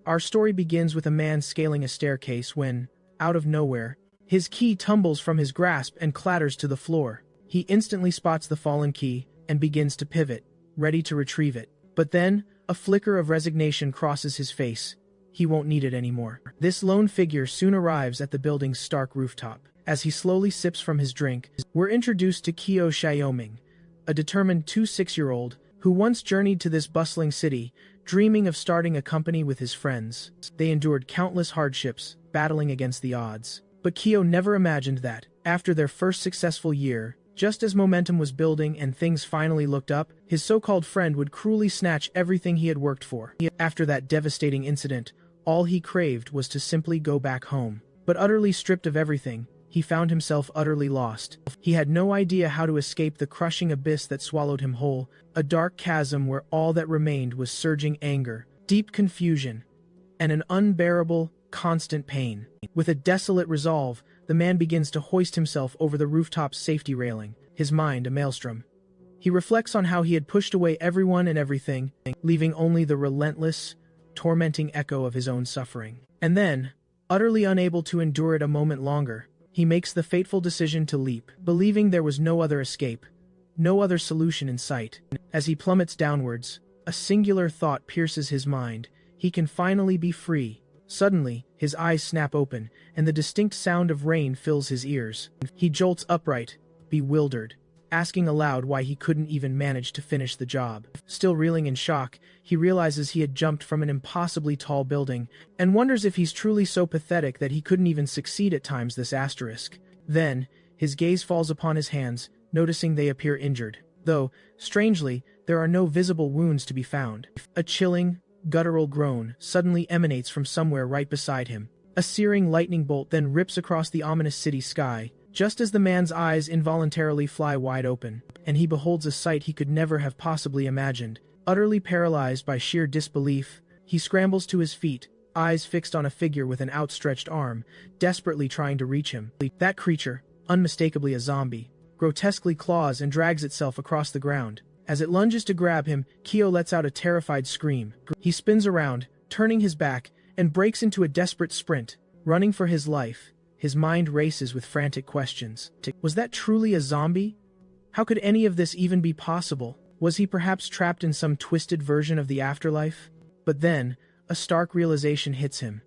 Our story begins with a man scaling a staircase when, out of nowhere, his key tumbles from his grasp and clatters to the floor. He instantly spots the fallen key and begins to pivot, ready to retrieve it. But then, a flicker of resignation crosses his face. He won't need it anymore. This lone figure soon arrives at the building's stark rooftop. As he slowly sips from his drink, we're introduced to Kyo Xiaoming, a determined 26-year-old who once journeyed to this bustling city, dreaming of starting a company with his friends. They endured countless hardships, battling against the odds. But Kyo never imagined that, after their first successful year, just as momentum was building and things finally looked up, his so-called friend would cruelly snatch everything he had worked for. After that devastating incident, all he craved was to simply go back home. But utterly stripped of everything, he found himself utterly lost. He had no idea how to escape the crushing abyss that swallowed him whole, a dark chasm where all that remained was surging anger, deep confusion, and an unbearable, constant pain. With a desolate resolve, the man begins to hoist himself over the rooftop's safety railing, his mind a maelstrom. He reflects on how he had pushed away everyone and everything, leaving only the relentless, tormenting echo of his own suffering. And then, utterly unable to endure it a moment longer, he makes the fateful decision to leap, believing there was no other escape, no other solution in sight. As he plummets downwards, a singular thought pierces his mind: he can finally be free. Suddenly, his eyes snap open, and the distinct sound of rain fills his ears. He jolts upright, bewildered, asking aloud why he couldn't even manage to finish the job. Still reeling in shock, he realizes he had jumped from an impossibly tall building, and wonders if he's truly so pathetic that he couldn't even succeed at times. This asterisk. Then, his gaze falls upon his hands, noticing they appear injured. Though, strangely, there are no visible wounds to be found. A chilling, guttural groan suddenly emanates from somewhere right beside him. A searing lightning bolt then rips across the ominous city sky, just as the man's eyes involuntarily fly wide open, and he beholds a sight he could never have possibly imagined. Utterly paralyzed by sheer disbelief, he scrambles to his feet, eyes fixed on a figure with an outstretched arm, desperately trying to reach him. That creature, unmistakably a zombie, grotesquely claws and drags itself across the ground. As it lunges to grab him, Kyo lets out a terrified scream. He spins around, turning his back, and breaks into a desperate sprint, running for his life. His mind races with frantic questions. Was that truly a zombie? How could any of this even be possible? Was he perhaps trapped in some twisted version of the afterlife? But then, a stark realization hits him.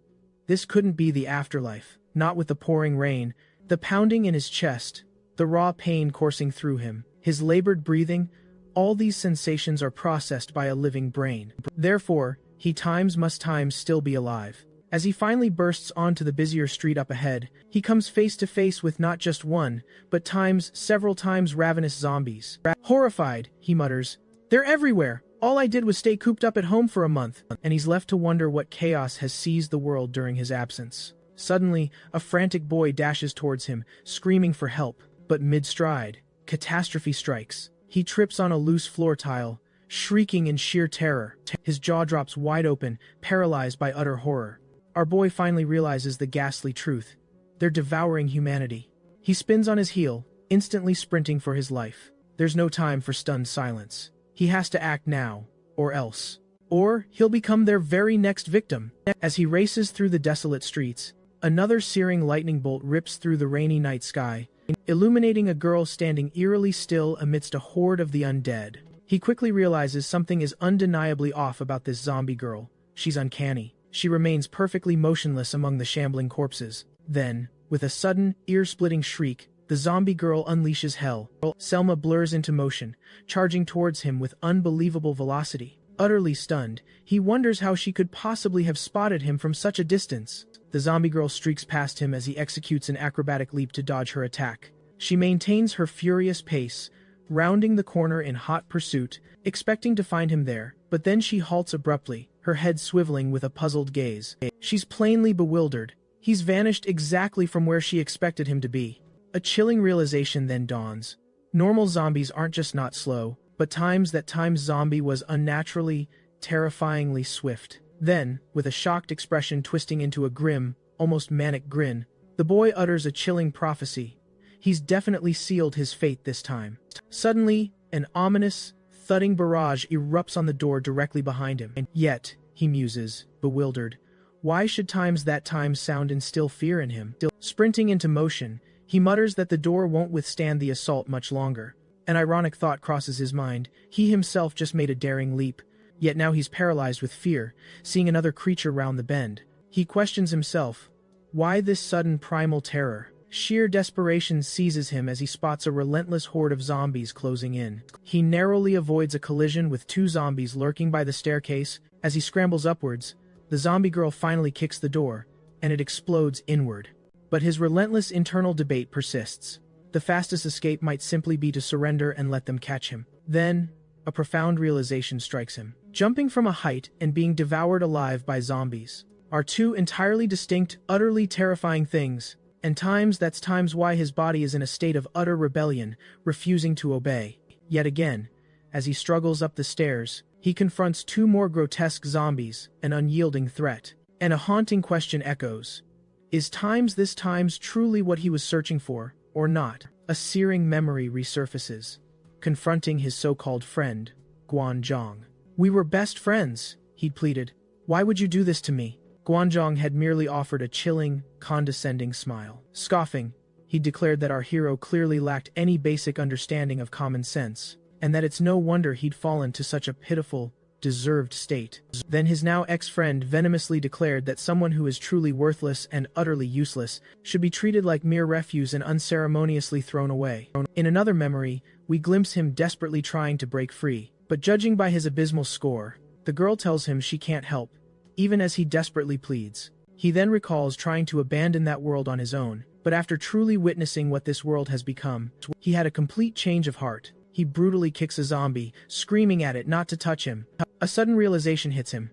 This couldn't be the afterlife, not with the pouring rain, the pounding in his chest, the raw pain coursing through him, his labored breathing. All these sensations are processed by a living brain. Therefore, he must still be alive. As he finally bursts onto the busier street up ahead, he comes face to face with not just one, but several times ravenous zombies. Horrified, he mutters, "They're everywhere! All I did was stay cooped up at home for a month," and he's left to wonder what chaos has seized the world during his absence. Suddenly, a frantic boy dashes towards him, screaming for help, but mid-stride, catastrophe strikes. He trips on a loose floor tile, shrieking in sheer terror. His jaw drops wide open, paralyzed by utter horror. Our boy finally realizes the ghastly truth. They're devouring humanity. He spins on his heel, instantly sprinting for his life. There's no time for stunned silence. He has to act now, or else. Or he'll become their very next victim. As he races through the desolate streets, another searing lightning bolt rips through the rainy night sky, illuminating a girl standing eerily still amidst a horde of the undead. He quickly realizes something is undeniably off about this zombie girl. She's uncanny. She remains perfectly motionless among the shambling corpses. Then, with a sudden, ear-splitting shriek, the zombie girl unleashes hell. Selma blurs into motion, charging towards him with unbelievable velocity. Utterly stunned, he wonders how she could possibly have spotted him from such a distance. The zombie girl streaks past him as he executes an acrobatic leap to dodge her attack. She maintains her furious pace, rounding the corner in hot pursuit, expecting to find him there, but then she halts abruptly, her head swiveling with a puzzled gaze. She's plainly bewildered. He's vanished exactly from where she expected him to be. A chilling realization then dawns. Normal zombies aren't just not slow, but zombie was unnaturally, terrifyingly swift. Then, with a shocked expression twisting into a grim, almost manic grin, the boy utters a chilling prophecy. He's definitely sealed his fate this time. Suddenly, an ominous, thudding barrage erupts on the door directly behind him. And yet, he muses, bewildered, Why should times that times sound instill fear in him? Sprinting into motion, he mutters that the door won't withstand the assault much longer. An ironic thought crosses his mind. He himself just made a daring leap, yet now he's paralyzed with fear, seeing another creature round the bend. He questions himself. Why this sudden primal terror? Sheer desperation seizes him as he spots a relentless horde of zombies closing in. He narrowly avoids a collision with two zombies lurking by the staircase. As he scrambles upwards, the zombie girl finally kicks the door, and it explodes inward. But his relentless internal debate persists. The fastest escape might simply be to surrender and let them catch him. Then, a profound realization strikes him. Jumping from a height and being devoured alive by zombies are two entirely distinct, utterly terrifying things, and that's times why his body is in a state of utter rebellion, refusing to obey. Yet again, as he struggles up the stairs, he confronts two more grotesque zombies, an unyielding threat. And a haunting question echoes. Is this times truly what he was searching for, or not? A searing memory resurfaces, confronting his so-called friend, Guanzhong. We were best friends, he'd pleaded. Why would you do this to me? Guanzhong had merely offered a chilling, condescending smile. Scoffing, he declared that our hero clearly lacked any basic understanding of common sense, and that it's no wonder he'd fallen to such a pitiful, deserved state. Then his now ex-friend venomously declared that someone who is truly worthless and utterly useless should be treated like mere refuse and unceremoniously thrown away. In another memory, we glimpse him desperately trying to break free, but judging by his abysmal score, the girl tells him she can't help, even as he desperately pleads. He then recalls trying to abandon that world on his own, but after truly witnessing what this world has become, he had a complete change of heart. He brutally kicks a zombie, screaming at it not to touch him. A sudden realization hits him.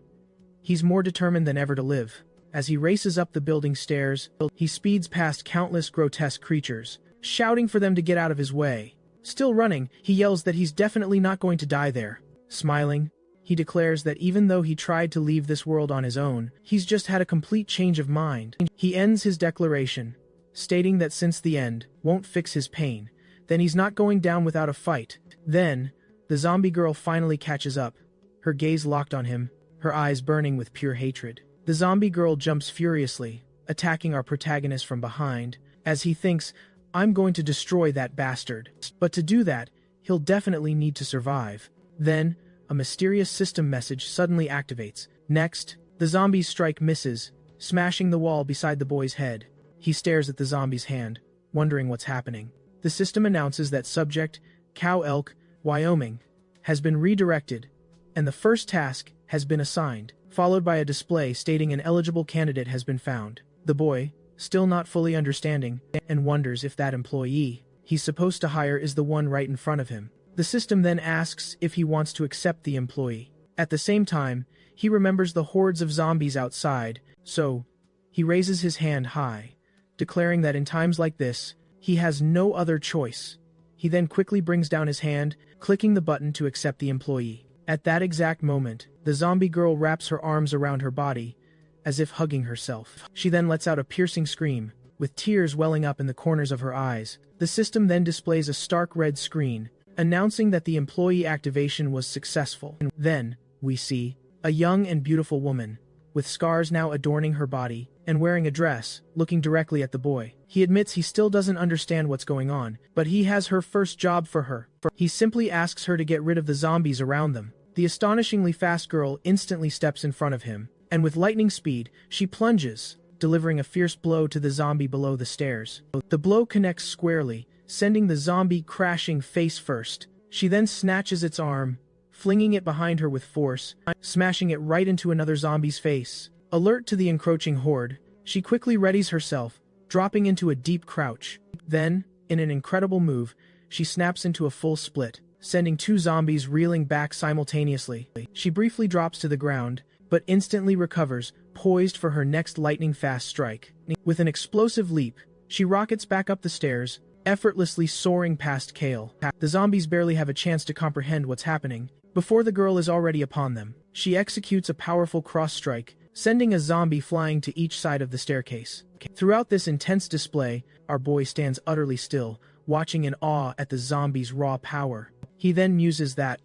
He's more determined than ever to live. As he races up the building stairs, he speeds past countless grotesque creatures, shouting for them to get out of his way. Still running, he yells that he's definitely not going to die there. Smiling, he declares that even though he tried to leave this world on his own, he's just had a complete change of mind. He ends his declaration, stating that since the end won't fix his pain, then he's not going down without a fight. Then, the zombie girl finally catches up, her gaze locked on him, her eyes burning with pure hatred. The zombie girl jumps furiously, attacking our protagonist from behind, as he thinks, I'm going to destroy that bastard. But to do that, he'll definitely need to survive. Then, a mysterious system message suddenly activates. Next, the zombie's strike misses, smashing the wall beside the boy's head. He stares at the zombie's hand, wondering what's happening. The system announces that subject, Cow Elk, Wyoming, has been redirected, and the first task has been assigned, followed by a display stating an eligible candidate has been found. The boy, still not fully understanding, and wonders if that employee he's supposed to hire is the one right in front of him. The system then asks if he wants to accept the employee. At the same time, he remembers the hordes of zombies outside, so he raises his hand high, declaring that in times like this, he has no other choice. He then quickly brings down his hand, clicking the button to accept the employee. At that exact moment, the zombie girl wraps her arms around her body, as if hugging herself. She then lets out a piercing scream, with tears welling up in the corners of her eyes. The system then displays a stark red screen, announcing that the employee activation was successful. Then, we see a young and beautiful woman, with scars now adorning her body, and wearing a dress, looking directly at the boy. He admits he still doesn't understand what's going on, but he has her first job for her. He simply asks her to get rid of the zombies around them. The astonishingly fast girl instantly steps in front of him, and with lightning speed, she plunges, delivering a fierce blow to the zombie below the stairs. The blow connects squarely, sending the zombie crashing face first. She then snatches its arm, flinging it behind her with force, smashing it right into another zombie's face. Alert to the encroaching horde, she quickly readies herself, dropping into a deep crouch. Then, in an incredible move, she snaps into a full split, sending two zombies reeling back simultaneously. She briefly drops to the ground, but instantly recovers, poised for her next lightning-fast strike. With an explosive leap, she rockets back up the stairs, effortlessly soaring past Kale. The zombies barely have a chance to comprehend what's happening, before the girl is already upon them. She executes a powerful cross-strike, sending a zombie flying to each side of the staircase. Throughout this intense display, our boy stands utterly still, watching in awe at the zombie's raw power. He then muses that,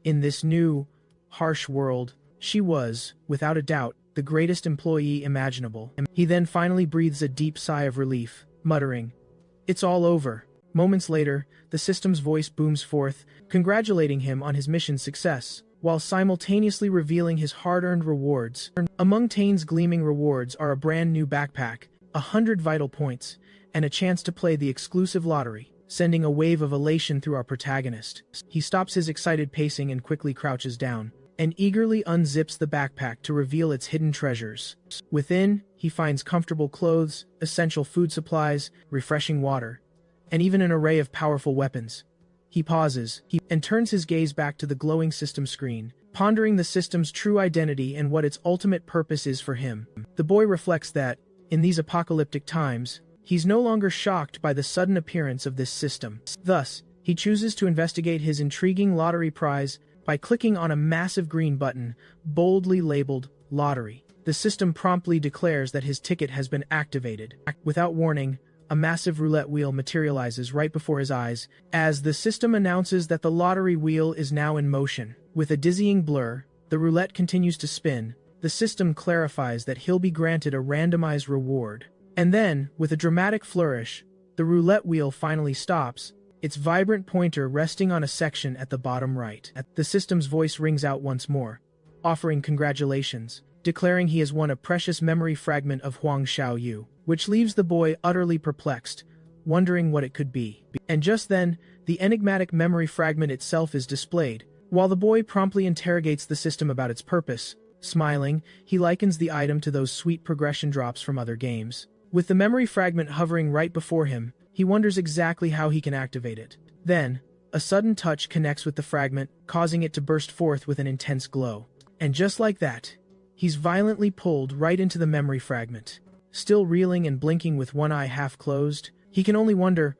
in this new, harsh world, she was, without a doubt, the greatest employee imaginable. He then finally breathes a deep sigh of relief, muttering, "It's all over." Moments later, the system's voice booms forth, congratulating him on his mission's success, while simultaneously revealing his hard-earned rewards. Among Tane's gleaming rewards are a brand new backpack, 100 vital points, and a chance to play the exclusive lottery, sending a wave of elation through our protagonist. He stops his excited pacing and quickly crouches down, and eagerly unzips the backpack to reveal its hidden treasures. Within, he finds comfortable clothes, essential food supplies, refreshing water, and even an array of powerful weapons. He pauses, and turns his gaze back to the glowing system screen, pondering the system's true identity and what its ultimate purpose is for him. The boy reflects that, in these apocalyptic times, he's no longer shocked by the sudden appearance of this system. Thus, he chooses to investigate his intriguing lottery prize by clicking on a massive green button, boldly labeled Lottery. The system promptly declares that his ticket has been activated. Without warning, a massive roulette wheel materializes right before his eyes, as the system announces that the lottery wheel is now in motion. With a dizzying blur, the roulette continues to spin. The system clarifies that he'll be granted a randomized reward. And then, with a dramatic flourish, the roulette wheel finally stops, its vibrant pointer resting on a section at the bottom right. The system's voice rings out once more, offering congratulations, declaring he has won a precious memory fragment of Huang Xiaoyu, which leaves the boy utterly perplexed, wondering what it could be. And just then, the enigmatic memory fragment itself is displayed. While the boy promptly interrogates the system about its purpose, smiling, he likens the item to those sweet progression drops from other games. With the memory fragment hovering right before him, he wonders exactly how he can activate it. Then, a sudden touch connects with the fragment, causing it to burst forth with an intense glow. And just like that, he's violently pulled right into the memory fragment. Still reeling and blinking with one eye half closed, he can only wonder,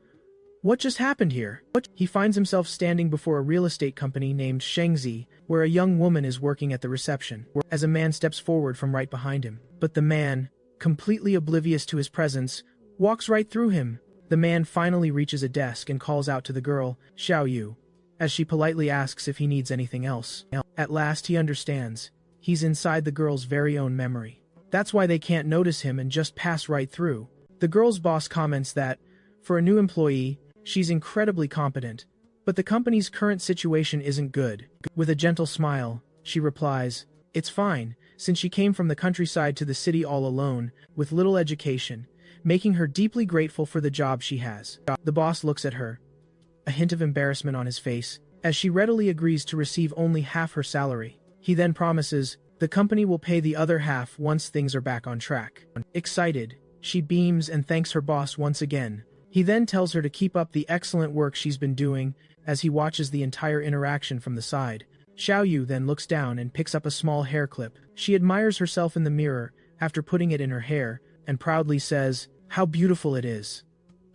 what just happened here? He finds himself standing before a real estate company named Shengzi, where a young woman is working at the reception, as a man steps forward from right behind him. But the man, completely oblivious to his presence, walks right through him. The man finally reaches a desk and calls out to the girl, Xiaoyu, as she politely asks if he needs anything else. At last he understands. He's inside the girl's very own memory. That's why they can't notice him and just pass right through. The girl's boss comments that, for a new employee, she's incredibly competent, but the company's current situation isn't good. With a gentle smile, she replies, "It's fine," since she came from the countryside to the city all alone, with little education, making her deeply grateful for the job she has. The boss looks at her, a hint of embarrassment on his face, as she readily agrees to receive only half her salary. He then promises, the company will pay the other half once things are back on track. Excited, she beams and thanks her boss once again. He then tells her to keep up the excellent work she's been doing, as he watches the entire interaction from the side. Xiaoyu then looks down and picks up a small hair clip. She admires herself in the mirror, after putting it in her hair, and proudly says, "How beautiful it is."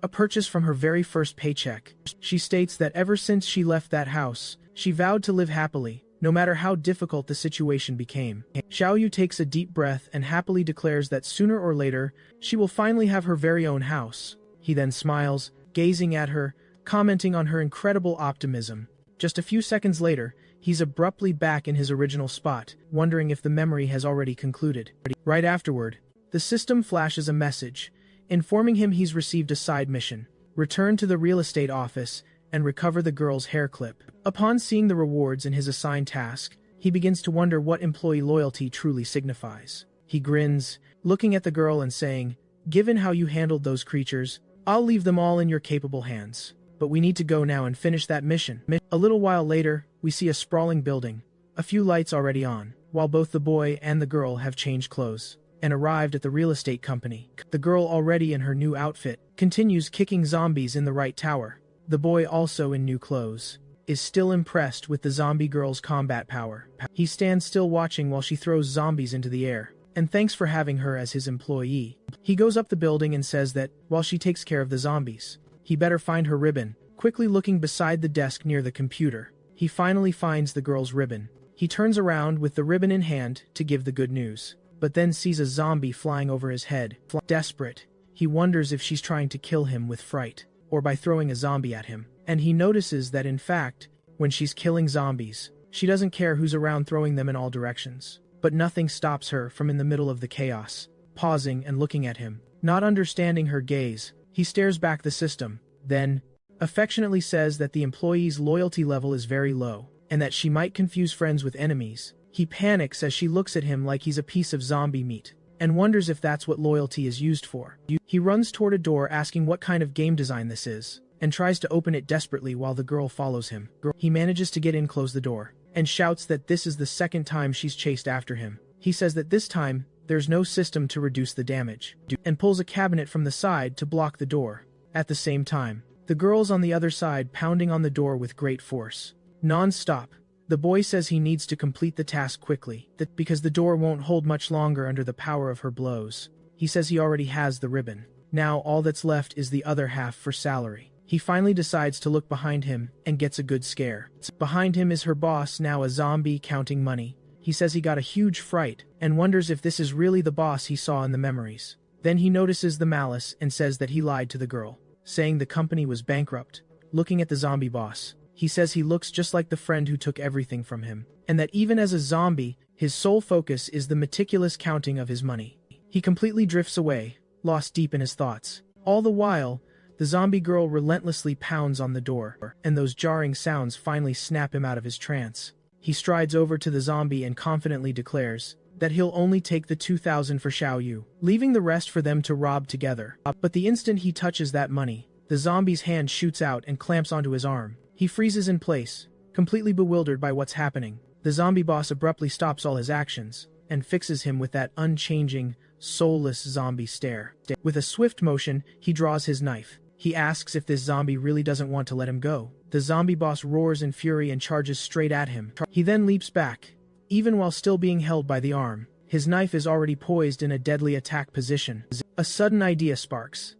A purchase from her very first paycheck. She states that ever since she left that house, she vowed to live happily, no matter how difficult the situation became. Xiaoyu takes a deep breath and happily declares that sooner or later, she will finally have her very own house. He then smiles, gazing at her, commenting on her incredible optimism. Just a few seconds later, he's abruptly back in his original spot, wondering if the memory has already concluded. Right afterward, the system flashes a message, informing him he's received a side mission: return to the real estate office and recover the girl's hair clip. Upon seeing the rewards in his assigned task, he begins to wonder what employee loyalty truly signifies. He grins, looking at the girl and saying, "Given how you handled those creatures, I'll leave them all in your capable hands. But we need to go now and finish that mission." A little while later, we see a sprawling building, a few lights already on, while both the boy and the girl have changed clothes and arrived at the real estate company. The girl, already in her new outfit, continues kicking zombies in the right tower. The boy, also in new clothes, is still impressed with the zombie girl's combat power. He stands still watching while she throws zombies into the air, and thanks for having her as his employee. He goes up the building and says that, while she takes care of the zombies, he better find her ribbon. Quickly looking beside the desk near the computer, he finally finds the girl's ribbon. He turns around with the ribbon in hand to give the good news, but then sees a zombie flying over his head. Desperate, he wonders if she's trying to kill him with fright, or by throwing a zombie at him. And he notices that in fact, when she's killing zombies, she doesn't care who's around throwing them in all directions. but nothing stops her from in the middle of the chaos, pausing and looking at him. Not understanding her gaze, he stares back the system, then affectionately says that the employee's loyalty level is very low, and that she might confuse friends with enemies. He panics as she looks at him like he's a piece of zombie meat, and wonders if that's what loyalty is used for. He runs toward a door asking what kind of game design this is, and tries to open it desperately while the girl follows him. He manages to get in, close the door, and shouts that this is the second time she's chased after him. He says that this time, there's no system to reduce the damage, and pulls a cabinet from the side to block the door. At the same time, the girl's on the other side pounding on the door with great force. Non-stop. The boy says he needs to complete the task quickly, because the door won't hold much longer under the power of her blows. He says he already has the ribbon. Now all that's left is the other half for salary. He finally decides to look behind him and gets a good scare. Behind him is her boss, now a zombie counting money. He says he got a huge fright and wonders if this is really the boss he saw in the memories. Then he notices the malice and says that he lied to the girl, saying the company was bankrupt. Looking at the zombie boss, he says he looks just like the friend who took everything from him, and that even as a zombie, his sole focus is the meticulous counting of his money. He completely drifts away, lost deep in his thoughts. All the while, the zombie girl relentlessly pounds on the door, and those jarring sounds finally snap him out of his trance. He strides over to the zombie and confidently declares that he'll only take the 2,000 for Xiaoyu, leaving the rest for them to rob together. But the instant he touches that money, the zombie's hand shoots out and clamps onto his arm. He freezes in place, completely bewildered by what's happening. The zombie boss abruptly stops all his actions and fixes him with that unchanging, soulless zombie stare. With a swift motion, he draws his knife. He asks if this zombie really doesn't want to let him go. The zombie boss roars in fury and charges straight at him. He then leaps back, even while still being held by the arm. His knife is already poised in a deadly attack position. A sudden idea sparks.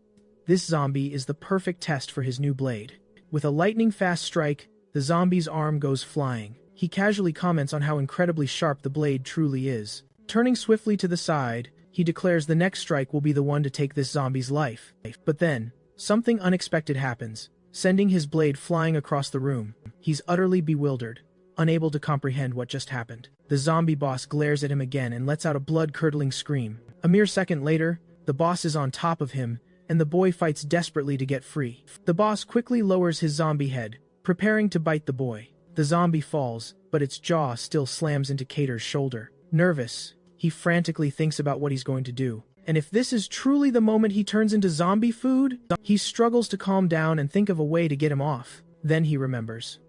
This zombie is the perfect test for his new blade. With a lightning-fast strike, the zombie's arm goes flying. He casually comments on how incredibly sharp the blade truly is. Turning swiftly to the side, he declares the next strike will be the one to take this zombie's life. But then, something unexpected happens, sending his blade flying across the room. He's utterly bewildered, unable to comprehend what just happened. The zombie boss glares at him again and lets out a blood-curdling scream. A mere second later, the boss is on top of him, and the boy fights desperately to get free. The boss quickly lowers his zombie head, preparing to bite the boy. The zombie falls, but its jaw still slams into Cater's shoulder. Nervous, he frantically thinks about what he's going to do. And if this is truly the moment he turns into zombie food, he struggles to calm down and think of a way to get him off. Then he remembers.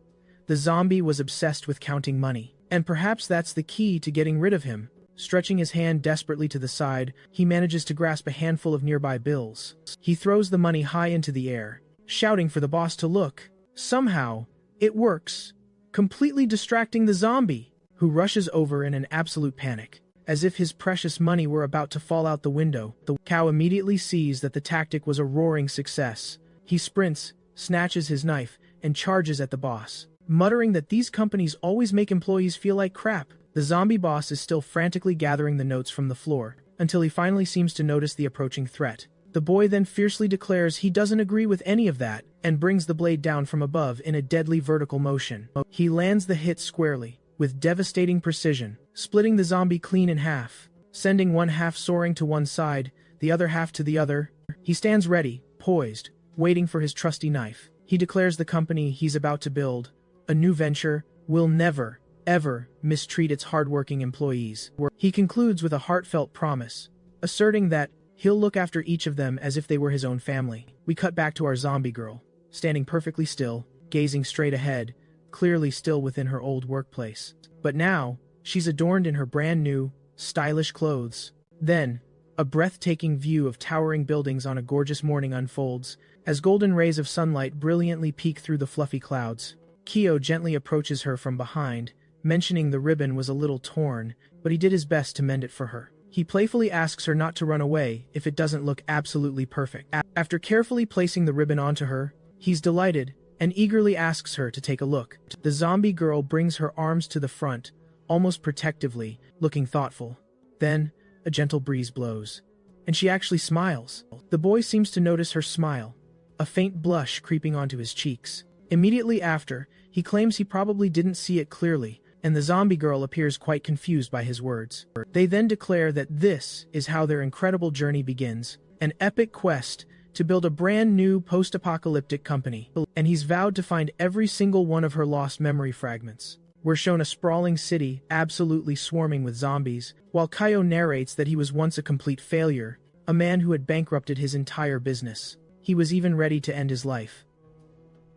The zombie was obsessed with counting money, and perhaps that's the key to getting rid of him. Stretching his hand desperately to the side, he manages to grasp a handful of nearby bills. He throws the money high into the air, shouting for the boss to look. Somehow, it works, completely distracting the zombie, who rushes over in an absolute panic. As if his precious money were about to fall out the window, the cow immediately sees that the tactic was a roaring success. He sprints, snatches his knife, and charges at the boss, muttering that these companies always make employees feel like crap. The zombie boss is still frantically gathering the notes from the floor, until he finally seems to notice the approaching threat. The boy then fiercely declares he doesn't agree with any of that, and brings the blade down from above in a deadly vertical motion. He lands the hit squarely, with devastating precision, splitting the zombie clean in half, sending one half soaring to one side, the other half to the other. He stands ready, poised, waiting for his trusty knife. He declares the company he's about to build, a new venture, will never, ever mistreat its hardworking employees. He concludes with a heartfelt promise, asserting that he'll look after each of them as if they were his own family. We cut back to our zombie girl, standing perfectly still, gazing straight ahead, clearly still within her old workplace. But now, she's adorned in her brand new, stylish clothes. Then, a breathtaking view of towering buildings on a gorgeous morning unfolds, as golden rays of sunlight brilliantly peek through the fluffy clouds. Kyo gently approaches her from behind, mentioning the ribbon was a little torn, but he did his best to mend it for her. He playfully asks her not to run away if it doesn't look absolutely perfect. After carefully placing the ribbon onto her, he's delighted, and eagerly asks her to take a look. The zombie girl brings her arms to the front, almost protectively, looking thoughtful. Then, a gentle breeze blows, and she actually smiles. The boy seems to notice her smile, a faint blush creeping onto his cheeks. Immediately after, he claims he probably didn't see it clearly, and the zombie girl appears quite confused by his words. They then declare that this is how their incredible journey begins, an epic quest to build a brand new post-apocalyptic company, and he's vowed to find every single one of her lost memory fragments. We're shown a sprawling city absolutely swarming with zombies, while Kaio narrates that he was once a complete failure, a man who had bankrupted his entire business. He was even ready to end his life.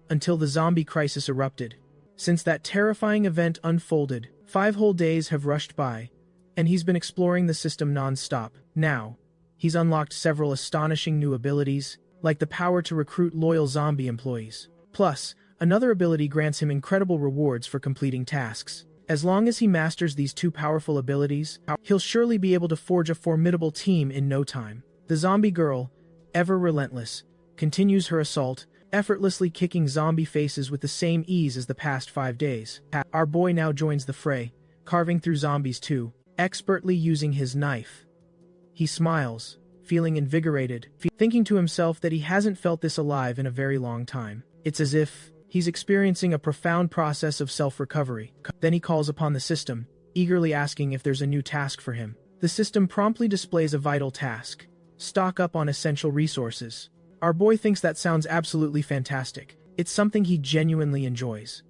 Until the zombie crisis erupted. Since that terrifying event unfolded, 5 whole days have rushed by, and he's been exploring the system non-stop. Now, he's unlocked several astonishing new abilities, like the power to recruit loyal zombie employees. Plus, another ability grants him incredible rewards for completing tasks. As long as he masters these 2 powerful abilities, he'll surely be able to forge a formidable team in no time. The zombie girl, ever relentless, continues her assault, effortlessly kicking zombie faces with the same ease as the past 5 days. Our boy now joins the fray, carving through zombies too, expertly using his knife. He smiles, feeling invigorated, thinking to himself that he hasn't felt this alive in a very long time. It's as if he's experiencing a profound process of self-recovery. Then he calls upon the system, eagerly asking if there's a new task for him. The system promptly displays a vital task: stock up on essential resources. Our boy thinks that sounds absolutely fantastic. It's something he genuinely enjoys.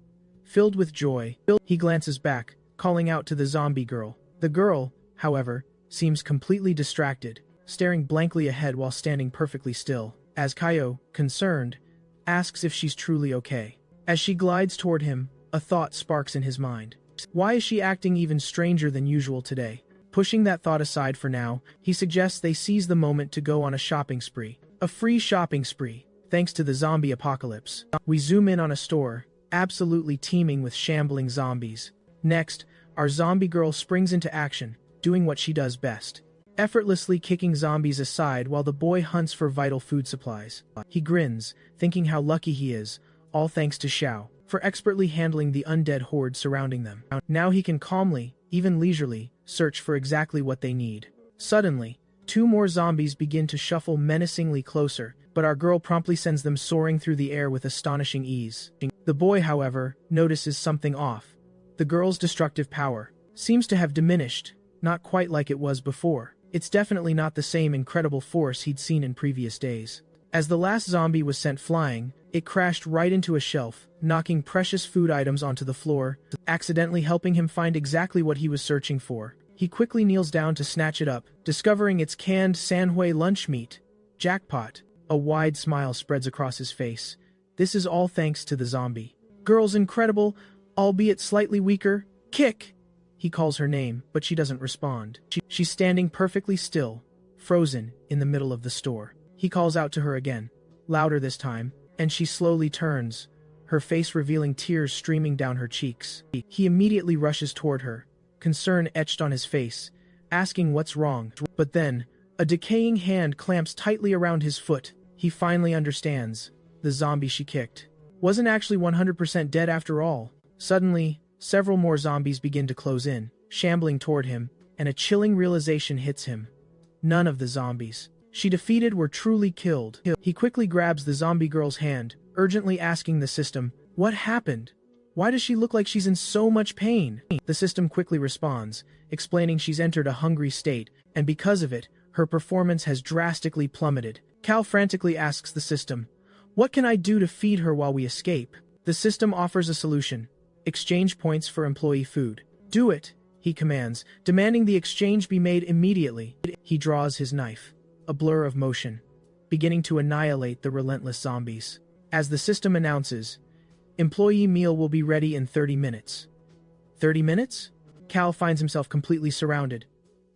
Filled with joy, he glances back, calling out to the zombie girl. The girl, however, seems completely distracted, staring blankly ahead while standing perfectly still, as Kaio, concerned, asks if she's truly okay. As she glides toward him, a thought sparks in his mind. Why is she acting even stranger than usual today? Pushing that thought aside for now, he suggests they seize the moment to go on a shopping spree. A free shopping spree, thanks to the zombie apocalypse. We zoom in on a store, absolutely teeming with shambling zombies. Next, our zombie girl springs into action, doing what she does best, effortlessly kicking zombies aside while the boy hunts for vital food supplies. He grins, thinking how lucky he is, all thanks to Xiao, for expertly handling the undead horde surrounding them. Now he can calmly, even leisurely, search for exactly what they need. Suddenly, 2 more zombies begin to shuffle menacingly closer, but our girl promptly sends them soaring through the air with astonishing ease. The boy, however, notices something off. The girl's destructive power seems to have diminished, not quite like it was before. It's definitely not the same incredible force he'd seen in previous days. As the last zombie was sent flying, it crashed right into a shelf, knocking precious food items onto the floor, accidentally helping him find exactly what he was searching for. He quickly kneels down to snatch it up, discovering it's canned Sanhui lunch meat. Jackpot. A wide smile spreads across his face. This is all thanks to the zombie girl's incredible, albeit slightly weaker, kick. He calls her name, but she doesn't respond. She's standing perfectly still, frozen, in the middle of the store. He calls out to her again, louder this time, and she slowly turns, her face revealing tears streaming down her cheeks. He immediately rushes toward her, concern etched on his face, asking what's wrong. But then, a decaying hand clamps tightly around his foot. He finally understands. The zombie she kicked wasn't actually 100% dead after all. Suddenly, several more zombies begin to close in, shambling toward him, and a chilling realization hits him. None of the zombies she defeated were truly killed. He quickly grabs the zombie girl's hand, urgently asking the system, "What happened? Why does she look like she's in so much pain?" The system quickly responds, explaining she's entered a hungry state, and because of it, her performance has drastically plummeted. Cal frantically asks the system, "What can I do to feed her while we escape?" The system offers a solution. Exchange points for employee food. "Do it," he commands, demanding the exchange be made immediately. He draws his knife, a blur of motion, beginning to annihilate the relentless zombies. As the system announces, employee meal will be ready in 30 minutes. 30 minutes? Cal finds himself completely surrounded,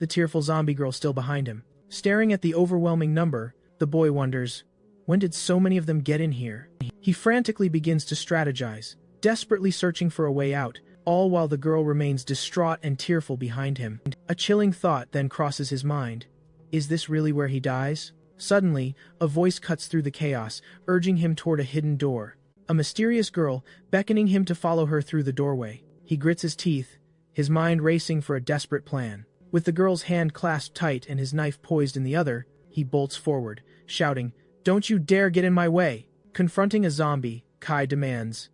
the tearful zombie girl still behind him. Staring at the overwhelming number, the boy wonders, when did so many of them get in here? He frantically begins to strategize, desperately searching for a way out, all while the girl remains distraught and tearful behind him. A chilling thought then crosses his mind. Is this really where he dies? Suddenly, a voice cuts through the chaos, urging him toward a hidden door. A mysterious girl, beckoning him to follow her through the doorway. He grits his teeth, his mind racing for a desperate plan. With the girl's hand clasped tight and his knife poised in the other, he bolts forward, shouting, "Don't you dare get in my way!" Confronting a zombie, Kai demands,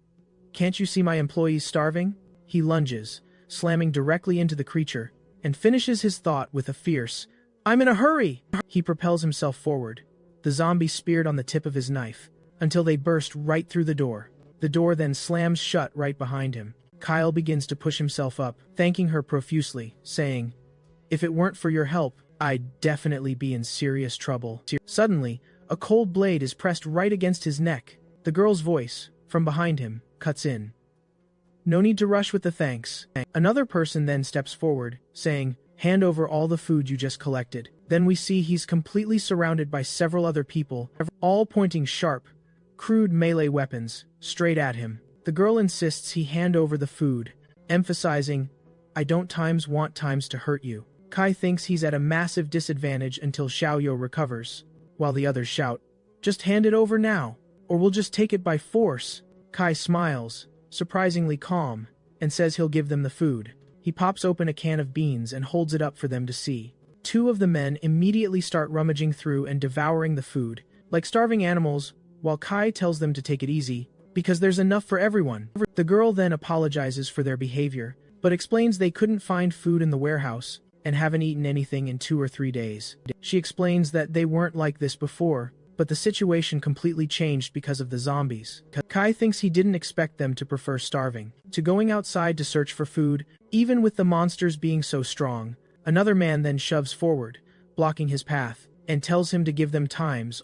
"Can't you see my employees starving?" He lunges, slamming directly into the creature, and finishes his thought with a fierce, "I'm in a hurry!" He propels himself forward, the zombie speared on the tip of his knife, until they burst right through the door. The door then slams shut right behind him. Kyle begins to push himself up, thanking her profusely, saying, "If it weren't for your help, I'd definitely be in serious trouble." Suddenly, a cold blade is pressed right against his neck. The girl's voice, from behind him, cuts in. "No need to rush with the thanks." Another person then steps forward, saying, "Hand over all the food you just collected." Then we see he's completely surrounded by several other people, all pointing sharp, crude melee weapons, straight at him. The girl insists he hand over the food, emphasizing, "I don't want to hurt you." Kai thinks he's at a massive disadvantage until Xiaoyo recovers, while the others shout, "Just hand it over now, or we'll just take it by force." Kai smiles, surprisingly calm, and says he'll give them the food. He pops open a can of beans and holds it up for them to see. Two of the men immediately start rummaging through and devouring the food, like starving animals, while Kai tells them to take it easy, because there's enough for everyone. The girl then apologizes for their behavior, but explains they couldn't find food in the warehouse, and haven't eaten anything in 2 or 3 days. She explains that they weren't like this before, but the situation completely changed because of the zombies. Kai thinks he didn't expect them to prefer starving to going outside to search for food, even with the monsters being so strong. Another man then shoves forward, blocking his path, and tells him to give them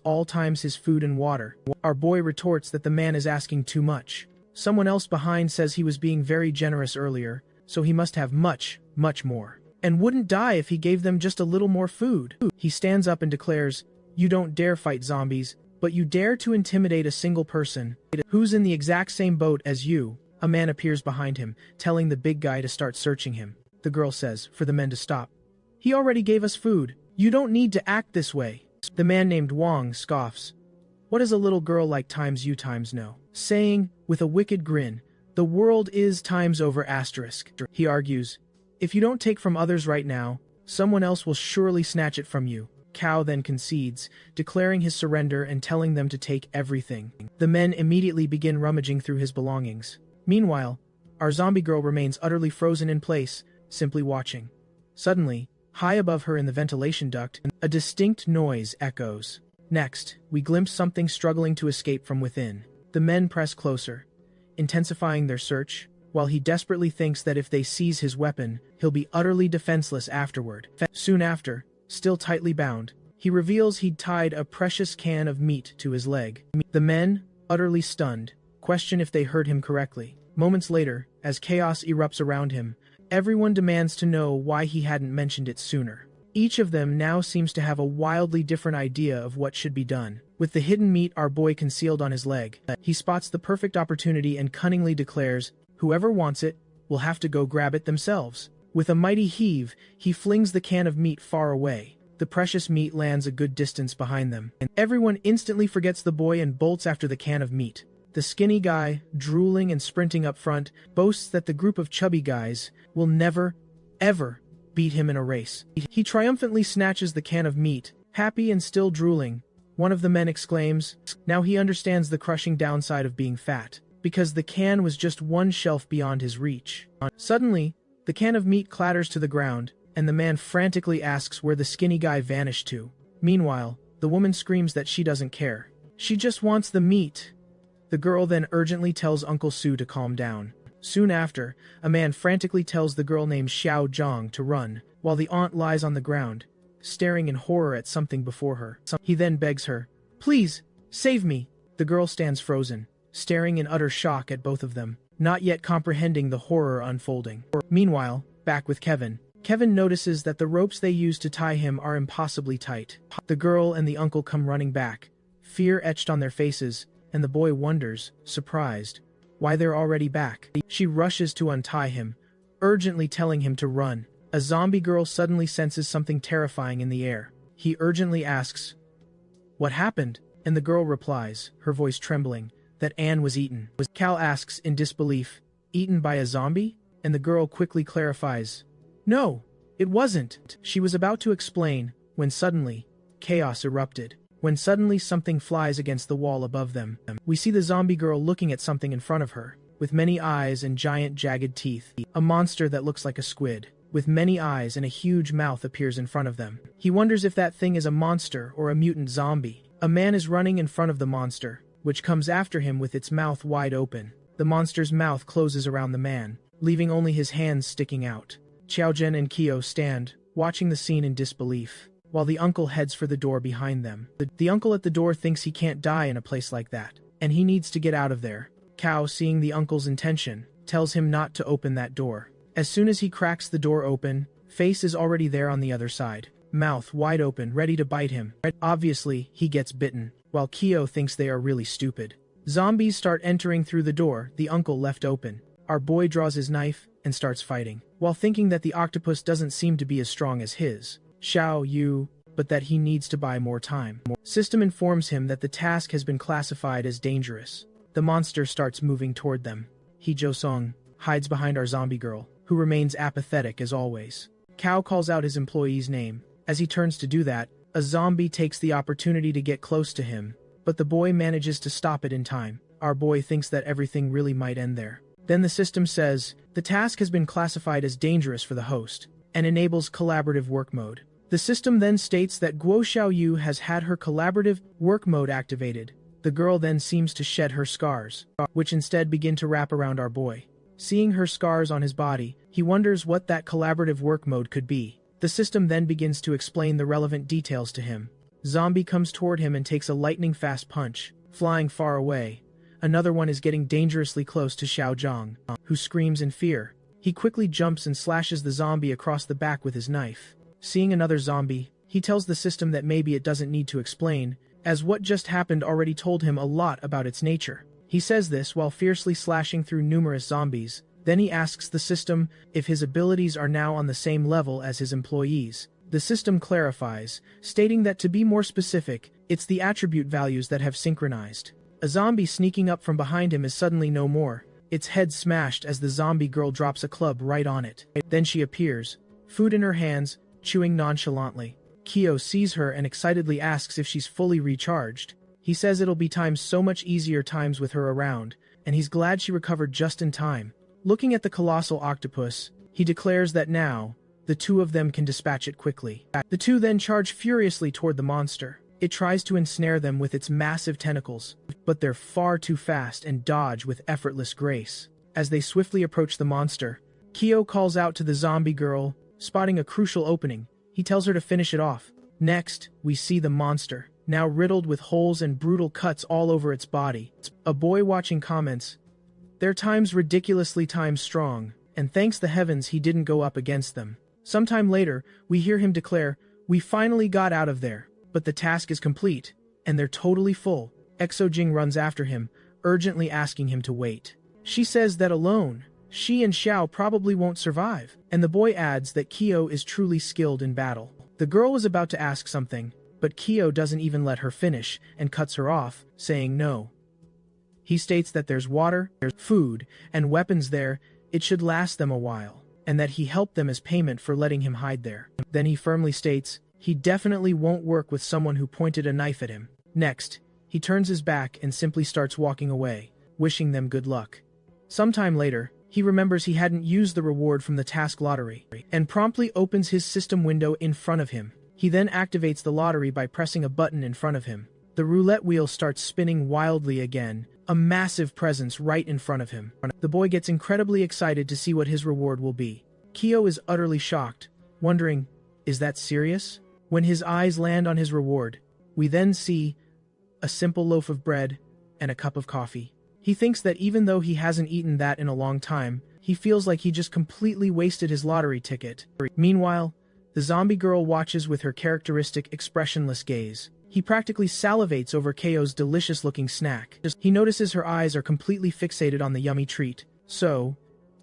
all times his food and water. Our boy retorts that the man is asking too much. Someone else behind says he was being very generous earlier, so he must have much, much more, and wouldn't die if he gave them just a little more food. He stands up and declares, "You don't dare fight zombies, but you dare to intimidate a single person who's in the exact same boat as you." A man appears behind him, telling the big guy to start searching him. The girl says for the men to stop. "He already gave us food. You don't need to act this way." The man named Wang scoffs. "What is a little girl like times you times no?" Saying, with a wicked grin, "The world is times over asterisk." He argues, "If you don't take from others right now, someone else will surely snatch it from you." Cao then concedes, declaring his surrender and telling them to take everything. The men immediately begin rummaging through his belongings. Meanwhile, our zombie girl remains utterly frozen in place, simply watching. Suddenly, high above her in the ventilation duct, a distinct noise echoes. Next, we glimpse something struggling to escape from within. The men press closer, intensifying their search, while he desperately thinks that if they seize his weapon, he'll be utterly defenseless afterward. Soon after, still tightly bound, he reveals he'd tied a precious can of meat to his leg. The men, utterly stunned, question if they heard him correctly. Moments later, as chaos erupts around him, everyone demands to know why he hadn't mentioned it sooner. Each of them now seems to have a wildly different idea of what should be done. With the hidden meat our boy concealed on his leg, he spots the perfect opportunity and cunningly declares, "Whoever wants it, will have to go grab it themselves." With a mighty heave, he flings the can of meat far away. The precious meat lands a good distance behind them, and everyone instantly forgets the boy and bolts after the can of meat. The skinny guy, drooling and sprinting up front, boasts that the group of chubby guys will never, ever beat him in a race. He triumphantly snatches the can of meat, happy and still drooling. One of the men exclaims, now he understands the crushing downside of being fat, because the can was just one shelf beyond his reach. Suddenly, the can of meat clatters to the ground, and the man frantically asks where the skinny guy vanished to. Meanwhile, the woman screams that she doesn't care. She just wants the meat. The girl then urgently tells Uncle Su to calm down. Soon after, a man frantically tells the girl named Xiao Zhang to run, while the aunt lies on the ground, staring in horror at something before her. He then begs her, "Please, save me." The girl stands frozen, staring in utter shock at both of them, not yet comprehending the horror unfolding. Meanwhile, back with Kevin. Kevin notices that the ropes they use to tie him are impossibly tight. The girl and the uncle come running back, fear etched on their faces, and the boy wonders, surprised, why they're already back. She rushes to untie him, urgently telling him to run. A zombie girl suddenly senses something terrifying in the air. He urgently asks, "What happened?" And the girl replies, her voice trembling, that Anne was eaten. Cal asks in disbelief, "Eaten by a zombie?" And the girl quickly clarifies, "No, it wasn't." She was about to explain, when suddenly, chaos erupted. When suddenly something flies against the wall above them. We see the zombie girl looking at something in front of her. with many eyes and giant jagged teeth. A monster that looks like a squid, with many eyes and a huge mouth appears in front of them. He wonders if that thing is a monster or a mutant zombie. A man is running in front of the monster, which comes after him with its mouth wide open. The monster's mouth closes around the man, leaving only his hands sticking out. Xiaojun and Kyo stand, watching the scene in disbelief, while the uncle heads for the door behind them. The uncle at the door thinks he can't die in a place like that, and he needs to get out of there. Kao, seeing the uncle's intention, tells him not to open that door. As soon as he cracks the door open, Face is already there on the other side, mouth wide open, ready to bite him. Obviously, he gets bitten, while Kyo thinks they are really stupid. Zombies start entering through the door the uncle left open. Our boy draws his knife and starts fighting, while thinking that the octopus doesn't seem to be as strong as his. Xiao Yu, but that he needs to buy more time. System informs him that the task has been classified as dangerous. The monster starts moving toward them. He Josong hides behind our zombie girl, who remains apathetic as always. Kao calls out his employee's name. As he turns to do that, a zombie takes the opportunity to get close to him, but the boy manages to stop it in time. Our boy thinks that everything really might end there. Then the system says, the task has been classified as dangerous for the host, and enables collaborative work mode. The system then states that Guo Xiaoyu has had her collaborative work mode activated. The girl then seems to shed her scars, which instead begin to wrap around our boy. Seeing her scars on his body, he wonders what that collaborative work mode could be. The system then begins to explain the relevant details to him. Zombie comes toward him and takes a lightning-fast punch, flying far away. Another one is getting dangerously close to Xiao Zhang, who screams in fear. He quickly jumps and slashes the zombie across the back with his knife. Seeing another zombie, he tells the system that maybe it doesn't need to explain, as what just happened already told him a lot about its nature. He says this while fiercely slashing through numerous zombies. Then he asks the system if his abilities are now on the same level as his employees. The system clarifies, stating that to be more specific, it's the attribute values that have synchronized. A zombie sneaking up from behind him is suddenly no more, its head smashed as the zombie girl drops a club right on it. Then she appears, food in her hands, chewing nonchalantly. Kyo sees her and excitedly asks if she's fully recharged. He says it'll be times so much easier times with her around, and he's glad she recovered just in time. Looking at the colossal octopus, he declares that now, the two of them can dispatch it quickly. The two then charge furiously toward the monster. It tries to ensnare them with its massive tentacles, but they're far too fast and dodge with effortless grace. As they swiftly approach the monster, Kyo calls out to the zombie girl, spotting a crucial opening. He tells her to finish it off. Next, we see the monster, now riddled with holes and brutal cuts all over its body. A boy watching comments, "They're times ridiculously times strong, and thanks the heavens he didn't go up against them." Sometime later, we hear him declare, "We finally got out of there, but the task is complete, and they're totally full." Exojing runs after him, urgently asking him to wait. She says that alone, she and Xiao probably won't survive, and the boy adds that Kyo is truly skilled in battle. The girl was about to ask something, but Kyo doesn't even let her finish and cuts her off, saying no. He states that there's water, there's food, and weapons there, it should last them a while, and that he helped them as payment for letting him hide there. Then he firmly states he definitely won't work with someone who pointed a knife at him. Next, he turns his back and simply starts walking away, wishing them good luck. Sometime later, he remembers he hadn't used the reward from the task lottery, and promptly opens his system window in front of him. He then activates the lottery by pressing a button in front of him. The roulette wheel starts spinning wildly again, a massive presence right in front of him. The boy gets incredibly excited to see what his reward will be. Kyo is utterly shocked, wondering, is that serious? When his eyes land on his reward, we then see a simple loaf of bread and a cup of coffee. He thinks that even though he hasn't eaten that in a long time, he feels like he just completely wasted his lottery ticket. Meanwhile, the zombie girl watches with her characteristic expressionless gaze. He practically salivates over Kyo's delicious-looking snack. He notices her eyes are completely fixated on the yummy treat, so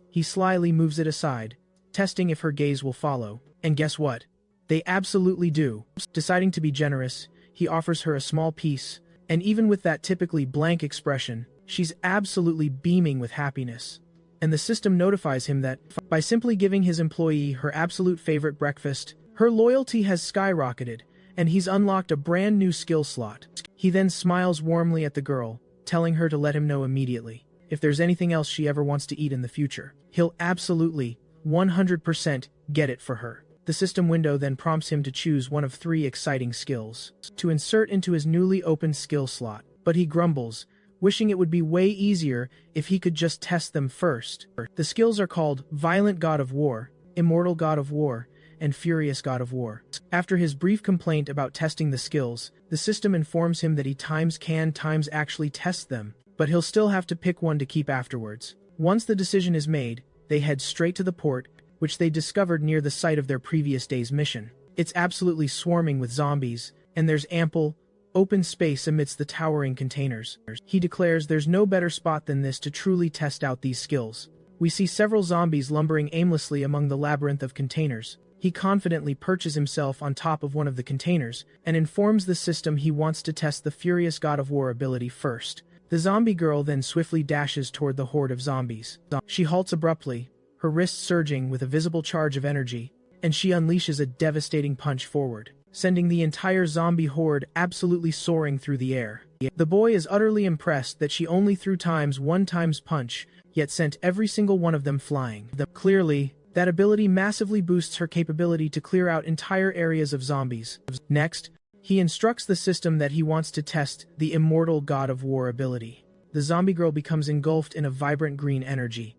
he slyly moves it aside, testing if her gaze will follow. And guess what? They absolutely do. Deciding to be generous, he offers her a small piece, and even with that typically blank expression, she's absolutely beaming with happiness. And the system notifies him that, by simply giving his employee her absolute favorite breakfast, her loyalty has skyrocketed, and he's unlocked a brand new skill slot. He then smiles warmly at the girl, telling her to let him know immediately. if there's anything else she ever wants to eat in the future, he'll absolutely, 100% get it for her. The system window then prompts him to choose one of 3 exciting skills to insert into his newly opened skill slot, but he grumbles, wishing it would be way easier if he could just test them first. The skills are called Violent God of War, Immortal God of War, and Furious God of War. After his brief complaint about testing the skills, the system informs him that he can actually test them, but he'll still have to pick one to keep afterwards. Once the decision is made, they head straight to the port, which they discovered near the site of their previous day's mission. It's absolutely swarming with zombies, and there's ample, open space amidst the towering containers. He declares there's no better spot than this to truly test out these skills. We see several zombies lumbering aimlessly among the labyrinth of containers. He confidently perches himself on top of one of the containers, and informs the system he wants to test the Furious God of War ability first. The zombie girl then swiftly dashes toward the horde of zombies. She halts abruptly, her wrists surging with a visible charge of energy, and she unleashes a devastating punch forward, sending the entire zombie horde absolutely soaring through the air. The boy is utterly impressed that she only threw one times punch, yet sent every single one of them flying. Clearly, that ability massively boosts her capability to clear out entire areas of zombies. Next, he instructs the system that he wants to test the Immortal God of War ability. The zombie girl becomes engulfed in a vibrant green energy,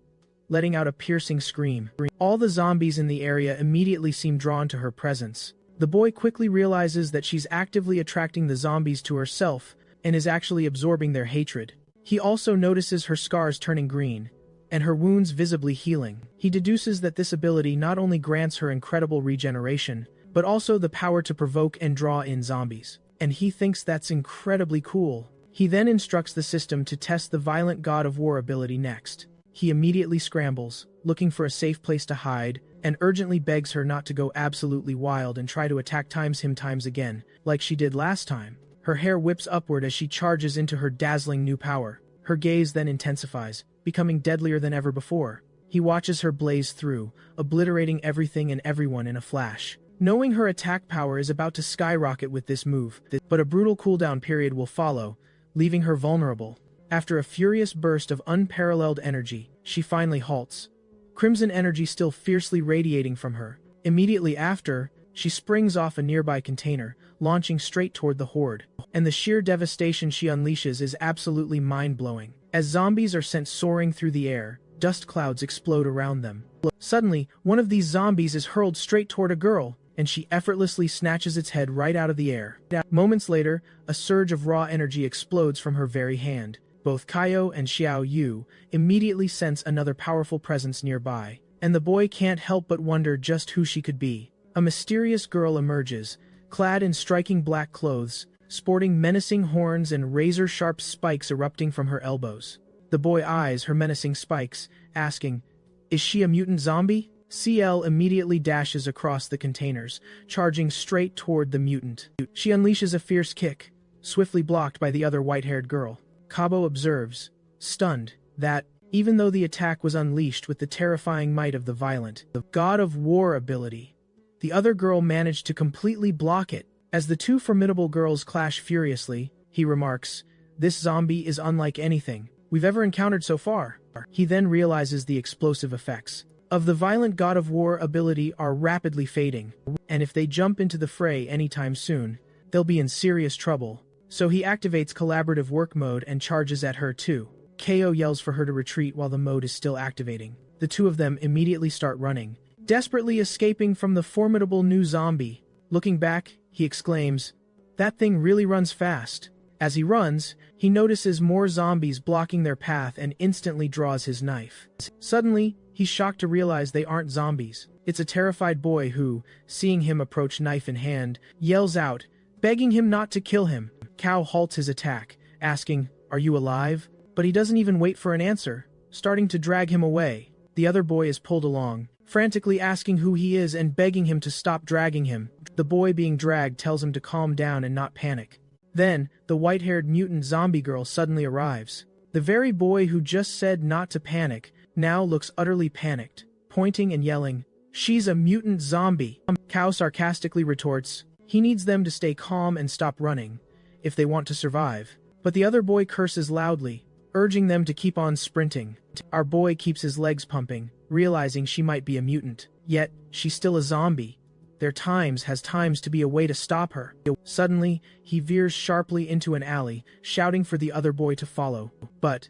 letting out a piercing scream. All the zombies in the area immediately seem drawn to her presence. The boy quickly realizes that she's actively attracting the zombies to herself and is actually absorbing their hatred. He also notices her scars turning green, and her wounds visibly healing. He deduces that this ability not only grants her incredible regeneration, but also the power to provoke and draw in zombies. And he thinks that's incredibly cool. He then instructs the system to test the Violent God of War ability next. He immediately scrambles, looking for a safe place to hide, and urgently begs her not to go absolutely wild and try to attack him times again, like she did last time. Her hair whips upward as she charges into her dazzling new power. Her gaze then intensifies, becoming deadlier than ever before. He watches her blaze through, obliterating everything and everyone in a flash. Knowing her attack power is about to skyrocket with this move, but a brutal cooldown period will follow, leaving her vulnerable. After a furious burst of unparalleled energy, she finally halts, crimson energy still fiercely radiating from her. Immediately after, she springs off a nearby container, launching straight toward the horde. And the sheer devastation she unleashes is absolutely mind-blowing. As zombies are sent soaring through the air, dust clouds explode around them. Suddenly, one of these zombies is hurled straight toward a girl, and she effortlessly snatches its head right out of the air. Moments later, a surge of raw energy explodes from her very hand. Both Kaio and Xiao Yu immediately sense another powerful presence nearby, and the boy can't help but wonder just who she could be. A mysterious girl emerges, clad in striking black clothes, sporting menacing horns and razor-sharp spikes erupting from her elbows. The boy eyes her menacing spikes, asking, "Is she a mutant zombie?" CL immediately dashes across the containers, charging straight toward the mutant. She unleashes a fierce kick, swiftly blocked by the other white-haired girl. Kabo observes, stunned, that, even though the attack was unleashed with the terrifying might of the Violent God of War ability, the other girl managed to completely block it. As the two formidable girls clash furiously, he remarks, "This zombie is unlike anything we've ever encountered so far." He then realizes the explosive effects of the Violent God of War ability are rapidly fading, and if they jump into the fray anytime soon, they'll be in serious trouble. So he activates collaborative work mode and charges at her too. KO yells for her to retreat while the mode is still activating. The two of them immediately start running, desperately escaping from the formidable new zombie. Looking back, he exclaims, "That thing really runs fast." As he runs, he notices more zombies blocking their path and instantly draws his knife. Suddenly, he's shocked to realize they aren't zombies. It's a terrified boy who, seeing him approach knife in hand, yells out, begging him not to kill him. Kao halts his attack, asking, "Are you alive?" But he doesn't even wait for an answer, starting to drag him away. The other boy is pulled along, frantically asking who he is and begging him to stop dragging him. The boy being dragged tells him to calm down and not panic. Then, the white-haired mutant zombie girl suddenly arrives. The very boy who just said not to panic now looks utterly panicked, pointing and yelling, "She's a mutant zombie." Kao sarcastically retorts, he needs them to stay calm and stop running, if they want to survive. But the other boy curses loudly, urging them to keep on sprinting. Our boy keeps his legs pumping, realizing she might be a mutant. Yet, she's still a zombie. There has times to be a way to stop her. Suddenly, he veers sharply into an alley, shouting for the other boy to follow. But,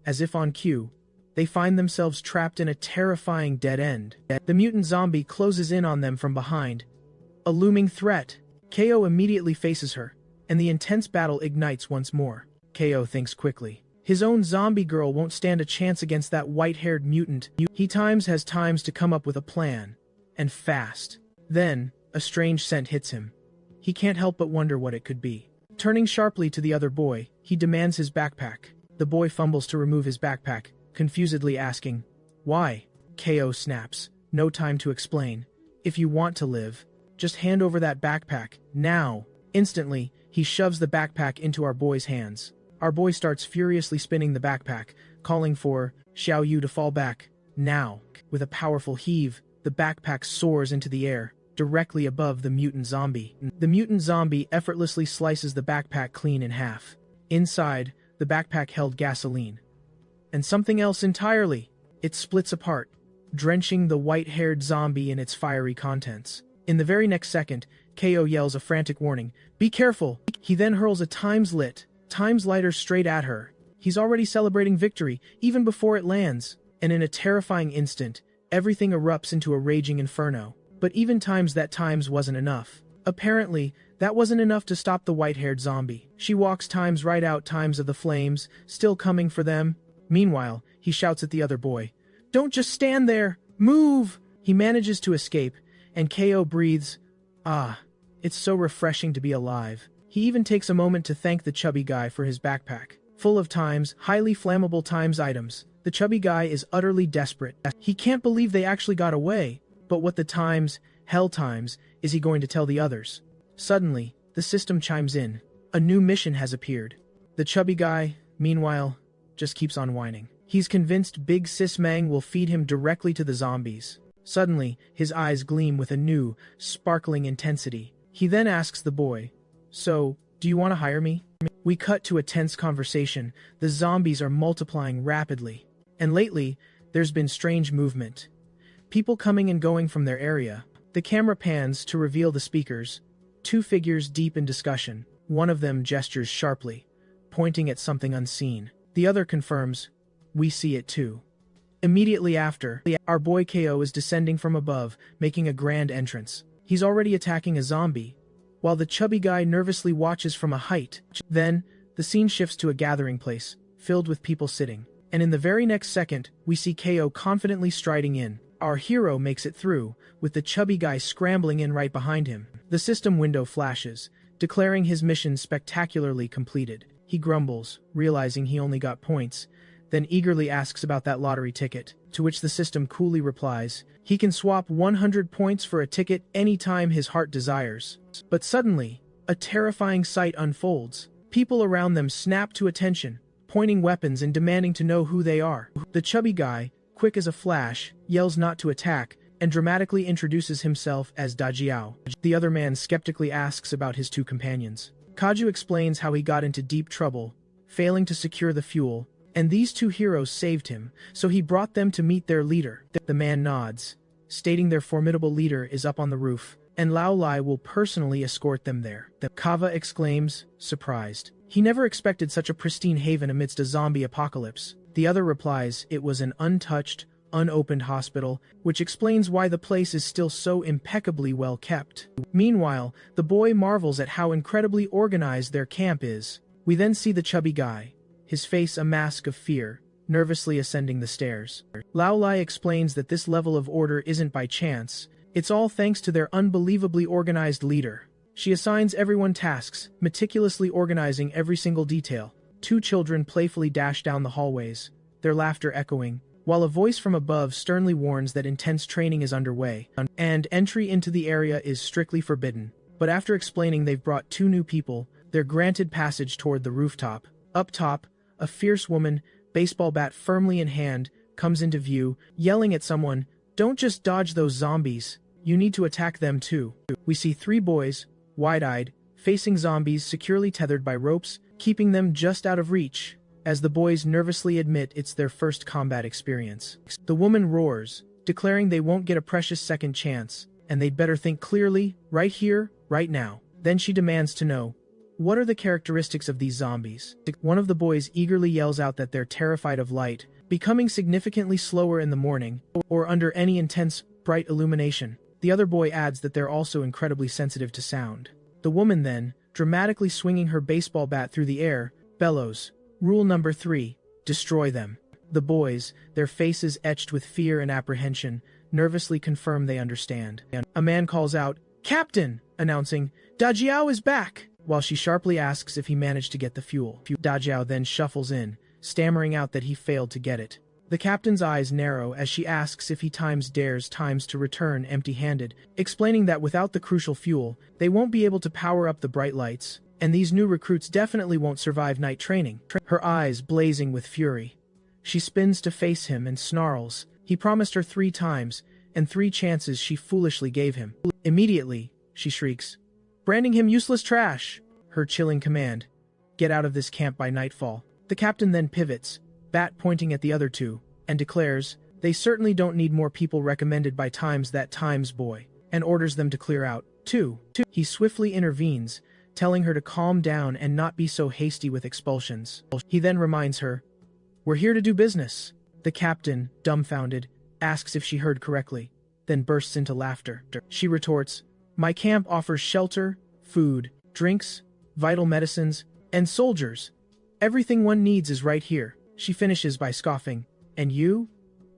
as if on cue, they find themselves trapped in a terrifying dead end. The mutant zombie closes in on them from behind. A looming threat. KO immediately faces her, and the intense battle ignites once more. KO thinks quickly. His own zombie girl won't stand a chance against that white-haired mutant. He has times to come up with a plan. And fast. Then, a strange scent hits him. He can't help but wonder what it could be. Turning sharply to the other boy, he demands his backpack. The boy fumbles to remove his backpack, confusedly asking, "Why?" KO snaps. "No time to explain. If you want to live, just hand over that backpack, now." Instantly, he shoves the backpack into our boy's hands. Our boy starts furiously spinning the backpack, calling for Xiao Yu to fall back, now. With a powerful heave, the backpack soars into the air, directly above the mutant zombie. The mutant zombie effortlessly slices the backpack clean in half. Inside, the backpack held gasoline. And something else entirely. It splits apart, drenching the white-haired zombie in its fiery contents. In the very next second, KO yells a frantic warning, "Be careful!" He then hurls a Times lighter straight at her. He's already celebrating victory, even before it lands. And in a terrifying instant, everything erupts into a raging inferno. But even Times wasn't enough. Apparently, that wasn't enough to stop the white-haired zombie. She walks Times right out Times of the flames, still coming for them. Meanwhile, he shouts at the other boy, "Don't just stand there! Move!" He manages to escape, and KO breathes, "Ah, it's so refreshing to be alive." He even takes a moment to thank the chubby guy for his backpack. Full of highly flammable items, the chubby guy is utterly desperate. He can't believe they actually got away. But what hell times, is he going to tell the others? Suddenly, the system chimes in. A new mission has appeared. The chubby guy, meanwhile, just keeps on whining. He's convinced Big Sis Mang will feed him directly to the zombies. Suddenly, his eyes gleam with a new, sparkling intensity. He then asks the boy, "So, do you want to hire me?" We cut to a tense conversation. The zombies are multiplying rapidly. And lately, there's been strange movement. People coming and going from their area. The camera pans to reveal the speakers. Two figures deep in discussion. One of them gestures sharply, pointing at something unseen. The other confirms, "We see it too." Immediately after, our boy KO is descending from above, making a grand entrance. He's already attacking a zombie, while the chubby guy nervously watches from a height. Then, the scene shifts to a gathering place, filled with people sitting. And in the very next second, we see KO confidently striding in. Our hero makes it through, with the chubby guy scrambling in right behind him. The system window flashes, declaring his mission spectacularly completed. He grumbles, realizing he only got points, then eagerly asks about that lottery ticket, to which the system coolly replies, he can swap 100 points for a ticket anytime his heart desires. But suddenly, a terrifying sight unfolds. People around them snap to attention, pointing weapons and demanding to know who they are. The chubby guy, quick as a flash, yells not to attack, and dramatically introduces himself as Dajiao. The other man skeptically asks about his two companions. Kaju explains how he got into deep trouble, failing to secure the fuel, and these two heroes saved him, so he brought them to meet their leader. The man nods, stating their formidable leader is up on the roof, and Lao Lai will personally escort them there. The Kava exclaims, surprised. He never expected such a pristine haven amidst a zombie apocalypse. The other replies it was an untouched, unopened hospital, which explains why the place is still so impeccably well kept. Meanwhile, the boy marvels at how incredibly organized their camp is. We then see the chubby guy, his face a mask of fear, nervously ascending the stairs. Lao Lai explains that this level of order isn't by chance, it's all thanks to their unbelievably organized leader. She assigns everyone tasks, meticulously organizing every single detail. Two children playfully dash down the hallways, their laughter echoing, while a voice from above sternly warns that intense training is underway, and entry into the area is strictly forbidden. But after explaining they've brought two new people, they're granted passage toward the rooftop. Up top, a fierce woman, baseball bat firmly in hand, comes into view, yelling at someone, "Don't just dodge those zombies, you need to attack them too." We see three boys, wide-eyed, facing zombies securely tethered by ropes, keeping them just out of reach. as the boys nervously admit it's their first combat experience. The woman roars, declaring they won't get a precious second chance, and they'd better think clearly, right here, right now. Then she demands to know, what are the characteristics of these zombies? One of the boys eagerly yells out that they're terrified of light, becoming significantly slower in the morning, or under any intense, bright illumination. The other boy adds that they're also incredibly sensitive to sound. The woman then, dramatically swinging her baseball bat through the air, bellows, "Rule number 3, destroy them." The boys, their faces etched with fear and apprehension, nervously confirm they understand. A man calls out, "Captain!" announcing, "Dajiao is back!" while she sharply asks if he managed to get the fuel. Dajiao then shuffles in, stammering out that he failed to get it. The captain's eyes narrow as she asks if he dares to return empty-handed, explaining that without the crucial fuel, they won't be able to power up the bright lights, and these new recruits definitely won't survive night training. Her eyes blazing with fury. She spins to face him and snarls. He promised her 3 times, and 3 chances she foolishly gave him. Immediately, she shrieks, branding him useless trash. Her chilling command, "Get out of this camp by nightfall." The captain then pivots, bat pointing at the other 2, and declares, they certainly don't need more people recommended by that Times boy, and orders them to clear out. 2. He swiftly intervenes, telling her to calm down and not be so hasty with expulsions. He then reminds her, "We're here to do business." The captain, dumbfounded, asks if she heard correctly, then bursts into laughter. She retorts, "My camp offers shelter, food, drinks, vital medicines, and soldiers. Everything one needs is right here." She finishes by scoffing, "And you?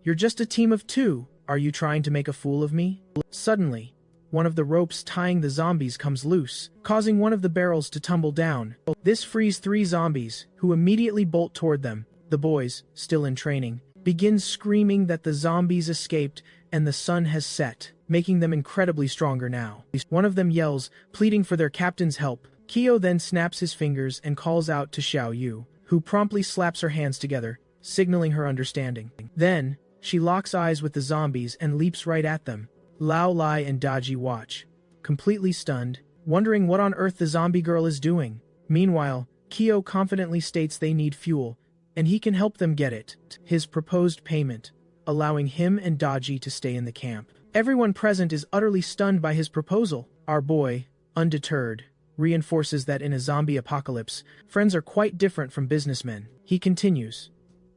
You're just a team of 2. Are you trying to make a fool of me?" Suddenly, one of the ropes tying the zombies comes loose, causing one of the barrels to tumble down. This frees 3 zombies, who immediately bolt toward them. The boys, still in training, begin screaming that the zombies escaped and the sun has set, making them incredibly stronger now. One of them yells, pleading for their captain's help. Kyo then snaps his fingers and calls out to Xiao Yu, who promptly slaps her hands together, signaling her understanding. Then, she locks eyes with the zombies and leaps right at them. Lao Lai and Daji watch, completely stunned, wondering what on earth the zombie girl is doing. Meanwhile, Kyo confidently states they need fuel, and he can help them get it. His proposed payment, allowing him and Daji to stay in the camp. Everyone present is utterly stunned by his proposal. Our boy, undeterred, reinforces that in a zombie apocalypse, friends are quite different from businessmen. He continues,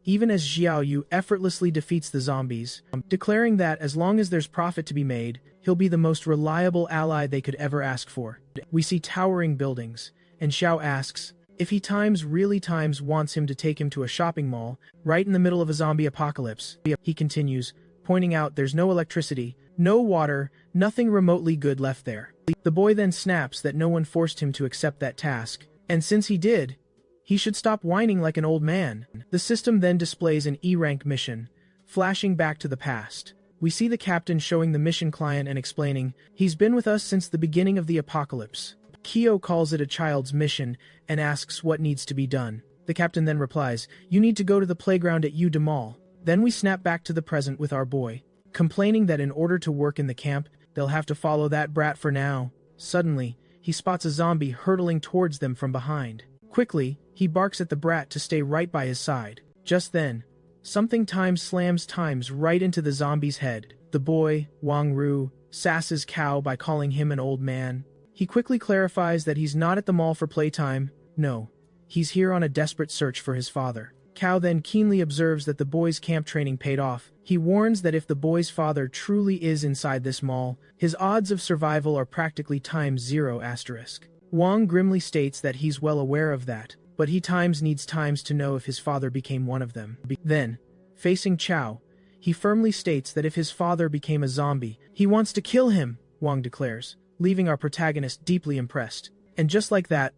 even as Xiao Yu effortlessly defeats the zombies, declaring that as long as there's profit to be made, he'll be the most reliable ally they could ever ask for. We see towering buildings, and Xiao asks if he really wants him to take him to a shopping mall, right in the middle of a zombie apocalypse. He continues, pointing out there's no electricity, no water, nothing remotely good left there. The boy then snaps that no one forced him to accept that task, and since he did, he should stop whining like an old man. The system then displays an E-rank mission, flashing back to the past. We see the captain showing the mission client and explaining, he's been with us since the beginning of the apocalypse. Kyo calls it a child's mission and asks what needs to be done. The captain then replies, you need to go to the playground at U Mall. Then we snap back to the present with our boy, complaining that in order to work in the camp, they'll have to follow that brat for now. Suddenly, he spots a zombie hurtling towards them from behind. Quickly, he barks at the brat to stay right by his side. Just then, something slams right into the zombie's head. The boy, Wang Ru, sasses Cao by calling him an old man. He quickly clarifies that he's not at the mall for playtime. No, he's here on a desperate search for his father. Cao then keenly observes that the boy's camp training paid off. He warns that if the boy's father truly is inside this mall, his odds of survival are practically ×0*. Wang grimly states that he's well aware of that, but he needs to know if his father became one of them. Then, facing Cao, he firmly states that if his father became a zombie, he wants to kill him, Wang declares, leaving our protagonist deeply impressed. And just like that,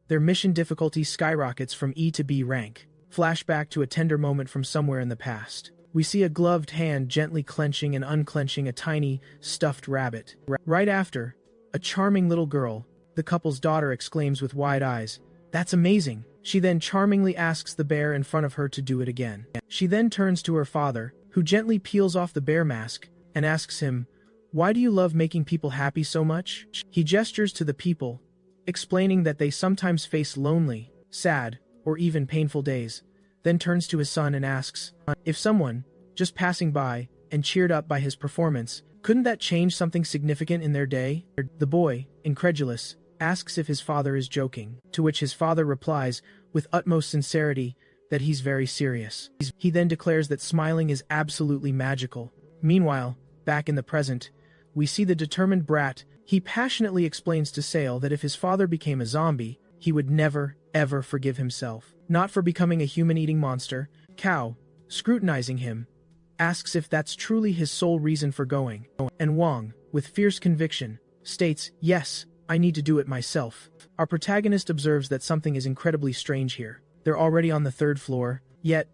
their mission difficulty skyrockets from E to B rank. Flashback to a tender moment from somewhere in the past. We see a gloved hand gently clenching and unclenching a tiny, stuffed rabbit. Right after, a charming little girl, the couple's daughter, exclaims with wide eyes, "That's amazing." She then charmingly asks the bear in front of her to do it again. She then turns to her father, who gently peels off the bear mask, and asks him, "Why do you love making people happy so much?" He gestures to the people, explaining that they sometimes face lonely, sad, or even painful days, then turns to his son and asks if someone, just passing by, and cheered up by his performance, couldn't that change something significant in their day? The boy, incredulous, asks if his father is joking, to which his father replies, with utmost sincerity, that he's very serious. He then declares that smiling is absolutely magical. Meanwhile, back in the present, we see the determined brat. He passionately explains to Sale that if his father became a zombie, he would never, ever forgive himself. Not for becoming a human-eating monster. Cow, scrutinizing him, asks if that's truly his sole reason for going, and Wong, with fierce conviction, states, yes, I need to do it myself. Our protagonist observes that something is incredibly strange here. They're already on the 3rd floor, yet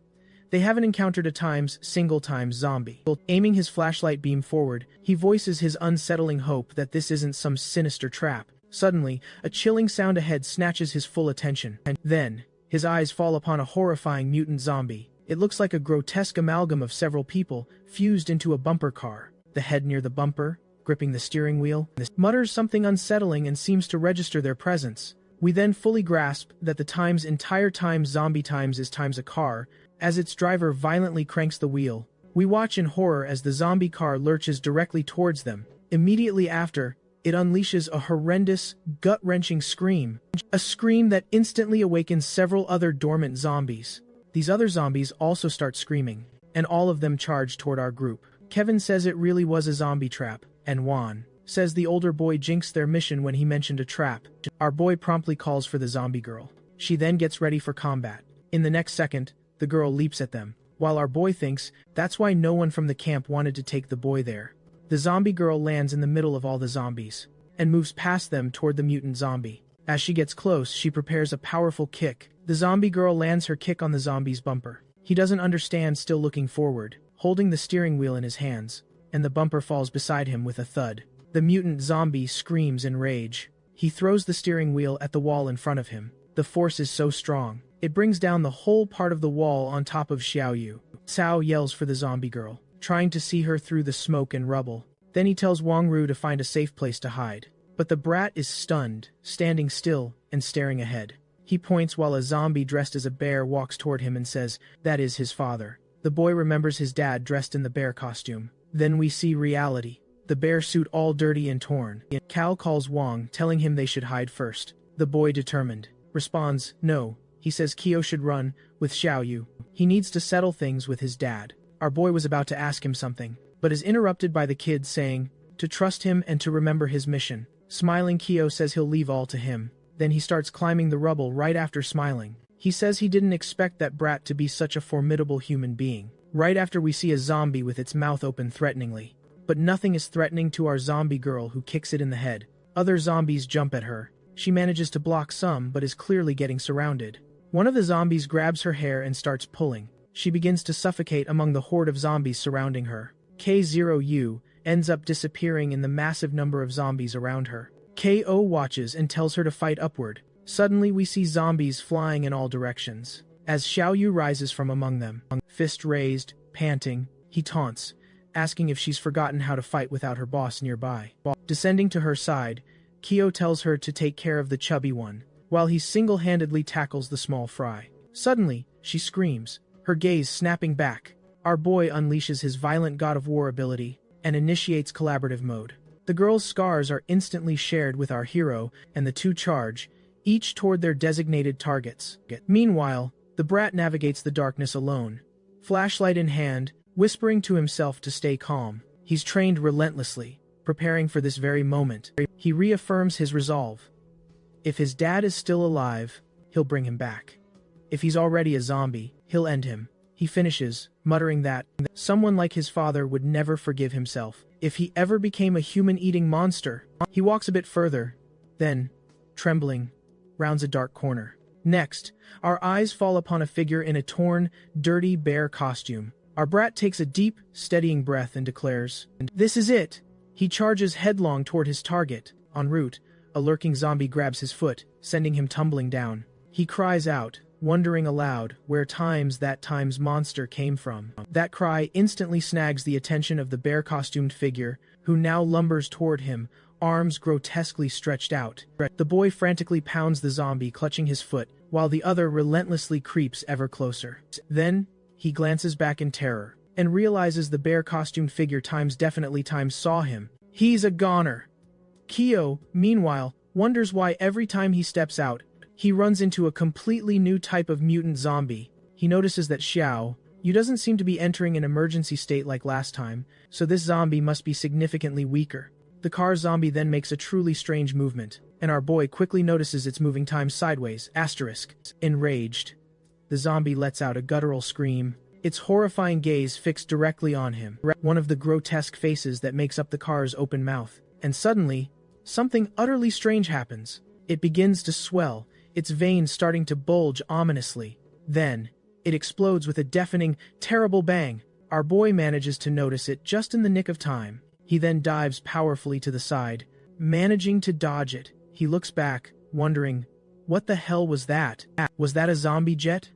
they haven't encountered a single zombie. Aiming his flashlight beam forward, he voices his unsettling hope that this isn't some sinister trap. Suddenly, a chilling sound ahead snatches his full attention, and then, his eyes fall upon a horrifying mutant zombie. It looks like a grotesque amalgam of several people, fused into a bumper car. The head near the bumper, gripping the steering wheel, mutters something unsettling and seems to register their presence. We then fully grasp that the entire zombie is a car, as its driver violently cranks the wheel. We watch in horror as the zombie car lurches directly towards them. Immediately after, it unleashes a horrendous, gut-wrenching scream. A scream that instantly awakens several other dormant zombies. These other zombies also start screaming, and all of them charge toward our group. Kevin says it really was a zombie trap, and Juan says the older boy jinxed their mission when he mentioned a trap. Our boy promptly calls for the zombie girl. She then gets ready for combat. In the next second, the girl leaps at them, while our boy thinks that's why no one from the camp wanted to take the boy there. The zombie girl lands in the middle of all the zombies, and moves past them toward the mutant zombie. As she gets close, she prepares a powerful kick. The zombie girl lands her kick on the zombie's bumper. He doesn't understand, still looking forward, holding the steering wheel in his hands, and the bumper falls beside him with a thud. The mutant zombie screams in rage. He throws the steering wheel at the wall in front of him. The force is so strong, it brings down the whole part of the wall on top of Xiaoyu. Cao yells for the zombie girl, trying to see her through the smoke and rubble. Then he tells Wang Ru to find a safe place to hide. But the brat is stunned, standing still, and staring ahead. He points while a zombie dressed as a bear walks toward him and says, that is his father. The boy remembers his dad dressed in the bear costume. Then we see reality. The bear suit all dirty and torn. Cal calls Wang, telling him they should hide first. The boy, determined, responds, no. He says Kyo should run, with Xiaoyu. He needs to settle things with his dad. Our boy was about to ask him something, but is interrupted by the kid saying, to trust him and to remember his mission. Smiling, Kyo says he'll leave all to him. Then he starts climbing the rubble right after smiling. He says he didn't expect that brat to be such a formidable human being. Right after we see a zombie with its mouth open threateningly. But nothing is threatening to our zombie girl, who kicks it in the head. Other zombies jump at her. She manages to block some but is clearly getting surrounded. One of the zombies grabs her hair and starts pulling. She begins to suffocate among the horde of zombies surrounding her. K0U ends up disappearing in the massive number of zombies around her. KO watches and tells her to fight upward. Suddenly we see zombies flying in all directions. As Xiaoyu rises from among them, fist raised, panting, he taunts, asking if she's forgotten how to fight without her boss nearby. Descending to her side, Kyo tells her to take care of the chubby one, while he single-handedly tackles the small fry. Suddenly, she screams, her gaze snapping back. Our boy unleashes his violent God of War ability, and initiates collaborative mode. The girl's scars are instantly shared with our hero, and the two charge, each toward their designated targets. Meanwhile, the brat navigates the darkness alone, flashlight in hand, whispering to himself to stay calm. He's trained relentlessly, preparing for this very moment. He reaffirms his resolve. If his dad is still alive, he'll bring him back. If he's already a zombie, he'll end him. He finishes, muttering that someone like his father would never forgive himself if he ever became a human-eating monster. He walks a bit further, then, trembling, rounds a dark corner. Next, our eyes fall upon a figure in a torn, dirty bear costume. Our brat takes a deep, steadying breath and declares, "This is it!" He charges headlong toward his target. En route, a lurking zombie grabs his foot, sending him tumbling down. He cries out, wondering aloud where that monster came from. That cry instantly snags the attention of the bear-costumed figure, who now lumbers toward him, arms grotesquely stretched out. The boy frantically pounds the zombie, clutching his foot, while the other relentlessly creeps ever closer. Then, he glances back in terror, and realizes the bear-costumed figure definitely saw him. He's a goner. Kyo, meanwhile, wonders why every time he steps out, he runs into a completely new type of mutant zombie. He notices that Xiao Yu doesn't seem to be entering an emergency state like last time, so this zombie must be significantly weaker. The car zombie then makes a truly strange movement, and our boy quickly notices it's moving sideways. Enraged, the zombie lets out a guttural scream, its horrifying gaze fixed directly on him, one of the grotesque faces that makes up the car's open mouth. And suddenly, something utterly strange happens. It begins to swell, its veins starting to bulge ominously. Then, it explodes with a deafening, terrible bang. Our boy manages to notice it just in the nick of time. He then dives powerfully to the side, managing to dodge it. He looks back, wondering, what the hell was that? Was that a zombie jet?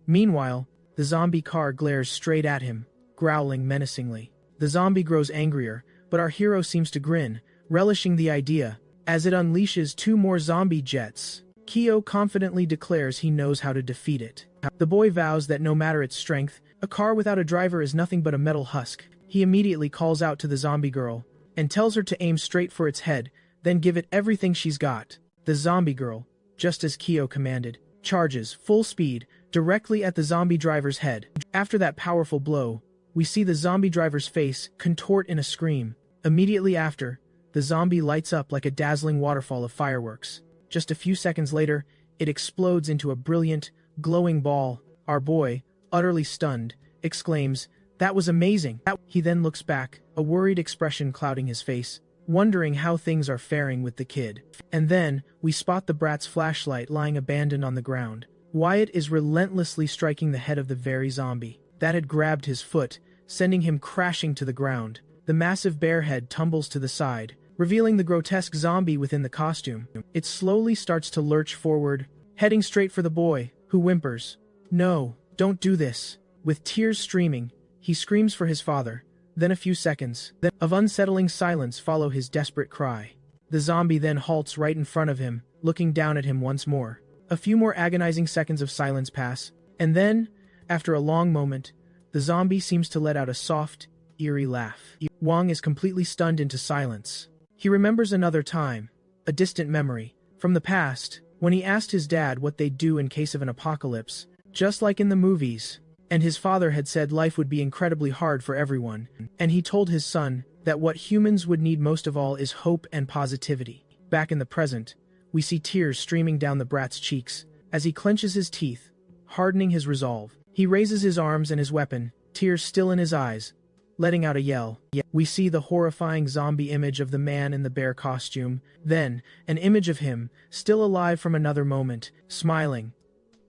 Meanwhile, the zombie car glares straight at him, growling menacingly. The zombie grows angrier, but our hero seems to grin, relishing the idea, as it unleashes 2 more zombie jets. Kyo confidently declares he knows how to defeat it. The boy vows that no matter its strength, a car without a driver is nothing but a metal husk. He immediately calls out to the zombie girl, and tells her to aim straight for its head, then give it everything she's got. The zombie girl, just as Kyo commanded, charges, full speed, directly at the zombie driver's head. After that powerful blow, we see the zombie driver's face contort in a scream. Immediately after, the zombie lights up like a dazzling waterfall of fireworks. Just a few seconds later, it explodes into a brilliant, glowing ball. Our boy, utterly stunned, exclaims, "That was amazing." He then looks back, a worried expression clouding his face, wondering how things are faring with the kid. And then, we spot the brat's flashlight lying abandoned on the ground. Wyatt is relentlessly striking the head of the very zombie that had grabbed his foot, sending him crashing to the ground. The massive bear head tumbles to the side, revealing the grotesque zombie within the costume. It slowly starts to lurch forward, heading straight for the boy, who whimpers, "No, don't do this." With tears streaming, he screams for his father. Then a few seconds of unsettling silence follow his desperate cry. The zombie then halts right in front of him, looking down at him once more. A few more agonizing seconds of silence pass, and then, after a long moment, the zombie seems to let out a soft, eerie laugh. Wang is completely stunned into silence. He remembers another time, a distant memory, from the past, when he asked his dad what they'd do in case of an apocalypse, just like in the movies. And his father had said life would be incredibly hard for everyone, and he told his son that what humans would need most of all is hope and positivity. Back in the present, we see tears streaming down the brat's cheeks, as he clenches his teeth, hardening his resolve. He raises his arms and his weapon, tears still in his eyes, letting out a yell. We see the horrifying zombie image of the man in the bear costume, then, an image of him, still alive from another moment, smiling,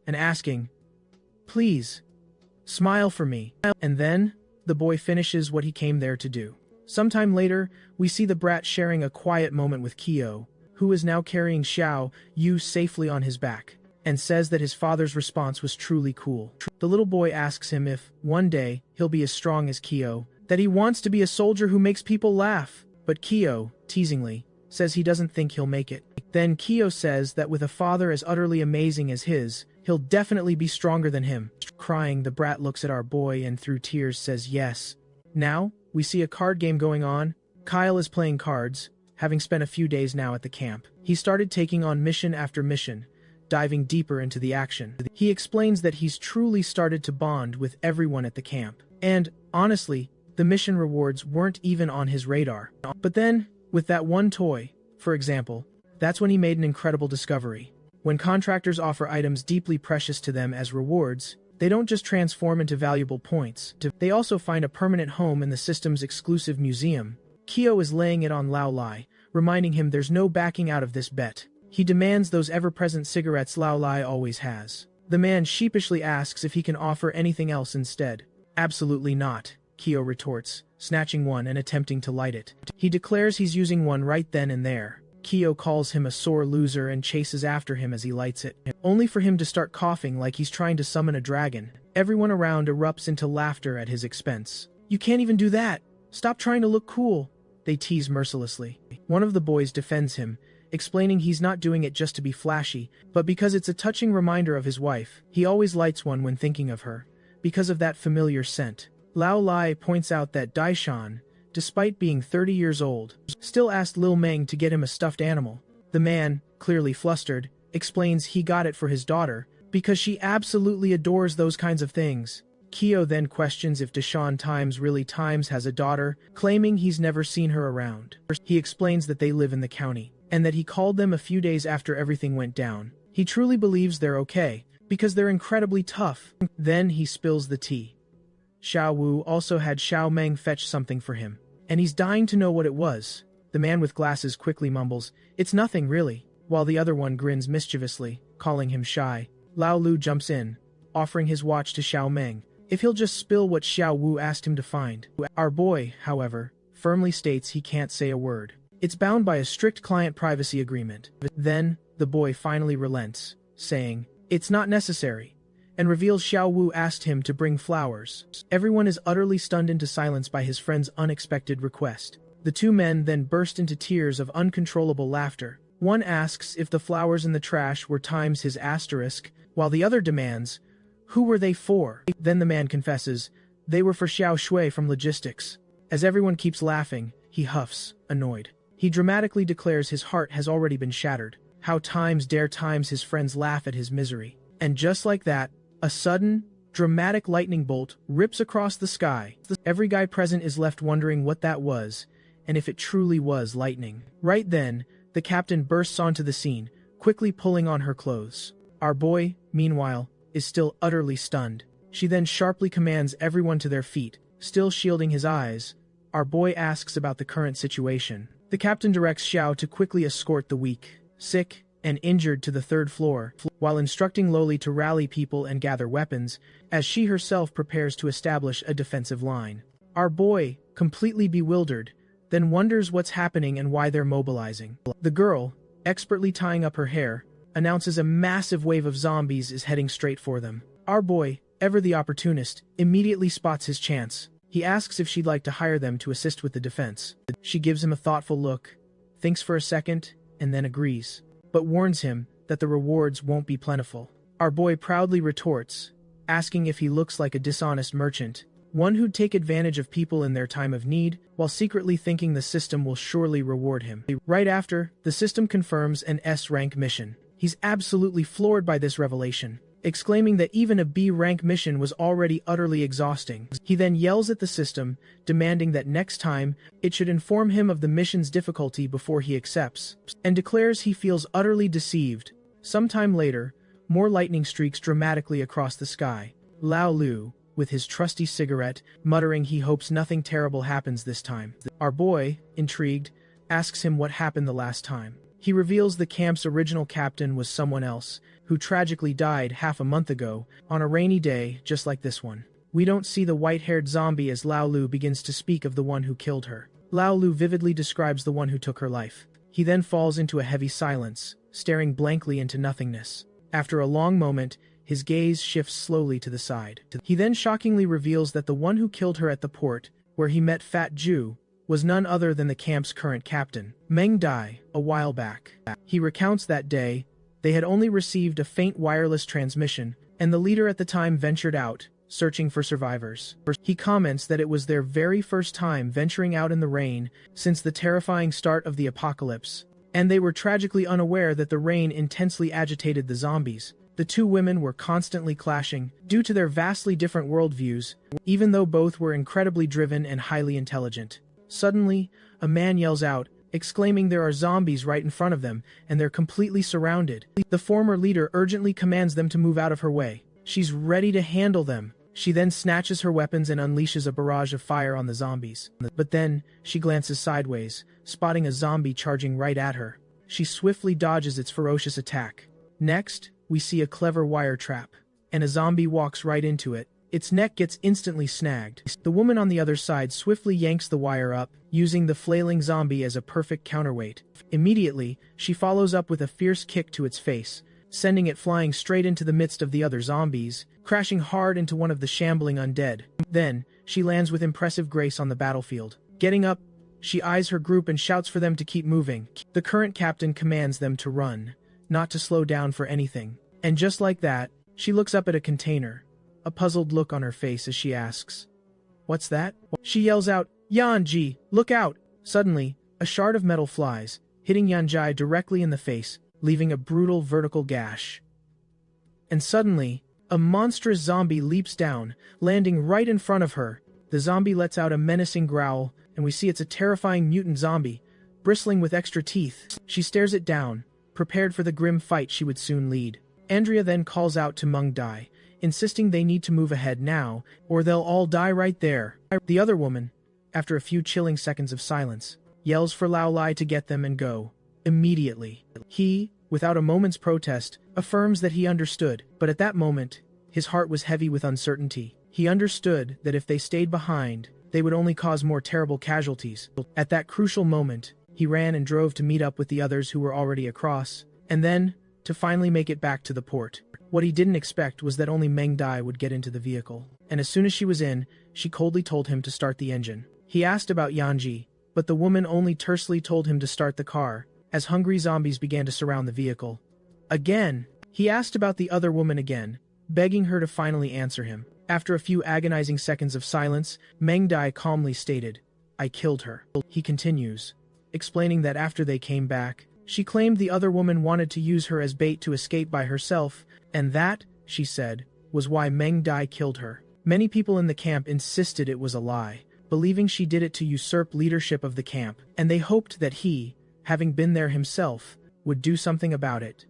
and asking, "Please, smile for me." And then, the boy finishes what he came there to do. Sometime later, we see the brat sharing a quiet moment with Kyo, who is now carrying Xiao Yu safely on his back, and says that his father's response was truly cool. The little boy asks him if, one day, he'll be as strong as Kyo, that he wants to be a soldier who makes people laugh. But Kyo, teasingly, says he doesn't think he'll make it. Then Kyo says that with a father as utterly amazing as his, he'll definitely be stronger than him. Crying, the brat looks at our boy and through tears says yes. Now, we see a card game going on. Kyle is playing cards, having spent a few days now at the camp. He started taking on mission after mission, diving deeper into the action. He explains that he's truly started to bond with everyone at the camp. And, honestly, the mission rewards weren't even on his radar. But then, with that one toy, for example, that's when he made an incredible discovery. When contractors offer items deeply precious to them as rewards, they don't just transform into valuable points. They also find a permanent home in the system's exclusive museum. Kyo is laying it on Lao Lai, reminding him there's no backing out of this bet. He demands those ever-present cigarettes Lao Lai always has. The man sheepishly asks if he can offer anything else instead. "Absolutely not," Kyo retorts, snatching one and attempting to light it. He declares he's using one right then and there. Kyo calls him a sore loser and chases after him as he lights it, only for him to start coughing like he's trying to summon a dragon. Everyone around erupts into laughter at his expense. "You can't even do that! Stop trying to look cool!" they tease mercilessly. One of the boys defends him, explaining he's not doing it just to be flashy, but because it's a touching reminder of his wife. He always lights one when thinking of her, because of that familiar scent. Lao Lai points out that Daishan, despite being 30 years old, still asked Lil Meng to get him a stuffed animal. The man, clearly flustered, explains he got it for his daughter, because she absolutely adores those kinds of things. Kyo then questions if Deshaun Times really has a daughter, claiming he's never seen her around. He explains that they live in the county, and that he called them a few days after everything went down. He truly believes they're okay, because they're incredibly tough. Then he spills the tea. Xiao Wu also had Xiao Meng fetch something for him, and he's dying to know what it was. The man with glasses quickly mumbles, "It's nothing really," while the other one grins mischievously, calling him shy. Lao Lu jumps in, offering his watch to Xiao Meng, if he'll just spill what Xiao Wu asked him to find. Our boy, however, firmly states he can't say a word. It's bound by a strict client privacy agreement. Then, the boy finally relents, saying, "It's not necessary," and reveals Xiao Wu asked him to bring flowers. Everyone is utterly stunned into silence by his friend's unexpected request. The two men then burst into tears of uncontrollable laughter. One asks if the flowers in the trash were times his asterisk, while the other demands, "Who were they for?" Then the man confesses, they were for Xiao Shui from logistics. As everyone keeps laughing, he huffs, annoyed. He dramatically declares his heart has already been shattered. How times his friends laugh at his misery. And just like that, a sudden, dramatic lightning bolt rips across the sky. Every guy present is left wondering what that was, and if it truly was lightning. Right then, the captain bursts onto the scene, quickly pulling on her clothes. Our boy, meanwhile, is still utterly stunned. She then sharply commands everyone to their feet, still shielding his eyes. Our boy asks about the current situation. The captain directs Xiao to quickly escort the weak, sick, and injured to the third floor, while instructing Loli to rally people and gather weapons, as she herself prepares to establish a defensive line. Our boy, completely bewildered, then wonders what's happening and why they're mobilizing. The girl, expertly tying up her hair, announces a massive wave of zombies is heading straight for them. Our boy, ever the opportunist, immediately spots his chance. He asks if she'd like to hire them to assist with the defense. She gives him a thoughtful look, thinks for a second, and then agrees, but warns him that the rewards won't be plentiful. Our boy proudly retorts, asking if he looks like a dishonest merchant, one who'd take advantage of people in their time of need, while secretly thinking the system will surely reward him. Right after, the system confirms an S-rank mission. He's absolutely floored by this revelation, exclaiming that even a B-rank mission was already utterly exhausting. He then yells at the system, demanding that next time, it should inform him of the mission's difficulty before he accepts, and declares he feels utterly deceived. Sometime later, more lightning streaks dramatically across the sky. Lao Lu, with his trusty cigarette, muttering he hopes nothing terrible happens this time. Our boy, intrigued, asks him what happened the last time. He reveals the camp's original captain was someone else, who tragically died half a month ago, on a rainy day just like this one. We don't see the white-haired zombie as Lao Lu begins to speak of the one who killed her. Lao Lu vividly describes the one who took her life. He then falls into a heavy silence, staring blankly into nothingness. After a long moment, his gaze shifts slowly to the side. He then shockingly reveals that the one who killed her at the port, where he met Fat Ju, was none other than the camp's current captain, Meng Dai, a while back. He recounts that day, they had only received a faint wireless transmission, and the leader at the time ventured out, searching for survivors. He comments that it was their very first time venturing out in the rain since the terrifying start of the apocalypse, and they were tragically unaware that the rain intensely agitated the zombies. The two women were constantly clashing, due to their vastly different worldviews, even though both were incredibly driven and highly intelligent. Suddenly, a man yells out, exclaiming there are zombies right in front of them, and they're completely surrounded. The former leader urgently commands them to move out of her way. She's ready to handle them. She then snatches her weapons and unleashes a barrage of fire on the zombies. But then, she glances sideways, spotting a zombie charging right at her. She swiftly dodges its ferocious attack. Next, we see a clever wire trap, and a zombie walks right into it. Its neck gets instantly snagged. The woman on the other side swiftly yanks the wire up, using the flailing zombie as a perfect counterweight. Immediately, she follows up with a fierce kick to its face, sending it flying straight into the midst of the other zombies, crashing hard into one of the shambling undead. Then, she lands with impressive grace on the battlefield. Getting up, She eyes her group and shouts for them to keep moving. The current captain commands them to run, not to slow down for anything. And just like that, she looks up at a container, a puzzled look on her face as she asks, "What's that?" She yells out, "Yanji, look out!" Suddenly, a shard of metal flies, hitting Yanji directly in the face, leaving a brutal vertical gash. And suddenly, a monstrous zombie leaps down, landing right in front of her. The zombie lets out a menacing growl, and we see it's a terrifying mutant zombie, bristling with extra teeth. She stares it down, prepared for the grim fight she would soon lead. Andrea then calls out to Meng Dai, insisting they need to move ahead now, or they'll all die right there. The other woman, after a few chilling seconds of silence, yells for Lao Lai to get them and go. Immediately. He, without a moment's protest, affirms that he understood, but at that moment, his heart was heavy with uncertainty. He understood that if they stayed behind, they would only cause more terrible casualties. At that crucial moment, he ran and drove to meet up with the others who were already across, and then, to finally make it back to the port. What he didn't expect was that only Meng Dai would get into the vehicle, and as soon as she was in, she coldly told him to start the engine. He asked about Yanji, but the woman only tersely told him to start the car, as hungry zombies began to surround the vehicle. Again, he asked about the other woman again, begging her to finally answer him. After a few agonizing seconds of silence, Meng Dai calmly stated, "I killed her." He continues, explaining that after they came back, she claimed the other woman wanted to use her as bait to escape by herself, and that, she said, was why Meng Dai killed her. Many people in the camp insisted it was a lie, believing she did it to usurp leadership of the camp, and they hoped that he, having been there himself, would do something about it.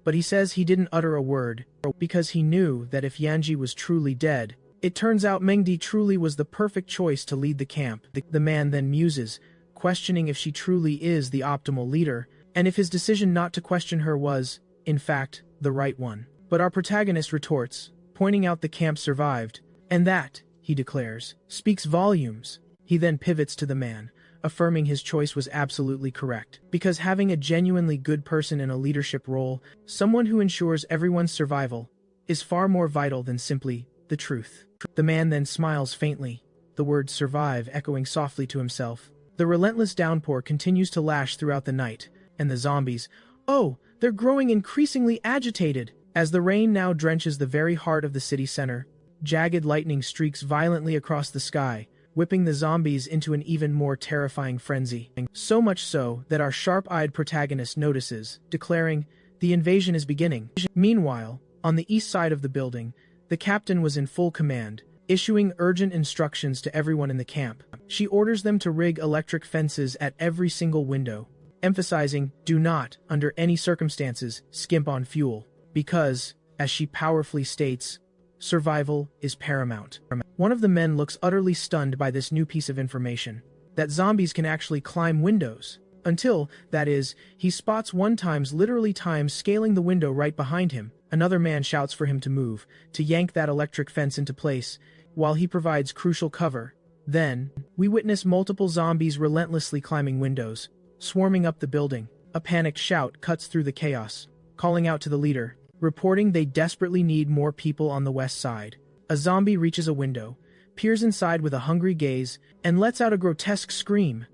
But he says he didn't utter a word, because he knew that if Yanji was truly dead, it turns out Meng Di truly was the perfect choice to lead the camp. The man then muses, questioning if she truly is the optimal leader, and if his decision not to question her was, in fact, the right one. But our protagonist retorts, pointing out the camp survived, and that, he declares, speaks volumes. He then pivots to the man, affirming his choice was absolutely correct, because having a genuinely good person in a leadership role, someone who ensures everyone's survival, is far more vital than simply the truth. The man then smiles faintly, the word survive echoing softly to himself. The relentless downpour continues to lash throughout the night, and the zombies, oh, they're growing increasingly agitated. As the rain now drenches the very heart of the city center, jagged lightning streaks violently across the sky, whipping the zombies into an even more terrifying frenzy. So much so that our sharp-eyed protagonist notices, declaring, "The invasion is beginning." Meanwhile, on the east side of the building, the captain was in full command, issuing urgent instructions to everyone in the camp. She orders them to rig electric fences at every single window, emphasizing, do not, under any circumstances, skimp on fuel, because, as she powerfully states, survival is paramount. One of the men looks utterly stunned by this new piece of information, that zombies can actually climb windows. Until, that is, he spots one times literally times scaling the window right behind him. Another man shouts for him to move, to yank that electric fence into place, while he provides crucial cover. Then, we witness multiple zombies relentlessly climbing windows, swarming up the building. A panicked shout cuts through the chaos, calling out to the leader, reporting they desperately need more people on the west side. A zombie reaches a window, peers inside with a hungry gaze, and lets out a grotesque scream.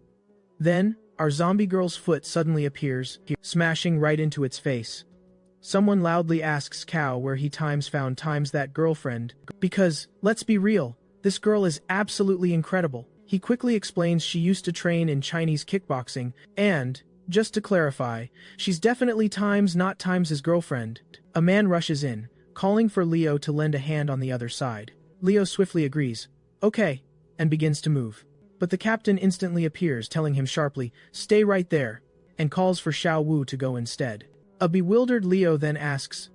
Then, our zombie girl's foot suddenly appears, smashing right into its face. Someone loudly asks Cow where he found that girlfriend, because, let's be real, this girl is absolutely incredible. He quickly explains she used to train in Chinese kickboxing, and, just to clarify, she's definitely not his girlfriend. A man rushes in, calling for Leo to lend a hand on the other side. Leo swiftly agrees, okay, and begins to move. But the captain instantly appears, telling him sharply, stay right there, and calls for Xiao Wu to go instead. A bewildered Leo then asks,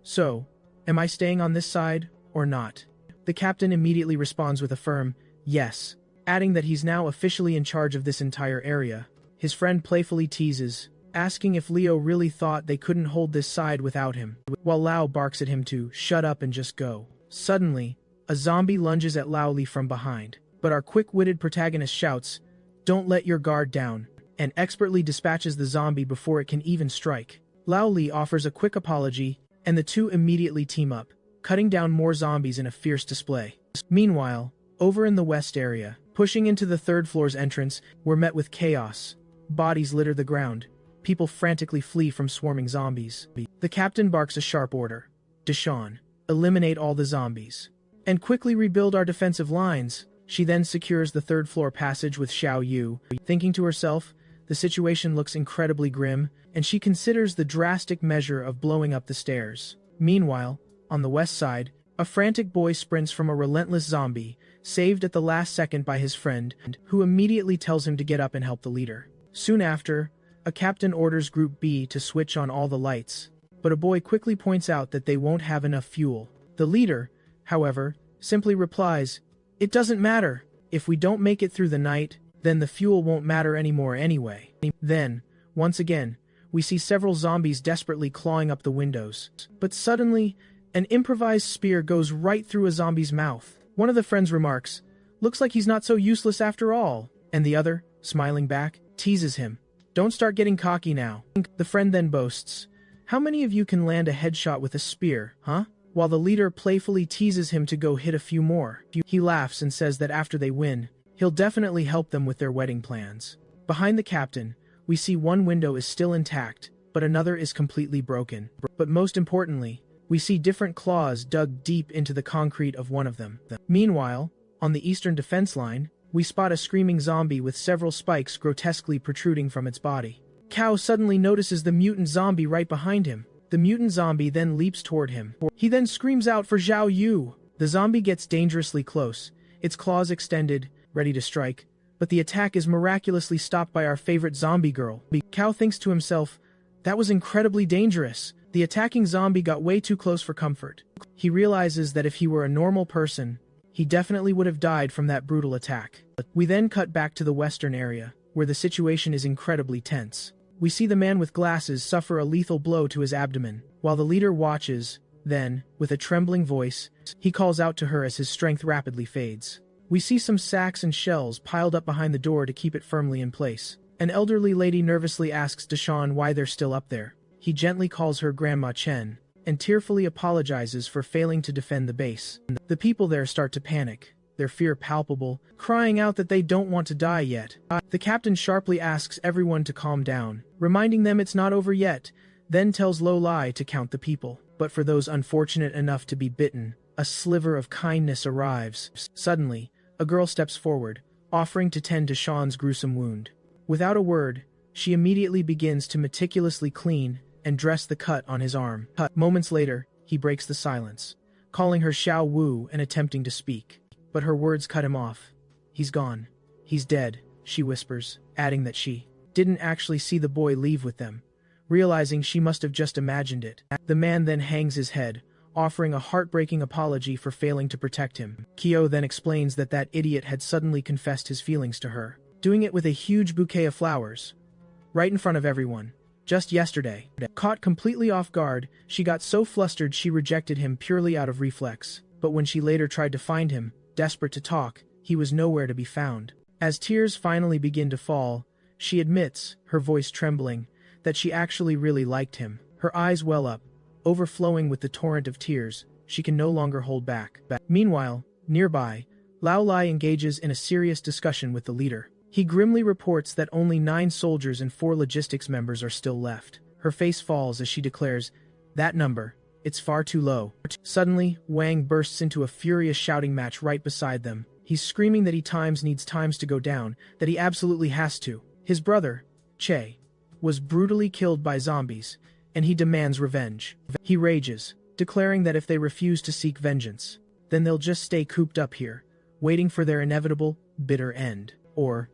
so, am I staying on this side, or not? The captain immediately responds with a firm, yes, adding that he's now officially in charge of this entire area. His friend playfully teases, asking if Leo really thought they couldn't hold this side without him, while Lao barks at him to shut up and just go. Suddenly, a zombie lunges at Lao Li from behind, but our quick-witted protagonist shouts, don't let your guard down, and expertly dispatches the zombie before it can even strike. Lao Li offers a quick apology, and the two immediately team up, cutting down more zombies in a fierce display. Meanwhile, over in the west area, Pushing into the third floor's entrance, we're met with chaos. Bodies litter the ground. People frantically flee from swarming zombies. The captain barks a sharp order. Deshawn, eliminate all the zombies. And quickly rebuild our defensive lines. She then secures the third floor passage with Xiao Yu. Thinking to herself, the situation looks incredibly grim, and she considers the drastic measure of blowing up the stairs. Meanwhile, on the west side, a frantic boy sprints from a relentless zombie, saved at the last second by his friend, who immediately tells him to get up and help the leader. Soon after, a captain orders Group B to switch on all the lights, but a boy quickly points out that they won't have enough fuel. The leader, however, simply replies, "It doesn't matter. If we don't make it through the night, then the fuel won't matter anymore anyway." Then, once again, we see several zombies desperately clawing up the windows. But suddenly, an improvised spear goes right through a zombie's mouth. One of the friends remarks, "Looks like he's not so useless after all." And the other, smiling back, teases him, "Don't start getting cocky now." The friend then boasts, "How many of you can land a headshot with a spear, huh?" While the leader playfully teases him to go hit a few more. He laughs and says that after they win, he'll definitely help them with their wedding plans. Behind the captain, we see one window is still intact, but another is completely broken. But most importantly, we see different claws dug deep into the concrete of one of them. Meanwhile, on the eastern defense line, we spot a screaming zombie with several spikes grotesquely protruding from its body. Cao suddenly notices the mutant zombie right behind him. The mutant zombie then leaps toward him. He then screams out for Xiao Yu. The zombie gets dangerously close, its claws extended, ready to strike, but the attack is miraculously stopped by our favorite zombie girl. Cao thinks to himself, "That was incredibly dangerous. The attacking zombie got way too close for comfort." He realizes that if he were a normal person, he definitely would have died from that brutal attack. We then cut back to the western area, where the situation is incredibly tense. We see the man with glasses suffer a lethal blow to his abdomen, while the leader watches. Then, with a trembling voice, he calls out to her as his strength rapidly fades. We see some sacks and shells piled up behind the door to keep it firmly in place. An elderly lady nervously asks Deshawn why they're still up there. He gently calls her Grandma Chen, and tearfully apologizes for failing to defend the base. The people there start to panic, their fear palpable, crying out that they don't want to die yet. The captain sharply asks everyone to calm down, reminding them it's not over yet, then tells Lo Lai to count the people. But for those unfortunate enough to be bitten, a sliver of kindness arrives. Suddenly, a girl steps forward, offering to tend to Sean's gruesome wound. Without a word, she immediately begins to meticulously clean and dress the cut on his arm. Moments later, he breaks the silence, calling her Xiao Wu and attempting to speak. But her words cut him off. "He's gone. He's dead," she whispers, adding that she didn't actually see the boy leave with them, realizing she must have just imagined it. The man then hangs his head, offering a heartbreaking apology for failing to protect him. Kyo then explains that that idiot had suddenly confessed his feelings to her, doing it with a huge bouquet of flowers, right in front of everyone. Just yesterday. Caught completely off guard, she got so flustered she rejected him purely out of reflex. But when she later tried to find him, desperate to talk, he was nowhere to be found. As tears finally begin to fall, she admits, her voice trembling, that she actually really liked him. Her eyes well up, overflowing with the torrent of tears she can no longer hold back. Meanwhile, nearby, Lao Lai engages in a serious discussion with the leader. He grimly reports that only 9 soldiers and 4 logistics members are still left. Her face falls as she declares, "That number, it's far too low." Suddenly, Wang bursts into a furious shouting match right beside them. He's screaming that he needs times to go down, that he absolutely has to. His brother, Che, was brutally killed by zombies, and he demands revenge. He rages, declaring that if they refuse to seek vengeance, then they'll just stay cooped up here, waiting for their inevitable, bitter end. Or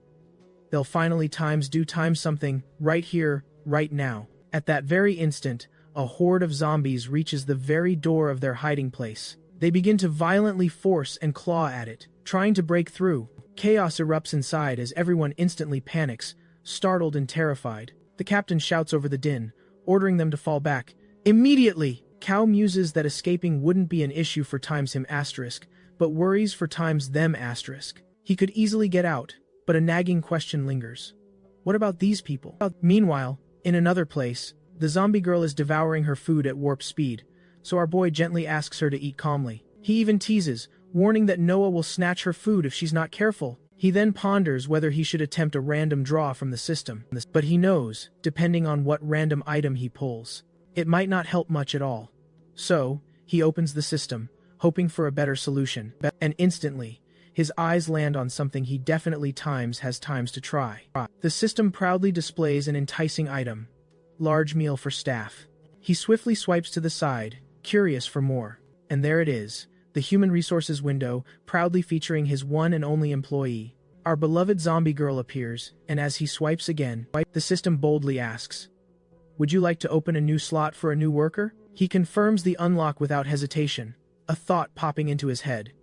they'll finally do something, right here, right now. At that very instant, a horde of zombies reaches the very door of their hiding place. They begin to violently force and claw at it, trying to break through. Chaos erupts inside as everyone instantly panics, startled and terrified. The captain shouts over the din, ordering them to fall back immediately. Cao muses that escaping wouldn't be an issue for him asterisk, but worries for them asterisk. He could easily get out, but a nagging question lingers. What about these people? Meanwhile, in another place, the zombie girl is devouring her food at warp speed, so our boy gently asks her to eat calmly. He even teases, warning that Noah will snatch her food if she's not careful. He then ponders whether he should attempt a random draw from the system, but he knows, depending on what random item he pulls, it might not help much at all. So, he opens the system, hoping for a better solution, and instantly, his eyes land on something he definitely has times to try. The system proudly displays an enticing item, large meal for staff. He swiftly swipes to the side, curious for more, and there it is, the human resources window, proudly featuring his one and only employee. Our beloved zombie girl appears, and as he swipes again, the system boldly asks, "Would you like to open a new slot for a new worker?" He confirms the unlock without hesitation, a thought popping into his head.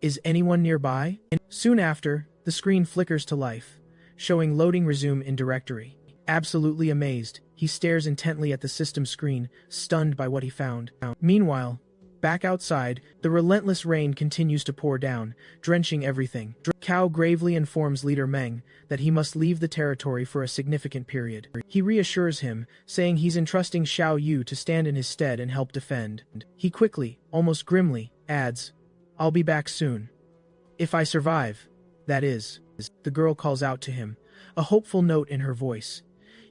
Is anyone nearby? And soon after, the screen flickers to life, showing loading resume in directory. Absolutely amazed, he stares intently at the system screen, stunned by what he found. Meanwhile, back outside, the relentless rain continues to pour down, drenching everything. Cao gravely informs Leader Meng that he must leave the territory for a significant period. He reassures him, saying he's entrusting Xiao Yu to stand in his stead and help defend. He quickly, almost grimly, adds, "I'll be back soon. If I survive, that is." The girl calls out to him, a hopeful note in her voice.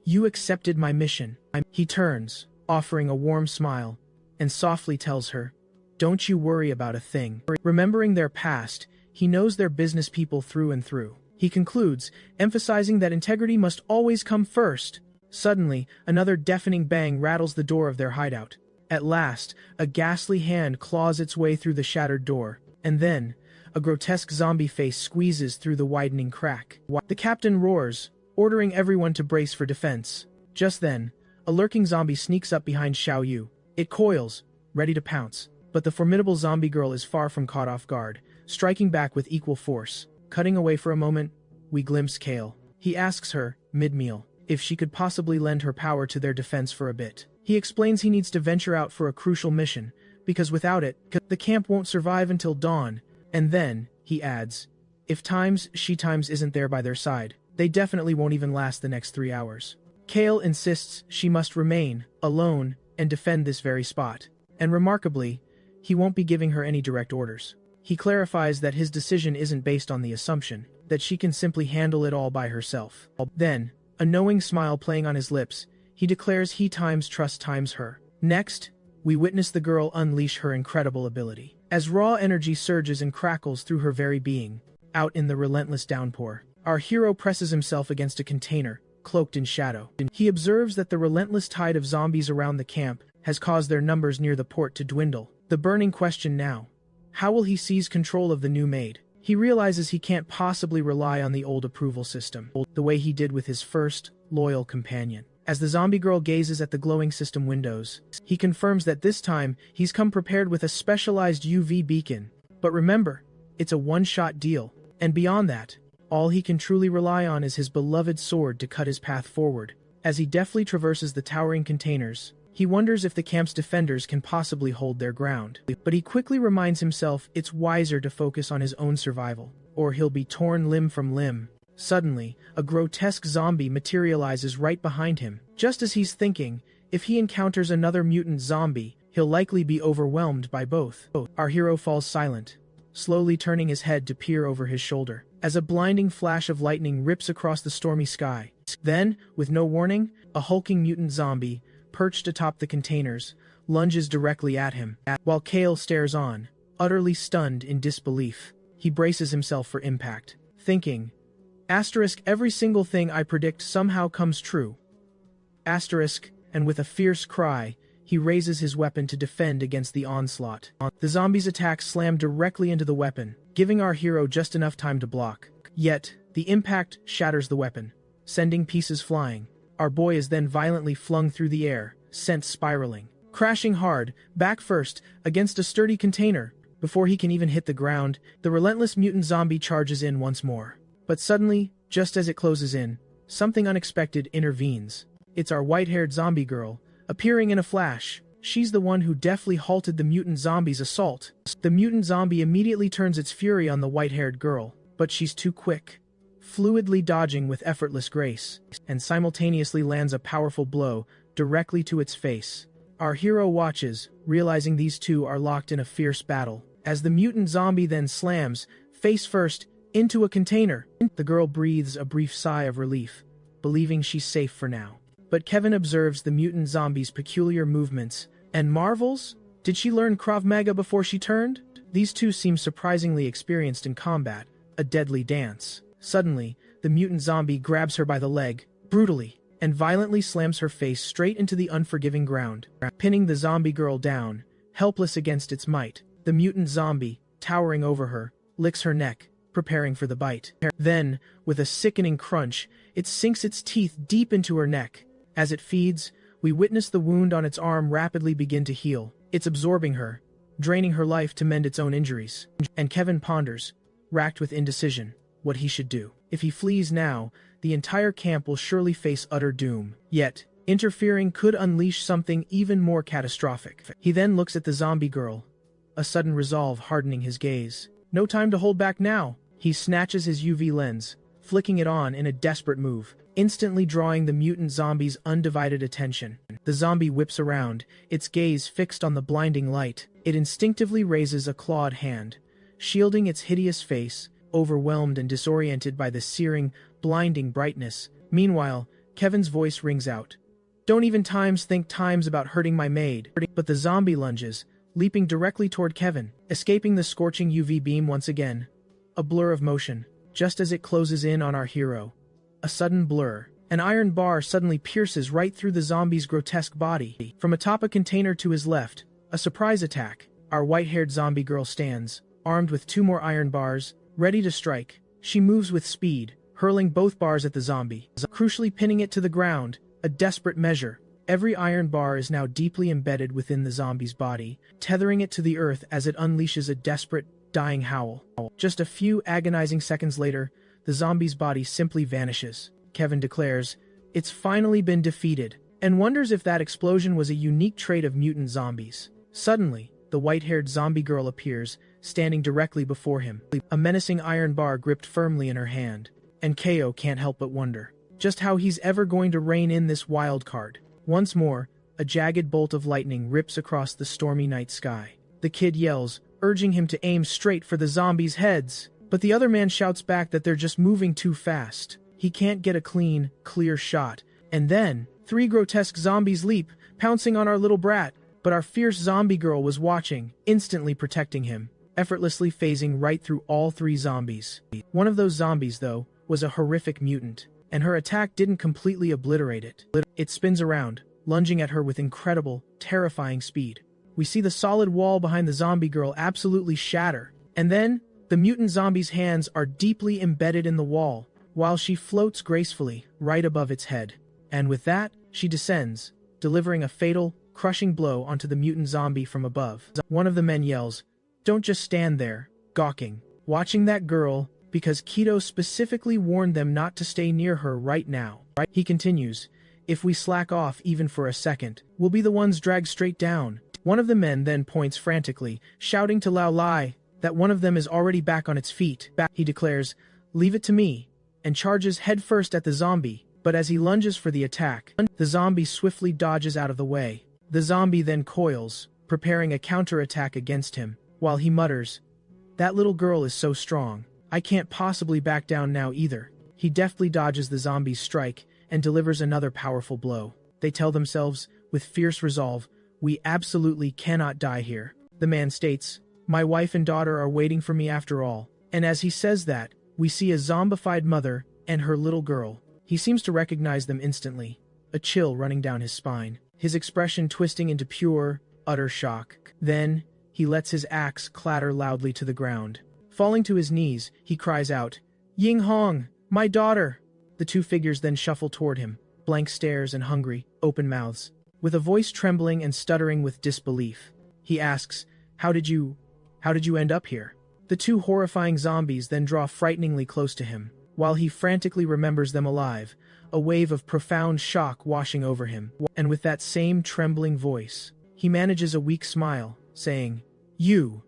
"You accepted my mission." He turns, offering a warm smile, and softly tells her, "Don't you worry about a thing." Remembering their past, he knows they're business people through and through. He concludes, emphasizing that integrity must always come first. Suddenly, another deafening bang rattles the door of their hideout. At last, a ghastly hand claws its way through the shattered door, and then, a grotesque zombie face squeezes through the widening crack. The captain roars, ordering everyone to brace for defense. Just then, a lurking zombie sneaks up behind Xiao Yu. It coils, ready to pounce, but the formidable zombie girl is far from caught off guard, striking back with equal force. Cutting away for a moment, we glimpse Kale. He asks her, mid-meal, if she could possibly lend her power to their defense for a bit. He explains he needs to venture out for a crucial mission, because without it, the camp won't survive until dawn. And then, he adds, if she isn't there by their side, they definitely won't even last the next 3 hours. Kale insists she must remain, alone, and defend this very spot. And remarkably, he won't be giving her any direct orders. He clarifies that his decision isn't based on the assumption that she can simply handle it all by herself. Then, a knowing smile playing on his lips, he declares he trusts her. Next, we witness the girl unleash her incredible ability. As raw energy surges and crackles through her very being, out in the relentless downpour, our hero presses himself against a container, cloaked in shadow. He observes that the relentless tide of zombies around the camp has caused their numbers near the port to dwindle. The burning question now, how will he seize control of the new maid? He realizes he can't possibly rely on the old approval system, the way he did with his first, loyal companion. As the zombie girl gazes at the glowing system windows, he confirms that this time he's come prepared with a specialized UV beacon. But remember, it's a one-shot deal, and beyond that, all he can truly rely on is his beloved sword to cut his path forward. As he deftly traverses the towering containers, he wonders if the camp's defenders can possibly hold their ground. But he quickly reminds himself it's wiser to focus on his own survival, or he'll be torn limb from limb. Suddenly, a grotesque zombie materializes right behind him. Just as he's thinking, if he encounters another mutant zombie, he'll likely be overwhelmed by both. Our hero falls silent, slowly turning his head to peer over his shoulder, as a blinding flash of lightning rips across the stormy sky. Then, with no warning, a hulking mutant zombie, perched atop the containers, lunges directly at him. While Kale stares on, utterly stunned in disbelief, he braces himself for impact, thinking, every single thing I predict somehow comes true. And with a fierce cry, he raises his weapon to defend against the onslaught. The zombie's attack slammed directly into the weapon, giving our hero just enough time to block. Yet, the impact shatters the weapon, sending pieces flying. Our boy is then violently flung through the air, sent spiraling, crashing hard, back first, against a sturdy container. Before he can even hit the ground, the relentless mutant zombie charges in once more. But suddenly, just as it closes in, something unexpected intervenes. It's our white-haired zombie girl, appearing in a flash. She's the one who deftly halted the mutant zombie's assault. The mutant zombie immediately turns its fury on the white-haired girl, but she's too quick, fluidly dodging with effortless grace, and simultaneously lands a powerful blow directly to its face. Our hero watches, realizing these two are locked in a fierce battle. As the mutant zombie then slams, face first, Into a container. The girl breathes a brief sigh of relief, believing she's safe for now. But Kevin observes the mutant zombie's peculiar movements and marvels. Did she learn Krav Maga before she turned? These two seem surprisingly experienced in combat, a deadly dance. Suddenly, the mutant zombie grabs her by the leg, brutally, and violently slams her face straight into the unforgiving ground, pinning the zombie girl down, helpless against its might. The mutant zombie, towering over her, licks her neck, preparing for the bite. Then, with a sickening crunch, it sinks its teeth deep into her neck. As it feeds, we witness the wound on its arm rapidly begin to heal. It's absorbing her, draining her life to mend its own injuries. And Kevin ponders, racked with indecision, what he should do. If he flees now, the entire camp will surely face utter doom. Yet, interfering could unleash something even more catastrophic. He then looks at the zombie girl, a sudden resolve hardening his gaze. No time to hold back now. He snatches his UV lens, flicking it on in a desperate move, instantly drawing the mutant zombie's undivided attention. The zombie whips around, its gaze fixed on the blinding light. It instinctively raises a clawed hand, shielding its hideous face, overwhelmed and disoriented by the searing, blinding brightness. Meanwhile, Kevin's voice rings out. Don't even think times about hurting my maid. But the zombie lunges, leaping directly toward Kevin, escaping the scorching UV beam once again. A blur of motion, just as it closes in on our hero. A sudden blur. An iron bar suddenly pierces right through the zombie's grotesque body. From atop a container to his left, a surprise attack. Our white-haired zombie girl stands, armed with 2 more iron bars, ready to strike. She moves with speed, hurling both bars at the zombie, crucially pinning it to the ground, a desperate measure. Every iron bar is now deeply embedded within the zombie's body, tethering it to the earth as it unleashes a desperate, dying howl. Just a few agonizing seconds later, the zombie's body simply vanishes. Kevin declares, it's finally been defeated, and wonders if that explosion was a unique trait of mutant zombies. Suddenly, the white-haired zombie girl appears, standing directly before him, a menacing iron bar gripped firmly in her hand. And Ko can't help but wonder just how he's ever going to rein in this wild card. Once more, a jagged bolt of lightning rips across the stormy night sky. The kid yells, urging him to aim straight for the zombies' heads, but the other man shouts back that they're just moving too fast. He can't get a clean, clear shot. And then, 3 grotesque zombies leap, pouncing on our little brat, but our fierce zombie girl was watching, instantly protecting him, effortlessly phasing right through all 3 zombies. One of those zombies, though, was a horrific mutant, and her attack didn't completely obliterate it. It spins around, lunging at her with incredible, terrifying speed. We see the solid wall behind the zombie girl absolutely shatter, and then, the mutant zombie's hands are deeply embedded in the wall, while she floats gracefully, right above its head. And with that, she descends, delivering a fatal, crushing blow onto the mutant zombie from above. One of the men yells, "Don't just stand there, gawking, watching that girl, because Keto specifically warned them not to stay near her right now." He continues, "If we slack off even for a second, we'll be the ones dragged straight down." One of the men then points frantically, shouting to Lao Lai that one of them is already back on its feet. He declares, "Leave it to me," and charges headfirst at the zombie, but as he lunges for the attack, the zombie swiftly dodges out of the way. The zombie then coils, preparing a counterattack against him, while he mutters, "That little girl is so strong. I can't possibly back down now either." He deftly dodges the zombie's strike and delivers another powerful blow. They tell themselves, with fierce resolve, "We absolutely cannot die here." The man states, "My wife and daughter are waiting for me after all." And as he says that, we see a zombified mother and her little girl. He seems to recognize them instantly, a chill running down his spine, his expression twisting into pure, utter shock. Then, he lets his axe clatter loudly to the ground. Falling to his knees, he cries out, "Ying Hong, my daughter!" The 2 figures then shuffle toward him, blank stares and hungry, open mouths. With a voice trembling and stuttering with disbelief, he asks, How did you end up here?" The 2 horrifying zombies then draw frighteningly close to him, while he frantically remembers them alive, a wave of profound shock washing over him. And with that same trembling voice, he manages a weak smile, saying, You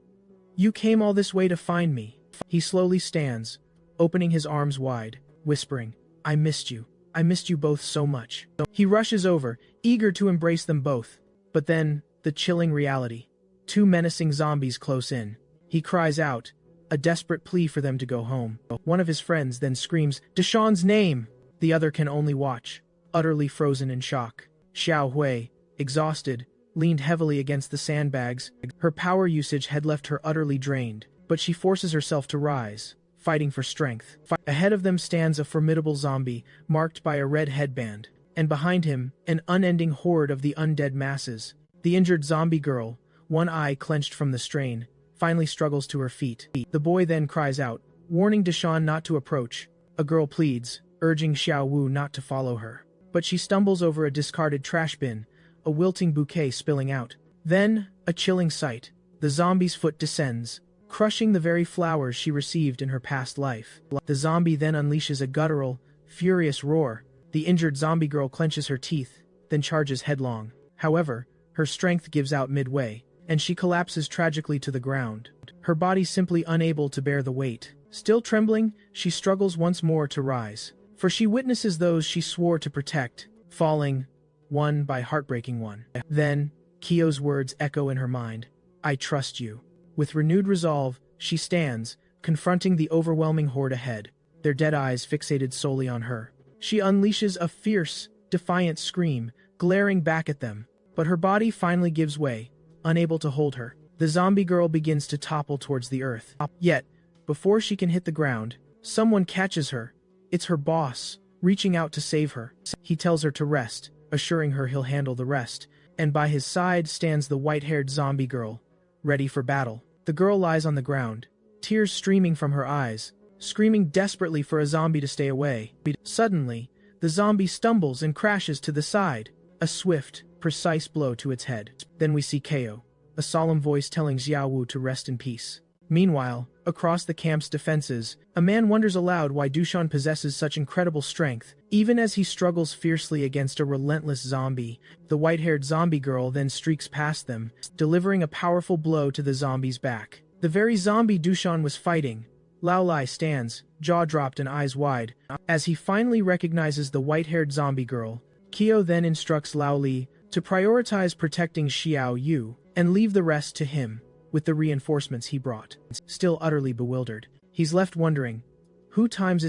came all this way to find me." He slowly stands, opening his arms wide, whispering, I missed you both so much." He rushes over, eager to embrace them both. But then, the chilling reality. 2 menacing zombies close in. He cries out, a desperate plea for them to go home. One of his friends then screams, "Deshawn's name!" The other can only watch, utterly frozen in shock. Xiao Hui, exhausted, leaned heavily against the sandbags. Her power usage had left her utterly drained, but she forces herself to rise, fighting for strength. Ahead of them stands a formidable zombie, marked by a red headband, and behind him, an unending horde of the undead masses. The injured zombie girl, one eye clenched from the strain, finally struggles to her feet. The boy then cries out, warning Deshawn not to approach. A girl pleads, urging Xiao Wu not to follow her. But she stumbles over a discarded trash bin, a wilting bouquet spilling out. Then, a chilling sight. The zombie's foot descends, crushing the very flowers she received in her past life. The zombie then unleashes a guttural, furious roar. The injured zombie girl clenches her teeth, then charges headlong. However, her strength gives out midway, and she collapses tragically to the ground, her body simply unable to bear the weight. Still trembling, she struggles once more to rise, for she witnesses those she swore to protect, falling, one by heartbreaking one. Then, Kyo's words echo in her mind, "I trust you." With renewed resolve, she stands, confronting the overwhelming horde ahead, their dead eyes fixated solely on her. She unleashes a fierce, defiant scream, glaring back at them, but her body finally gives way, unable to hold her. The zombie girl begins to topple towards the earth. Yet, before she can hit the ground, someone catches her. It's her boss, reaching out to save her. He tells her to rest, assuring her he'll handle the rest, and by his side stands the white-haired zombie girl, ready for battle. The girl lies on the ground, tears streaming from her eyes, screaming desperately for a zombie to stay away. Suddenly, the zombie stumbles and crashes to the side, a swift, precise blow to its head. Then we see Kyo, a solemn voice telling Xiao Wu to rest in peace. Meanwhile, across the camp's defenses, a man wonders aloud why Dushan possesses such incredible strength, even as he struggles fiercely against a relentless zombie. The white-haired zombie girl then streaks past them, delivering a powerful blow to the zombie's back. The very zombie Dushan was fighting, Lao Lai stands, jaw dropped and eyes wide, as he finally recognizes the white-haired zombie girl. Kyo then instructs Lao Li to prioritize protecting Xiao Yu and leave the rest to him, with the reinforcements he brought. Still utterly bewildered, he's left wondering, who times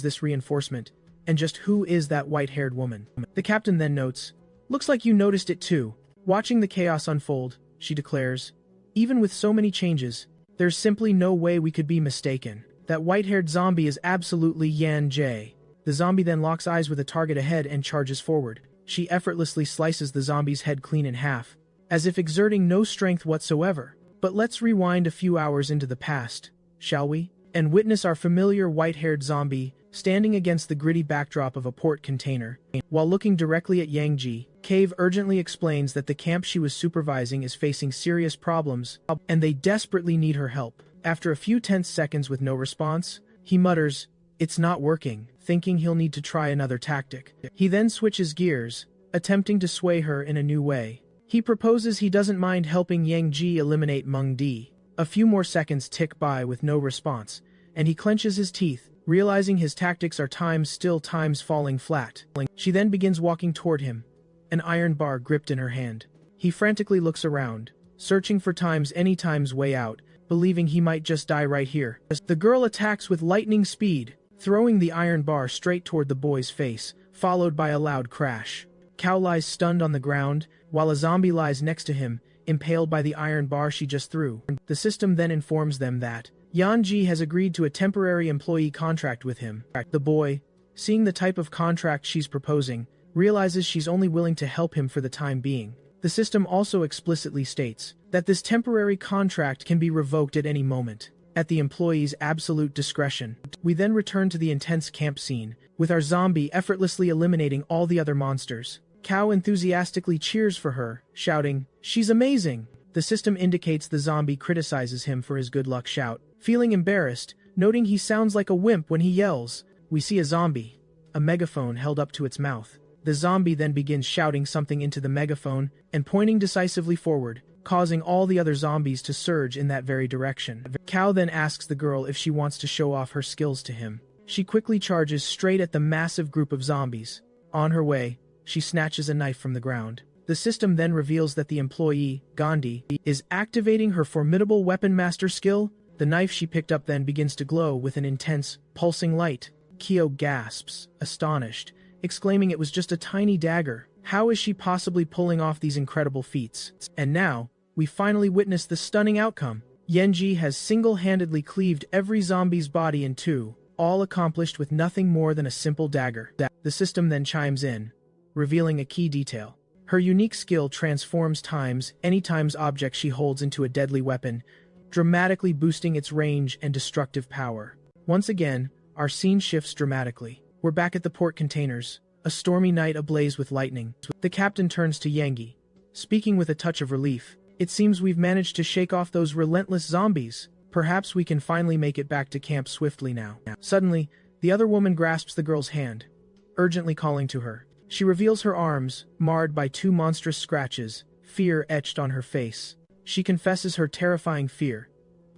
this reinforcement, and just who is that white-haired woman? The captain then notes, "Looks like you noticed it too." Watching the chaos unfold, she declares, "Even with so many changes, there's simply no way we could be mistaken. That white-haired zombie is absolutely Yan Jie." The zombie then locks eyes with a target ahead and charges forward. She effortlessly slices the zombie's head clean in half, as if exerting no strength whatsoever. But let's rewind a few hours into the past, shall we? And witness our familiar white-haired zombie standing against the gritty backdrop of a port container. While looking directly at Yangji, Cave urgently explains that the camp she was supervising is facing serious problems, and they desperately need her help. After a few tense seconds with no response, he mutters, "It's not working," thinking he'll need to try another tactic. He then switches gears, attempting to sway her in a new way. He proposes he doesn't mind helping Yang Ji eliminate Meng Di. A few more seconds tick by with no response, and he clenches his teeth, realizing his tactics are times falling flat. She then begins walking toward him, an iron bar gripped in her hand. He frantically looks around, searching for any times way out, believing he might just die right here. The girl attacks with lightning speed, throwing the iron bar straight toward the boy's face, followed by a loud crash. Cao lies stunned on the ground, while a zombie lies next to him, impaled by the iron bar she just threw. The system then informs them that Yanji has agreed to a temporary employee contract with him. The boy, seeing the type of contract she's proposing, realizes she's only willing to help him for the time being. The system also explicitly states that this temporary contract can be revoked at any moment, at the employee's absolute discretion. We then return to the intense camp scene, with our zombie effortlessly eliminating all the other monsters. Cao enthusiastically cheers for her, shouting, "She's amazing!" The system indicates the zombie criticizes him for his good luck shout. Feeling embarrassed, noting he sounds like a wimp when he yells, we see a zombie, a megaphone held up to its mouth. The zombie then begins shouting something into the megaphone and pointing decisively forward, causing all the other zombies to surge in that very direction. Cao then asks the girl if she wants to show off her skills to him. She quickly charges straight at the massive group of zombies. On her way, she snatches a knife from the ground. The system then reveals that the employee, Gandhi, is activating her formidable weapon master skill, The knife she picked up then begins to glow with an intense, pulsing light. Kyo gasps, astonished, exclaiming it was just a tiny dagger. How is she possibly pulling off these incredible feats? And now, we finally witness the stunning outcome. Yenji has single-handedly cleaved every zombie's body in two, all accomplished with nothing more than a simple dagger. The system then chimes in, revealing a key detail. Her unique skill transforms any times object she holds into a deadly weapon, dramatically boosting its range and destructive power. Once again, our scene shifts dramatically. We're back at the port containers, a stormy night ablaze with lightning. The captain turns to Yangi, speaking with a touch of relief. It seems we've managed to shake off those relentless zombies. Perhaps we can finally make it back to camp swiftly now. Suddenly, the other woman grasps the girl's hand, urgently calling to her. She reveals her arms, marred by two monstrous scratches, fear etched on her face. She confesses her terrifying fear.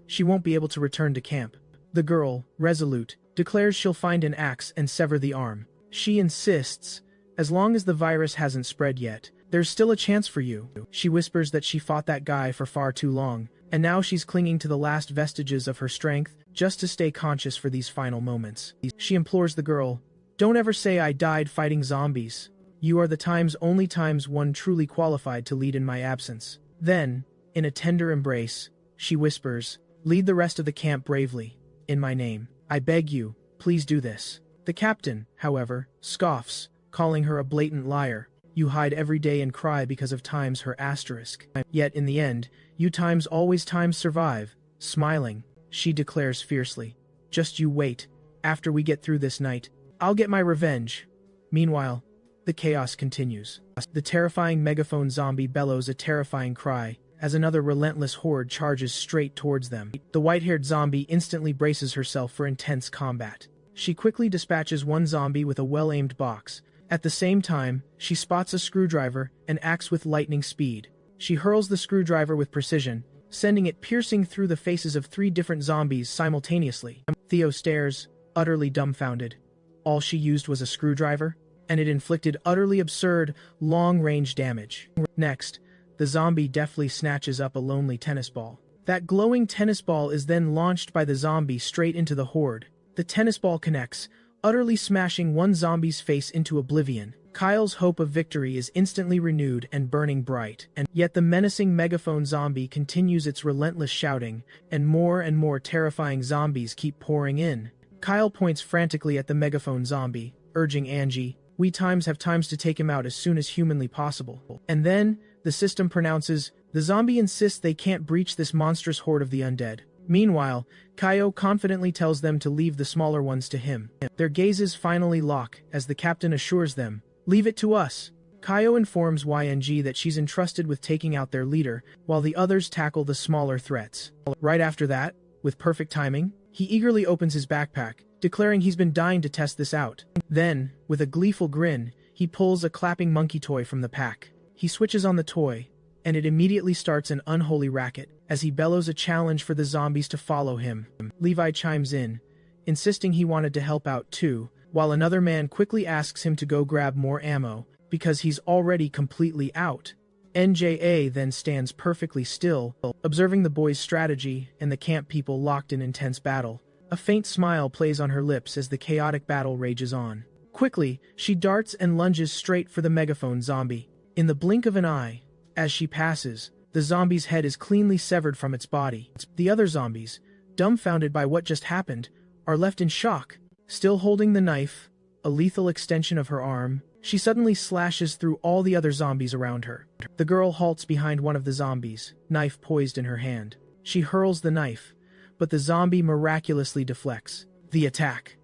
She won't be able to return to camp. The girl, resolute, declares she'll find an axe and sever the arm. She insists, as long as the virus hasn't spread yet, there's still a chance for you. She whispers that she fought that guy for far too long, and now she's clinging to the last vestiges of her strength just to stay conscious for these final moments. She implores the girl, "Don't ever say I died fighting zombies. You are the only times one truly qualified to lead in my absence." Then, in a tender embrace, she whispers, "Lead the rest of the camp bravely. In my name. I beg you, please do this." The captain, however, scoffs, calling her a blatant liar. "You hide every day and cry because of her asterisk. Yet in the end, you always survive." Smiling, she declares fiercely, "Just you wait. After we get through this night, I'll get my revenge." Meanwhile, the chaos continues. The terrifying megaphone zombie bellows a terrifying cry as another relentless horde charges straight towards them. The white-haired zombie instantly braces herself for intense combat. She quickly dispatches one zombie with a well-aimed box. At the same time, she spots a screwdriver and acts with lightning speed. She hurls the screwdriver with precision, sending it piercing through the faces of 3 different zombies simultaneously. Theo stares, utterly dumbfounded. All she used was a screwdriver, and it inflicted utterly absurd, long-range damage. Next, the zombie deftly snatches up a lonely tennis ball. That glowing tennis ball is then launched by the zombie straight into the horde. The tennis ball connects, utterly smashing one zombie's face into oblivion. Kyle's hope of victory is instantly renewed and burning bright, and yet the menacing megaphone zombie continues its relentless shouting, and more terrifying zombies keep pouring in. Kyle points frantically at the megaphone zombie, urging Angie, "We have to take him out as soon as humanly possible." And then, the system pronounces, "The zombie insists they can't breach this monstrous horde of the undead." Meanwhile, Kaio confidently tells them to leave the smaller ones to him. Their gazes finally lock as the captain assures them, "Leave it to us." Kaio informs YNG that she's entrusted with taking out their leader, while the others tackle the smaller threats. Right after that, with perfect timing, he eagerly opens his backpack, declaring he's been dying to test this out. Then, with a gleeful grin, he pulls a clapping monkey toy from the pack. He switches on the toy, and it immediately starts an unholy racket, as he bellows a challenge for the zombies to follow him. Levi chimes in, insisting he wanted to help out too, while another man quickly asks him to go grab more ammo, because he's already completely out. NJA then stands perfectly still, observing the boys' strategy and the camp people locked in intense battle. A faint smile plays on her lips as the chaotic battle rages on. Quickly, she darts and lunges straight for the megaphone zombie. In the blink of an eye, as she passes, the zombie's head is cleanly severed from its body. The other zombies, dumbfounded by what just happened, are left in shock. Still holding the knife, a lethal extension of her arm, she suddenly slashes through all the other zombies around her. The girl halts behind one of the zombies, knife poised in her hand. She hurls the knife, but the zombie miraculously deflects. The attack.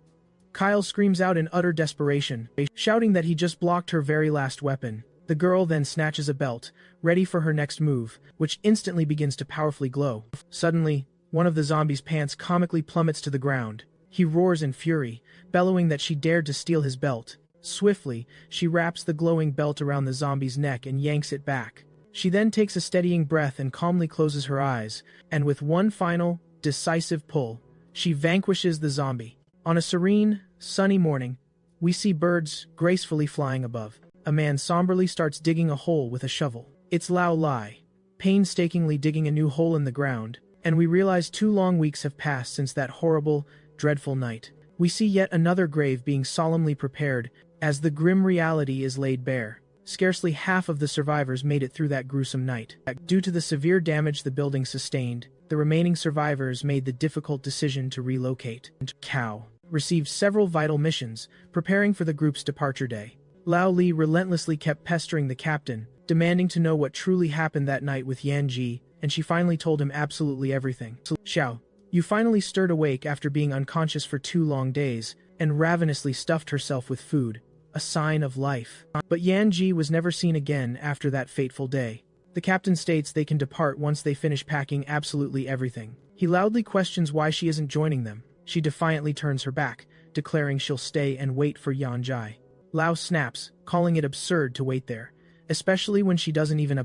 Kyle screams out in utter desperation, shouting that he just blocked her very last weapon. The girl then snatches a belt, ready for her next move, which instantly begins to powerfully glow. Suddenly, one of the zombie's pants comically plummets to the ground. He roars in fury, bellowing that she dared to steal his belt. Swiftly, she wraps the glowing belt around the zombie's neck and yanks it back. She then takes a steadying breath and calmly closes her eyes, and with one final, decisive pull, she vanquishes the zombie. On a serene, sunny morning, we see birds gracefully flying above. A man somberly starts digging a hole with a shovel. It's Lao Lai, painstakingly digging a new hole in the ground, And we realize 2 long weeks have passed since that horrible, dreadful night. We see yet another grave being solemnly prepared, as the grim reality is laid bare. Scarcely half of the survivors made it through that gruesome night. Due to the severe damage the building sustained, the remaining survivors made the difficult decision to relocate. Cow received several vital missions, preparing for the group's departure day. Lao Li relentlessly kept pestering the captain, demanding to know what truly happened that night with Yan Ji, and she finally told him absolutely everything. Xiao, you finally stirred awake after being unconscious for 2 long days, and ravenously stuffed herself with food, a sign of life. But Yan Ji was never seen again after that fateful day. The captain states they can depart once they finish packing absolutely everything. He loudly questions why she isn't joining them. She defiantly turns her back, declaring she'll stay and wait for Yan Ji. Lao snaps, calling it absurd to wait there, especially when she doesn't even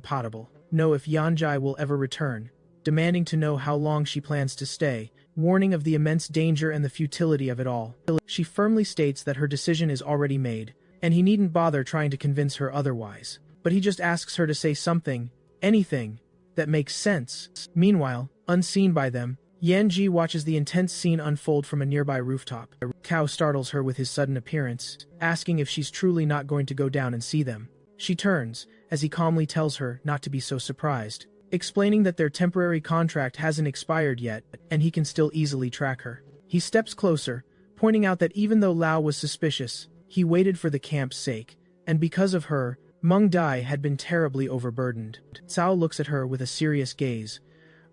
know if Yan Ji will ever return, demanding to know how long she plans to stay, warning of the immense danger and the futility of it all. She firmly states that her decision is already made, and he needn't bother trying to convince her otherwise. But he just asks her to say something, anything, that makes sense. Meanwhile, unseen by them, Yan Ji watches the intense scene unfold from a nearby rooftop. Cao startles her with his sudden appearance, asking if she's truly not going to go down and see them. She turns, as he calmly tells her not to be so surprised, explaining that their temporary contract hasn't expired yet, and he can still easily track her. He steps closer, pointing out that even though Lao was suspicious, he waited for the camp's sake, and because of her, Meng Dai had been terribly overburdened. Cao looks at her with a serious gaze,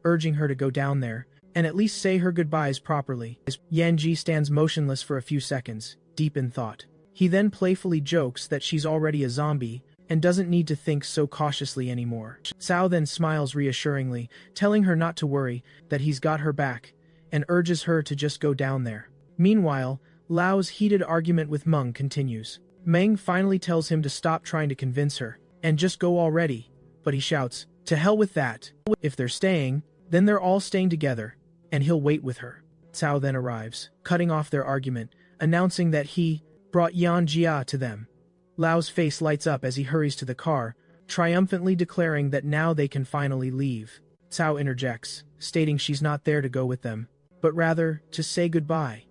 urging her to go down there, and at least say her goodbyes properly. Yan Ji stands motionless for a few seconds, deep in thought. He then playfully jokes that she's already a zombie, and doesn't need to think so cautiously anymore. Cao then smiles reassuringly, telling her not to worry, that he's got her back, and urges her to just go down there. Meanwhile, Lao's heated argument with Meng continues. Meng finally tells him to stop trying to convince her, and just go already, but he shouts, "To hell with that. If they're staying, then they're all staying together, and he'll wait with her." Cao then arrives, cutting off their argument, announcing that he brought Yan Jia to them. Lao's face lights up as he hurries to the car, triumphantly declaring that now they can finally leave. Cao interjects, stating she's not there to go with them, but rather to say goodbye.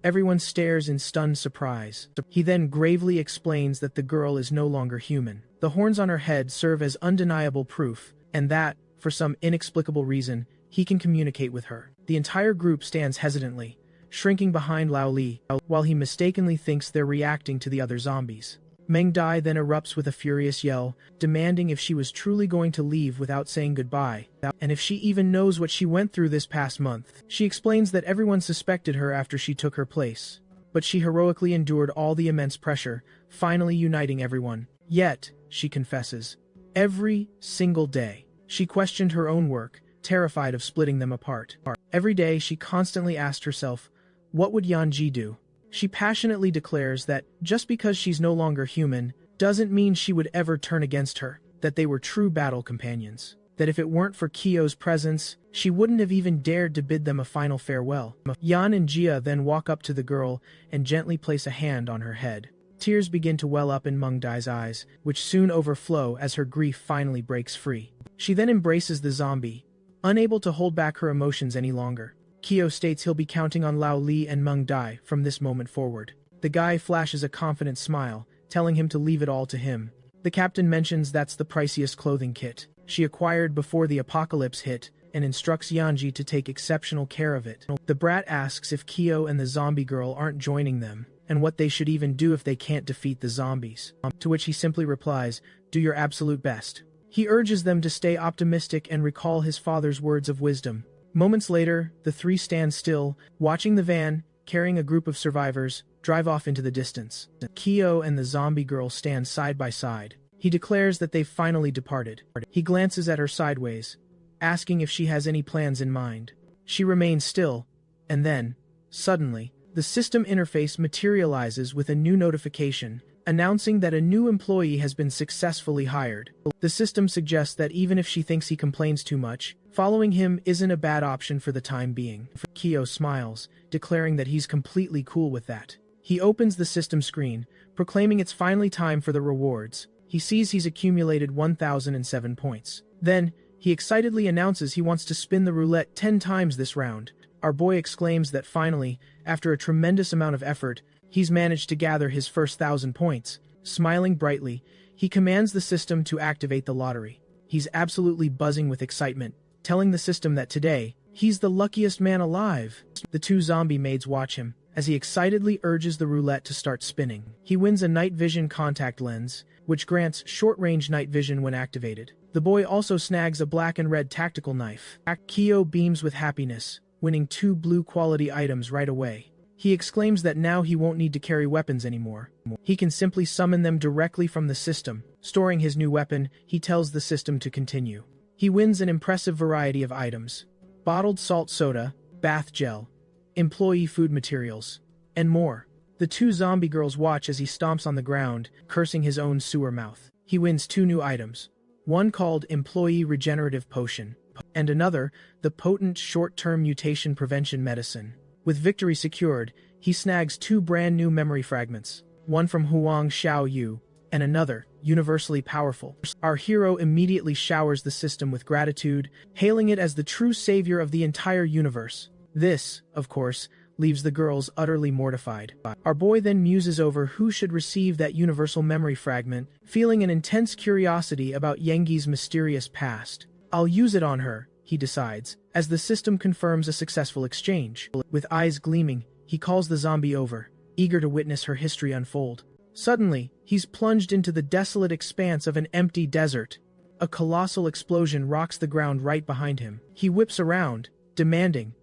Everyone stares in stunned surprise. He then gravely explains that the girl is no longer human. The horns on her head serve as undeniable proof, and that, for some inexplicable reason, he can communicate with her. The entire group stands hesitantly, shrinking behind Lao Li, while he mistakenly thinks they're reacting to the other zombies. Meng Dai then erupts with a furious yell, demanding if she was truly going to leave without saying goodbye, and if she even knows what she went through this past month. She explains that everyone suspected her after she took her place, but she heroically endured all the immense pressure, finally uniting everyone. Yet, she confesses, every single day, she questioned her own work, terrified of splitting them apart. Every day she constantly asked herself, what would Yan Ji do? She passionately declares that just because she's no longer human doesn't mean she would ever turn against her, that they were true battle companions, that if it weren't for Kyo's presence, she wouldn't have even dared to bid them a final farewell. Yan and Jia then walk up to the girl and gently place a hand on her head. Tears begin to well up in Meng Dai's eyes, which soon overflow as her grief finally breaks free. She then embraces the zombie, unable to hold back her emotions any longer. Kyo states he'll be counting on Lao Li and Meng Dai from this moment forward. The guy flashes a confident smile, telling him to leave it all to him. The captain mentions that's the priciest clothing kit she acquired before the apocalypse hit, and instructs Yanji to take exceptional care of it. The brat asks if Kyo and the zombie girl aren't joining them, and what they should even do if they can't defeat the zombies. To which he simply replies, "Do your absolute best." He urges them to stay optimistic and recall his father's words of wisdom. Moments later, the three stand still, watching the van, carrying a group of survivors, drive off into the distance. Kyo and the zombie girl stand side by side. He declares that they've finally departed. He glances at her sideways, asking if she has any plans in mind. She remains still, and then, suddenly, the system interface materializes with a new notification, announcing that a new employee has been successfully hired. The system suggests that even if she thinks he complains too much, following him isn't a bad option for the time being. Kyo smiles, declaring that he's completely cool with that. He opens the system screen, proclaiming it's finally time for the rewards. He sees he's accumulated 1,007 points. Then, He excitedly announces he wants to spin the roulette 10 times this round. Our boy exclaims that finally, after a tremendous amount of effort, he's managed to gather his first 1,000 points. Smiling brightly, he commands the system to activate the lottery. He's absolutely buzzing with excitement, telling the system that today, he's the luckiest man alive. The two zombie maids watch him, as he excitedly urges the roulette to start spinning. He wins a night vision contact lens, which grants short-range night vision when activated. The boy also snags a black and red tactical knife. Kyo beams with happiness, winning 2 blue quality items right away. He exclaims that now he won't need to carry weapons anymore. He can simply summon them directly from the system. Storing his new weapon, he tells the system to continue. He wins an impressive variety of items: bottled salt soda, bath gel, employee food materials, and more. The two zombie girls watch as he stomps on the ground, cursing his own sewer mouth. He wins 2 new items, one called Employee Regenerative Potion, and another, the potent short-term mutation prevention medicine. With victory secured, he snags 2 brand new memory fragments, one from Huang Xiaoyu, and another, universally powerful. Our hero immediately showers the system with gratitude, hailing it as the true savior of the entire universe. This, of course, leaves the girls utterly mortified. Our boy then muses over who should receive that universal memory fragment, feeling an intense curiosity about Yengi's mysterious past. I'll use it on her, he decides, as the system confirms a successful exchange. With eyes gleaming, he calls the zombie over, eager to witness her history unfold. Suddenly, he's plunged into the desolate expanse of an empty desert. A colossal explosion rocks the ground right behind him. He whips around, demanding,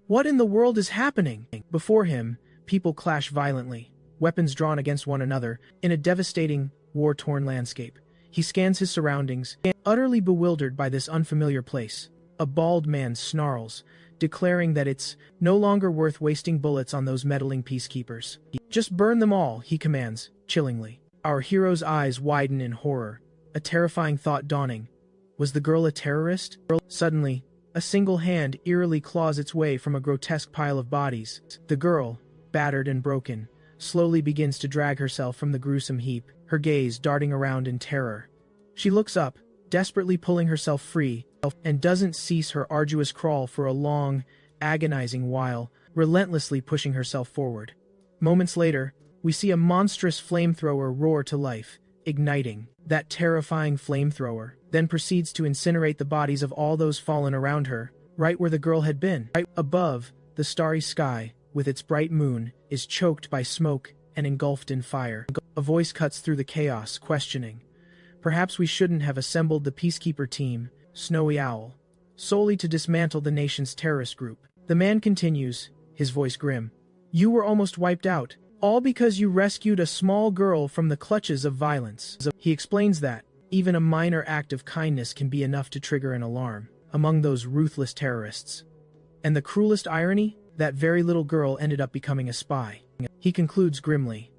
"What in the world is happening?" Before him, people clash violently, weapons drawn against one another, in a devastating, war-torn landscape. He scans his surroundings, utterly bewildered by this unfamiliar place. A bald man snarls, declaring that it's no longer worth wasting bullets on those meddling peacekeepers. "Just burn them all," he commands, chillingly. Our hero's eyes widen in horror, a terrifying thought dawning. Was the girl a terrorist? Suddenly, a single hand eerily claws its way from a grotesque pile of bodies. The girl, battered and broken, slowly begins to drag herself from the gruesome heap, her gaze darting around in terror. She looks up, desperately pulling herself free, and doesn't cease her arduous crawl for a long, agonizing while, relentlessly pushing herself forward. Moments later, we see a monstrous flamethrower roar to life, igniting. That terrifying flamethrower then proceeds to incinerate the bodies of all those fallen around her, right where the girl had been. Right above, the starry sky, with its bright moon, is choked by smoke and engulfed in fire. A voice cuts through the chaos, questioning, "Perhaps we shouldn't have assembled the peacekeeper team, Snowy Owl, solely to dismantle the nation's terrorist group." The man continues, his voice grim. "You were almost wiped out, all because you rescued a small girl from the clutches of violence." He explains that even a minor act of kindness can be enough to trigger an alarm among those ruthless terrorists. And the cruelest irony? That very little girl ended up becoming a spy. He concludes grimly,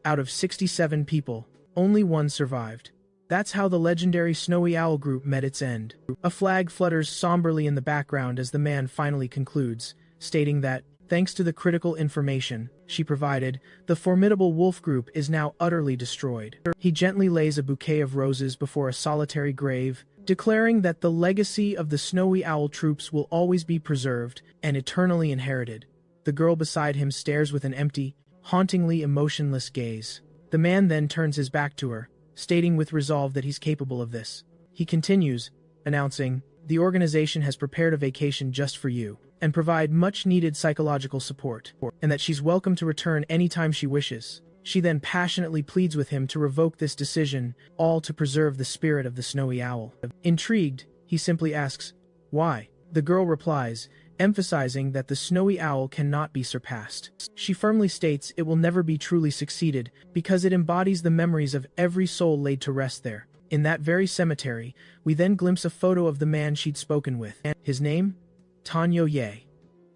"Out of 67 people, only 1 survived. That's how the legendary Snowy Owl group met its end." A flag flutters somberly in the background as the man finally concludes, stating that, thanks to the critical information she provided, the formidable wolf group is now utterly destroyed. He gently lays a bouquet of roses before a solitary grave, declaring that the legacy of the Snowy Owl troops will always be preserved and eternally inherited. The girl beside him stares with an empty, hauntingly emotionless gaze. The man then turns his back to her, stating with resolve that he's capable of this. He continues, announcing, "The organization has prepared a vacation just for you, and provide much-needed psychological support, and that she's welcome to return anytime she wishes." She then passionately pleads with him to revoke this decision, all to preserve the spirit of the Snowy Owl. Intrigued, he simply asks, "Why?" The girl replies, emphasizing that the Snowy Owl cannot be surpassed. She firmly states it will never be truly succeeded because it embodies the memories of every soul laid to rest there. In that very cemetery, we then glimpse a photo of the man she'd spoken with. His name? Tanyo Ye.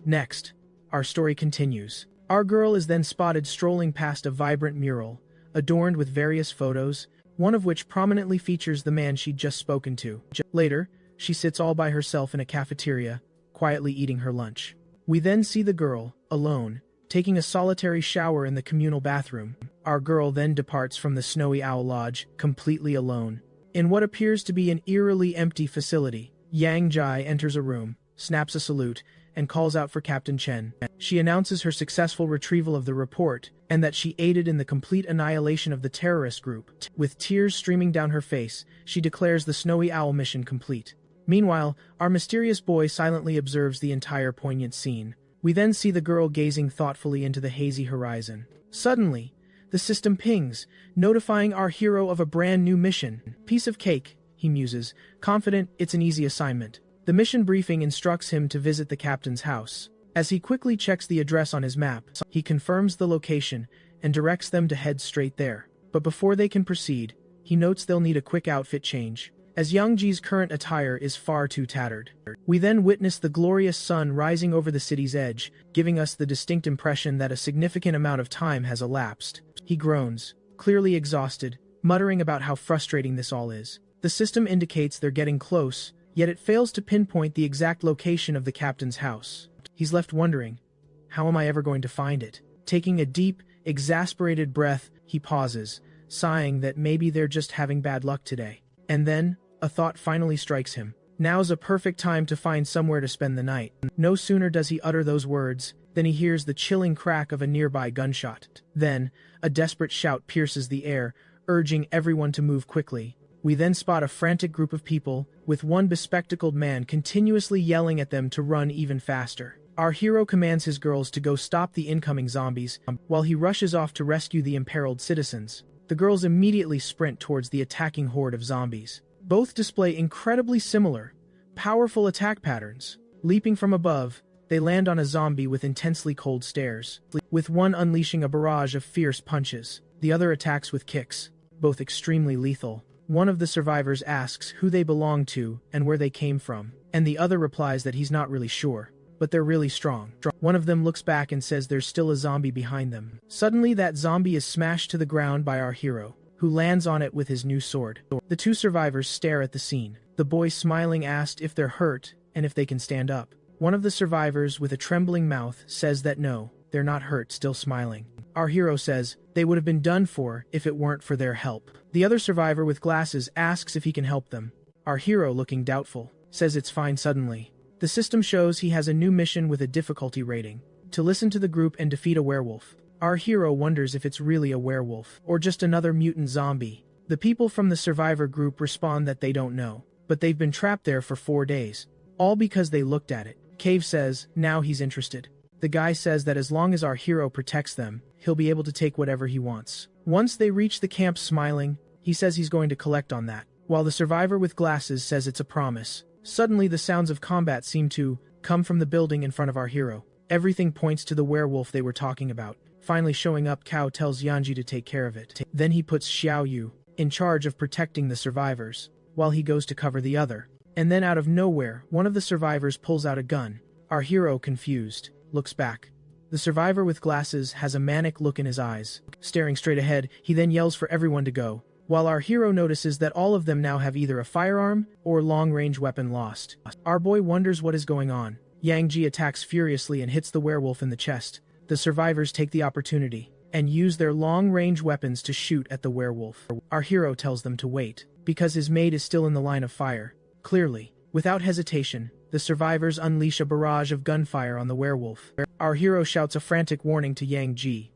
Next, our story continues. Our girl is then spotted strolling past a vibrant mural, adorned with various photos, one of which prominently features the man she'd just spoken to. Later, she sits all by herself in a cafeteria, quietly eating her lunch. We then see the girl, alone, taking a solitary shower in the communal bathroom. Our girl then departs from the Snowy Owl Lodge, completely alone, In what appears to be an eerily empty facility, Yang Jai enters a room, snaps a salute, and calls out for Captain Chen. She announces her successful retrieval of the report, and that she aided in the complete annihilation of the terrorist group. With tears streaming down her face, she declares the Snowy Owl mission complete. Meanwhile, our mysterious boy silently observes the entire poignant scene. We then see the girl gazing thoughtfully into the hazy horizon. Suddenly, the system pings, notifying our hero of a brand new mission. Piece of cake, he muses, confident it's an easy assignment. The mission briefing instructs him to visit the captain's house. As he quickly checks the address on his map, he confirms the location and directs them to head straight there. But before they can proceed, he notes they'll need a quick outfit change, as Youngji's current attire is far too tattered. We then witness the glorious sun rising over the city's edge, giving us the distinct impression that a significant amount of time has elapsed. He groans, clearly exhausted, muttering about how frustrating this all is. The system indicates they're getting close, yet it fails to pinpoint the exact location of the captain's house. He's left wondering, how am I ever going to find it? Taking a deep, exasperated breath, he pauses, sighing that maybe they're just having bad luck today. And then, a thought finally strikes him. Now's a perfect time to find somewhere to spend the night. No sooner does he utter those words, than he hears the chilling crack of a nearby gunshot. Then, a desperate shout pierces the air, urging everyone to move quickly. We then spot a frantic group of people, with one bespectacled man continuously yelling at them to run even faster. Our hero commands his girls to go stop the incoming zombies, while he rushes off to rescue the imperiled citizens. The girls immediately sprint towards the attacking horde of zombies. Both display incredibly similar, powerful attack patterns. Leaping from above, they land on a zombie with intensely cold stares, with one unleashing a barrage of fierce punches. The other attacks with kicks, both extremely lethal. One of the survivors asks who they belong to and where they came from, and the other replies that he's not really sure, but they're really strong. One of them looks back and says there's still a zombie behind them. Suddenly that zombie is smashed to the ground by our hero, who lands on it with his new sword. The two survivors stare at the scene. The boy smiling asked if they're hurt and if they can stand up. One of the survivors with a trembling mouth says that no, they're not hurt, still smiling. Our hero says they would have been done for if it weren't for their help. The other survivor with glasses asks if he can help them. Our hero, looking doubtful, says it's fine. Suddenly, the system shows he has a new mission with a difficulty rating: to listen to the group and defeat a werewolf. Our hero wonders if it's really a werewolf or just another mutant zombie. The people from the survivor group respond that they don't know, but they've been trapped there for 4 days, all because they looked at it. Cave says now he's interested. The guy says that as long as our hero protects them, he'll be able to take whatever he wants. Once they reach the camp smiling, he says he's going to collect on that, while the survivor with glasses says it's a promise. Suddenly the sounds of combat seem to come from the building in front of our hero. Everything points to the werewolf they were talking about. Finally showing up, Cao tells Yanji to take care of it. Then he puts Xiao Yu in charge of protecting the survivors, while he goes to cover the other. And then out of nowhere, one of the survivors pulls out a gun. Our hero, confused, looks back. The survivor with glasses has a manic look in his eyes. Staring straight ahead, he then yells for everyone to go, while our hero notices that all of them now have either a firearm or long-range weapon lost. Our boy wonders what is going on. Yang Ji attacks furiously and hits the werewolf in the chest. The survivors take the opportunity and use their long-range weapons to shoot at the werewolf. Our hero tells them to wait, because his mate is still in the line of fire. Clearly, without hesitation, the survivors unleash a barrage of gunfire on the werewolf. Our hero shouts a frantic warning to Yang Ji.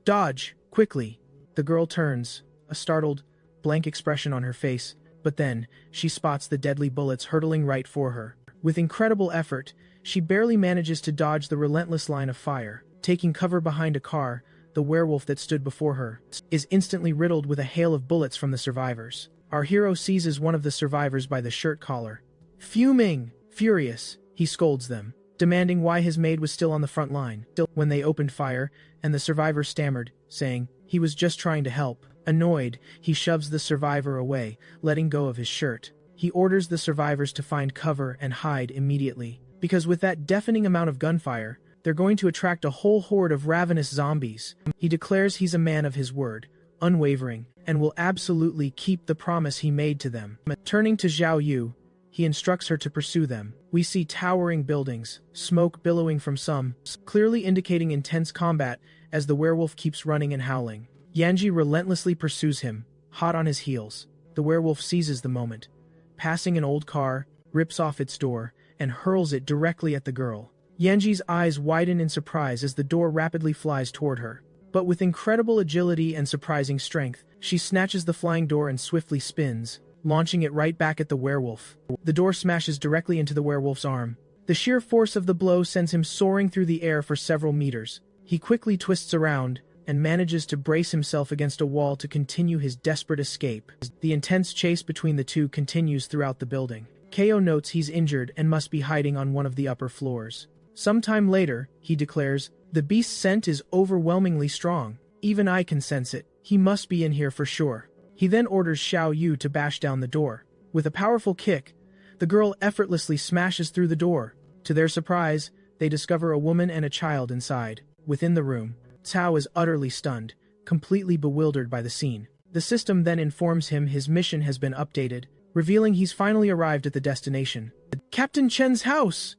Dodge, quickly! The girl turns, a startled, blank expression on her face, but then, she spots the deadly bullets hurtling right for her. With incredible effort, she barely manages to dodge the relentless line of fire. Taking cover behind a car, the werewolf that stood before her is instantly riddled with a hail of bullets from the survivors. Our hero seizes one of the survivors by the shirt collar. Fuming, furious, he scolds them, demanding why his maid was still on the front line. When they opened fire, and the survivor stammered, saying he was just trying to help. Annoyed, he shoves the survivor away, letting go of his shirt. He orders the survivors to find cover and hide immediately, because with that deafening amount of gunfire, they're going to attract a whole horde of ravenous zombies. He declares he's a man of his word, unwavering, and will absolutely keep the promise he made to them. Turning to Xiao Yu, he instructs her to pursue them. We see towering buildings, smoke billowing from some, clearly indicating intense combat as the werewolf keeps running and howling. Yanji relentlessly pursues him, hot on his heels. The werewolf seizes the moment, passing an old car, rips off its door, and hurls it directly at the girl. Yanji's eyes widen in surprise as the door rapidly flies toward her. But with incredible agility and surprising strength, she snatches the flying door and swiftly spins, launching it right back at the werewolf. The door smashes directly into the werewolf's arm. The sheer force of the blow sends him soaring through the air for several meters. He quickly twists around and manages to brace himself against a wall to continue his desperate escape. The intense chase between the two continues throughout the building. Ko notes he's injured and must be hiding on one of the upper floors. Sometime later, he declares, "The beast's scent is overwhelmingly strong. Even I can sense it. He must be in here for sure." He then orders Xiao Yu to bash down the door. With a powerful kick, the girl effortlessly smashes through the door. To their surprise, they discover a woman and a child inside. Within the room, Cao is utterly stunned, completely bewildered by the scene. The system then informs him his mission has been updated, revealing he's finally arrived at the destination. Captain Chen's house!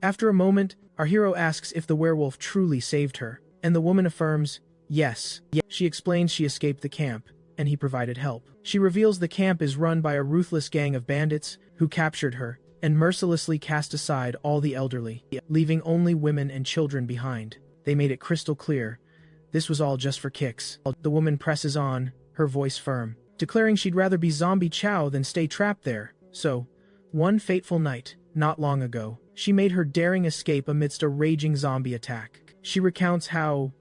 After a moment, our hero asks if the werewolf truly saved her, and the woman affirms, yes. She explains she escaped the camp, and he provided help. She reveals the camp is run by a ruthless gang of bandits who captured her and mercilessly cast aside all the elderly, leaving only women and children behind. They made it crystal clear. This was all just for kicks. The woman presses on, her voice firm, declaring she'd rather be zombie Chow than stay trapped there. So, one fateful night, not long ago, she made her daring escape amidst a raging zombie attack. She recounts how,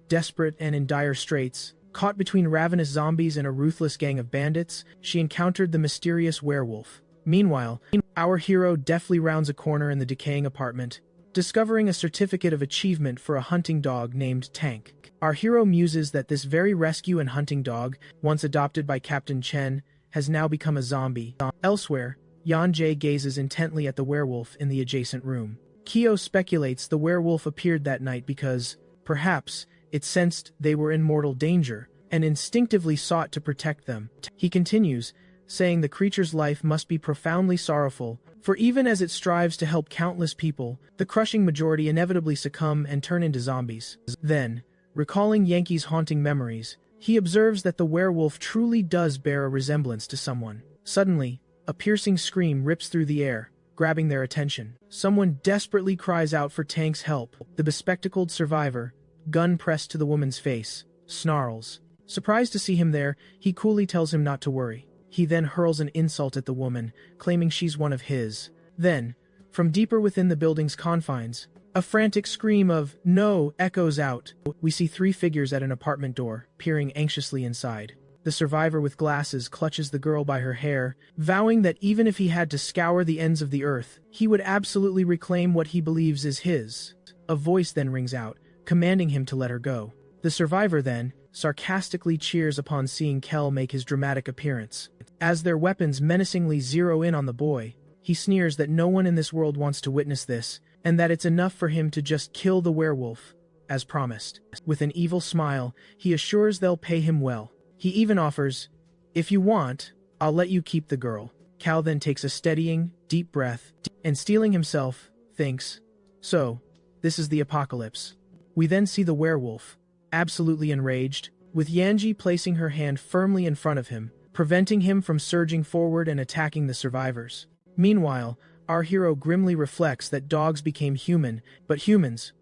desperate and in dire straits, caught between ravenous zombies and a ruthless gang of bandits, she encountered the mysterious werewolf. Meanwhile, our hero deftly rounds a corner in the decaying apartment, discovering a certificate of achievement for a hunting dog named Tank. Our hero muses that this very rescue and hunting dog, once adopted by Captain Chen, has now become a zombie. Elsewhere, Yanjie gazes intently at the werewolf in the adjacent room. Kyo speculates the werewolf appeared that night because, perhaps, it sensed they were in mortal danger, and instinctively sought to protect them. He continues, saying the creature's life must be profoundly sorrowful, for even as it strives to help countless people, the crushing majority inevitably succumb and turn into zombies. Then, recalling Yankee's haunting memories, he observes that the werewolf truly does bear a resemblance to someone. Suddenly, a piercing scream rips through the air, grabbing their attention. Someone desperately cries out for Tank's help. The bespectacled survivor, gun pressed to the woman's face, snarls. Surprised to see him there, he coolly tells him not to worry. He then hurls an insult at the woman, claiming she's one of his. Then, from deeper within the building's confines, a frantic scream of "No" echoes out. We see three figures at an apartment door, peering anxiously inside. The survivor with glasses clutches the girl by her hair, vowing that even if he had to scour the ends of the earth, he would absolutely reclaim what he believes is his. A voice then rings out, commanding him to let her go. The survivor then, sarcastically cheers upon seeing Kel make his dramatic appearance. As their weapons menacingly zero in on the boy, he sneers that no one in this world wants to witness this, and that it's enough for him to just kill the werewolf, as promised. With an evil smile, he assures they'll pay him well. He even offers, "If you want, I'll let you keep the girl." Cal then takes a steadying, deep breath, and steeling himself, thinks, "So, this is the apocalypse." We then see the werewolf, absolutely enraged, with Yanji placing her hand firmly in front of him, preventing him from surging forward and attacking the survivors. Meanwhile, our hero grimly reflects that dogs became human, but humans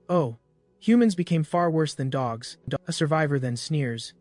became far worse than dogs. A survivor then sneers,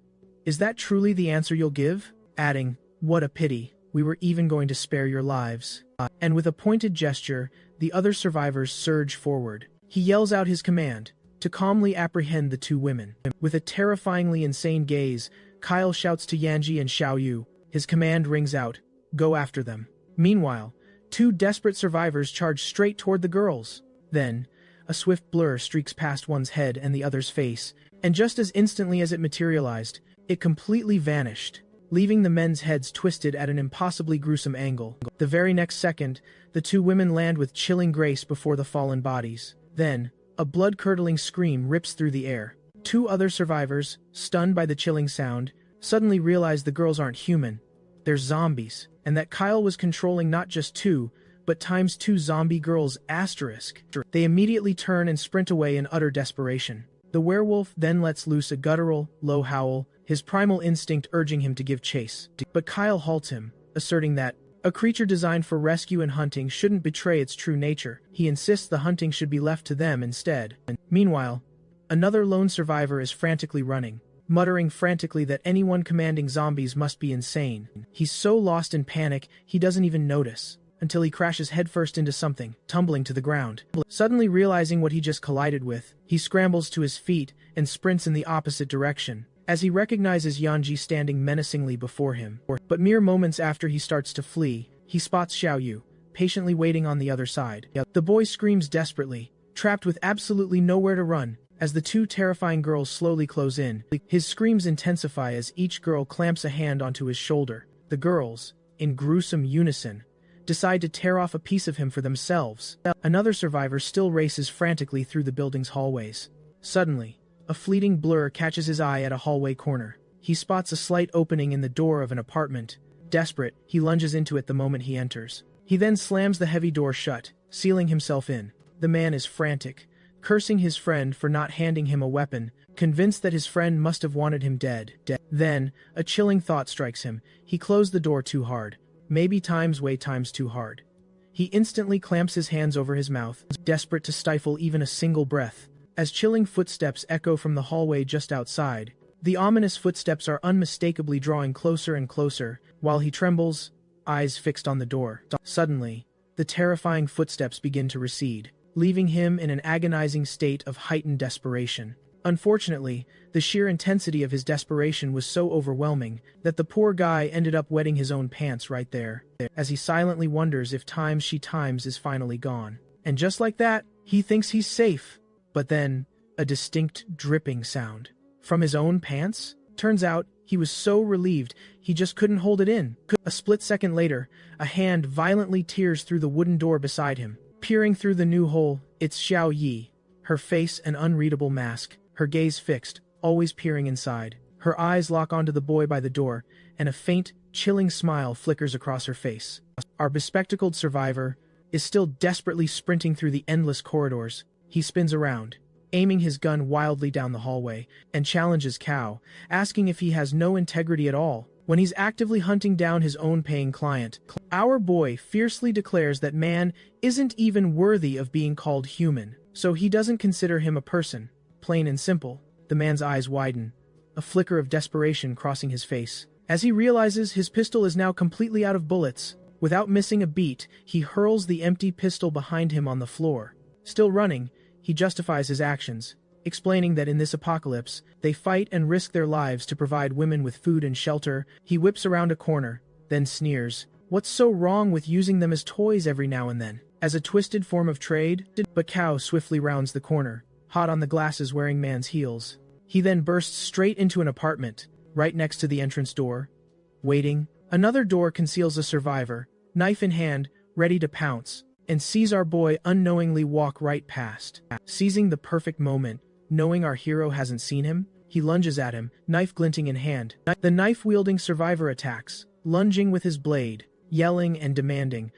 "Is that truly the answer you'll give?" Adding, "What a pity, we were even going to spare your lives." And with a pointed gesture, the other survivors surge forward. He yells out his command, to calmly apprehend the two women. With a terrifyingly insane gaze, Kyle shouts to Yanji and Xiao Yu. His command rings out, "Go after them." Meanwhile, two desperate survivors charge straight toward the girls. Then, a swift blur streaks past one's head and the other's face, and just as instantly as it materialized, it completely vanished, leaving the men's heads twisted at an impossibly gruesome angle. The very next second, the two women land with chilling grace before the fallen bodies. Then, a blood-curdling scream rips through the air. Two other survivors, stunned by the chilling sound, suddenly realize the girls aren't human, they're zombies, and that Kyle was controlling not just two, but ×2 zombie girls**. They immediately turn and sprint away in utter desperation. The werewolf then lets loose a guttural, low howl, his primal instinct urging him to give chase. But Kyle halts him, asserting that a creature designed for rescue and hunting shouldn't betray its true nature. He insists the hunting should be left to them instead. Meanwhile, another lone survivor is frantically running, muttering frantically that anyone commanding zombies must be insane. He's so lost in panic, he doesn't even notice, until he crashes headfirst into something, tumbling to the ground. Suddenly realizing what he just collided with, he scrambles to his feet and sprints in the opposite direction, as he recognizes Yanji standing menacingly before him. But mere moments after he starts to flee, he spots Xiaoyu, patiently waiting on the other side. The boy screams desperately, trapped with absolutely nowhere to run, as the two terrifying girls slowly close in. His screams intensify as each girl clamps a hand onto his shoulder. The girls, in gruesome unison, decide to tear off a piece of him for themselves. Another survivor still races frantically through the building's hallways. Suddenly, a fleeting blur catches his eye at a hallway corner. He spots a slight opening in the door of an apartment. Desperate, he lunges into it the moment he enters. He then slams the heavy door shut, sealing himself in. The man is frantic, cursing his friend for not handing him a weapon, convinced that his friend must have wanted him dead. Then, a chilling thought strikes him. He closed the door too hard. Maybe times way times too hard. He instantly clamps his hands over his mouth, desperate to stifle even a single breath. As chilling footsteps echo from the hallway just outside, the ominous footsteps are unmistakably drawing closer and closer, while he trembles, eyes fixed on the door. Suddenly, the terrifying footsteps begin to recede, leaving him in an agonizing state of heightened desperation. Unfortunately, the sheer intensity of his desperation was so overwhelming that the poor guy ended up wetting his own pants right there, as he silently wonders if times is finally gone. And just like that, he thinks he's safe. But then, a distinct dripping sound. From his own pants? Turns out, he was so relieved, he just couldn't hold it in. A split second later, a hand violently tears through the wooden door beside him. Peering through the new hole, it's Xiao Yi. Her face an unreadable mask, her gaze fixed, always peering inside. Her eyes lock onto the boy by the door, and a faint, chilling smile flickers across her face. Our bespectacled survivor is still desperately sprinting through the endless corridors. He spins around, aiming his gun wildly down the hallway, and challenges Cao, asking if he has no integrity at all, when he's actively hunting down his own paying client. Our boy fiercely declares that man isn't even worthy of being called human, so he doesn't consider him a person. Plain and simple. The man's eyes widen, a flicker of desperation crossing his face. As he realizes his pistol is now completely out of bullets, without missing a beat, he hurls the empty pistol behind him on the floor. Still running, he justifies his actions, explaining that in this apocalypse, they fight and risk their lives to provide women with food and shelter. He whips around a corner, then sneers, "What's so wrong with using them as toys every now and then? As a twisted form of trade?" But Cao swiftly rounds the corner, hot on the glasses wearing man's heels. He then bursts straight into an apartment, right next to the entrance door. Waiting, another door conceals a survivor, knife in hand, ready to pounce, and sees our boy unknowingly walk right past. Seizing the perfect moment, knowing our hero hasn't seen him, he lunges at him, knife glinting in hand. The knife-wielding survivor attacks, lunging with his blade, yelling and demanding,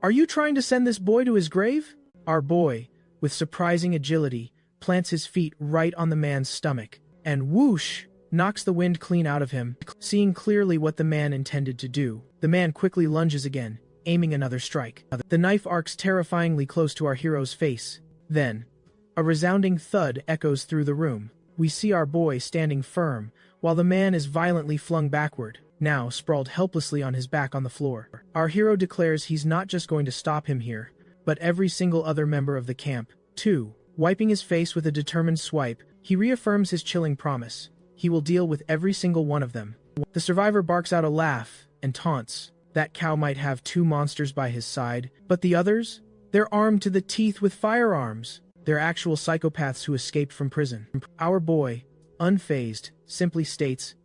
"Are you trying to send this boy to his grave?" Our boy, with surprising agility, plants his feet right on the man's stomach, and whoosh, knocks the wind clean out of him. Seeing clearly what the man intended to do, the man quickly lunges again, aiming another strike. The knife arcs terrifyingly close to our hero's face. Then, a resounding thud echoes through the room. We see our boy standing firm, while the man is violently flung backward, now sprawled helplessly on his back on the floor. Our hero declares he's not just going to stop him here, but every single other member of the camp, too. Wiping his face with a determined swipe, he reaffirms his chilling promise. He will deal with every single one of them. The survivor barks out a laugh and taunts. That Cao might have two monsters by his side, but the others? They're armed to the teeth with firearms. They're actual psychopaths who escaped from prison. Our boy, unfazed, simply states,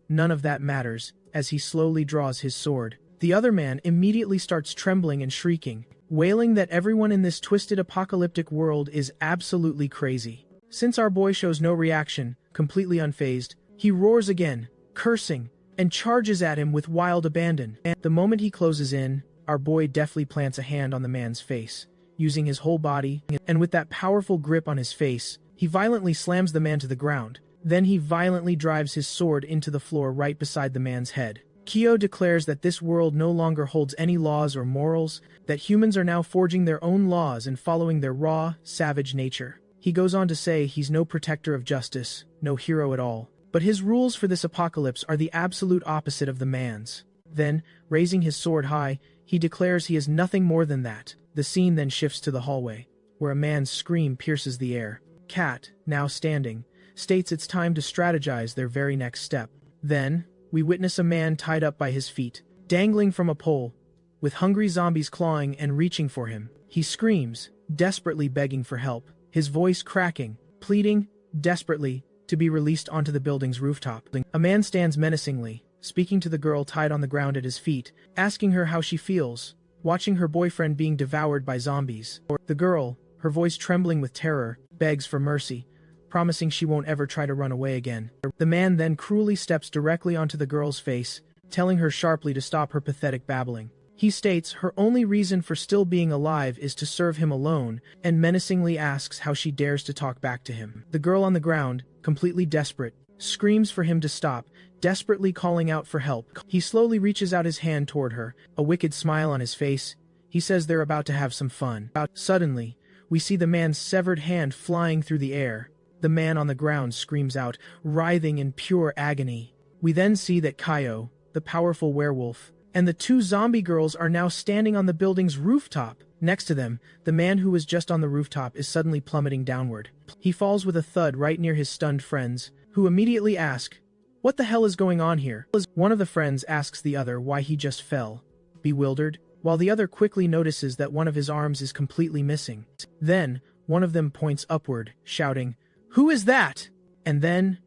"None of that matters," as he slowly draws his sword. The other man immediately starts trembling and shrieking, wailing that everyone in this twisted apocalyptic world is absolutely crazy. Since our boy shows no reaction, completely unfazed, he roars again, cursing, and charges at him with wild abandon. The moment he closes in, our boy deftly plants a hand on the man's face, using his whole body, and with that powerful grip on his face, He violently slams the man to the ground. Then he violently drives his sword into the floor right beside the man's head. Kyo declares that this world no longer holds any laws or morals, that humans are now forging their own laws and following their raw, savage nature. He goes on to say he's no protector of justice, no hero at all. But his rules for this apocalypse are the absolute opposite of the man's. Then, raising his sword high, he declares he is nothing more than that. The scene then shifts to the hallway, where a man's scream pierces the air. Kat, now standing, states it's time to strategize their very next step. Then, we witness a man tied up by his feet, dangling from a pole, with hungry zombies clawing and reaching for him. He screams, desperately begging for help, his voice cracking, pleading, desperately, to be released onto the building's rooftop. A man stands menacingly, speaking to the girl tied on the ground at his feet, asking her how she feels, watching her boyfriend being devoured by zombies. The girl, her voice trembling with terror, begs for mercy, promising she won't ever try to run away again. The man then cruelly steps directly onto the girl's face, telling her sharply to stop her pathetic babbling. He states her only reason for still being alive is to serve him alone, and menacingly asks how she dares to talk back to him. The girl on the ground, completely desperate, screams for him to stop, desperately calling out for help. He slowly reaches out his hand toward her, a wicked smile on his face. He says they're about to have some fun. Suddenly, we see the man's severed hand flying through the air. The man on the ground screams out, writhing in pure agony. We then see that Kaio, the powerful werewolf, and the two zombie girls are now standing on the building's rooftop. Next to them, the man who was just on the rooftop is suddenly plummeting downward. He falls with a thud right near his stunned friends, who immediately ask, "What the hell is going on here?" One of the friends asks the other why he just fell, bewildered, while the other quickly notices that one of his arms is completely missing. Then, one of them points upward, shouting, "Who is that?" And then,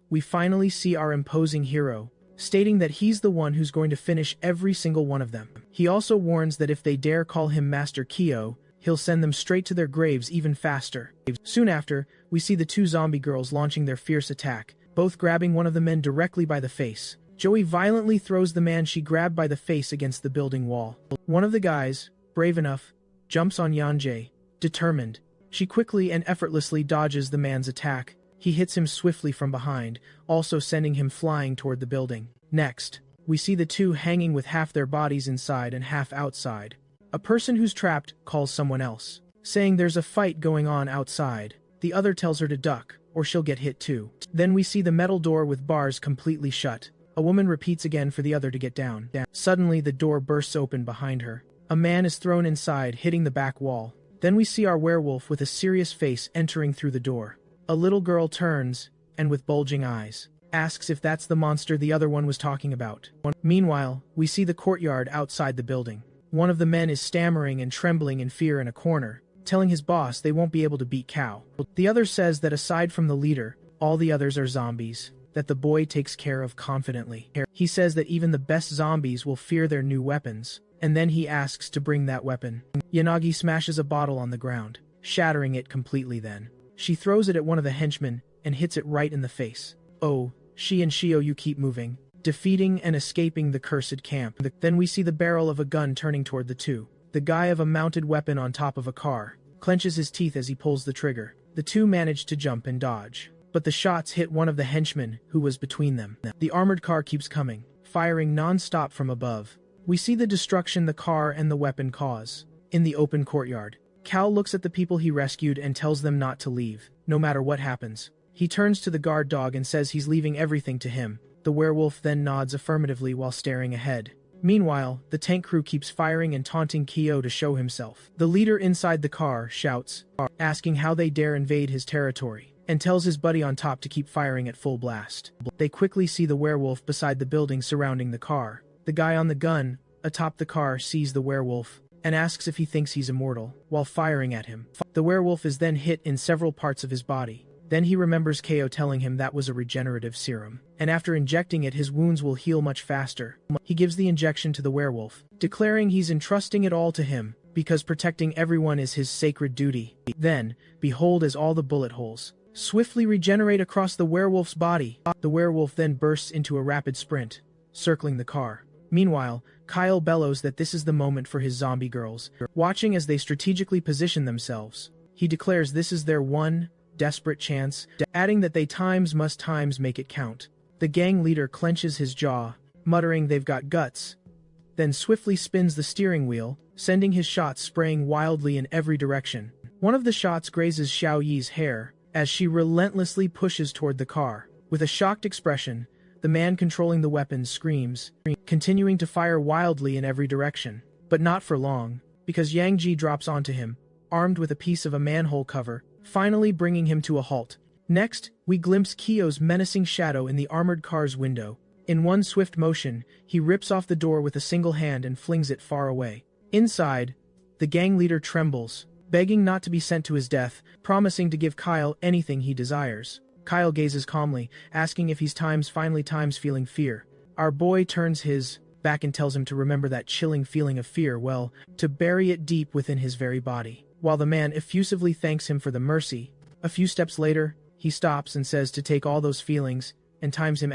we finally see our imposing hero, stating that he's the one who's going to finish every single one of them. He also warns that if they dare call him Master Kyo, he'll send them straight to their graves even faster. Soon after, we see the two zombie girls launching their fierce attack, both grabbing one of the men directly by the face. Joey violently throws the man she grabbed by the face against the building wall. One of the guys, brave enough, jumps on Yonjae, determined. She quickly and effortlessly dodges the man's attack. He hits him swiftly from behind, also sending him flying toward the building. Next, we see the two hanging with half their bodies inside and half outside. A person who's trapped calls someone else, saying there's a fight going on outside. The other tells her to duck, or she'll get hit too. Then we see the metal door with bars completely shut. A woman repeats again for the other to get down. Suddenly, the door bursts open behind her. A man is thrown inside, hitting the back wall. Then we see our werewolf with a serious face entering through the door. A little girl turns, and with bulging eyes, asks if that's the monster the other one was talking about. Meanwhile, we see the courtyard outside the building. One of the men is stammering and trembling in fear in a corner, telling his boss they won't be able to beat Cow. The other says that aside from the leader, all the others are zombies, that the boy takes care of confidently. He says that even the best zombies will fear their new weapons, and then he asks to bring that weapon. Yanagi smashes a bottle on the ground, shattering it completely then. She throws it at one of the henchmen, and hits it right in the face. Oh, she and Shio keep moving, defeating and escaping the cursed camp. Then we see the barrel of a gun turning toward the two. The guy of a mounted weapon on top of a car clenches his teeth as he pulls the trigger. The two manage to jump and dodge, but the shots hit one of the henchmen who was between them. The armored car keeps coming, firing non-stop from above. We see the destruction the car and the weapon cause. In the open courtyard, Cal looks at the people he rescued and tells them not to leave, no matter what happens. He turns to the guard dog and says he's leaving everything to him. The werewolf then nods affirmatively while staring ahead. Meanwhile, the tank crew keeps firing and taunting Kyo to show himself. The leader inside the car shouts, asking how they dare invade his territory, and tells his buddy on top to keep firing at full blast. They quickly see the werewolf beside the building surrounding the car. The guy on the gun, atop the car, sees the werewolf, and asks if he thinks he's immortal, while firing at him. The werewolf is then hit in several parts of his body. Then he remembers Ko telling him that was a regenerative serum, and after injecting it his wounds will heal much faster. He gives the injection to the werewolf, declaring he's entrusting it all to him, because protecting everyone is his sacred duty. Then, behold, as all the bullet holes swiftly regenerate across the werewolf's body. The werewolf then bursts into a rapid sprint, circling the car. Meanwhile, Kyle bellows that this is the moment for his zombie girls. Watching as they strategically position themselves, he declares this is their one, desperate chance, adding that they must make it count. The gang leader clenches his jaw, muttering they've got guts, then swiftly spins the steering wheel, sending his shots spraying wildly in every direction. One of the shots grazes Xiao Yi's hair, as she relentlessly pushes toward the car. With a shocked expression, the man controlling the weapon screams, continuing to fire wildly in every direction. But not for long, because Yang Ji drops onto him, armed with a piece of a manhole cover, finally bringing him to a halt. Next, we glimpse Kyo's menacing shadow in the armored car's window. In one swift motion, he rips off the door with a single hand and flings it far away. Inside, the gang leader trembles, begging not to be sent to his death, promising to give Kyle anything he desires. Kyle gazes calmly, asking if he's finally feeling fear. Our boy turns his back and tells him to remember that chilling feeling of fear, well, to bury it deep within his very body. While the man effusively thanks him for the mercy, a few steps later, he stops and says to take all those feelings, and times him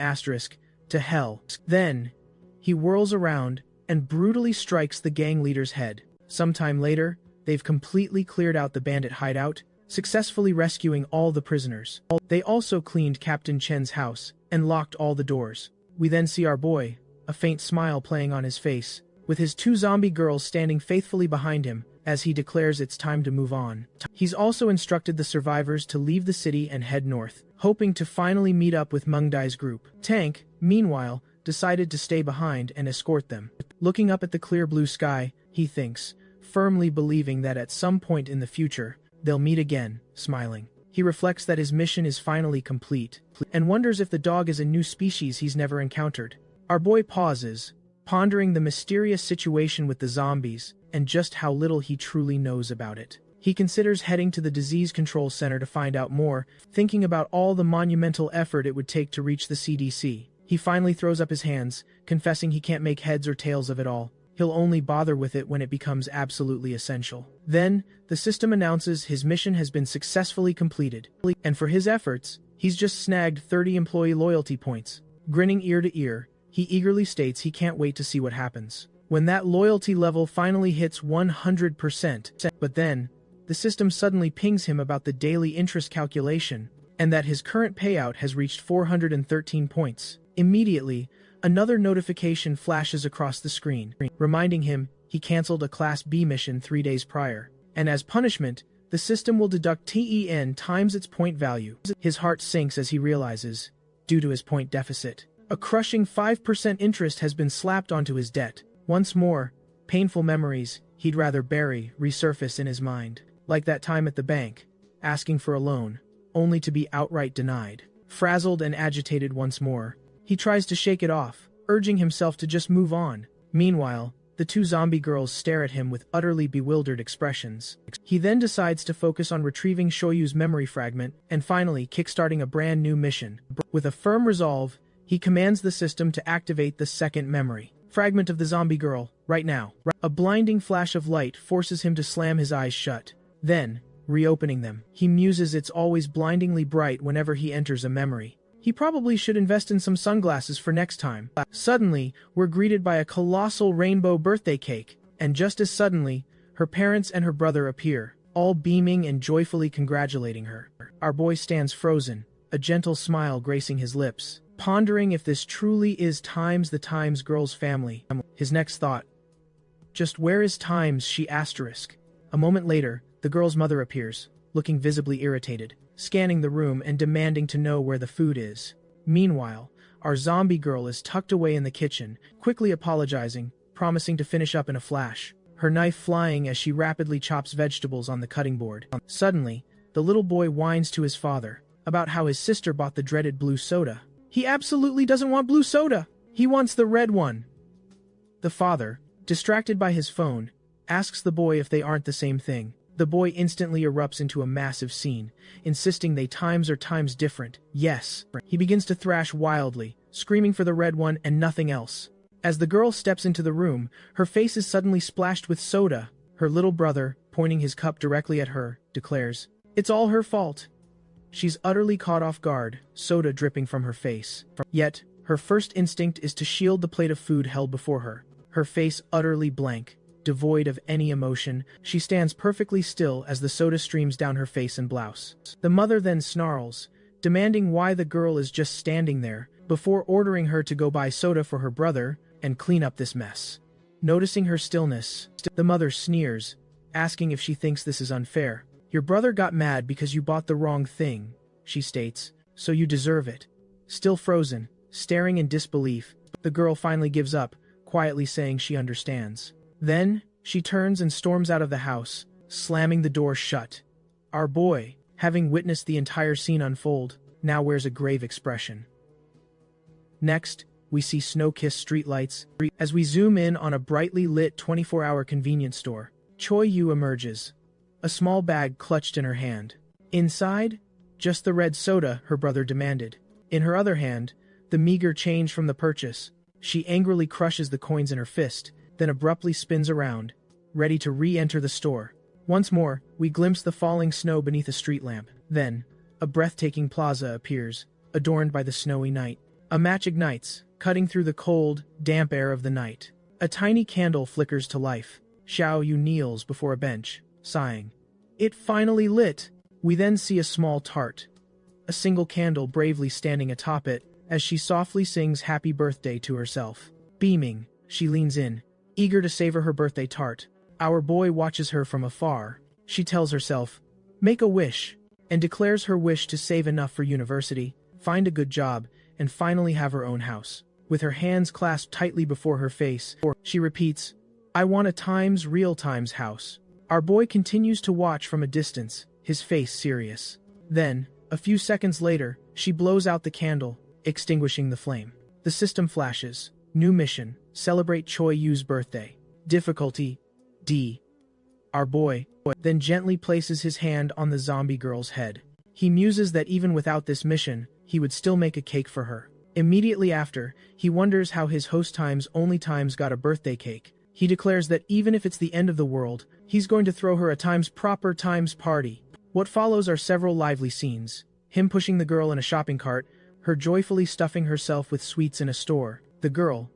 to hell. Then, he whirls around and brutally strikes the gang leader's head. Sometime later, they've completely cleared out the bandit hideout, successfully rescuing all the prisoners. They also cleaned Captain Chen's house and locked all the doors. We then see our boy, a faint smile playing on his face, with his two zombie girls standing faithfully behind him as he declares it's time to move on. He's also instructed the survivors to leave the city and head north, hoping to finally meet up with Meng Dai's group. Tank, meanwhile, decided to stay behind and escort them. Looking up at the clear blue sky, he thinks, firmly believing that at some point in the future, they'll meet again, smiling. He reflects that his mission is finally complete, and wonders if the dog is a new species he's never encountered. Our boy pauses, pondering the mysterious situation with the zombies, and just how little he truly knows about it. He considers heading to the disease control center to find out more, thinking about all the monumental effort it would take to reach the CDC. He finally throws up his hands, confessing he can't make heads or tails of it all. He'll only bother with it when it becomes absolutely essential. Then, the system announces his mission has been successfully completed, and for his efforts, he's just snagged 30 employee loyalty points. Grinning ear to ear, he eagerly states he can't wait to see what happens when that loyalty level finally hits 100%. But then, the system suddenly pings him about the daily interest calculation, and that his current payout has reached 413 points. Immediately, another notification flashes across the screen, reminding him he cancelled a Class B mission 3 days prior, and as punishment, the system will deduct TEN times its point value. His heart sinks as he realizes, due to his point deficit, a crushing 5% interest has been slapped onto his debt. Once more, painful memories he'd rather bury resurface in his mind, like that time at the bank, asking for a loan, only to be outright denied. Frazzled and agitated once more, he tries to shake it off, urging himself to just move on. Meanwhile, the two zombie girls stare at him with utterly bewildered expressions. He then decides to focus on retrieving Shoyu's memory fragment and finally kickstarting a brand new mission. With a firm resolve, he commands the system to activate the second memory fragment of the zombie girl, right now. A blinding flash of light forces him to slam his eyes shut. Then, reopening them, he muses it's always blindingly bright whenever he enters a memory. He probably should invest in some sunglasses for next time. Suddenly, we're greeted by a colossal rainbow birthday cake, and just as suddenly, her parents and her brother appear, all beaming and joyfully congratulating her. Our boy stands frozen, a gentle smile gracing his lips, pondering if this truly is the Times girl's family. His next thought, just where is Times, she asterisk. A moment later, the girl's mother appears, looking visibly irritated, scanning the room and demanding to know where the food is. Meanwhile, our zombie girl is tucked away in the kitchen, quickly apologizing, promising to finish up in a flash, her knife flying as she rapidly chops vegetables on the cutting board. Suddenly, the little boy whines to his father about how his sister bought the dreaded blue soda. He absolutely doesn't want blue soda! He wants the red one! The father, distracted by his phone, asks the boy if they aren't the same thing. The boy instantly erupts into a massive scene, insisting they are times different. Yes. He begins to thrash wildly, screaming for the red one and nothing else. As the girl steps into the room, her face is suddenly splashed with soda. Her little brother, pointing his cup directly at her, declares, "It's all her fault." She's utterly caught off guard, soda dripping from her face. Yet, her first instinct is to shield the plate of food held before her, her face utterly blank, devoid of any emotion. She stands perfectly still as the soda streams down her face and blouse. The mother then snarls, demanding why the girl is just standing there, before ordering her to go buy soda for her brother and clean up this mess. Noticing her stillness, the mother sneers, asking if she thinks this is unfair. Your brother got mad because you bought the wrong thing, she states, so you deserve it. Still frozen, staring in disbelief, the girl finally gives up, quietly saying she understands. Then, she turns and storms out of the house, slamming the door shut. Our boy, having witnessed the entire scene unfold, now wears a grave expression. Next, we see snow-kissed streetlights. As we zoom in on a brightly lit 24-hour convenience store, Choi Yu emerges, a small bag clutched in her hand. Inside, just the red soda her brother demanded. In her other hand, the meager change from the purchase. She angrily crushes the coins in her fist, then abruptly spins around, ready to re-enter the store. Once more, we glimpse the falling snow beneath a street lamp. Then, a breathtaking plaza appears, adorned by the snowy night. A match ignites, cutting through the cold, damp air of the night. A tiny candle flickers to life. Xiao Yu kneels before a bench, sighing. It finally lit! We then see a small tart, a single candle bravely standing atop it, as she softly sings happy birthday to herself. Beaming, she leans in, eager to savor her birthday tart. Our boy watches her from afar. She tells herself, make a wish, and declares her wish to save enough for university, find a good job, and finally have her own house. With her hands clasped tightly before her face, she repeats, I want a real times house. Our boy continues to watch from a distance, his face serious. Then, a few seconds later, she blows out the candle, extinguishing the flame. The system flashes. New mission. Celebrate Choi Yu's birthday. Difficulty D. Our boy then gently places his hand on the zombie girl's head. He muses that even without this mission, he would still make a cake for her. Immediately after, he wonders how his host only got a birthday cake. He declares that even if it's the end of the world, he's going to throw her a proper party. What follows are several lively scenes. Him pushing the girl in a shopping cart, her joyfully stuffing herself with sweets in a store. The girl,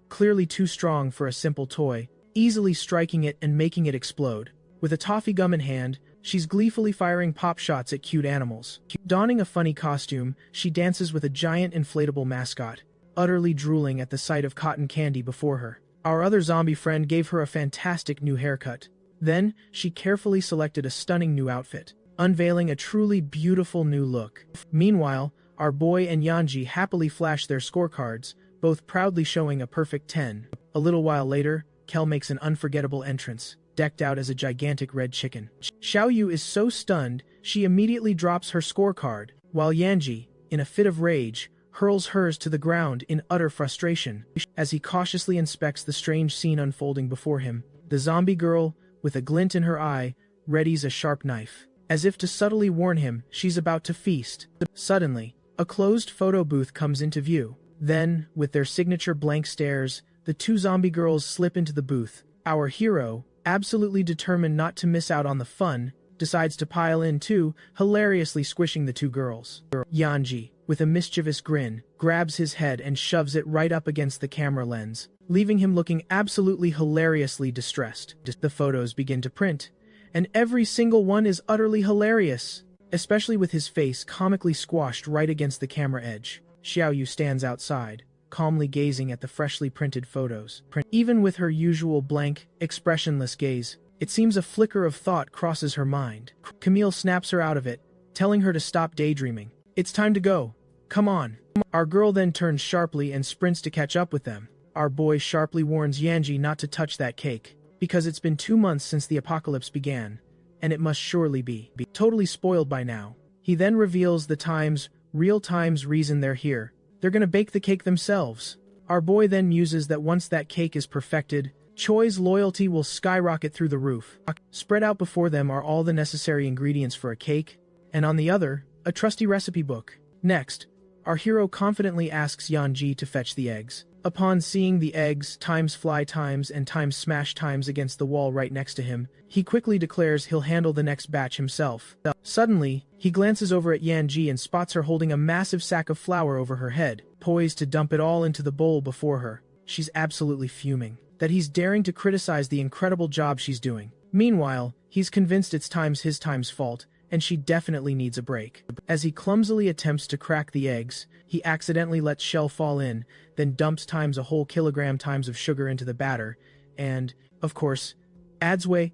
clearly too strong for a simple toy, easily striking it and making it explode. With a toffee gum in hand, she's gleefully firing pop shots at cute animals. Donning a funny costume, she dances with a giant inflatable mascot, utterly drooling at the sight of cotton candy before her. Our other zombie friend gave her a fantastic new haircut. Then, she carefully selected a stunning new outfit, unveiling a truly beautiful new look. Meanwhile, our boy and Yanji happily flash their scorecards, both proudly showing a perfect 10. A little while later, Kel makes an unforgettable entrance, decked out as a gigantic red chicken. Xiao Yu is so stunned, she immediately drops her scorecard, while Yanji, in a fit of rage, hurls hers to the ground in utter frustration. As he cautiously inspects the strange scene unfolding before him, the zombie girl, with a glint in her eye, readies a sharp knife. As if to subtly warn him she's about to feast. Suddenly, a closed photo booth comes into view. Then, with their signature blank stares, the two zombie girls slip into the booth. Our hero, absolutely determined not to miss out on the fun, decides to pile in too, hilariously squishing the two girls. Yanji, with a mischievous grin, grabs his head and shoves it right up against the camera lens, leaving him looking absolutely hilariously distressed. The photos begin to print, and every single one is utterly hilarious, especially with his face comically squashed right against the camera edge. Xiao Yu stands outside, calmly gazing at the freshly printed photos. Even with her usual blank, expressionless gaze, it seems a flicker of thought crosses her mind. Camille snaps her out of it, telling her to stop daydreaming. It's time to go. Come on. Our girl then turns sharply and sprints to catch up with them. Our boy sharply warns Yanji not to touch that cake, because it's been 2 months since the apocalypse began, and it must surely be totally spoiled by now. He then reveals the real times reason they're here. They're gonna bake the cake themselves. Our boy then muses that once that cake is perfected, Choi's loyalty will skyrocket through the roof. Spread out before them are all the necessary ingredients for a cake, and on the other, a trusty recipe book. Next, our hero confidently asks Yanji to fetch the eggs. Upon seeing the eggs ×fly and ×smash against the wall right next to him, he quickly declares he'll handle the next batch himself. Suddenly, he glances over at Yanji and spots her holding a massive sack of flour over her head, poised to dump it all into the bowl before her. She's absolutely fuming. that he's daring to criticize the incredible job she's doing. Meanwhile, he's convinced it's his time's fault, and she definitely needs a break. As he clumsily attempts to crack the eggs, he accidentally lets shell fall in, then dumps a whole kilogram of sugar into the batter, and, of course, adds way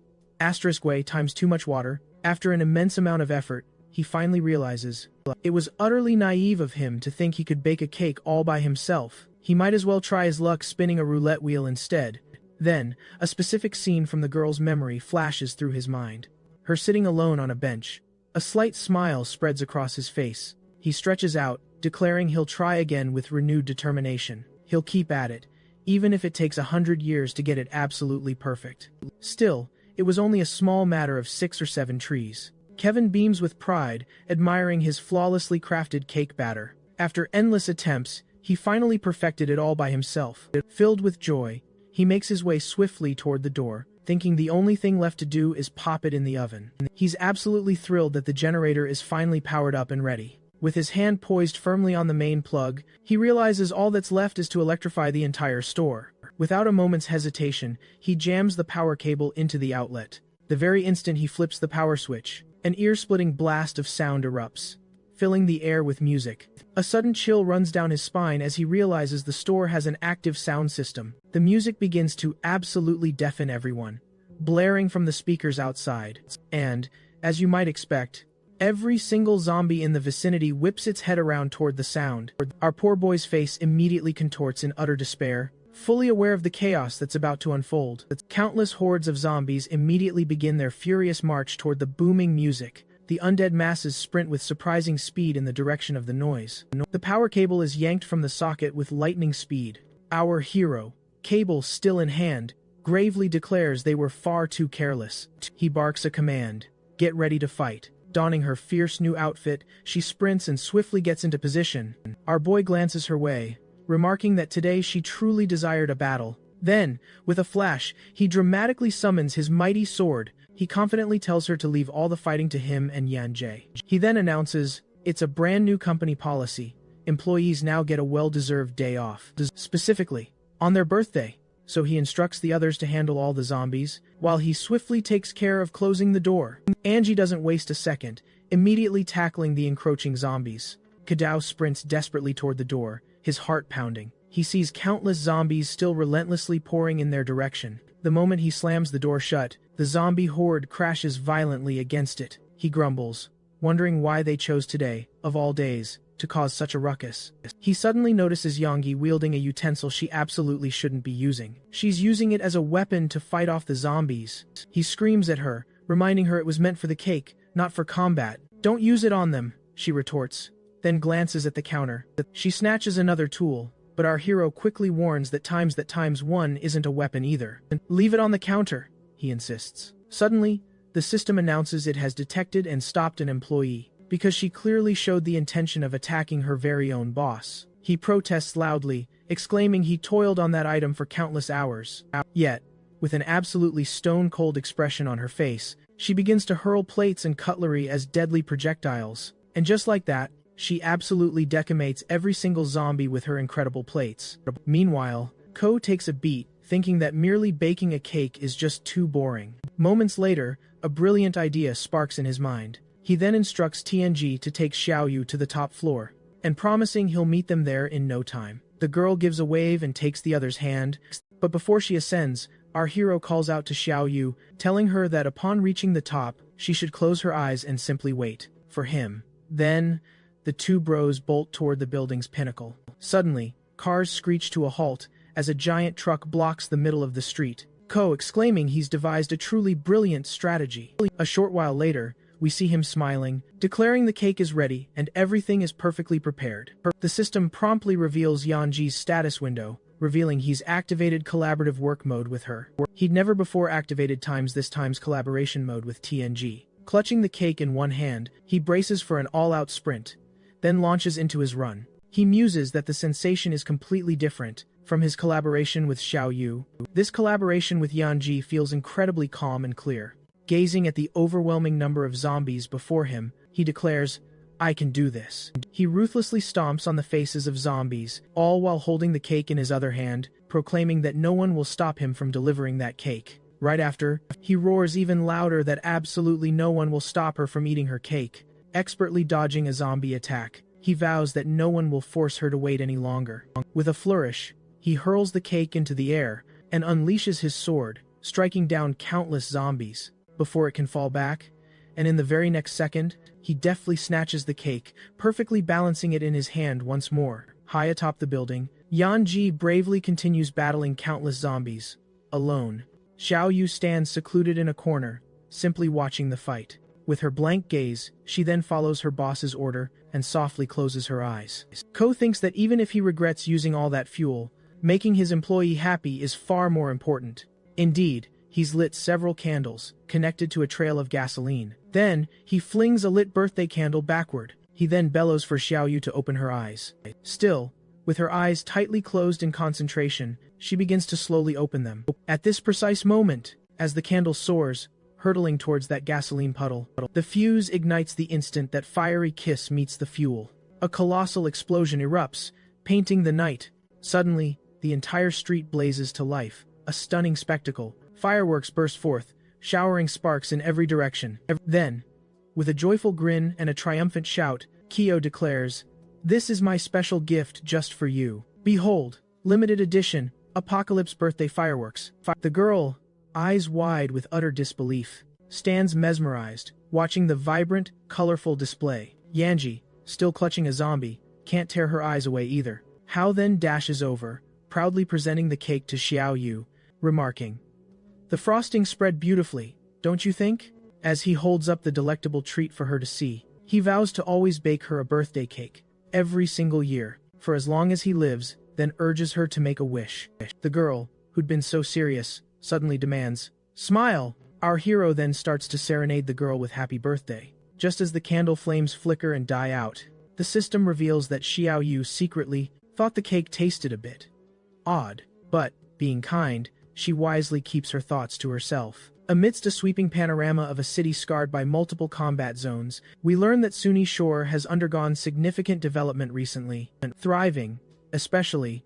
times too much water. After an immense amount of effort, he finally realizes it was utterly naive of him to think he could bake a cake all by himself. He might as well try his luck spinning a roulette wheel instead. Then, a specific scene from the girl's memory flashes through his mind. Her sitting alone on a bench. A slight smile spreads across his face. He stretches out, declaring he'll try again with renewed determination. He'll keep at it, even if it takes 100 years to get it absolutely perfect. Still, it was only a small matter of 6 or 7 trees. Kevin beams with pride, admiring his flawlessly crafted cake batter. After endless attempts, he finally perfected it all by himself. Filled with joy, he makes his way swiftly toward the door, thinking the only thing left to do is pop it in the oven. He's absolutely thrilled that the generator is finally powered up and ready. With his hand poised firmly on the main plug, he realizes all that's left is to electrify the entire store. Without a moment's hesitation, he jams the power cable into the outlet. The very instant he flips the power switch, an ear-splitting blast of sound erupts, filling the air with music. A sudden chill runs down his spine as he realizes the store has an active sound system. The music begins to absolutely deafen everyone, blaring from the speakers outside. And, as you might expect, every single zombie in the vicinity whips its head around toward the sound. Our poor boy's face immediately contorts in utter despair, fully aware of the chaos that's about to unfold. Countless hordes of zombies immediately begin their furious march toward the booming music. The undead masses sprint with surprising speed in the direction of the noise. The power cable is yanked from the socket with lightning speed. Our hero, cable still in hand, gravely declares they were far too careless. He barks a command. Get ready to fight. Donning her fierce new outfit, she sprints and swiftly gets into position. Our boy glances her way, remarking that today she truly desired a battle. Then, with a flash, he dramatically summons his mighty sword. He confidently tells her to leave all the fighting to him and Yanjay. He then announces, it's a brand new company policy. Employees now get a well-deserved day off. Specifically, on their birthday. So he instructs the others to handle all the zombies, while he swiftly takes care of closing the door. Angie doesn't waste a second, immediately tackling the encroaching zombies. Kadao sprints desperately toward the door, his heart pounding. He sees countless zombies still relentlessly pouring in their direction. The moment he slams the door shut, the zombie horde crashes violently against it. He grumbles, wondering why they chose today, of all days, to cause such a ruckus. He suddenly notices Yongi wielding a utensil she absolutely shouldn't be using. She's using it as a weapon to fight off the zombies. He screams at her, reminding her it was meant for the cake, not for combat. Don't use it on them, she retorts, then glances at the counter. She snatches another tool, but our hero quickly warns that times one isn't a weapon either. Leave it on the counter, he insists. Suddenly, the system announces it has detected and stopped an employee, because she clearly showed the intention of attacking her very own boss. He protests loudly, exclaiming he toiled on that item for countless hours. Yet, with an absolutely stone-cold expression on her face, she begins to hurl plates and cutlery as deadly projectiles. And just like that, she absolutely decimates every single zombie with her incredible plates. Meanwhile, Ko takes a beat, thinking that merely baking a cake is just too boring. Moments later, a brilliant idea sparks in his mind. He then instructs TNG to take Xiaoyu to the top floor, and promising he'll meet them there in no time. The girl gives a wave and takes the other's hand, but before she ascends, our hero calls out to Xiaoyu, telling her that upon reaching the top, she should close her eyes and simply wait for him. Then, the two bros bolt toward the building's pinnacle. Suddenly, cars screech to a halt as a giant truck blocks the middle of the street, Ko exclaiming he's devised a truly brilliant strategy. A short while later, we see him smiling, declaring the cake is ready and everything is perfectly prepared. The system promptly reveals Yanji's status window, revealing he's activated collaborative work mode with her. He'd never before activated this time's collaboration mode with TNG. Clutching the cake in one hand, he braces for an all-out sprint, then launches into his run. He muses that the sensation is completely different from his collaboration with Xiaoyu. This collaboration with Yanji feels incredibly calm and clear. Gazing at the overwhelming number of zombies before him, he declares, I can do this. He ruthlessly stomps on the faces of zombies, all while holding the cake in his other hand, proclaiming that no one will stop him from delivering that cake. Right after, he roars even louder that absolutely no one will stop her from eating her cake. Expertly dodging a zombie attack, he vows that no one will force her to wait any longer. With a flourish, he hurls the cake into the air and unleashes his sword, striking down countless zombies before it can fall back, and in the very next second, he deftly snatches the cake, perfectly balancing it in his hand once more. High atop the building, Yanji bravely continues battling countless zombies. Alone, Xiao Yu stands secluded in a corner, simply watching the fight. With her blank gaze, she then follows her boss's order and softly closes her eyes. Ko thinks that even if he regrets using all that fuel, making his employee happy is far more important. Indeed, he's lit several candles, connected to a trail of gasoline. Then, he flings a lit birthday candle backward. He then bellows for Xiao Yu to open her eyes. Still, with her eyes tightly closed in concentration, she begins to slowly open them. At this precise moment, as the candle soars, hurtling towards that gasoline puddle, the fuse ignites the instant that fiery kiss meets the fuel. A colossal explosion erupts, painting the night. Suddenly, the entire street blazes to life. A stunning spectacle. Fireworks burst forth, showering sparks in every direction. Then, with a joyful grin and a triumphant shout, Kyo declares, "This is my special gift just for you. Behold, limited edition, Apocalypse birthday fireworks." The girl, eyes wide with utter disbelief, stands mesmerized, watching the vibrant, colorful display. Yanji, still clutching a zombie, can't tear her eyes away either. Hao then dashes over, proudly presenting the cake to Xiao Yu, remarking, "The frosting spread beautifully, don't you think?" As he holds up the delectable treat for her to see, he vows to always bake her a birthday cake, every single year, for as long as he lives, then urges her to make a wish. The girl, who'd been so serious, suddenly demands, "Smile!" Our hero then starts to serenade the girl with happy birthday. Just as the candle flames flicker and die out, the system reveals that Xiao Yu secretly thought the cake tasted a bit odd, but, being kind, she wisely keeps her thoughts to herself. Amidst a sweeping panorama of a city scarred by multiple combat zones, we learn that Suni Shore has undergone significant development recently, thriving, especially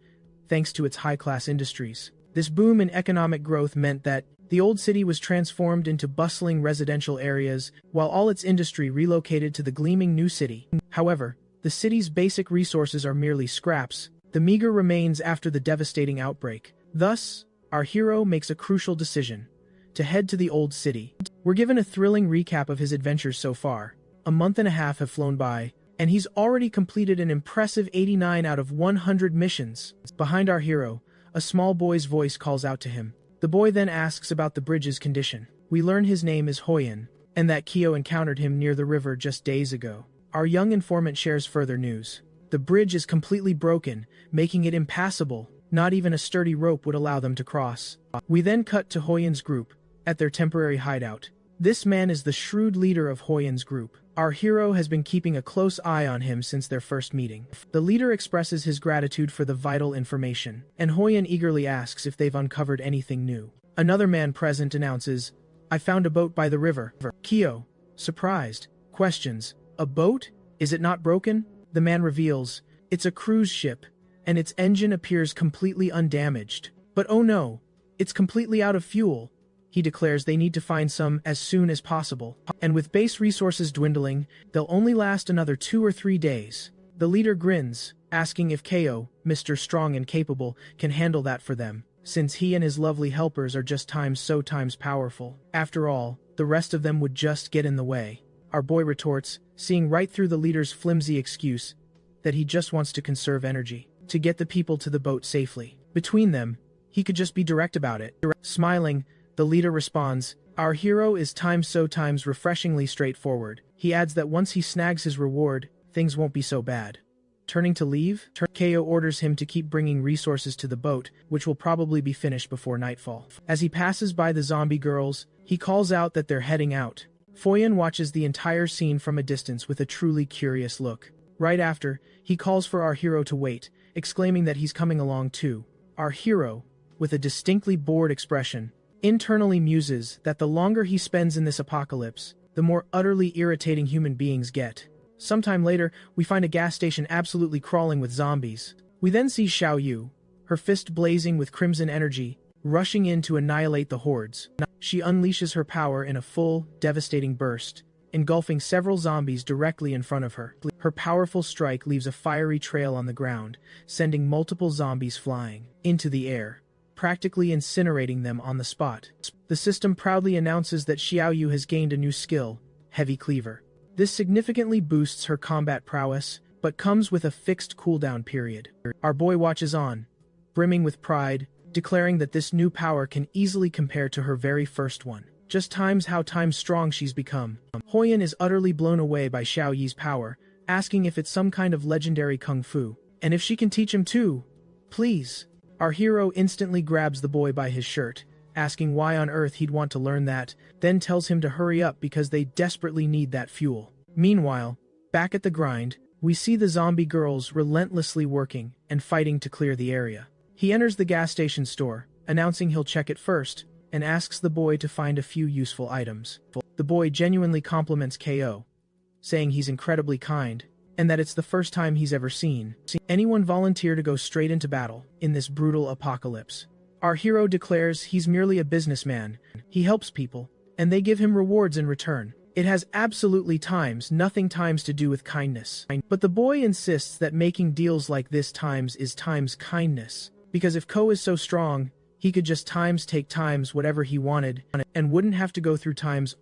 thanks to its high-class industries. This boom in economic growth meant that the old city was transformed into bustling residential areas, while all its industry relocated to the gleaming new city. However, the city's basic resources are merely scraps. The meager remains after the devastating outbreak. Thus, our hero makes a crucial decision: to head to the old city. We're given a thrilling recap of his adventures so far. A month and a half have flown by, and he's already completed an impressive 89 out of 100 missions. Behind our hero, a small boy's voice calls out to him. The boy then asks about the bridge's condition. We learn his name is Hoyan, and that Kyo encountered him near the river just days ago. Our young informant shares further news. The bridge is completely broken, making it impassable. Not even a sturdy rope would allow them to cross. We then cut to Hoyan's group, at their temporary hideout. This man is the shrewd leader of Hoyan's group. Our hero has been keeping a close eye on him since their first meeting. The leader expresses his gratitude for the vital information, and Hoyan eagerly asks if they've uncovered anything new. Another man present announces, "I found a boat by the river." Kyo, surprised, questions, "A boat? Is it not broken?" The man reveals, "It's a cruise ship, and its engine appears completely undamaged. But oh no, it's completely out of fuel." He declares they need to find some as soon as possible. And with base resources dwindling, they'll only last another 2 or 3 days. The leader grins, asking if Ko, Mr. Strong and Capable, can handle that for them, since he and his lovely helpers are just times powerful. After all, the rest of them would just get in the way. Our boy retorts, seeing right through the leader's flimsy excuse, that he just wants to conserve energy, to get the people to the boat safely. Between them, he could just be direct about it. Smiling, the leader responds, "Our hero is times refreshingly straightforward." He adds that once he snags his reward, things won't be so bad. Turning to leave, Ko orders him to keep bringing resources to the boat, which will probably be finished before nightfall. As he passes by the zombie girls, he calls out that they're heading out. Foyan watches the entire scene from a distance with a truly curious look. Right after, he calls for our hero to wait, exclaiming that he's coming along too. Our hero, with a distinctly bored expression, internally muses that the longer he spends in this apocalypse, the more utterly irritating human beings get. Sometime later, we find a gas station absolutely crawling with zombies. We then see Xiao Yu, her fist blazing with crimson energy, rushing in to annihilate the hordes. She unleashes her power in a full, devastating burst, engulfing several zombies directly in front of her. Her powerful strike leaves a fiery trail on the ground, sending multiple zombies flying into the air, practically incinerating them on the spot. The system proudly announces that Xiaoyu has gained a new skill, Heavy Cleaver. This significantly boosts her combat prowess, but comes with a fixed cooldown period. Our boy watches on, brimming with pride, declaring that this new power can easily compare to her very first one. Just times how strong she's become. Hoyan is utterly blown away by Xiao Yi's power, asking if it's some kind of legendary kung fu, and if she can teach him too. Please. Our hero instantly grabs the boy by his shirt, asking why on earth he'd want to learn that, then tells him to hurry up because they desperately need that fuel. Meanwhile, back at the grind, we see the zombie girls relentlessly working and fighting to clear the area. He enters the gas station store, announcing he'll check it first, and asks the boy to find a few useful items. The boy genuinely compliments KO, saying he's incredibly kind, and that it's the first time he's ever seen anyone volunteer to go straight into battle in this brutal apocalypse. Our hero declares he's merely a businessman, he helps people, and they give him rewards in return. It has absolutely nothing to do with kindness. But the boy insists that making deals like this is kindness, because if Ko is so strong, he could just take whatever he wanted, and wouldn't have to go through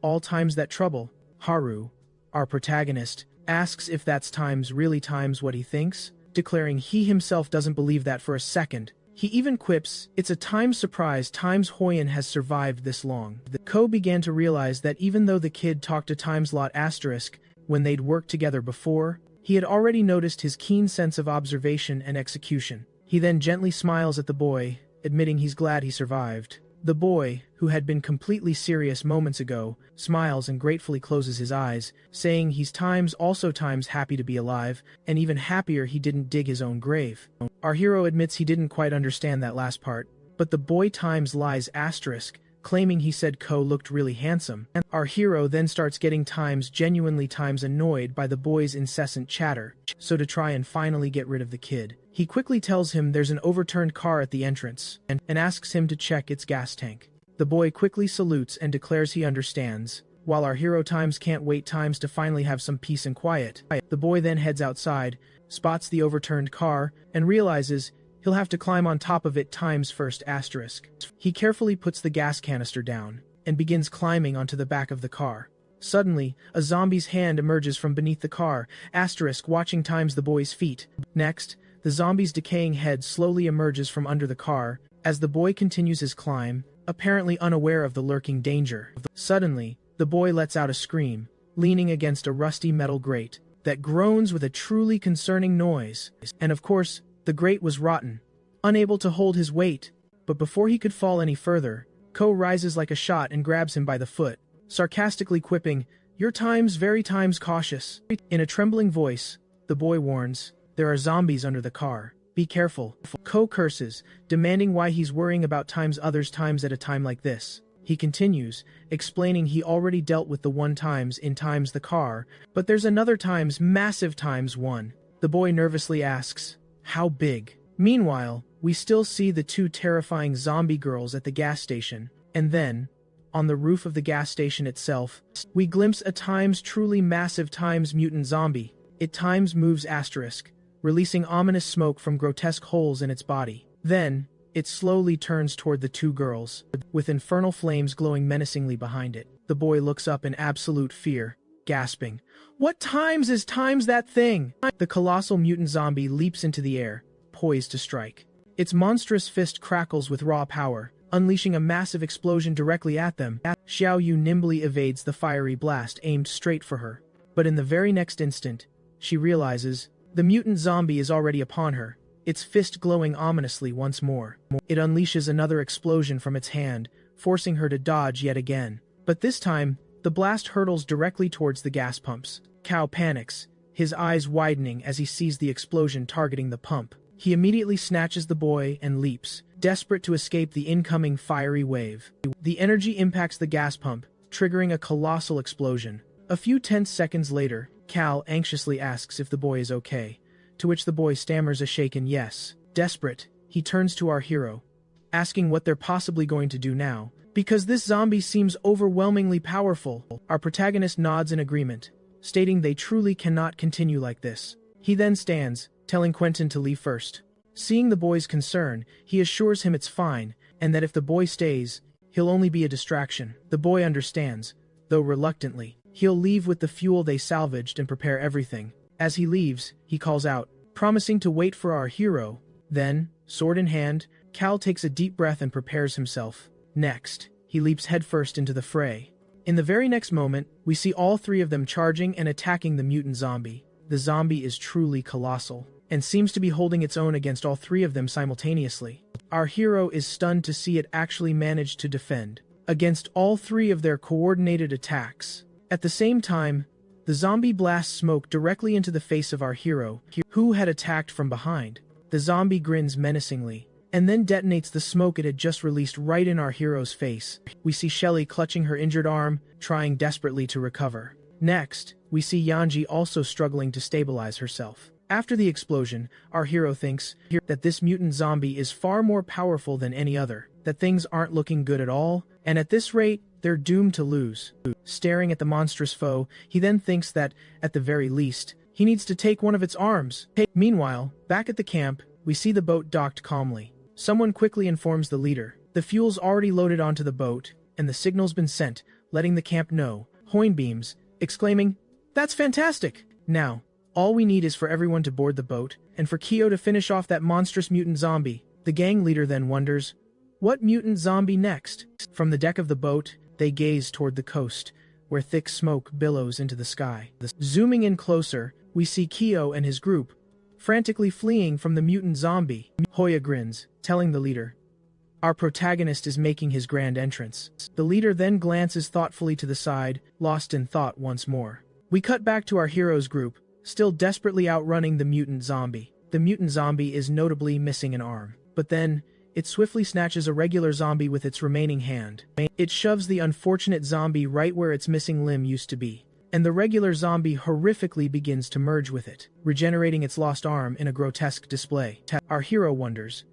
all that trouble. Haru, our protagonist, asks if that's really what he thinks, declaring he himself doesn't believe that for a second. He even quips, it's a surprise Hoyan has survived this long. Ko began to realize that even though the kid talked to Timeslot asterisk when they'd worked together before, he had already noticed his keen sense of observation and execution. He then gently smiles at the boy, admitting he's glad he survived. The boy, who had been completely serious moments ago, smiles and gratefully closes his eyes, saying he's also happy to be alive, and even happier he didn't dig his own grave. Our hero admits he didn't quite understand that last part, but the boy lies asterisk, claiming he said Ko looked really handsome. Our hero then starts getting genuinely annoyed by the boy's incessant chatter, so to try and finally get rid of the kid, he quickly tells him there's an overturned car at the entrance, and asks him to check its gas tank. The boy quickly salutes and declares he understands, while our hero can't wait to finally have some peace and quiet. The boy then heads outside, spots the overturned car, and realizes he'll have to climb on top of it first asterisk. He carefully puts the gas canister down, and begins climbing onto the back of the car. Suddenly, a zombie's hand emerges from beneath the car, asterisk watching the boy's feet. Next, the zombie's decaying head slowly emerges from under the car, as the boy continues his climb, apparently unaware of the lurking danger. Suddenly, the boy lets out a scream, leaning against a rusty metal grate, that groans with a truly concerning noise. And of course, the grate was rotten, unable to hold his weight, but before he could fall any further, Ko rises like a shot and grabs him by the foot, sarcastically quipping, "You're very cautious." In a trembling voice, the boy warns, "There are zombies under the car. Be careful." Ko curses, demanding why he's worrying about others at a time like this. He continues, explaining he already dealt with the one in the car, but there's another massive one. The boy nervously asks, "How big?" Meanwhile, we still see the two terrifying zombie girls at the gas station, and then, on the roof of the gas station itself, we glimpse a truly massive mutant zombie. It moves asterisk, releasing ominous smoke from grotesque holes in its body. Then, it slowly turns toward the two girls, with infernal flames glowing menacingly behind it. The boy looks up in absolute fear, gasping, "What is that thing?" The colossal mutant zombie leaps into the air, poised to strike. Its monstrous fist crackles with raw power, unleashing a massive explosion directly at them. Xiaoyu nimbly evades the fiery blast aimed straight for her, but in the very next instant, she realizes the mutant zombie is already upon her, its fist glowing ominously once more. It unleashes another explosion from its hand, forcing her to dodge yet again. But this time, the blast hurtles directly towards the gas pumps. Kao panics, his eyes widening as he sees the explosion targeting the pump. He immediately snatches the boy and leaps, desperate to escape the incoming fiery wave. The energy impacts the gas pump, triggering a colossal explosion. A few tense seconds later, Cal anxiously asks if the boy is okay, to which the boy stammers a shaken yes. Desperate, he turns to our hero, asking what they're possibly going to do now. Because this zombie seems overwhelmingly powerful, our protagonist nods in agreement, stating they truly cannot continue like this. He then stands, telling Quentin to leave first. Seeing the boy's concern, he assures him it's fine, and that if the boy stays, he'll only be a distraction. The boy understands, though reluctantly. He'll leave with the fuel they salvaged and prepare everything. As he leaves, he calls out, promising to wait for our hero. Then, sword in hand, Cal takes a deep breath and prepares himself. Next, he leaps headfirst into the fray. In the very next moment, we see all three of them charging and attacking the mutant zombie. The zombie is truly colossal, and seems to be holding its own against all three of them simultaneously. Our hero is stunned to see it actually manage to defend against all three of their coordinated attacks. At the same time, the zombie blasts smoke directly into the face of our hero, who had attacked from behind. The zombie grins menacingly, and then detonates the smoke it had just released right in our hero's face. We see Shelly clutching her injured arm, trying desperately to recover. Next, we see Yanji also struggling to stabilize herself. After the explosion, our hero thinks that this mutant zombie is far more powerful than any other, that things aren't looking good at all, and at this rate, they're doomed to lose. Staring at the monstrous foe, he then thinks that, at the very least, he needs to take one of its arms. Meanwhile, back at the camp, we see the boat docked calmly. Someone quickly informs the leader. The fuel's already loaded onto the boat, and the signal's been sent, letting the camp know. Hoin beams, exclaiming, "That's fantastic! Now, all we need is for everyone to board the boat, and for Kyo to finish off that monstrous mutant zombie." The gang leader then wonders, what mutant zombie next? From the deck of the boat, they gaze toward the coast, where thick smoke billows into the sky. Zooming in closer, we see Kyo and his group, frantically fleeing from the mutant zombie. Hoya grins, telling the leader, our protagonist is making his grand entrance. The leader then glances thoughtfully to the side, lost in thought once more. We cut back to our hero's group, still desperately outrunning the mutant zombie. The mutant zombie is notably missing an arm, but then, it swiftly snatches a regular zombie with its remaining hand. It shoves the unfortunate zombie right where its missing limb used to be, and the regular zombie horrifically begins to merge with it, regenerating its lost arm in a grotesque display. Our hero wonders,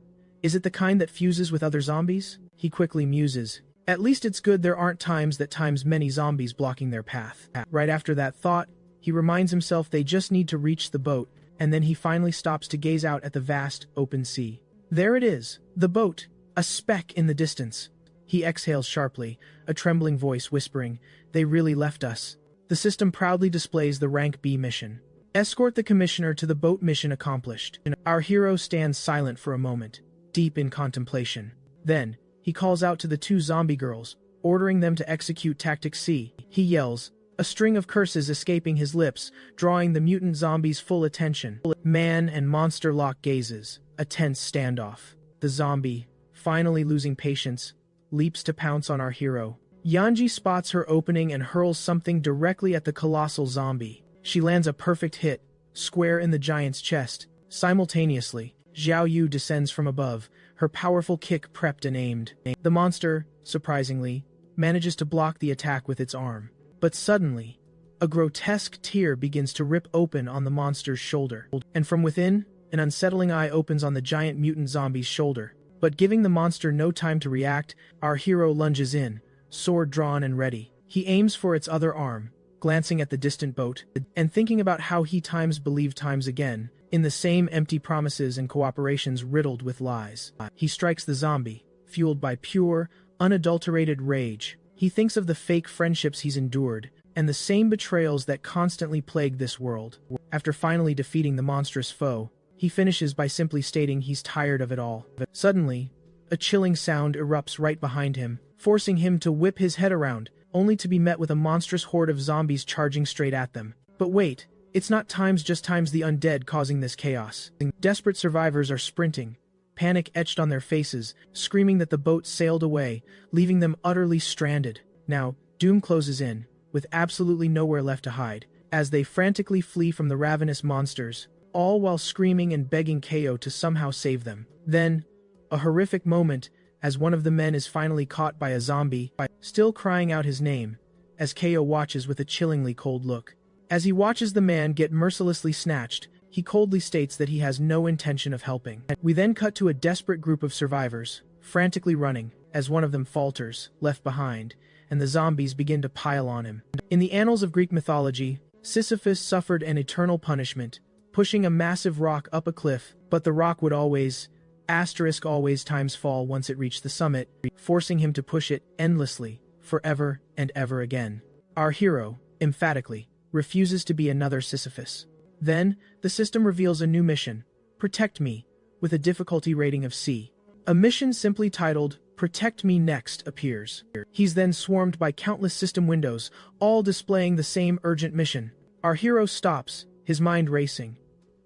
is it the kind that fuses with other zombies? He quickly muses, at least it's good there aren't times many zombies blocking their path. Right after that thought, he reminds himself they just need to reach the boat, and then he finally stops to gaze out at the vast, open sea. There it is, the boat, a speck in the distance. He exhales sharply, a trembling voice whispering, they really left us. The system proudly displays the rank B mission. Escort the commissioner to the boat. Mission accomplished. Our hero stands silent for a moment, deep in contemplation. Then, he calls out to the two zombie girls, ordering them to execute Tactic C. He yells, a string of curses escaping his lips, drawing the mutant zombie's full attention. Man and monster lock gazes, a tense standoff. The zombie, finally losing patience, leaps to pounce on our hero. Yanji spots her opening and hurls something directly at the colossal zombie. She lands a perfect hit, square in the giant's chest. Simultaneously, Xiao Yu descends from above, her powerful kick prepped and aimed. The monster, surprisingly, manages to block the attack with its arm. But suddenly, a grotesque tear begins to rip open on the monster's shoulder. And from within, an unsettling eye opens on the giant mutant zombie's shoulder. But giving the monster no time to react, our hero lunges in, sword drawn and ready. He aims for its other arm, glancing at the distant boat, and thinking about how he times believed times again, in the same empty promises and cooperations riddled with lies. He strikes the zombie, fueled by pure, unadulterated rage. He thinks of the fake friendships he's endured, and the same betrayals that constantly plague this world. After finally defeating the monstrous foe, he finishes by simply stating he's tired of it all. Suddenly, a chilling sound erupts right behind him, forcing him to whip his head around, only to be met with a monstrous horde of zombies charging straight at them. But wait, it's not just the undead causing this chaos. Desperate survivors are sprinting, panic etched on their faces, screaming that the boat sailed away, leaving them utterly stranded. Now, doom closes in, with absolutely nowhere left to hide, as they frantically flee from the ravenous monsters, all while screaming and begging Ko to somehow save them. Then, a horrific moment, as one of the men is finally caught by a zombie, still crying out his name, as Ko watches with a chillingly cold look. As he watches the man get mercilessly snatched, he coldly states that he has no intention of helping. We then cut to a desperate group of survivors, frantically running, as one of them falters, left behind, and the zombies begin to pile on him. In the annals of Greek mythology, Sisyphus suffered an eternal punishment, pushing a massive rock up a cliff, but the rock would always times fall once it reached the summit, forcing him to push it endlessly, forever and ever again. Our hero, emphatically, refuses to be another Sisyphus. Then, the system reveals a new mission, Protect Me, with a difficulty rating of C. A mission simply titled, Protect Me Next appears. He's then swarmed by countless system windows, all displaying the same urgent mission. Our hero stops, his mind racing.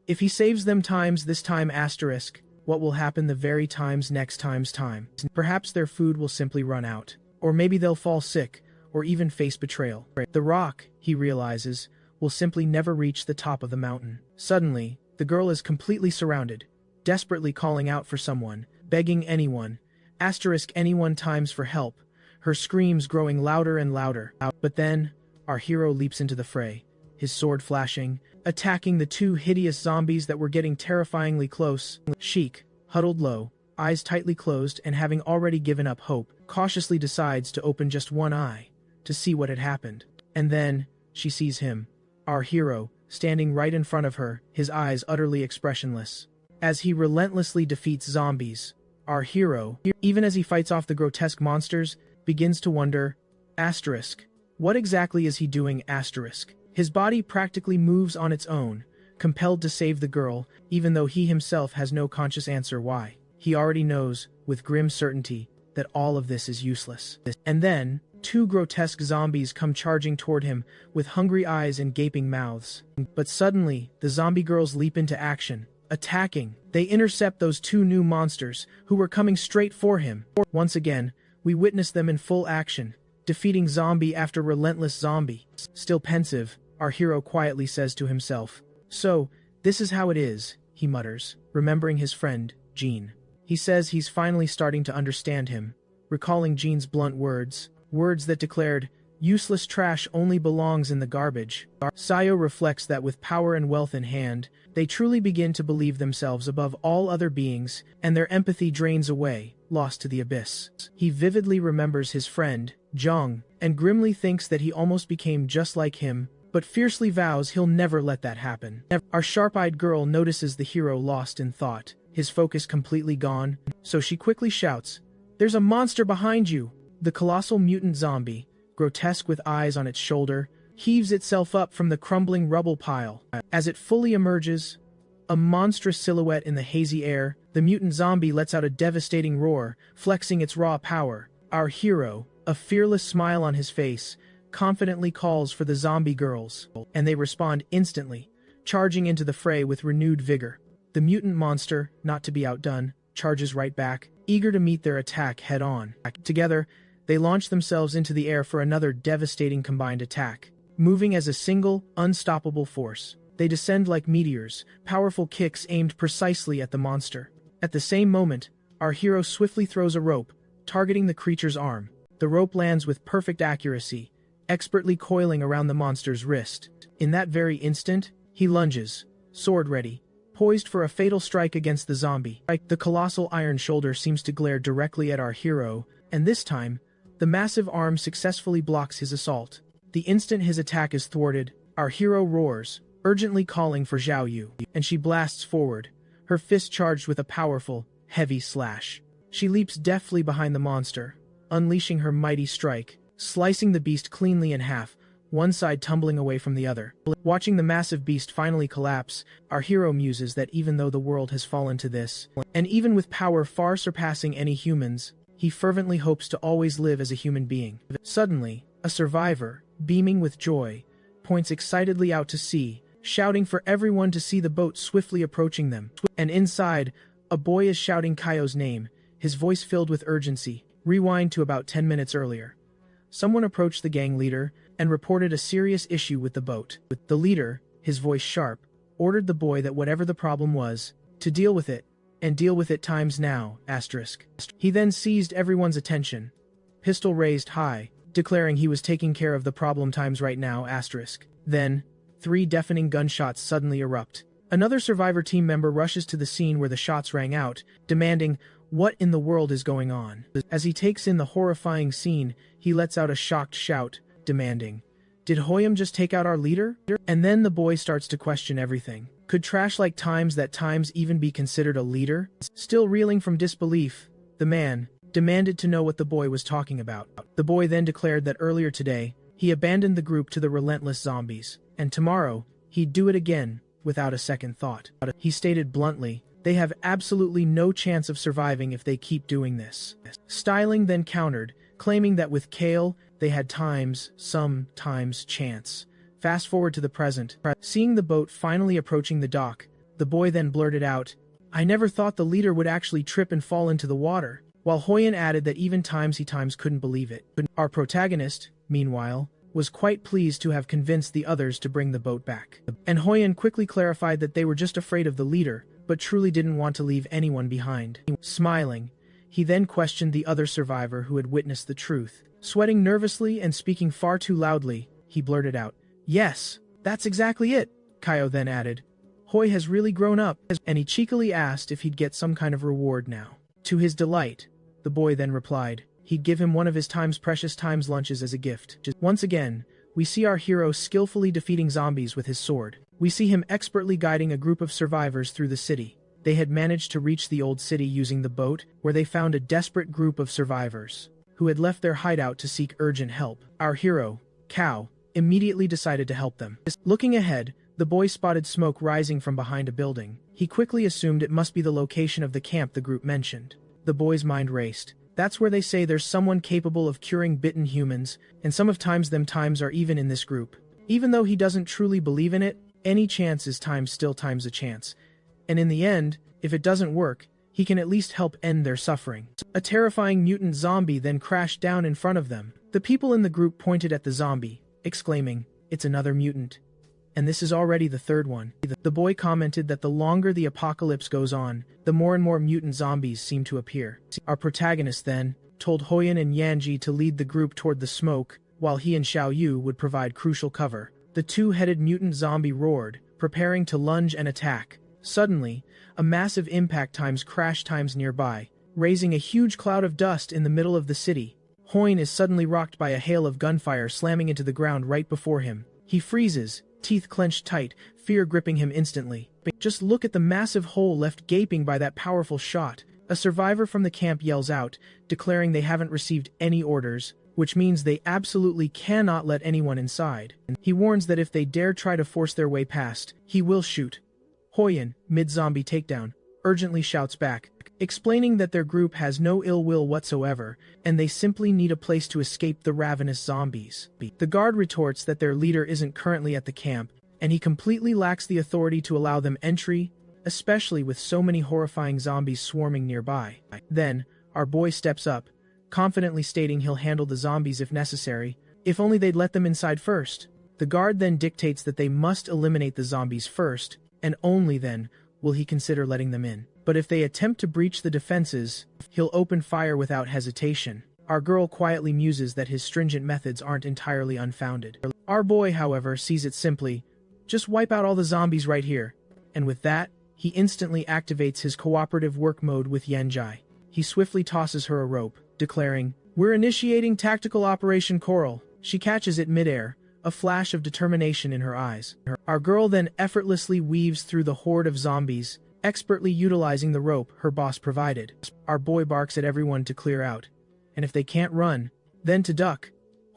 If he saves them times this time asterisk, what will happen the very times next times time? Perhaps their food will simply run out. Or maybe they'll fall sick, or even face betrayal. The rock, he realizes, will simply never reach the top of the mountain. Suddenly, the girl is completely surrounded, desperately calling out for someone, begging anyone, anyone times for help, her screams growing louder and louder. But then, our hero leaps into the fray, his sword flashing, attacking the two hideous zombies that were getting terrifyingly close. Sheik, huddled low, eyes tightly closed and having already given up hope, cautiously decides to open just one eye, to see what had happened. And then, she sees him, our hero, standing right in front of her, his eyes utterly expressionless. As he relentlessly defeats zombies, our hero, even as he fights off the grotesque monsters, begins to wonder, what exactly is he doing His body practically moves on its own, compelled to save the girl, even though he himself has no conscious answer why. He already knows, with grim certainty, that all of this is useless. And then, two grotesque zombies come charging toward him, with hungry eyes and gaping mouths. But suddenly, the zombie girls leap into action, attacking. They intercept those two new monsters, who were coming straight for him. Once again, we witness them in full action, defeating zombie after relentless zombie. Still pensive, our hero quietly says to himself, "So, this is how it is," he mutters, remembering his friend, Jean. He says he's finally starting to understand him, recalling Jean's blunt words that declared, "Useless trash only belongs in the garbage." Sayo reflects that with power and wealth in hand, they truly begin to believe themselves above all other beings, and their empathy drains away, lost to the abyss. He vividly remembers his friend, Zhang, and grimly thinks that he almost became just like him, but fiercely vows he'll never let that happen. Our sharp-eyed girl notices the hero lost in thought, his focus completely gone, so she quickly shouts, "There's a monster behind you!" The colossal mutant zombie, grotesque with eyes on its shoulder, heaves itself up from the crumbling rubble pile. As it fully emerges, a monstrous silhouette in the hazy air, the mutant zombie lets out a devastating roar, flexing its raw power. Our hero, a fearless smile on his face, confidently calls for the zombie girls, and they respond instantly, charging into the fray with renewed vigor. The mutant monster, not to be outdone, charges right back, eager to meet their attack head-on. Together, they launch themselves into the air for another devastating combined attack. Moving as a single, unstoppable force, they descend like meteors, powerful kicks aimed precisely at the monster. At the same moment, our hero swiftly throws a rope, targeting the creature's arm. The rope lands with perfect accuracy, expertly coiling around the monster's wrist. In that very instant, he lunges, sword ready, poised for a fatal strike against the zombie. The colossal iron shoulder seems to glare directly at our hero, and this time, the massive arm successfully blocks his assault. The instant his attack is thwarted, our hero roars, urgently calling for Zhao Yu, and she blasts forward, her fist charged with a powerful, heavy slash. She leaps deftly behind the monster, unleashing her mighty strike, slicing the beast cleanly in half, one side tumbling away from the other. Watching the massive beast finally collapse, our hero muses that even though the world has fallen to this, and even with power far surpassing any humans, he fervently hopes to always live as a human being. Suddenly, a survivor, beaming with joy, points excitedly out to sea, shouting for everyone to see the boat swiftly approaching them. And inside, a boy is shouting Kaio's name, his voice filled with urgency. Rewind to about 10 minutes earlier. Someone approached the gang leader and reported a serious issue with the boat. The leader, his voice sharp, ordered the boy that whatever the problem was, to deal with it, and deal with it times now, asterisk. He then seized everyone's attention, pistol raised high, declaring he was taking care of the problem times right now, asterisk. Then, 3 deafening gunshots suddenly erupt, Another survivor team member rushes to the scene where the shots rang out, demanding, "What in the world is going on?" As he takes in the horrifying scene, he lets out a shocked shout, demanding, "Did Hoyam just take out our leader?" And then the boy starts to question everything. Could trash like Times that Times even be considered a leader? Still reeling from disbelief, the man demanded to know what the boy was talking about. The boy then declared that earlier today, he abandoned the group to the relentless zombies, and tomorrow, he'd do it again, without a second thought. He stated bluntly, they have absolutely no chance of surviving if they keep doing this. Styling then countered, claiming that with Kale, they had sometimes chance. Fast forward to the present. Seeing the boat finally approaching the dock, the boy then blurted out, "I never thought the leader would actually trip and fall into the water," while Hoyan added that even he couldn't believe it. Our protagonist, meanwhile, was quite pleased to have convinced the others to bring the boat back. And Hoyan quickly clarified that they were just afraid of the leader, but truly didn't want to leave anyone behind. Smiling, he then questioned the other survivor who had witnessed the truth. Sweating nervously and speaking far too loudly, he blurted out, "Yes, that's exactly it," Kaio then added. "Hoy has really grown up," and he cheekily asked if he'd get some kind of reward now. To his delight, the boy then replied, he'd give him one of his precious times lunches as a gift. Once again, we see our hero skillfully defeating zombies with his sword. We see him expertly guiding a group of survivors through the city. They had managed to reach the old city using the boat, where they found a desperate group of survivors, who had left their hideout to seek urgent help. Our hero, Kao, immediately decided to help them. Looking ahead, the boy spotted smoke rising from behind a building. He quickly assumed it must be the location of the camp the group mentioned. The boy's mind raced. That's where they say there's someone capable of curing bitten humans, and some of times are even in this group. Even though he doesn't truly believe in it, any chance is still a chance. And in the end, if it doesn't work, he can at least help end their suffering. A terrifying mutant zombie then crashed down in front of them. The people in the group pointed at the zombie, exclaiming, "It's another mutant. And this is already the third one." The boy commented that the longer the apocalypse goes on, the more and more mutant zombies seem to appear. Our protagonist then told Hoyan and Yanji to lead the group toward the smoke, while he and Xiao Yu would provide crucial cover. The two-headed mutant zombie roared, preparing to lunge and attack. Suddenly, a massive impact crashed nearby, raising a huge cloud of dust in the middle of the city. Hoyan is suddenly rocked by a hail of gunfire slamming into the ground right before him. He freezes, teeth clenched tight, fear gripping him instantly. Just look at the massive hole left gaping by that powerful shot. A survivor from the camp yells out, declaring they haven't received any orders, which means they absolutely cannot let anyone inside. He warns that if they dare try to force their way past, he will shoot. Hoyan, mid-zombie takedown, urgently shouts back, explaining that their group has no ill will whatsoever, and they simply need a place to escape the ravenous zombies. The guard retorts that their leader isn't currently at the camp, and he completely lacks the authority to allow them entry, especially with so many horrifying zombies swarming nearby. Then, our boy steps up, confidently stating he'll handle the zombies if necessary, if only they'd let them inside first. The guard then dictates that they must eliminate the zombies first, and only then will he consider letting them in. But if they attempt to breach the defenses, he'll open fire without hesitation. Our girl quietly muses that his stringent methods aren't entirely unfounded. Our boy, however, sees it simply, just wipe out all the zombies right here. And with that, he instantly activates his cooperative work mode with Yanjai. He swiftly tosses her a rope, declaring, "We're initiating tactical Operation Coral." She catches it midair, a flash of determination in her eyes. Our girl then effortlessly weaves through the horde of zombies, expertly utilizing the rope her boss provided. Our boy barks at everyone to clear out, and if they can't run, then to duck.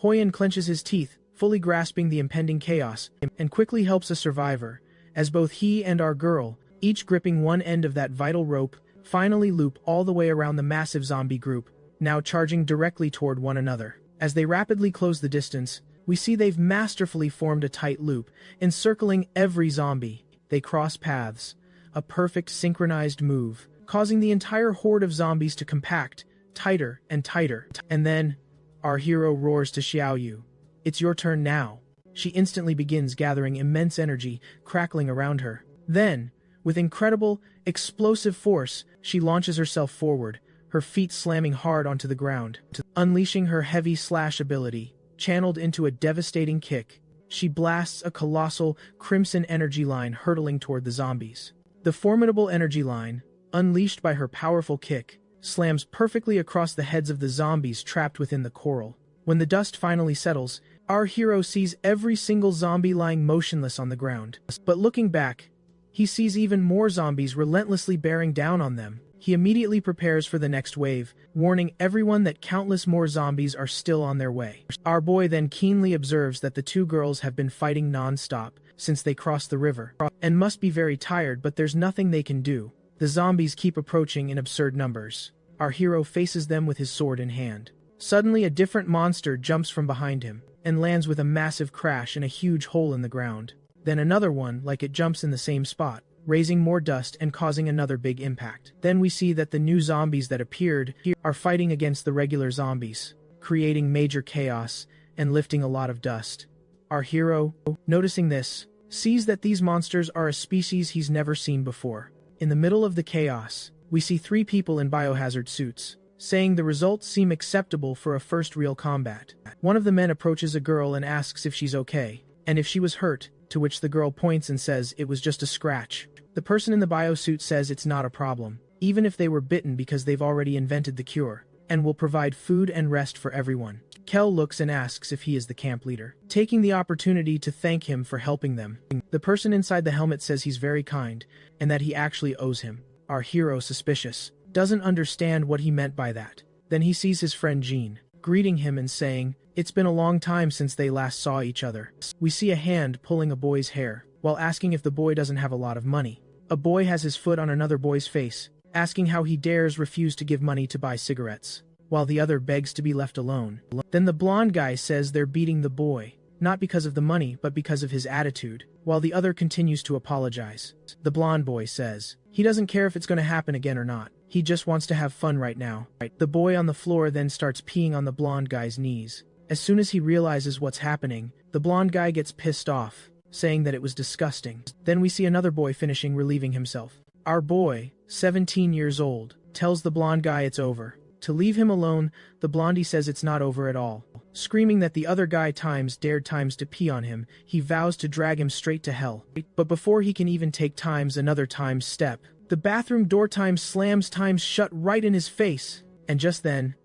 Hoyan clenches his teeth, fully grasping the impending chaos, and quickly helps a survivor, as both he and our girl, each gripping one end of that vital rope, finally loop all the way around the massive zombie group, now charging directly toward one another. As they rapidly close the distance, we see they've masterfully formed a tight loop, encircling every zombie. They cross paths, a perfect synchronized move, causing the entire horde of zombies to compact, tighter and tighter. And then, our hero roars to Xiao Yu, "It's your turn now." She instantly begins gathering immense energy, crackling around her. Then, with incredible, explosive force, she launches herself forward, her feet slamming hard onto the ground, unleashing her heavy slash ability, channeled into a devastating kick. she blasts a colossal, crimson energy line hurtling toward the zombies. The formidable energy line, unleashed by her powerful kick, slams perfectly across the heads of the zombies trapped within the coral. When the dust finally settles, our hero sees every single zombie lying motionless on the ground. But looking back, he sees even more zombies relentlessly bearing down on them. He immediately prepares for the next wave, warning everyone that countless more zombies are still on their way. Our boy then keenly observes that the two girls have been fighting non-stop since they crossed the river, and must be very tired, but there's nothing they can do. The zombies keep approaching in absurd numbers. Our hero faces them with his sword in hand. Suddenly a different monster jumps from behind him, and lands with a massive crash in a huge hole in the ground. Then another one, like it, jumps in the same spot, raising more dust and causing another big impact. Then we see that the new zombies that appeared are fighting against the regular zombies, creating major chaos and lifting a lot of dust. Our hero, noticing this, sees that these monsters are a species he's never seen before. In the middle of the chaos, we see three people in biohazard suits, saying the results seem acceptable for a first real combat. One of the men approaches a girl and asks if she's okay, and if she was hurt, to which the girl points and says it was just a scratch. The person in the biosuit says it's not a problem, even if they were bitten, because they've already invented the cure, and will provide food and rest for everyone. Kel looks and asks if he is the camp leader, taking the opportunity to thank him for helping them. The person inside the helmet says he's very kind, and that he actually owes him. Our hero, suspicious, doesn't understand what he meant by that. Then he sees his friend Jean, greeting him and saying, "It's been a long time since they last saw each other." We see a hand pulling a boy's hair, while asking if the boy doesn't have a lot of money. A boy has his foot on another boy's face, asking how he dares refuse to give money to buy cigarettes, while the other begs to be left alone. Then the blonde guy says they're beating the boy, not because of the money but because of his attitude, while the other continues to apologize. The blonde boy says he doesn't care if it's going to happen again or not. He just wants to have fun right now. The boy on the floor then starts peeing on the blonde guy's knees. As soon as he realizes what's happening, the blonde guy gets pissed off, saying that it was disgusting. Then we see another boy finishing relieving himself. Our boy, 17 years old, tells the blonde guy it's over. To leave him alone, the blondie says it's not over at all. Screaming that the other guy dared to pee on him, he vows to drag him straight to hell. But before he can even take another step, the bathroom door slams shut right in his face. And just then,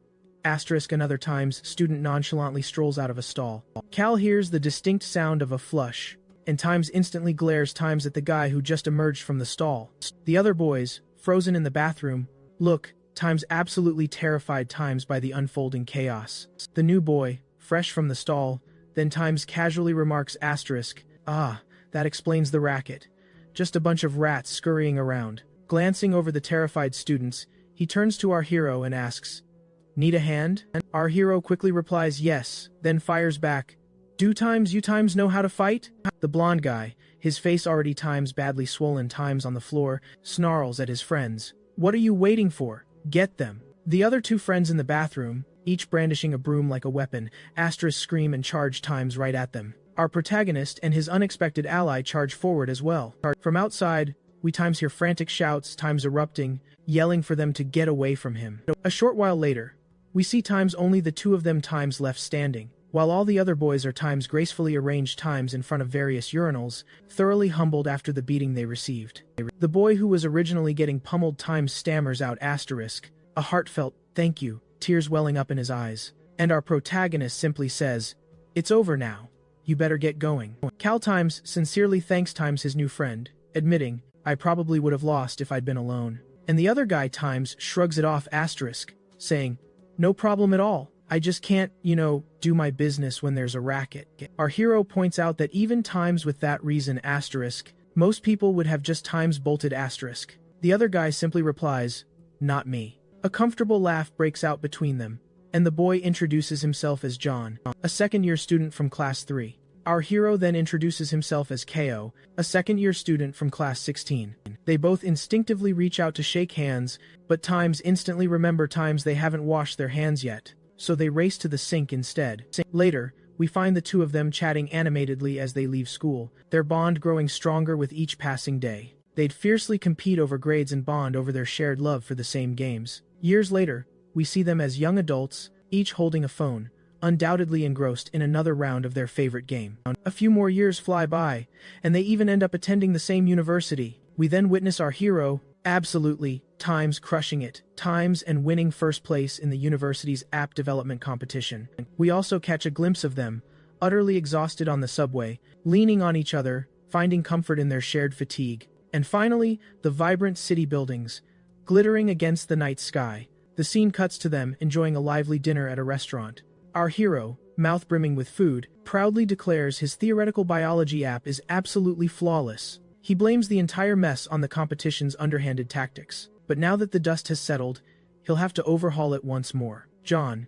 another student nonchalantly strolls out of a stall. Cal hears the distinct sound of a flush, and instantly glares at the guy who just emerged from the stall. The other boys, frozen in the bathroom, look, absolutely terrified by the unfolding chaos. The new boy, fresh from the stall, then casually remarks "Ah, that explains the racket. Just a bunch of rats scurrying around." Glancing over the terrified students, he turns to our hero and asks, "Need a hand?" Our hero quickly replies yes, then fires back, "Do you know how to fight?" The blonde guy, his face already badly swollen on the floor, snarls at his friends, "What are you waiting for? Get them." The other two friends in the bathroom, each brandishing a broom like a weapon, scream and charge right at them. Our protagonist and his unexpected ally charge forward as well. From outside, we hear frantic shouts, erupting, yelling for them to get away from him. A short while later, we see only the two of them left standing, while all the other boys are gracefully arranged in front of various urinals, thoroughly humbled after the beating they received. The boy who was originally getting pummeled stammers out a heartfelt "thank you," tears welling up in his eyes, and our protagonist simply says, "It's over now. You better get going." Cal sincerely thanks his new friend, admitting, "I probably would have lost if I'd been alone." And the other guy shrugs it off saying, "No problem at all. I just can't, do my business when there's a racket." Our hero points out that even with that reason most people would have just bolted The other guy simply replies, "Not me." A comfortable laugh breaks out between them, and the boy introduces himself as John, a second-year student from Class 3. Our hero then introduces himself as Ko, a second-year student from Class 16. They both instinctively reach out to shake hands, but instantly remember they haven't washed their hands yet, so they race to the sink instead. Later, we find the two of them chatting animatedly as they leave school, their bond growing stronger with each passing day. They'd fiercely compete over grades and bond over their shared love for the same games. Years later, we see them as young adults, each holding a phone, undoubtedly engrossed in another round of their favorite game. A few more years fly by, and they even end up attending the same university. We then witness our hero, absolutely, times crushing it, times and winning first place in the university's app development competition. We also catch a glimpse of them, utterly exhausted on the subway, leaning on each other, finding comfort in their shared fatigue. And finally, the vibrant city buildings, glittering against the night sky. The scene cuts to them enjoying a lively dinner at a restaurant. Our hero, mouth brimming with food, proudly declares his theoretical biology app is absolutely flawless. He blames the entire mess on the competition's underhanded tactics. But now that the dust has settled, he'll have to overhaul it once more. John,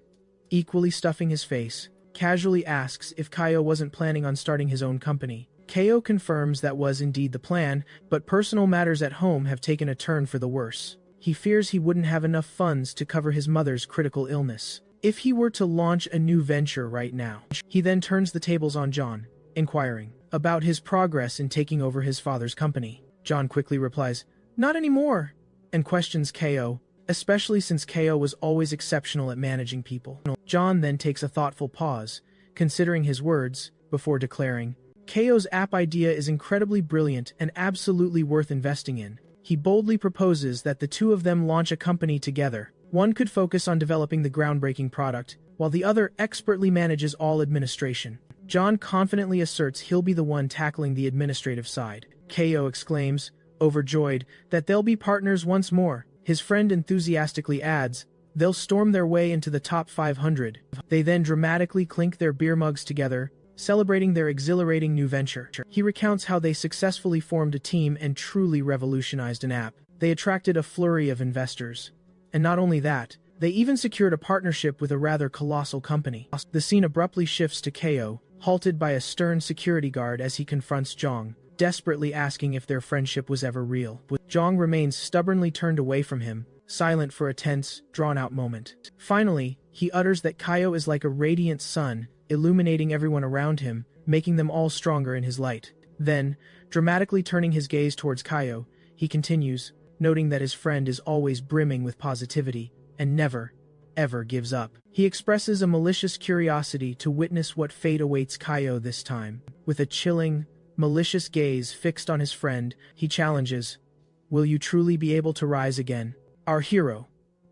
equally stuffing his face, casually asks if Kaio wasn't planning on starting his own company. Kaio confirms that was indeed the plan, but personal matters at home have taken a turn for the worse. He fears he wouldn't have enough funds to cover his mother's critical illness if he were to launch a new venture right now. He then turns the tables on John, inquiring about his progress in taking over his father's company. John quickly replies, "Not anymore," and questions Kaio, especially since Kaio was always exceptional at managing people. John then takes a thoughtful pause, considering his words, before declaring, "Kaio's app idea is incredibly brilliant and absolutely worth investing in." He boldly proposes that the two of them launch a company together. One could focus on developing the groundbreaking product, while the other expertly manages all administration. John confidently asserts he'll be the one tackling the administrative side. Kaio exclaims, overjoyed, that they'll be partners once more. His friend enthusiastically adds, they'll storm their way into the top 500. They then dramatically clink their beer mugs together, celebrating their exhilarating new venture. He recounts how they successfully formed a team and truly revolutionized an app. They attracted a flurry of investors. And not only that, they even secured a partnership with a rather colossal company. The scene abruptly shifts to Kaio, halted by a stern security guard as he confronts Jong, desperately asking if their friendship was ever real. Jong remains stubbornly turned away from him, silent for a tense, drawn-out moment. Finally, he utters that Kaio is like a radiant sun, illuminating everyone around him, making them all stronger in his light. Then, dramatically turning his gaze towards Kaio, he continues, noting that his friend is always brimming with positivity, and never, ever gives up. He expresses a malicious curiosity to witness what fate awaits Kaio this time. With a chilling, malicious gaze fixed on his friend, he challenges, "Will you truly be able to rise again?" Our hero,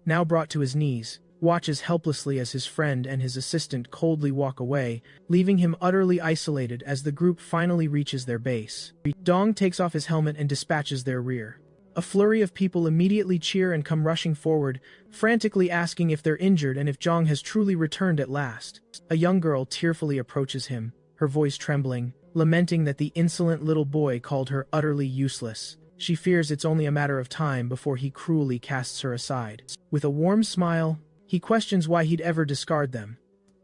now brought to his knees, watches helplessly as his friend and his assistant coldly walk away, leaving him utterly isolated as the group finally reaches their base. Dong takes off his helmet and dispatches their rear. A flurry of people immediately cheer and come rushing forward, frantically asking if they're injured and if Jong has truly returned at last. A young girl tearfully approaches him, her voice trembling, lamenting that the insolent little boy called her utterly useless. She fears it's only a matter of time before he cruelly casts her aside. With a warm smile, he questions why he'd ever discard them,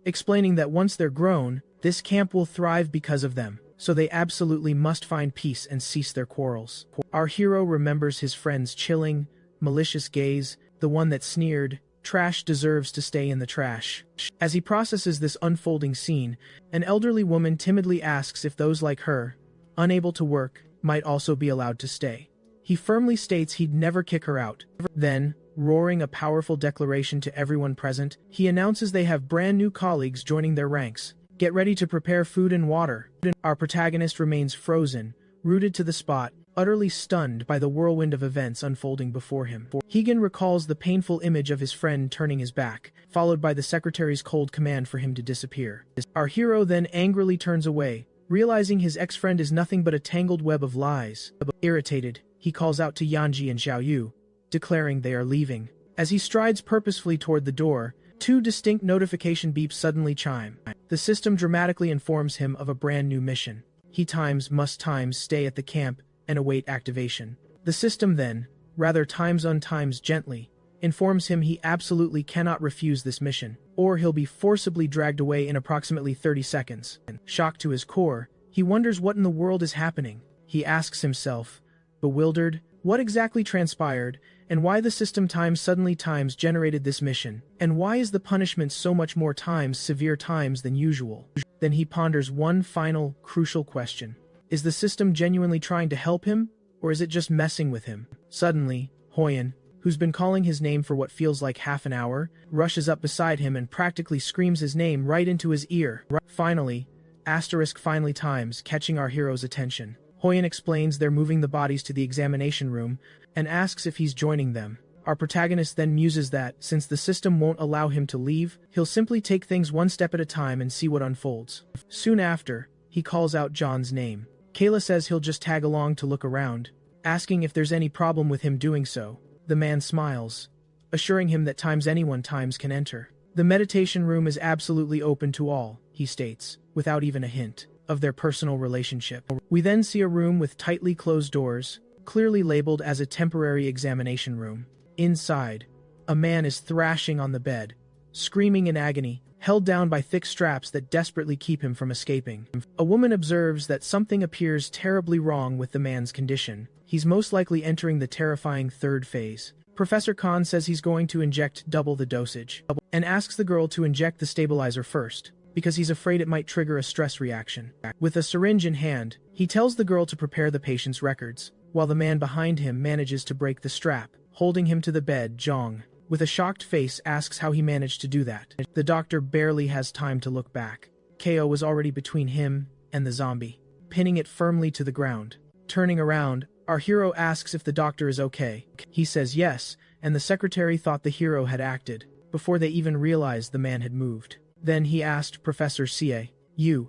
explaining that once they're grown, this camp will thrive because of them, so they absolutely must find peace and cease their quarrels. Our hero remembers his friend's chilling, malicious gaze, the one that sneered, "Trash deserves to stay in the trash." As he processes this unfolding scene, an elderly woman timidly asks if those like her, unable to work, might also be allowed to stay. He firmly states he'd never kick her out. Then, roaring a powerful declaration to everyone present, he announces they have brand new colleagues joining their ranks. Get ready to prepare food and water. Our protagonist remains frozen, rooted to the spot, utterly stunned by the whirlwind of events unfolding before him. Hegan recalls the painful image of his friend turning his back, followed by the secretary's cold command for him to disappear. Our hero then angrily turns away, realizing his ex-friend is nothing but a tangled web of lies. Irritated, he calls out to Yanji and Xiaoyu, declaring they are leaving. As he strides purposefully toward the door, two distinct notification beeps suddenly chime. The system dramatically informs him of a brand new mission. He must stay at the camp and await activation. The system then, rather times gently, informs him he absolutely cannot refuse this mission, or he'll be forcibly dragged away in approximately 30 seconds. Shocked to his core, he wonders what in the world is happening. He asks himself, bewildered, what exactly transpired, and why the system suddenly generated this mission, and why is the punishment so much more severe than usual. Then he ponders one final, crucial question. Is the system genuinely trying to help him, or is it just messing with him? Suddenly, Hoyan, who's been calling his name for what feels like half an hour, rushes up beside him and practically screams his name right into his ear. Finally times catching our hero's attention. Hoyen explains they're moving the bodies to the examination room and asks if he's joining them. Our protagonist then muses that, since the system won't allow him to leave, he'll simply take things one step at a time and see what unfolds. Soon after, he calls out John's name. Kayla says he'll just tag along to look around, asking if there's any problem with him doing so. The man smiles, assuring him that anyone can enter. The meditation room is absolutely open to all, he states, without even a hint of their personal relationship. We then see a room with tightly closed doors, clearly labeled as a temporary examination room. Inside, a man is thrashing on the bed, screaming in agony, held down by thick straps that desperately keep him from escaping. A woman observes that something appears terribly wrong with the man's condition. He's most likely entering the terrifying third phase. Professor Khan says he's going to inject double the dosage, and asks the girl to inject the stabilizer first, because he's afraid it might trigger a stress reaction. With a syringe in hand, he tells the girl to prepare the patient's records, while the man behind him manages to break the strap. Holding him to the bed, Zhang, with a shocked face, asks how he managed to do that. The doctor barely has time to look back. KO was already between him and the zombie, pinning it firmly to the ground. Turning around, our hero asks if the doctor is okay. He says yes, and the secretary thought the hero had acted, before they even realized the man had moved. Then he asked Professor Xie,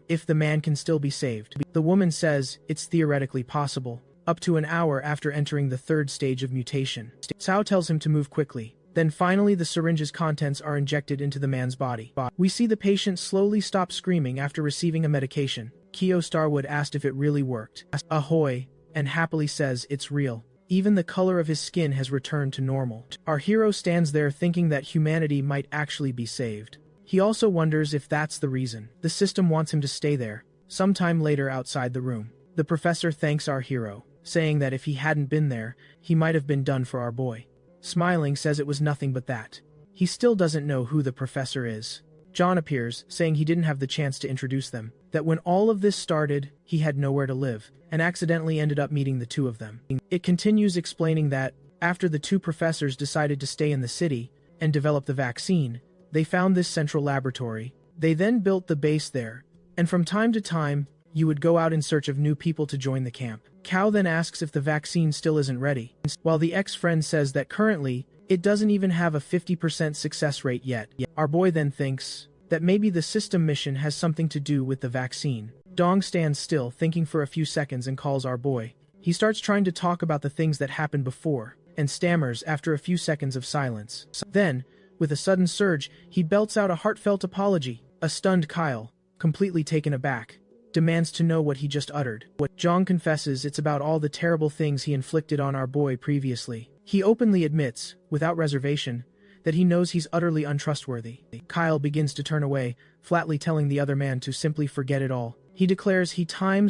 if the man can still be saved. The woman says it's theoretically possible, up to an hour after entering the third stage of mutation. Cao tells him to move quickly. Then finally the syringe's contents are injected into the man's body. We see the patient slowly stop screaming after receiving a medication. Kyo Starwood asked if it really worked. Ahoy, and happily says it's real. Even the color of his skin has returned to normal. Our hero stands there thinking that humanity might actually be saved. He also wonders if that's the reason the system wants him to stay there. Sometime later outside the room, the professor thanks our hero, saying that if he hadn't been there, he might have been done for our boy. Smiling says it was nothing but that. He still doesn't know who the professor is. John appears, saying he didn't have the chance to introduce them, that when all of this started, he had nowhere to live, and accidentally ended up meeting the two of them. It continues explaining that, after the two professors decided to stay in the city and develop the vaccine, they found this central laboratory. They then built the base there, and from time to time, you would go out in search of new people to join the camp. Cao then asks if the vaccine still isn't ready, while the ex-friend says that currently, it doesn't even have a 50% success rate yet. Our boy then thinks that maybe the system mission has something to do with the vaccine. Dong stands still, thinking for a few seconds, and calls our boy. He starts trying to talk about the things that happened before, and stammers after a few seconds of silence. Then, with a sudden surge, he belts out a heartfelt apology. A stunned Kyle, completely taken aback, demands to know what he just uttered. Zhang confesses it's about all the terrible things he inflicted on our boy previously. He openly admits, without reservation, that he knows he's utterly untrustworthy. Kyle begins to turn away, flatly telling the other man to simply forget it all. He declares he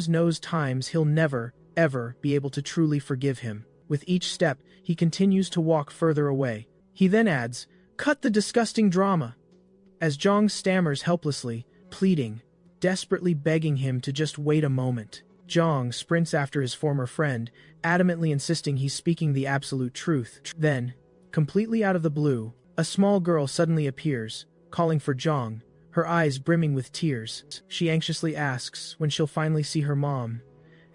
knows he'll never, ever be able to truly forgive him. With each step, he continues to walk further away. He then adds, "Cut the disgusting drama!" as Zhang stammers helplessly, pleading, desperately begging him to just wait a moment. Zhang sprints after his former friend, adamantly insisting he's speaking the absolute truth. Then, completely out of the blue, a small girl suddenly appears, calling for Zhang, her eyes brimming with tears. She anxiously asks when she'll finally see her mom,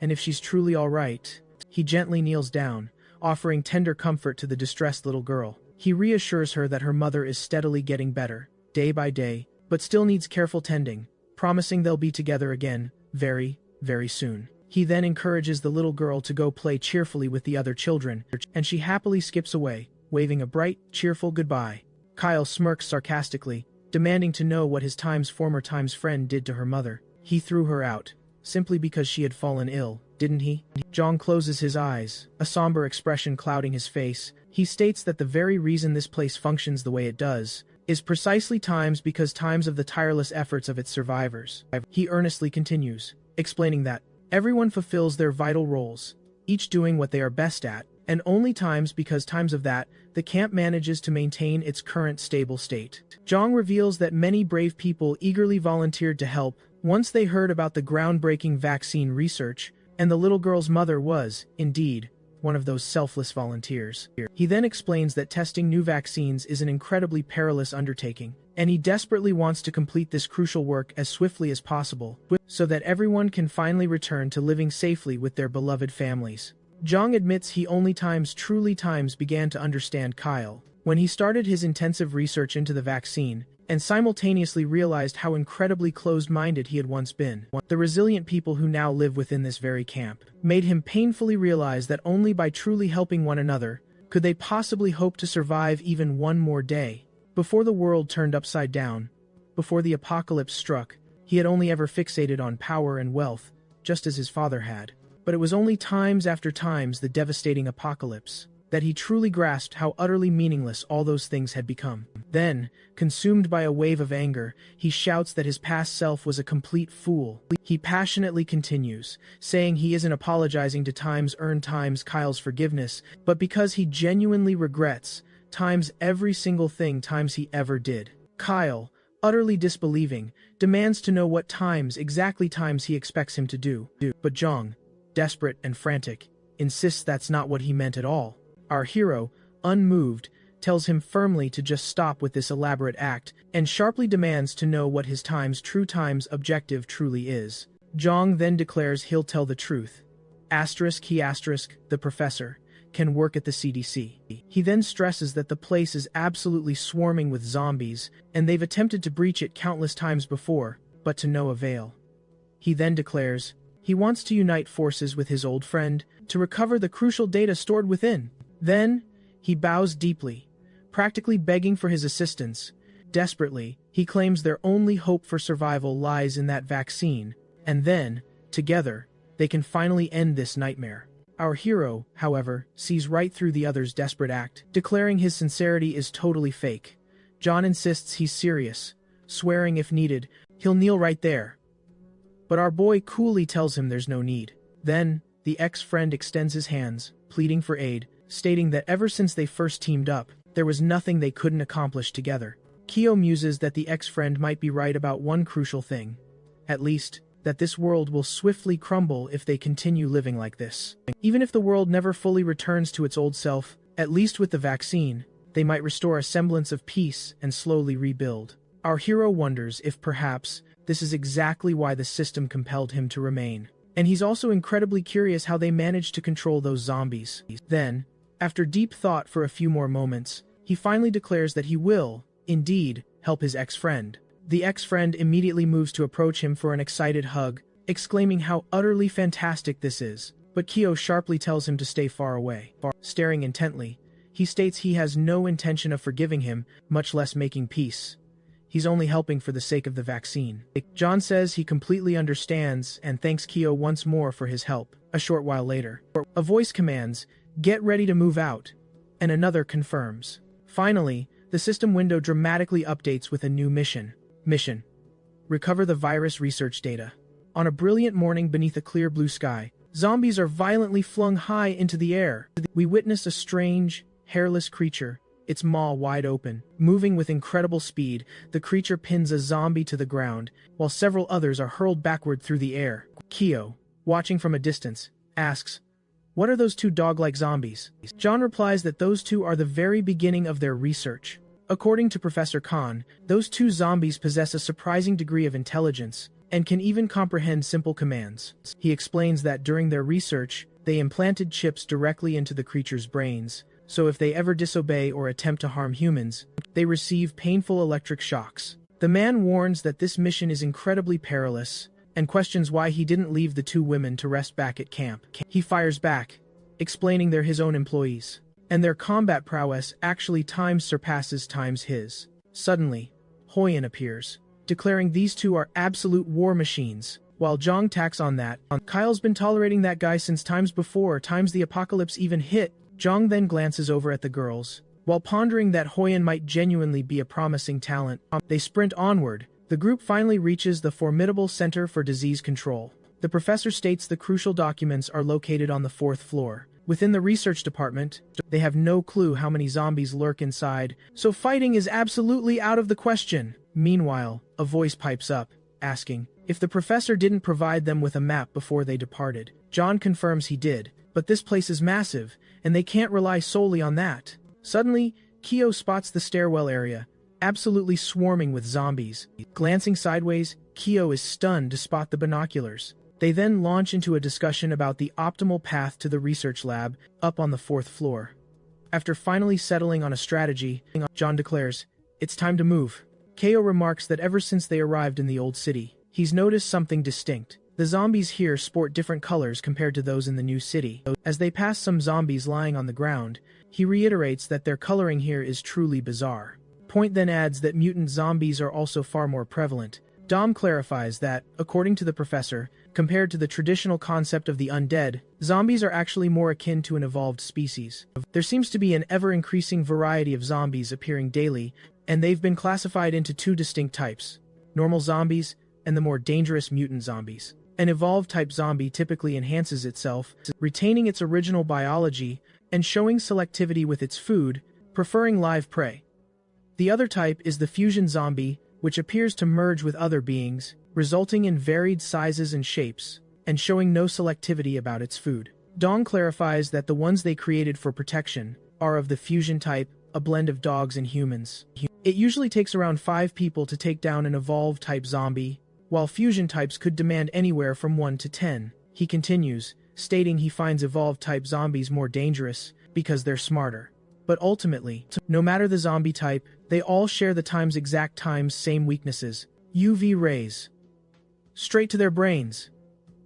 and if she's truly all right. He gently kneels down, offering tender comfort to the distressed little girl. He reassures her that her mother is steadily getting better, day by day, but still needs careful tending, promising they'll be together again, very, very soon. He then encourages the little girl to go play cheerfully with the other children, and she happily skips away, waving a bright, cheerful goodbye. Kyle smirks sarcastically, demanding to know what his former friend did to her mother. He threw her out, simply because she had fallen ill, didn't he? Zhang closes his eyes, a somber expression clouding his face. He states that the very reason this place functions the way it does is precisely because of the tireless efforts of its survivors. He earnestly continues, explaining that everyone fulfills their vital roles, each doing what they are best at, and only because of that, the camp manages to maintain its current stable state. Zhang reveals that many brave people eagerly volunteered to help once they heard about the groundbreaking vaccine research, and the little girl's mother was, indeed, one of those selfless volunteers. He then explains that testing new vaccines is an incredibly perilous undertaking, and he desperately wants to complete this crucial work as swiftly as possible, so that everyone can finally return to living safely with their beloved families. Jong admits he only truly began to understand Kyle when he started his intensive research into the vaccine, and simultaneously realized how incredibly closed-minded he had once been. The resilient people who now live within this very camp made him painfully realize that only by truly helping one another could they possibly hope to survive even one more day. Before the world turned upside down, before the apocalypse struck, he had only ever fixated on power and wealth, just as his father had. But it was only times after times the devastating apocalypse that he truly grasped how utterly meaningless all those things had become. Then, consumed by a wave of anger, he shouts that his past self was a complete fool. He passionately continues, saying he isn't apologizing to earn Kyle's forgiveness, but because he genuinely regrets every single thing he ever did. Kyle, utterly disbelieving, demands to know what exactly he expects him to do. But Jong, desperate and frantic, insists that's not what he meant at all. Our hero, unmoved, tells him firmly to just stop with this elaborate act, and sharply demands to know what his true objective truly is. Jong then declares he'll tell the truth. The professor can work at the CDC. He then stresses that the place is absolutely swarming with zombies, and they've attempted to breach it countless times before, but to no avail. He then declares he wants to unite forces with his old friend to recover the crucial data stored within. Then, he bows deeply, practically begging for his assistance. Desperately, he claims their only hope for survival lies in that vaccine, and then, together, they can finally end this nightmare. Our hero, however, sees right through the other's desperate act, declaring his sincerity is totally fake. John insists he's serious, swearing if needed, he'll kneel right there. But our boy coolly tells him there's no need. Then, the ex-friend extends his hands, pleading for aid, stating that ever since they first teamed up, there was nothing they couldn't accomplish together. Kyo muses that the ex-friend might be right about one crucial thing. At least, that this world will swiftly crumble if they continue living like this. Even if the world never fully returns to its old self, at least with the vaccine, they might restore a semblance of peace and slowly rebuild. Our hero wonders if perhaps this is exactly why the system compelled him to remain. And he's also incredibly curious how they managed to control those zombies. Then, after deep thought for a few more moments, he finally declares that he will, indeed, help his ex-friend. The ex-friend immediately moves to approach him for an excited hug, exclaiming how utterly fantastic this is, but Kyo sharply tells him to stay far away. Staring intently, he states he has no intention of forgiving him, much less making peace. He's only helping for the sake of the vaccine. John says he completely understands and thanks Kyo once more for his help. A short while later, a voice commands, "Get ready to move out," and another confirms. Finally, the system window dramatically updates with a new mission. Recover the virus research data. On a brilliant morning beneath a clear blue sky, zombies are violently flung high into the air. We witness a strange, hairless creature, its maw wide open. Moving with incredible speed, the creature pins a zombie to the ground, while several others are hurled backward through the air. Kyo, watching from a distance, asks, "What are those two dog-like zombies?" John replies that those two are the very beginning of their research. According to Professor Khan, those two zombies possess a surprising degree of intelligence, and can even comprehend simple commands. He explains that during their research, they implanted chips directly into the creature's brains, so if they ever disobey or attempt to harm humans, they receive painful electric shocks. The man warns that this mission is incredibly perilous, and questions why he didn't leave the two women to rest back at camp. He fires back, explaining they're his own employees, and their combat prowess actually surpasses his. Suddenly, Hoyan appears, declaring these two are absolute war machines, while Jong tacks on that, "Kyle's been tolerating that guy since times before the apocalypse even hit." Jong then glances over at the girls, while pondering that Hoyan might genuinely be a promising talent. They sprint onward. The group finally reaches the formidable Center for Disease Control. The professor states the crucial documents are located on the 4th floor. Within the research department, they have no clue how many zombies lurk inside, so fighting is absolutely out of the question. Meanwhile, a voice pipes up, asking if the professor didn't provide them with a map before they departed. John confirms he did, But this place is massive, and they can't rely solely on that. Suddenly, Kyo spots the stairwell area, absolutely swarming with zombies. Glancing sideways, Kyo is stunned to spot the binoculars. They then launch into a discussion about the optimal path to the research lab, up on the 4th floor. After finally settling on a strategy, John declares, "It's time to move." Kyo remarks that ever since they arrived in the old city, he's noticed something distinct. The zombies here sport different colors compared to those in the new city. As they pass some zombies lying on the ground, he reiterates that their coloring here is truly bizarre. Point then adds that mutant zombies are also far more prevalent. Dom clarifies that, according to the professor, compared to the traditional concept of the undead, zombies are actually more akin to an evolved species. There seems to be an ever-increasing variety of zombies appearing daily, and they've been classified into 2 distinct types: normal zombies and the more dangerous mutant zombies. An evolved-type zombie typically enhances itself, retaining its original biology and showing selectivity with its food, preferring live prey. The other type is the fusion zombie, which appears to merge with other beings, resulting in varied sizes and shapes, and showing no selectivity about its food. Dong clarifies that the ones they created for protection are of the fusion type, a blend of dogs and humans. It usually takes around 5 people to take down an evolved-type zombie, while fusion types could demand anywhere from 1 to 10. He continues, stating he finds evolved-type zombies more dangerous because they're smarter. But ultimately, no matter the zombie type, they all share the exact same weaknesses: UV rays. Straight to their brains.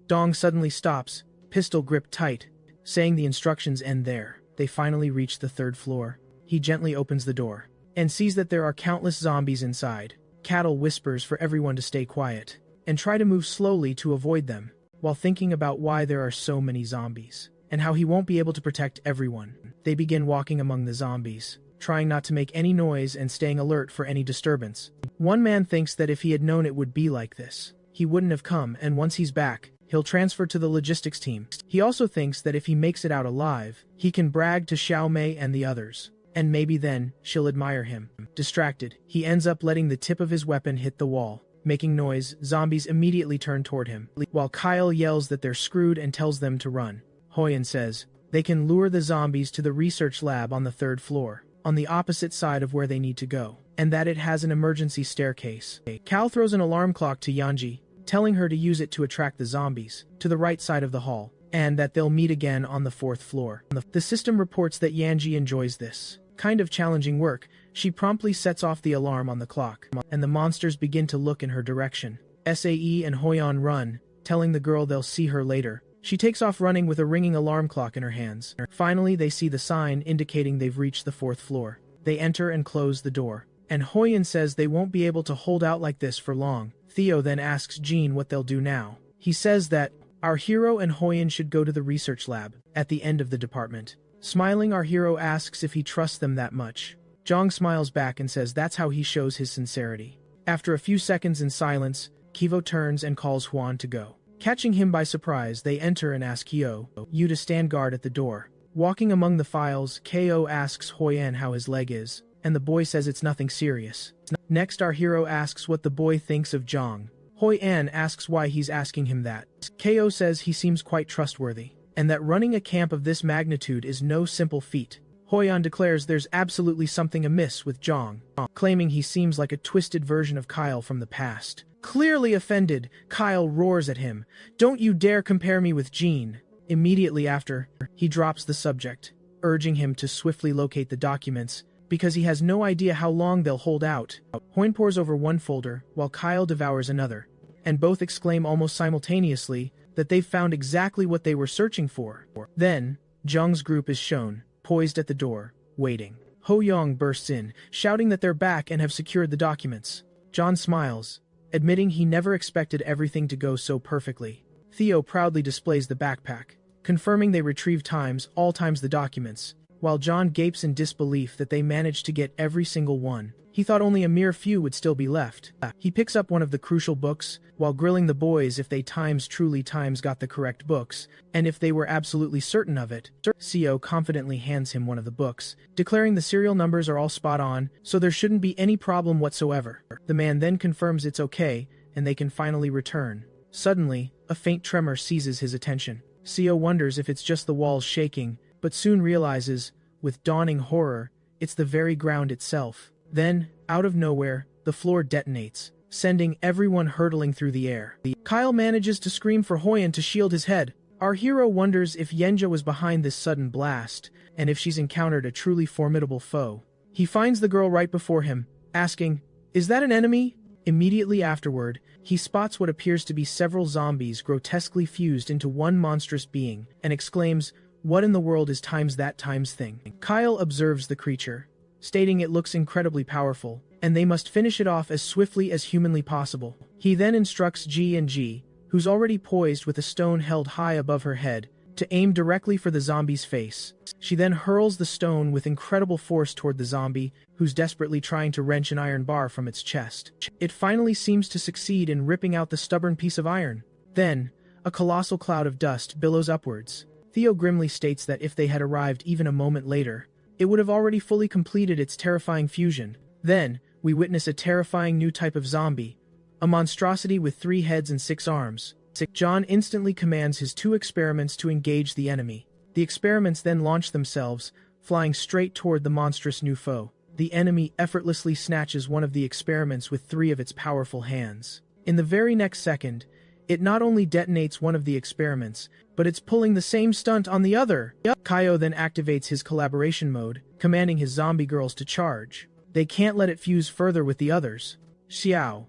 Dong suddenly stops, pistol gripped tight, saying the instructions end there. They finally reach the 3rd floor. He gently opens the door, and sees that there are countless zombies inside. Cattle whispers for everyone to stay quiet, and try to move slowly to avoid them, while thinking about why there are so many zombies, and how he won't be able to protect everyone. They begin walking among the zombies, trying not to make any noise and staying alert for any disturbance. One man thinks that if he had known it would be like this, he wouldn't have come, and once he's back, he'll transfer to the logistics team. He also thinks that if he makes it out alive, he can brag to Xiao Mei and the others, and maybe then she'll admire him. Distracted, he ends up letting the tip of his weapon hit the wall. Making noise, zombies immediately turn toward him, while Kyle yells that they're screwed and tells them to run. Hoyan says they can lure the zombies to the research lab on the 3rd floor, on the opposite side of where they need to go, and that it has an emergency staircase. Cal throws an alarm clock to Yanji, telling her to use it to attract the zombies to the right side of the hall, and that they'll meet again on the 4th floor. The system reports that Yanji enjoys this kind of challenging work. She promptly sets off the alarm on the clock, and the monsters begin to look in her direction. Sae and Hoyan run, telling the girl they'll see her later. She takes off running with a ringing alarm clock in her hands. Finally, they see the sign indicating they've reached the 4th floor. They enter and close the door, and Hoyan says they won't be able to hold out like this for long. Theo then asks Jean what they'll do now. He says that our hero and Hoyan should go to the research lab, at the end of the department. Smiling, our hero asks if he trusts them that much. Jong smiles back and says that's how he shows his sincerity. After a few seconds in silence, Kivo turns and calls Juan to go. Catching him by surprise, they enter and ask Yu to stand guard at the door. Walking among the files, Ko asks Hoyan how his leg is, and the boy says it's nothing serious. Next, our hero asks what the boy thinks of Jong. Hoyan asks why he's asking him that. Ko says he seems quite trustworthy, and that running a camp of this magnitude is no simple feat. Hoyan declares there's absolutely something amiss with Jong, claiming he seems like a twisted version of Kyle from the past. Clearly offended, Kyle roars at him, "Don't you dare compare me with Jean." Immediately after, he drops the subject, urging him to swiftly locate the documents, because he has no idea how long they'll hold out. Hoyan pores over one folder, while Kyle devours another, and both exclaim almost simultaneously that they've found exactly what they were searching for. Then, Jung's group is shown, poised at the door, waiting. Ho Yong bursts in, shouting that they're back and have secured the documents. John smiles, admitting he never expected everything to go so perfectly. Theo proudly displays the backpack, confirming they retrieved all times the documents, while John gapes in disbelief that they managed to get every single one. He thought only a mere few would still be left. He picks up one of the crucial books, while grilling the boys if they truly got the correct books, and if they were absolutely certain of it. Co confidently hands him one of the books, declaring the serial numbers are all spot on, so there shouldn't be any problem whatsoever. The man then confirms it's okay, and they can finally return. Suddenly, a faint tremor seizes his attention. Seo wonders if it's just the walls shaking, but soon realizes, with dawning horror, it's the very ground itself. Then, out of nowhere, the floor detonates, sending everyone hurtling through the air. Kyle manages to scream for Hoyan to shield his head. Our hero wonders if Yenja was behind this sudden blast, and if she's encountered a truly formidable foe. He finds the girl right before him, asking, "Is that an enemy?" Immediately afterward, he spots what appears to be several zombies grotesquely fused into one monstrous being, and exclaims, "What in the world is times that times thing?" Kyle observes the creature, stating it looks incredibly powerful, and they must finish it off as swiftly as humanly possible. He then instructs G, who's already poised with a stone held high above her head, to aim directly for the zombie's face. She then hurls the stone with incredible force toward the zombie, who's desperately trying to wrench an iron bar from its chest. It finally seems to succeed in ripping out the stubborn piece of iron. Then, a colossal cloud of dust billows upwards. Theo grimly states that if they had arrived even a moment later, it would have already fully completed its terrifying fusion. Then, we witness a terrifying new type of zombie, a monstrosity with 3 heads and 6 arms. John instantly commands his 2 experiments to engage the enemy. The experiments then launch themselves, flying straight toward the monstrous new foe. The enemy effortlessly snatches one of the experiments with 3 of its powerful hands. In the very next second, it not only detonates one of the experiments, but it's pulling the same stunt on the other. Kaio then activates his collaboration mode, commanding his zombie girls to charge. They can't let it fuse further with the others. Xiao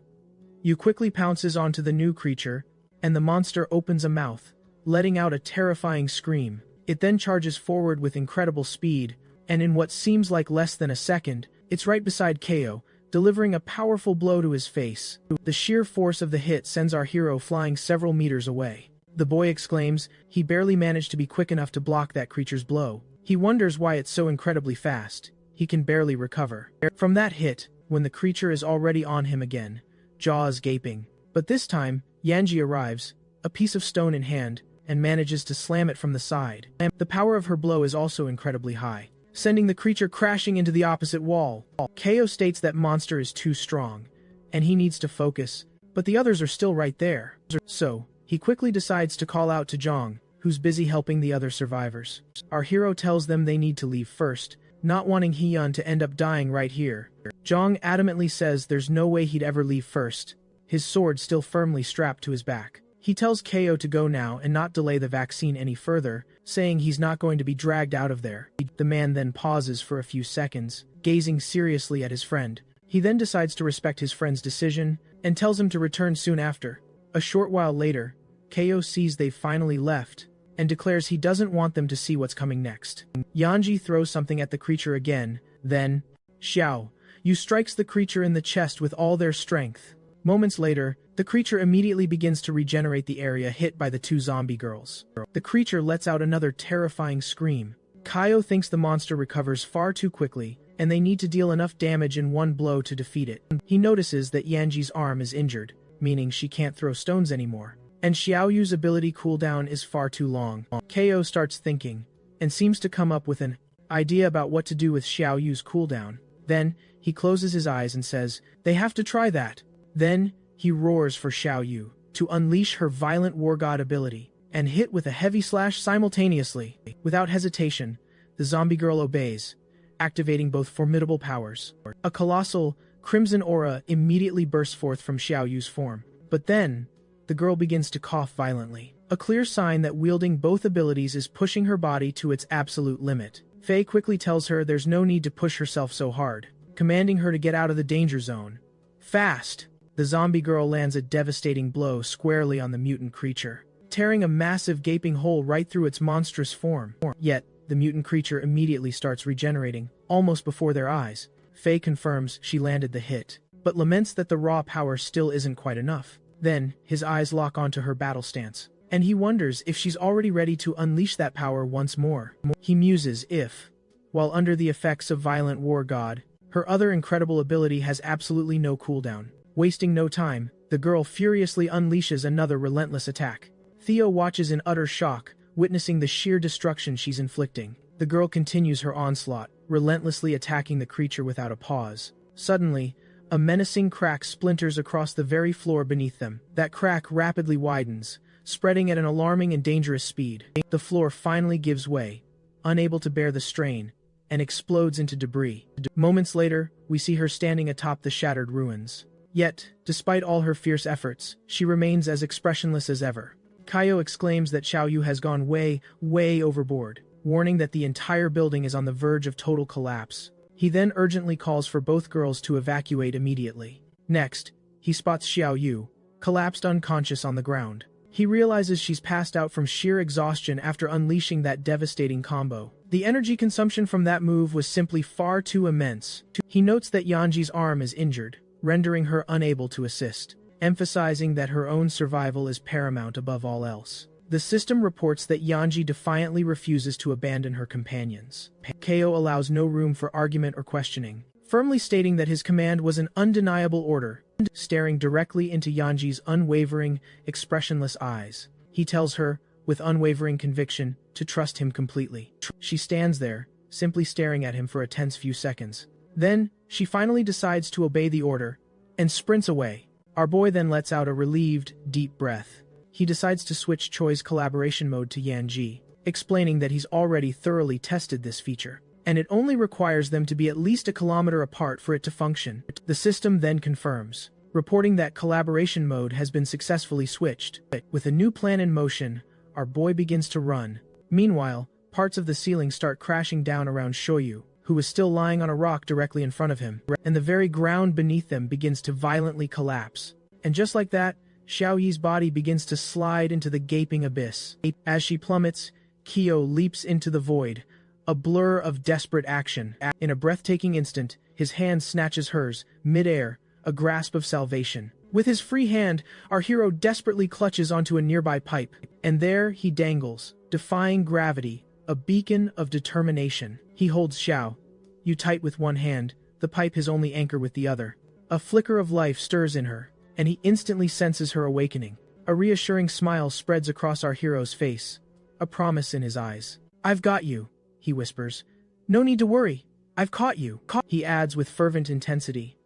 Yu quickly pounces onto the new creature, and the monster opens a mouth, letting out a terrifying scream. It then charges forward with incredible speed, and in what seems like less than a second, it's right beside Kao, delivering a powerful blow to his face. The sheer force of the hit sends our hero flying several meters away. The boy exclaims, he barely managed to be quick enough to block that creature's blow. He wonders why it's so incredibly fast. He can barely recover from that hit, when the creature is already on him again, jaws gaping. But this time, Yanji arrives, a piece of stone in hand, and manages to slam it from the side. The power of her blow is also incredibly high, sending the creature crashing into the opposite wall. Kao states that monster is too strong, and he needs to focus, but the others are still right there. So, he quickly decides to call out to Zhang, who's busy helping the other survivors. Our hero tells them they need to leave first, not wanting Hiyun to end up dying right here. Zhang adamantly says there's no way he'd ever leave first, his sword still firmly strapped to his back. He tells Kao to go now and not delay the vaccine any further, saying he's not going to be dragged out of there. The man then pauses for a few seconds, gazing seriously at his friend. He then decides to respect his friend's decision, and tells him to return soon after. A short while later, Kao sees they've finally left, and declares he doesn't want them to see what's coming next. Yanji throws something at the creature again, then, Xiao Yu strikes the creature in the chest with all their strength. Moments later, the creature immediately begins to regenerate the area hit by the 2 zombie girls. The creature lets out another terrifying scream. Kaio thinks the monster recovers far too quickly, and they need to deal enough damage in one blow to defeat it. He notices that Yanji's arm is injured, meaning she can't throw stones anymore, and Xiao Yu's ability cooldown is far too long. Kao starts thinking, and seems to come up with an idea about what to do with Xiao Yu's cooldown. Then, he closes his eyes and says, "They have to try that." Then, he roars for Xiao Yu to unleash her violent war god ability, and hit with a heavy slash simultaneously. Without hesitation, the zombie girl obeys, activating both formidable powers. A colossal, crimson aura immediately bursts forth from Xiao Yu's form. But then, the girl begins to cough violently, a clear sign that wielding both abilities is pushing her body to its absolute limit. Faye quickly tells her there's no need to push herself so hard, commanding her to get out of the danger zone. Fast! The zombie girl lands a devastating blow squarely on the mutant creature, tearing a massive gaping hole right through its monstrous form. Yet, the mutant creature immediately starts regenerating, almost before their eyes. Faye confirms she landed the hit, but laments that the raw power still isn't quite enough. Then, his eyes lock onto her battle stance, and he wonders if she's already ready to unleash that power once more. He muses if, while under the effects of violent war god, her other incredible ability has absolutely no cooldown. Wasting no time, the girl furiously unleashes another relentless attack. Theo watches in utter shock, witnessing the sheer destruction she's inflicting. The girl continues her onslaught, relentlessly attacking the creature without a pause. Suddenly, a menacing crack splinters across the very floor beneath them. That crack rapidly widens, spreading at an alarming and dangerous speed. The floor finally gives way, unable to bear the strain, and explodes into debris. Moments later, we see her standing atop the shattered ruins. Yet, despite all her fierce efforts, she remains as expressionless as ever. Kaio exclaims that Xiaoyu has gone way overboard, warning that the entire building is on the verge of total collapse. He then urgently calls for both girls to evacuate immediately. Next, he spots Xiaoyu, collapsed unconscious on the ground. He realizes she's passed out from sheer exhaustion after unleashing that devastating combo. The energy consumption from that move was simply far too immense. He notes that Yanji's arm is injured, rendering her unable to assist, emphasizing that her own survival is paramount above all else. The system reports that Yanji defiantly refuses to abandon her companions. Kaio allows no room for argument or questioning, firmly stating that his command was an undeniable order. Staring directly into Yanji's unwavering, expressionless eyes, he tells her, with unwavering conviction, to trust him completely. She stands there, simply staring at him for a tense few seconds. Then, she finally decides to obey the order, and sprints away. Our boy then lets out a relieved, deep breath. He decides to switch Choi's collaboration mode to Yanji, explaining that he's already thoroughly tested this feature, and it only requires them to be at least a kilometer apart for it to function. The system then confirms, reporting that collaboration mode has been successfully switched. With a new plan in motion, our boy begins to run. Meanwhile, parts of the ceiling start crashing down around Shoyu, who is still lying on a rock directly in front of him, and the very ground beneath them begins to violently collapse. And just like that, Xiaoyi's body begins to slide into the gaping abyss. As she plummets, Kyo leaps into the void, a blur of desperate action. In a breathtaking instant, his hand snatches hers, mid-air, a grasp of salvation. With his free hand, our hero desperately clutches onto a nearby pipe, and there he dangles, defying gravity, a beacon of determination. He holds Xiaoyu tight with one hand, the pipe his only anchor with the other. A flicker of life stirs in her, and he instantly senses her awakening. A reassuring smile spreads across our hero's face, a promise in his eyes. "I've got you," he whispers. "No need to worry. I've caught you." He adds with fervent intensity,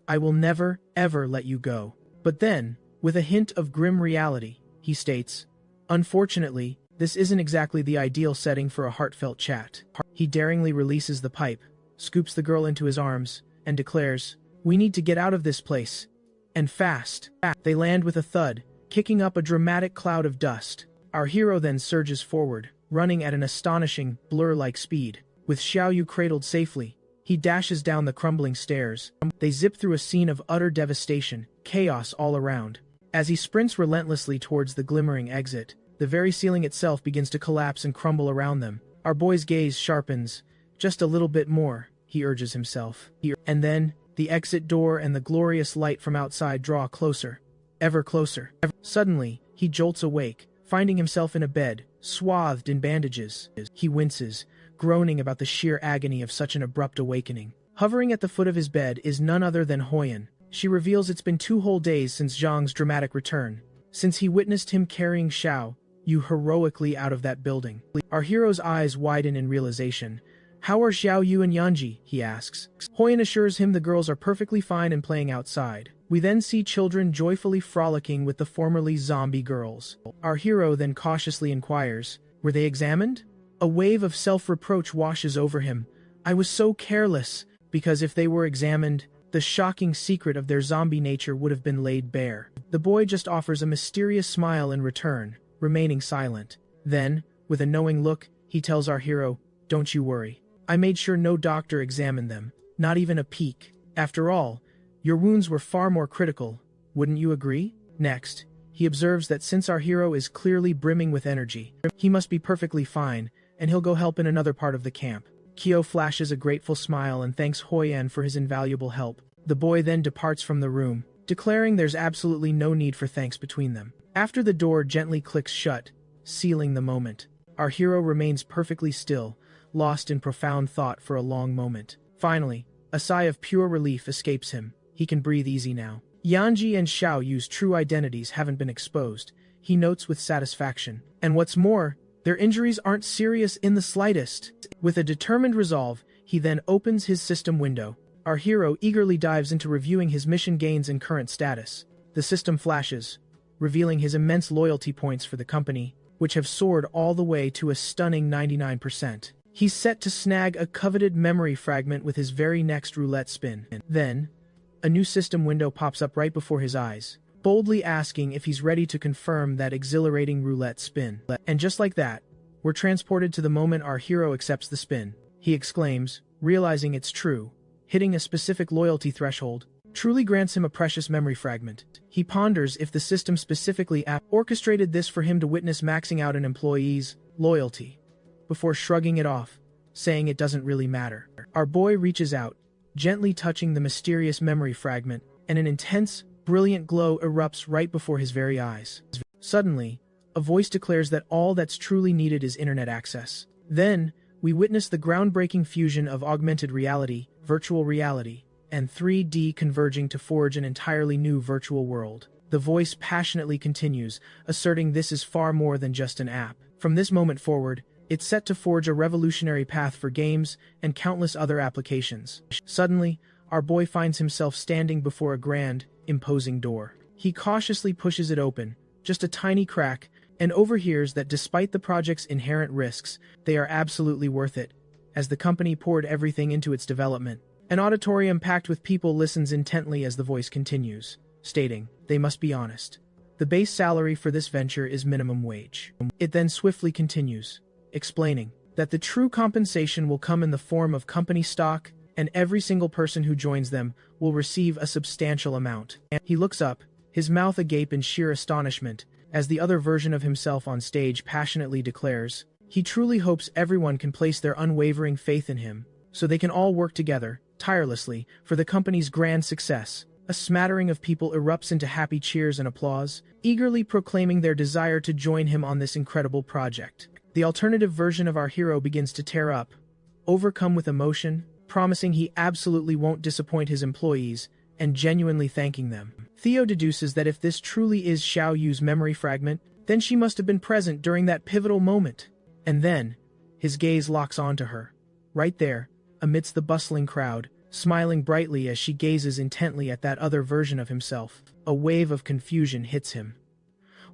"I will never, ever let you go." But then, with a hint of grim reality, he states, "Unfortunately, this isn't exactly the ideal setting for a heartfelt chat." He daringly releases the pipe, scoops the girl into his arms, and declares, "We need to get out of this place. And fast." They land with a thud, kicking up a dramatic cloud of dust. Our hero then surges forward, running at an astonishing, blur-like speed. With Xiaoyu cradled safely, he dashes down the crumbling stairs. They zip through a scene of utter devastation, chaos all around. As he sprints relentlessly towards the glimmering exit, the very ceiling itself begins to collapse and crumble around them. Our boy's gaze sharpens. "Just a little bit more," he urges himself. And then, the exit door and the glorious light from outside draw closer, ever closer. Suddenly, he jolts awake, finding himself in a bed, swathed in bandages. He winces, groaning about the sheer agony of such an abrupt awakening. Hovering at the foot of his bed is none other than Hoyan. She reveals it's been 2 whole days since Zhang's dramatic return, since he witnessed him carrying Xiaoyu heroically out of that building. Our hero's eyes widen in realization. "How are Xiaoyu and Yanji?" he asks. Hoyan assures him the girls are perfectly fine and playing outside. We then see children joyfully frolicking with the formerly zombie girls. Our hero then cautiously inquires, "Were they examined?" A wave of self-reproach washes over him. "I was so careless," because if they were examined, the shocking secret of their zombie nature would have been laid bare. The boy just offers a mysterious smile in return, remaining silent. Then, with a knowing look, he tells our hero, "Don't you worry. I made sure no doctor examined them, not even a peek. After all, your wounds were far more critical, wouldn't you agree?" Next, he observes that since our hero is clearly brimming with energy, he must be perfectly fine, and he'll go help in another part of the camp. Kyo flashes a grateful smile and thanks Hoyan for his invaluable help. The boy then departs from the room, declaring there's absolutely no need for thanks between them. After the door gently clicks shut, sealing the moment, our hero remains perfectly still, lost in profound thought for a long moment. Finally, a sigh of pure relief escapes him. He can breathe easy now. Yanji and Xiaoyu's true identities haven't been exposed, he notes with satisfaction. And what's more, their injuries aren't serious in the slightest. With a determined resolve, he then opens his system window. Our hero eagerly dives into reviewing his mission gains and current status. The system flashes. revealing his immense loyalty points for the company, which have soared all the way to a stunning 99%. He's set to snag a coveted memory fragment with his very next roulette spin. Then, a new system window pops up right before his eyes, boldly asking if he's ready to confirm that exhilarating roulette spin. And just like that, we're transported to the moment our hero accepts the spin. He exclaims, realizing it's true. Hitting a specific loyalty threshold truly grants him a precious memory fragment. He ponders if the system specifically orchestrated this for him to witness maxing out an employee's loyalty, before shrugging it off, saying it doesn't really matter. Our boy reaches out, gently touching the mysterious memory fragment, and an intense, brilliant glow erupts right before his very eyes. Suddenly, a voice declares that all that's truly needed is internet access. Then, we witness the groundbreaking fusion of augmented reality, virtual reality, and 3D converging to forge an entirely new virtual world. The voice passionately continues, asserting this is far more than just an app. From this moment forward, it's set to forge a revolutionary path for games and countless other applications. Suddenly, our boy finds himself standing before a grand, imposing door. He cautiously pushes it open, just a tiny crack, and overhears that despite the project's inherent risks, they are absolutely worth it, as the company poured everything into its development. An auditorium packed with people listens intently as the voice continues, stating, they must be honest. The base salary for this venture is minimum wage. It then swiftly continues, explaining that the true compensation will come in the form of company stock, and every single person who joins them will receive a substantial amount. And he looks up, his mouth agape in sheer astonishment, as the other version of himself on stage passionately declares, he truly hopes everyone can place their unwavering faith in him, so they can all work together, tirelessly, for the company's grand success. A smattering of people erupts into happy cheers and applause, eagerly proclaiming their desire to join him on this incredible project. The alternative version of our hero begins to tear up, overcome with emotion, promising he absolutely won't disappoint his employees, and genuinely thanking them. Theo deduces that if this truly is Xiao Yu's memory fragment, then she must have been present during that pivotal moment. And then, his gaze locks onto her. Right there, amidst the bustling crowd, smiling brightly as she gazes intently at that other version of himself. A wave of confusion hits him.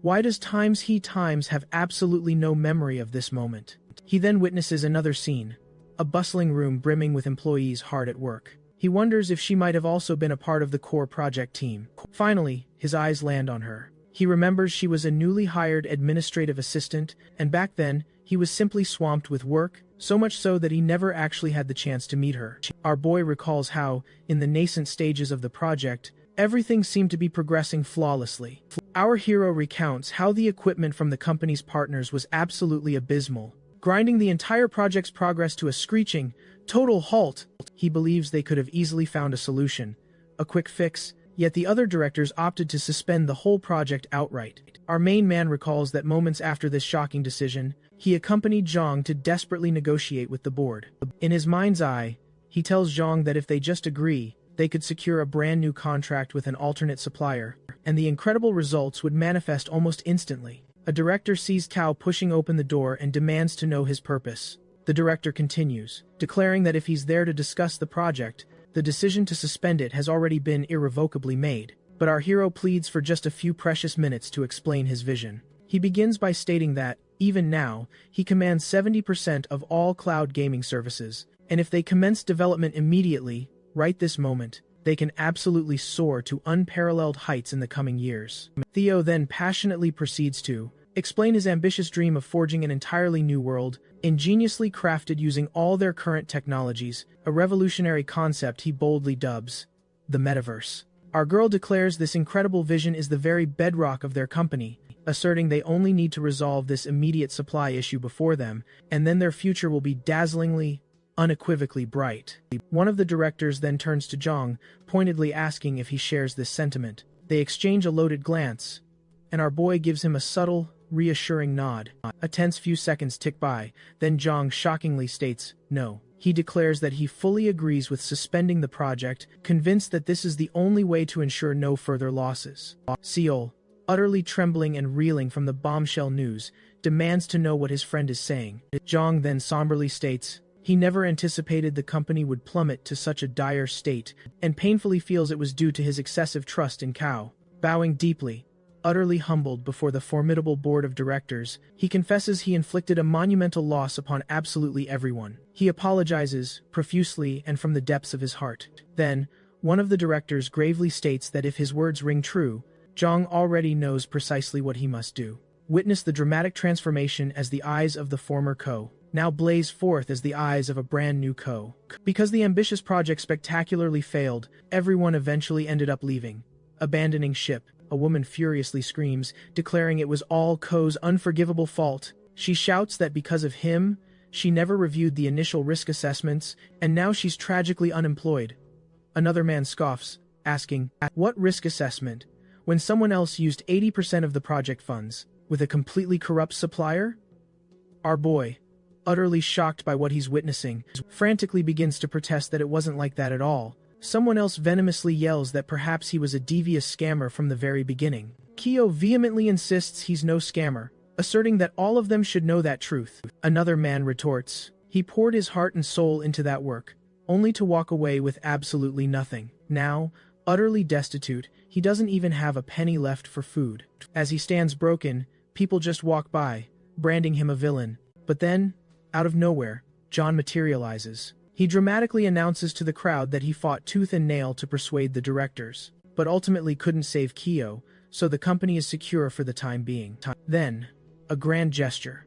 Why does he have absolutely no memory of this moment? He then witnesses another scene, a bustling room brimming with employees hard at work. He wonders if she might have also been a part of the core project team. Finally, his eyes land on her. He remembers she was a newly hired administrative assistant, and back then, he was simply swamped with work, so much so that he never actually had the chance to meet her. Our boy recalls how, in the nascent stages of the project, everything seemed to be progressing flawlessly. Our hero recounts how the equipment from the company's partners was absolutely abysmal, grinding the entire project's progress to a screeching, total halt. He believes they could have easily found a solution, a quick fix, yet the other directors opted to suspend the whole project outright. Our main man recalls that moments after this shocking decision, he accompanied Zhang to desperately negotiate with the board. In his mind's eye, he tells Zhang that if they just agree, they could secure a brand new contract with an alternate supplier, and the incredible results would manifest almost instantly. A director sees Cao pushing open the door and demands to know his purpose. The director continues, declaring that if he's there to discuss the project, the decision to suspend it has already been irrevocably made. But our hero pleads for just a few precious minutes to explain his vision. He begins by stating that, even now, he commands 70% of all cloud gaming services, and if they commence development immediately, right this moment, they can absolutely soar to unparalleled heights in the coming years. Theo then passionately proceeds to explain his ambitious dream of forging an entirely new world, ingeniously crafted using all their current technologies, a revolutionary concept he boldly dubs the metaverse. Our girl declares this incredible vision is the very bedrock of their company, asserting they only need to resolve this immediate supply issue before them, and then their future will be dazzlingly, unequivocally bright. One of the directors then turns to Zhang, pointedly asking if he shares this sentiment. They exchange a loaded glance, and our boy gives him a subtle, reassuring nod. A tense few seconds tick by, then Zhang shockingly states, no. He declares that he fully agrees with suspending the project, convinced that this is the only way to ensure no further losses. Seol, utterly trembling and reeling from the bombshell news, demands to know what his friend is saying. Zhang then somberly states, he never anticipated the company would plummet to such a dire state, and painfully feels it was due to his excessive trust in Cao. Bowing deeply, utterly humbled before the formidable board of directors, he confesses he inflicted a monumental loss upon absolutely everyone. He apologizes, profusely and from the depths of his heart. Then, one of the directors gravely states that if his words ring true, Zhang already knows precisely what he must do. Witness the dramatic transformation as the eyes of the former Ko now blaze forth as the eyes of a brand new Ko. Because the ambitious project spectacularly failed, everyone eventually ended up leaving. Abandoning ship, a woman furiously screams, declaring it was all Ko's unforgivable fault. She shouts that because of him, she never reviewed the initial risk assessments, and now she's tragically unemployed. Another man scoffs, asking, "What risk assessment? When someone else used 80% of the project funds, with a completely corrupt supplier?" Our boy, utterly shocked by what he's witnessing, frantically begins to protest that it wasn't like that at all. Someone else venomously yells that perhaps he was a devious scammer from the very beginning. Kyo vehemently insists he's no scammer, asserting that all of them should know that truth. Another man retorts, he poured his heart and soul into that work, only to walk away with absolutely nothing. Now, utterly destitute, he doesn't even have a penny left for food. As he stands broken, people just walk by, branding him a villain. But then, out of nowhere, John materializes. He dramatically announces to the crowd that he fought tooth and nail to persuade the directors, but ultimately couldn't save Kyo, so the company is secure for the time being. Then, a grand gesture.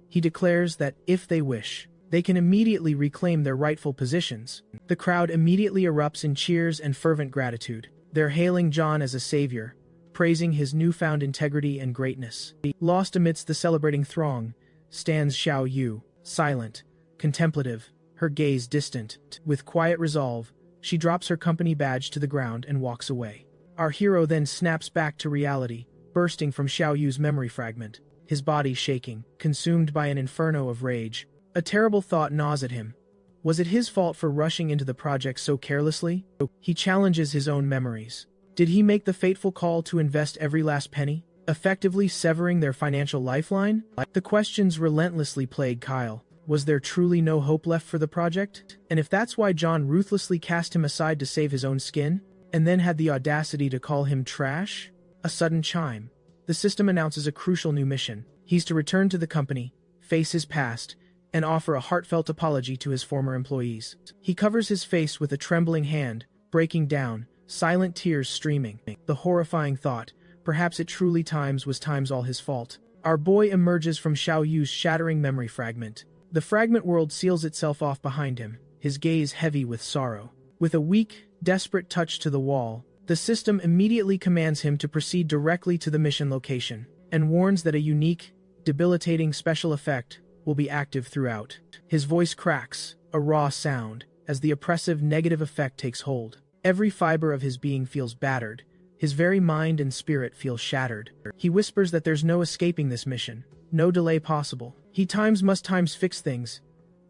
He declares that, if they wish, they can immediately reclaim their rightful positions. The crowd immediately erupts in cheers and fervent gratitude. They're hailing John as a savior, praising his newfound integrity and greatness. Lost amidst the celebrating throng, stands Xiao Yu, silent, contemplative, her gaze distant. With quiet resolve, she drops her company badge to the ground and walks away. Our hero then snaps back to reality, bursting from Xiao Yu's memory fragment, his body shaking, consumed by an inferno of rage. A terrible thought gnaws at him. Was it his fault for rushing into the project so carelessly? He challenges his own memories. Did he make the fateful call to invest every last penny, effectively severing their financial lifeline? The questions relentlessly plague Kyle. Was there truly no hope left for the project? And if that's why John ruthlessly cast him aside to save his own skin, and then had the audacity to call him trash? A sudden chime. The system announces a crucial new mission. He's to return to the company, face his past, and offer a heartfelt apology to his former employees. He covers his face with a trembling hand, breaking down, silent tears streaming. The horrifying thought, perhaps it truly was all his fault. Our boy emerges from Xiao Yu's shattering memory fragment. The fragment world seals itself off behind him, his gaze heavy with sorrow. With a weak, desperate touch to the wall, the system immediately commands him to proceed directly to the mission location, and warns that a unique, debilitating special effect will be active throughout. His voice cracks, a raw sound, as the oppressive negative effect takes hold. Every fiber of his being feels battered. His very mind and spirit feel shattered. He whispers that there's no escaping this mission, no delay possible. He must fix things,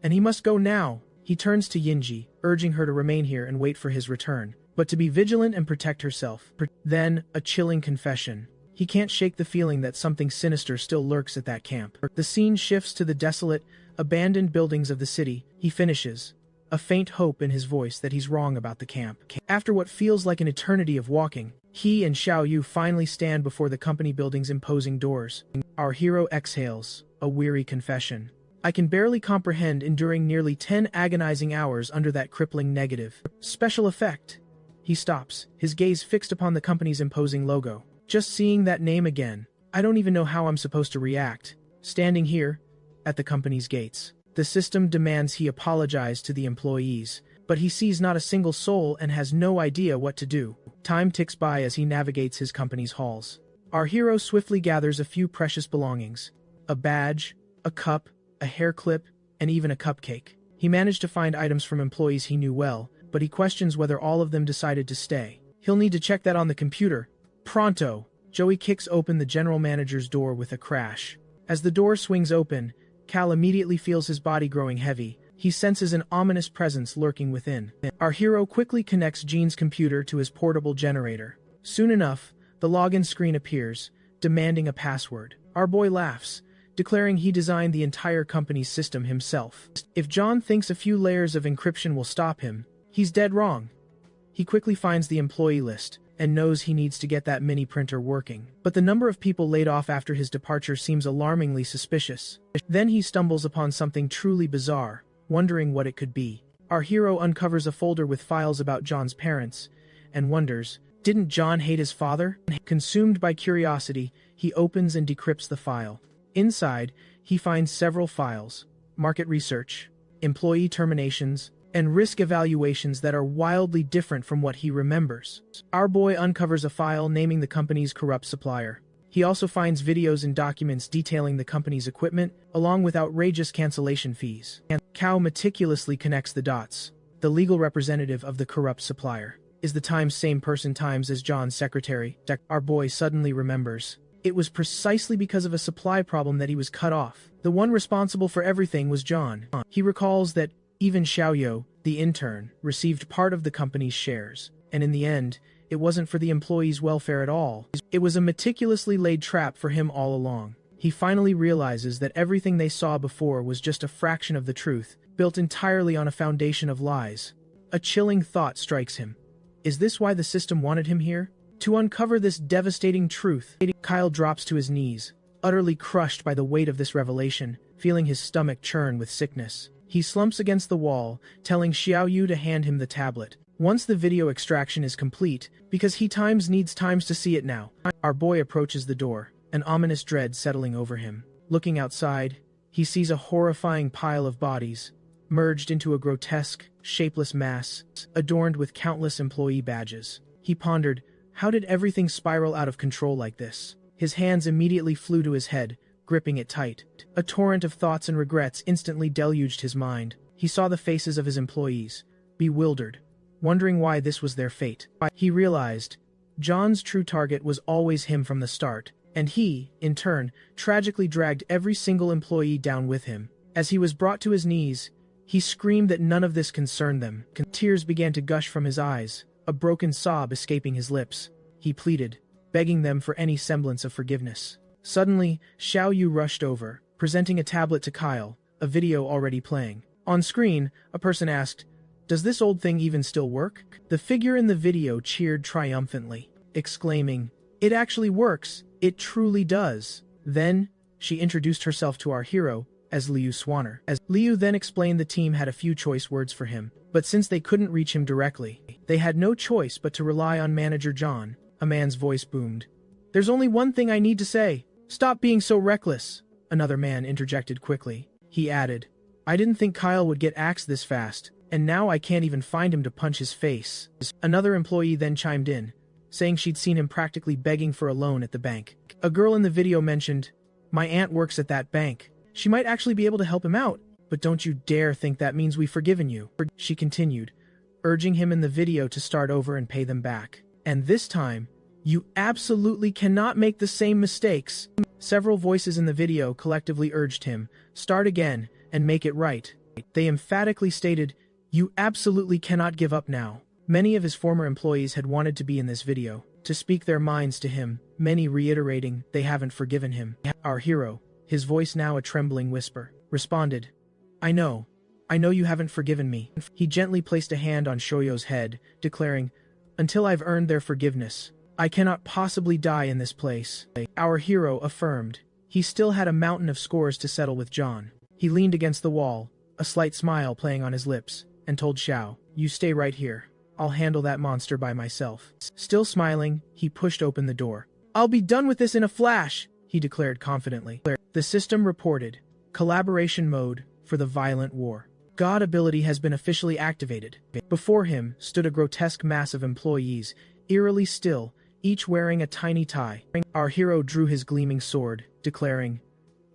and he must go now. He turns to Yinji, urging her to remain here and wait for his return, but to be vigilant and protect herself. Then, a chilling confession. He can't shake the feeling that something sinister still lurks at that camp. The scene shifts to the desolate, abandoned buildings of the city. He finishes, a faint hope in his voice that he's wrong about the camp. After what feels like an eternity of walking, he and Xiao Yu finally stand before the company building's imposing doors. Our hero exhales, a weary confession. I can barely comprehend enduring nearly 10 agonizing hours under that crippling negative. Special effect. He stops, his gaze fixed upon the company's imposing logo. Just seeing that name again, I don't even know how I'm supposed to react. Standing here, at the company's gates, the system demands he apologize to the employees, but he sees not a single soul and has no idea what to do. Time ticks by as he navigates his company's halls. Our hero swiftly gathers a few precious belongings. A badge, a cup, a hair clip, and even a cupcake. He managed to find items from employees he knew well, but he questions whether all of them decided to stay. He'll need to check that on the computer. Pronto! Joey kicks open the general manager's door with a crash. As the door swings open, Cal immediately feels his body growing heavy. He senses an ominous presence lurking within. Our hero quickly connects Gene's computer to his portable generator. Soon enough, the login screen appears, demanding a password. Our boy laughs, declaring he designed the entire company's system himself. If John thinks a few layers of encryption will stop him, he's dead wrong. He quickly finds the employee list, and knows he needs to get that mini printer working. But the number of people laid off after his departure seems alarmingly suspicious. Then he stumbles upon something truly bizarre, wondering what it could be. Our hero uncovers a folder with files about John's parents, and wonders, didn't John hate his father? Consumed by curiosity, he opens and decrypts the file. Inside, he finds several files: market research, employee terminations, and risk evaluations that are wildly different from what he remembers. Our boy uncovers a file naming the company's corrupt supplier. He also finds videos and documents detailing the company's equipment, along with outrageous cancellation fees. And Cow meticulously connects the dots. The legal representative of the corrupt supplier is the same person as John's secretary. Our boy suddenly remembers. It was precisely because of a supply problem that he was cut off. The one responsible for everything was John. He recalls that even Xiaoyu, the intern, received part of the company's shares, and in the end, it wasn't for the employees' welfare at all. It was a meticulously laid trap for him all along. He finally realizes that everything they saw before was just a fraction of the truth, built entirely on a foundation of lies. A chilling thought strikes him. Is this why the system wanted him here? To uncover this devastating truth, Kyle drops to his knees, utterly crushed by the weight of this revelation, feeling his stomach churn with sickness. He slumps against the wall, telling Xiaoyu to hand him the tablet. Once the video extraction is complete, because he needs time to see it now, our boy approaches the door, an ominous dread settling over him. Looking outside, he sees a horrifying pile of bodies, merged into a grotesque, shapeless mass, adorned with countless employee badges. He pondered, how did everything spiral out of control like this? His hands immediately flew to his head, gripping it tight. A torrent of thoughts and regrets instantly deluged his mind. He saw the faces of his employees, bewildered, wondering why this was their fate. He realized John's true target was always him from the start, and he, in turn, tragically dragged every single employee down with him. As he was brought to his knees, he screamed that none of this concerned them. Tears began to gush from his eyes, a broken sob escaping his lips. He pleaded, begging them for any semblance of forgiveness. Suddenly, Xiaoyu rushed over, presenting a tablet to Kyle, a video already playing. On screen, a person asked, "Does this old thing even still work?" The figure in the video cheered triumphantly, exclaiming, "It actually works, it truly does." Then, she introduced herself to our hero as Liu Swanner. As Liu then explained, the team had a few choice words for him, but since they couldn't reach him directly, they had no choice but to rely on manager John. A man's voice boomed. "There's only one thing I need to say. Stop being so reckless." Another man interjected quickly. He added, "I didn't think Kyle would get axed this fast, and now I can't even find him to punch his face." Another employee then chimed in, saying she'd seen him practically begging for a loan at the bank. A girl in the video mentioned, "My aunt works at that bank. She might actually be able to help him out, but don't you dare think that means we've forgiven you." She continued, urging him in the video to start over and pay them back. "And this time, you absolutely cannot make the same mistakes." Several voices in the video collectively urged him, "Start again, and make it right." They emphatically stated, "You absolutely cannot give up now." Many of his former employees had wanted to be in this video, to speak their minds to him, many reiterating they haven't forgiven him. Our hero, his voice now a trembling whisper, responded, I know you haven't forgiven me." He gently placed a hand on Shoyo's head, declaring, "Until I've earned their forgiveness, I cannot possibly die in this place." Our hero affirmed he still had a mountain of scores to settle with John. He leaned against the wall, a slight smile playing on his lips, and told Xiao, "You stay right here. I'll handle that monster by myself." Still smiling, he pushed open the door. "I'll be done with this in a flash," he declared confidently. The system reported, "Collaboration mode for the violent war. God ability has been officially activated." Before him stood a grotesque mass of employees, eerily still, each wearing a tiny tie. Our hero drew his gleaming sword, declaring,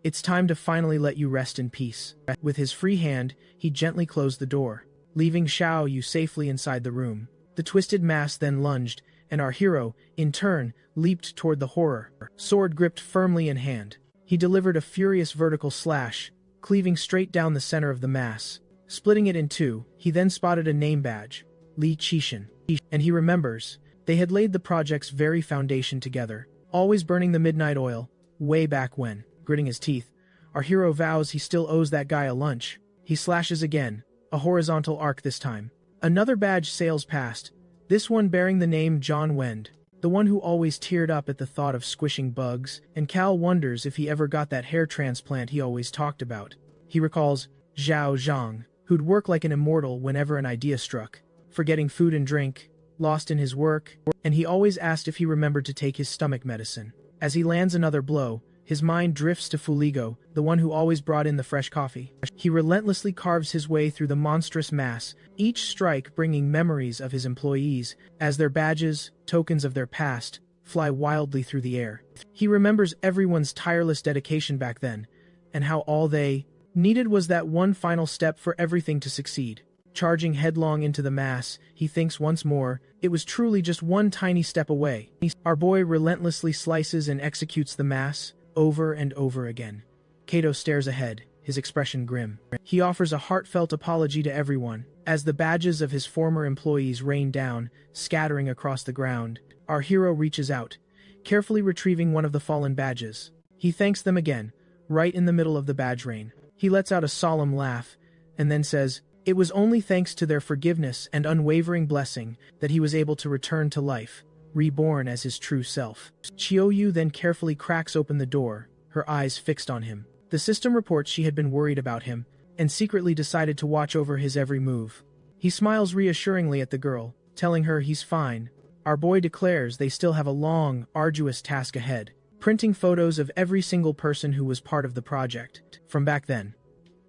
"It's time to finally let you rest in peace." With his free hand, he gently closed the door, leaving Xiaoyu safely inside the room. The twisted mass then lunged, and our hero, in turn, leaped toward the horror, sword gripped firmly in hand. He delivered a furious vertical slash, cleaving straight down the center of the mass. Splitting it in two, he then spotted a name badge, Li Qishan, and he remembers, they had laid the project's very foundation together, always burning the midnight oil, way back when. Gritting his teeth, our hero vows he still owes that guy a lunch. He slashes again, a horizontal arc this time. Another badge sails past, This one bearing the name John Wend, the one who always teared up at the thought of squishing bugs, and Cal wonders if he ever got that hair transplant he always talked about. He recalls Zhao Zhang, who'd work like an immortal whenever an idea struck, forgetting food and drink, lost in his work, and he always asked if he remembered to take his stomach medicine. As he lands another blow, his mind drifts to Fuligo, the one who always brought in the fresh coffee. He relentlessly carves his way through the monstrous mass, each strike bringing memories of his employees, as their badges, tokens of their past, fly wildly through the air. He remembers everyone's tireless dedication back then, and how all they needed was that one final step for everything to succeed. Charging headlong into the mass, he thinks once more, it was truly just one tiny step away. Our boy relentlessly slices and executes the mass, over and over again. Kato stares ahead, his expression grim. He offers a heartfelt apology to everyone, as the badges of his former employees rain down, scattering across the ground. Our hero reaches out, carefully retrieving one of the fallen badges. He thanks them again, right in the middle of the badge rain. He lets out a solemn laugh, and then says, it was only thanks to their forgiveness and unwavering blessing that he was able to return to life, reborn as his true self. Chiyoyu then carefully cracks open the door, her eyes fixed on him. The system reports she had been worried about him, and secretly decided to watch over his every move. He smiles reassuringly at the girl, telling her he's fine. Our boy declares they still have a long, arduous task ahead, printing photos of every single person who was part of the project from back then.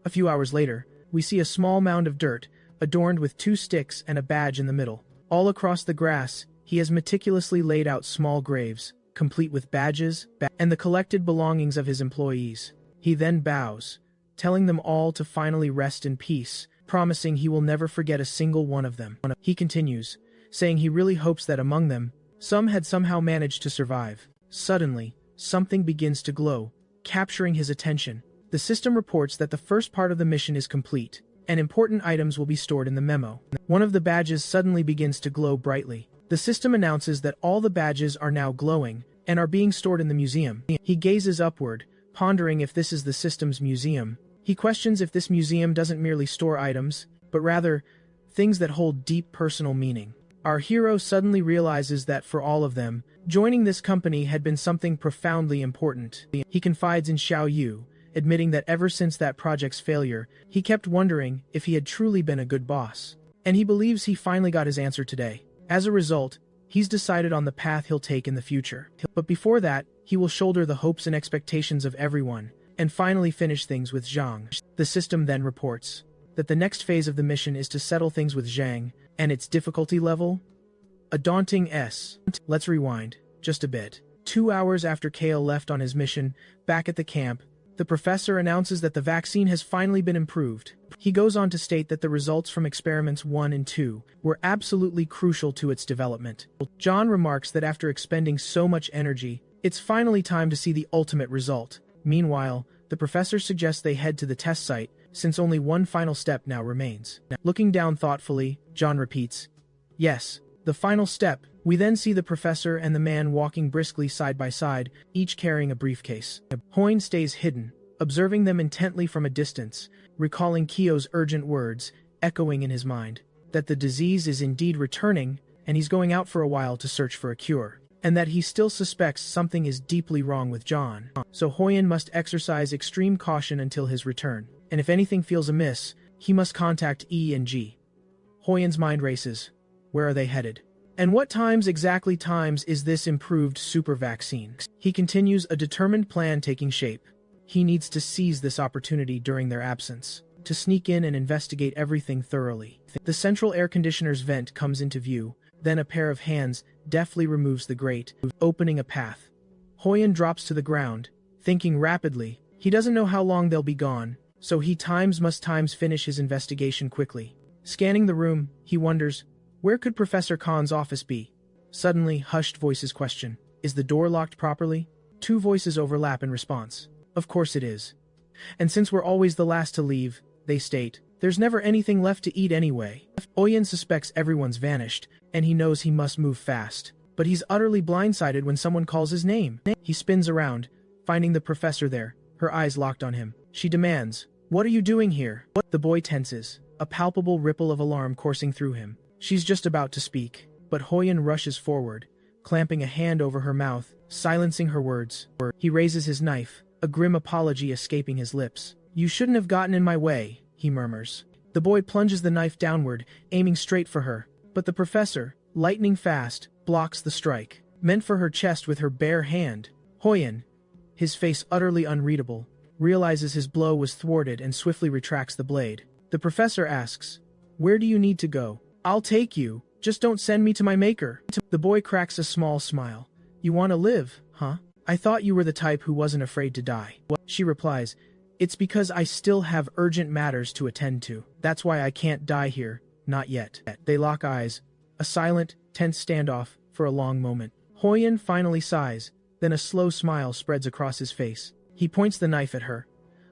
A few hours later, we see a small mound of dirt, adorned with 2 sticks and a badge in the middle. All across the grass, he has meticulously laid out small graves, complete with badges and the collected belongings of his employees. He then bows, telling them all to finally rest in peace, promising he will never forget a single one of them. He continues, saying he really hopes that among them, some had somehow managed to survive. Suddenly, something begins to glow, capturing his attention. The system reports that the first part of the mission is complete, and important items will be stored in the memo. One of the badges suddenly begins to glow brightly. The system announces that all the badges are now glowing, and are being stored in the museum. He gazes upward, pondering if this is the system's museum. He questions if this museum doesn't merely store items, but rather, things that hold deep personal meaning. Our hero suddenly realizes that for all of them, joining this company had been something profoundly important. He confides in Xiao Yu, admitting that ever since that project's failure, he kept wondering if he had truly been a good boss. And he believes he finally got his answer today. As a result, he's decided on the path he'll take in the future. But before that, he will shoulder the hopes and expectations of everyone, and finally finish things with Zhang. The system then reports that the next phase of the mission is to settle things with Zhang, and its difficulty level? A daunting S. Let's rewind, just a bit. 2 hours after Kale left on his mission, back at the camp, the professor announces that the vaccine has finally been improved. He goes on to state that the results from experiments 1 and 2 were absolutely crucial to its development. John remarks that after expending so much energy, it's finally time to see the ultimate result. Meanwhile, the professor suggests they head to the test site, since only one final step now remains. Looking down thoughtfully, John repeats, yes, the final step. We then see the professor and the man walking briskly side by side, each carrying a briefcase. Hoyne stays hidden, observing them intently from a distance, recalling Kyo's urgent words, echoing in his mind, that the disease is indeed returning, and he's going out for a while to search for a cure, and that he still suspects something is deeply wrong with John. So Hoyne must exercise extreme caution until his return, and if anything feels amiss, he must contact E and G. Hoyne's mind races. Where are they headed? And what exactly times is this improved super vaccine? He continues, a determined plan taking shape. He needs to seize this opportunity during their absence, to sneak in and investigate everything thoroughly. The central air conditioner's vent comes into view, then a pair of hands deftly removes the grate, opening a path. Hoyne drops to the ground, thinking rapidly. He doesn't know how long they'll be gone, so he must finish his investigation quickly. Scanning the room, he wonders, where could Professor Khan's office be? Suddenly, hushed voices question, is the door locked properly? 2 voices overlap in response. Of course it is. And since we're always the last to leave, they state, there's never anything left to eat anyway. Oyen suspects everyone's vanished, and he knows he must move fast. But he's utterly blindsided when someone calls his name. He spins around, finding the professor there, her eyes locked on him. She demands, what are you doing here? The boy tenses, a palpable ripple of alarm coursing through him. She's just about to speak, but Hoyan rushes forward, clamping a hand over her mouth, silencing her words. He raises his knife, a grim apology escaping his lips. "You shouldn't have gotten in my way," he murmurs. The boy plunges the knife downward, aiming straight for her, but the professor, lightning fast, blocks the strike, meant for her chest with her bare hand. Hoyan, his face utterly unreadable, realizes his blow was thwarted and swiftly retracts the blade. The professor asks, "Where do you need to go?" "I'll take you, just don't send me to my maker." The boy cracks a small smile. "You want to live, huh? I thought you were the type who wasn't afraid to die." She replies, "It's because I still have urgent matters to attend to. That's why I can't die here, not yet." They lock eyes, a silent, tense standoff for a long moment. Hoyan finally sighs, then a slow smile spreads across his face. He points the knife at her.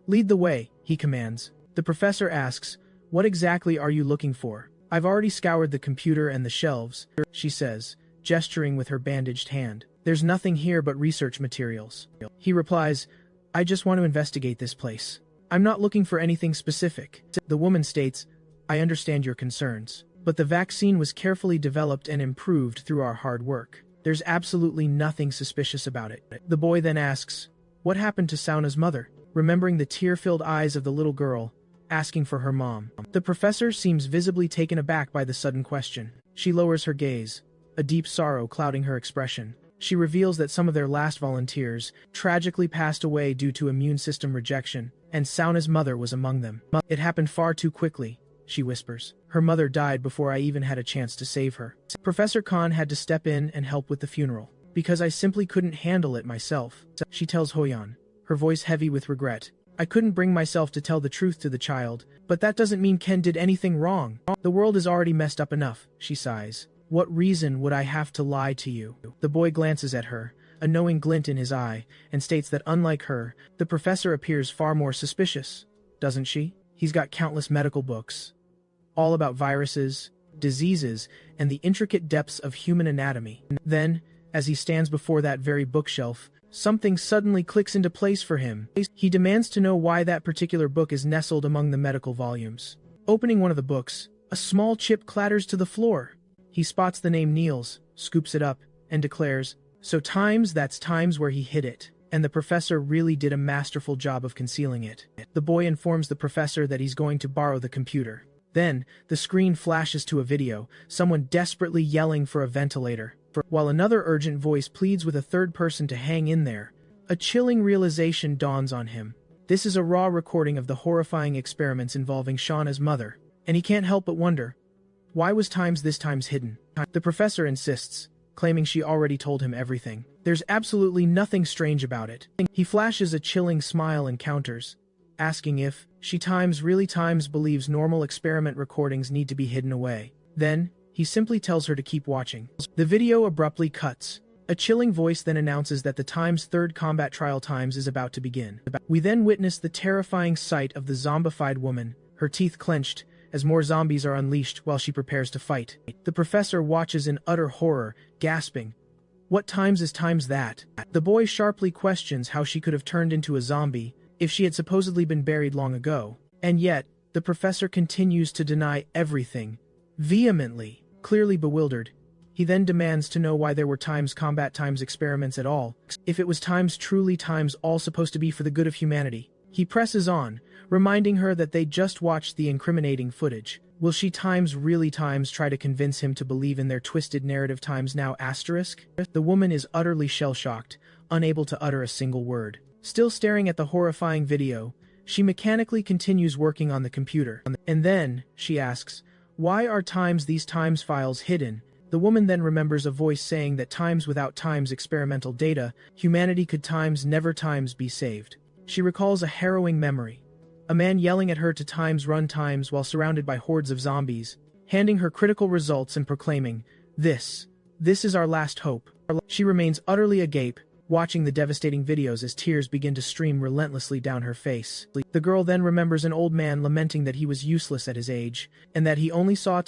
"Lead the way," he commands. The professor asks, "What exactly are you looking for?" "I've already scoured the computer and the shelves," she says, gesturing with her bandaged hand. "There's nothing here but research materials." He replies, "I just want to investigate this place. I'm not looking for anything specific." The woman states, "I understand your concerns, but the vaccine was carefully developed and improved through our hard work. There's absolutely nothing suspicious about it." The boy then asks, "What happened to Sauna's mother?" remembering the tear-filled eyes of the little girl, asking for her mom. The professor seems visibly taken aback by the sudden question. She lowers her gaze, a deep sorrow clouding her expression. She reveals that some of their last volunteers tragically passed away due to immune system rejection, and Sauna's mother was among them. "It happened far too quickly," she whispers. "Her mother died before I even had a chance to save her. Professor Khan had to step in and help with the funeral, because I simply couldn't handle it myself," she tells Hoyan, her voice heavy with regret. "I couldn't bring myself to tell the truth to the child, but that doesn't mean Ken did anything wrong. The world is already messed up enough," she sighs. "What reason would I have to lie to you?" The boy glances at her, a knowing glint in his eye, and states that unlike her, the professor appears far more suspicious, doesn't she? He's got countless medical books, all about viruses, diseases, and the intricate depths of human anatomy. Then, as he stands before that very bookshelf, something suddenly clicks into place for him. He demands to know why that particular book is nestled among the medical volumes. Opening one of the books, a small chip clatters to the floor. He spots the name Niels, scoops it up, and declares, "So that's times where he hid it." And the professor really did a masterful job of concealing it. The boy informs the professor that he's going to borrow the computer. Then, the screen flashes to a video, someone desperately yelling for a ventilator, while another urgent voice pleads with a third person to hang in there. A chilling realization dawns on him. This is a raw recording of the horrifying experiments involving Shauna's mother, and he can't help but wonder, why was this times hidden? The professor insists, claiming she already told him everything. There's absolutely nothing strange about it. He flashes a chilling smile and counters, asking if she really believes normal experiment recordings need to be hidden away. Then, he simply tells her to keep watching. The video abruptly cuts. A chilling voice then announces that the third combat trial is about to begin. We then witness the terrifying sight of the zombified woman, her teeth clenched, as more zombies are unleashed while she prepares to fight. The professor watches in utter horror, gasping, "What is that?" The boy sharply questions how she could have turned into a zombie if she had supposedly been buried long ago. And yet, the professor continues to deny everything, vehemently. Clearly bewildered, he then demands to know why there were combat experiments at all, if it was truly all supposed to be for the good of humanity. He presses on, reminding her that they just watched the incriminating footage. Will she really try to convince him to believe in their twisted narrative now asterisk? The woman is utterly shell-shocked, unable to utter a single word. Still staring at the horrifying video, she mechanically continues working on the computer. And then, she asks, "Why are these files hidden?" The woman then remembers a voice saying that without experimental data, humanity could never be saved. She recalls a harrowing memory. A man yelling at her to run while surrounded by hordes of zombies, handing her critical results and proclaiming, This is our last hope." She remains utterly agape, watching the devastating videos as tears begin to stream relentlessly down her face. The girl then remembers an old man lamenting that he was useless at his age, and that he only saw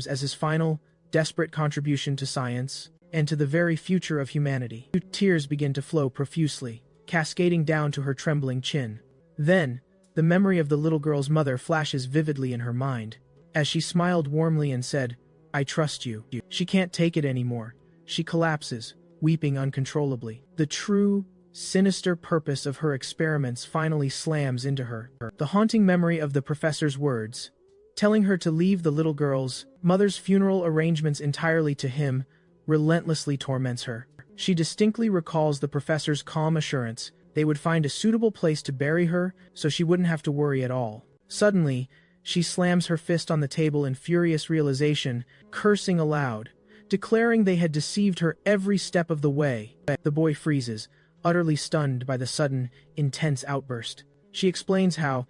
as his final, desperate contribution to science, and to the very future of humanity. Tears begin to flow profusely, cascading down to her trembling chin. Then, the memory of the little girl's mother flashes vividly in her mind, as she smiled warmly and said, I trust you. She can't take it anymore. She collapses, weeping uncontrollably. The true, sinister purpose of her experiments finally slams into her. The haunting memory of the professor's words, telling her to leave the little girl's mother's funeral arrangements entirely to him, relentlessly torments her. She distinctly recalls the professor's calm assurance they would find a suitable place to bury her so she wouldn't have to worry at all. Suddenly, she slams her fist on the table in furious realization, cursing aloud, declaring they had deceived her every step of the way. The boy freezes, utterly stunned by the sudden, intense outburst. She explains how,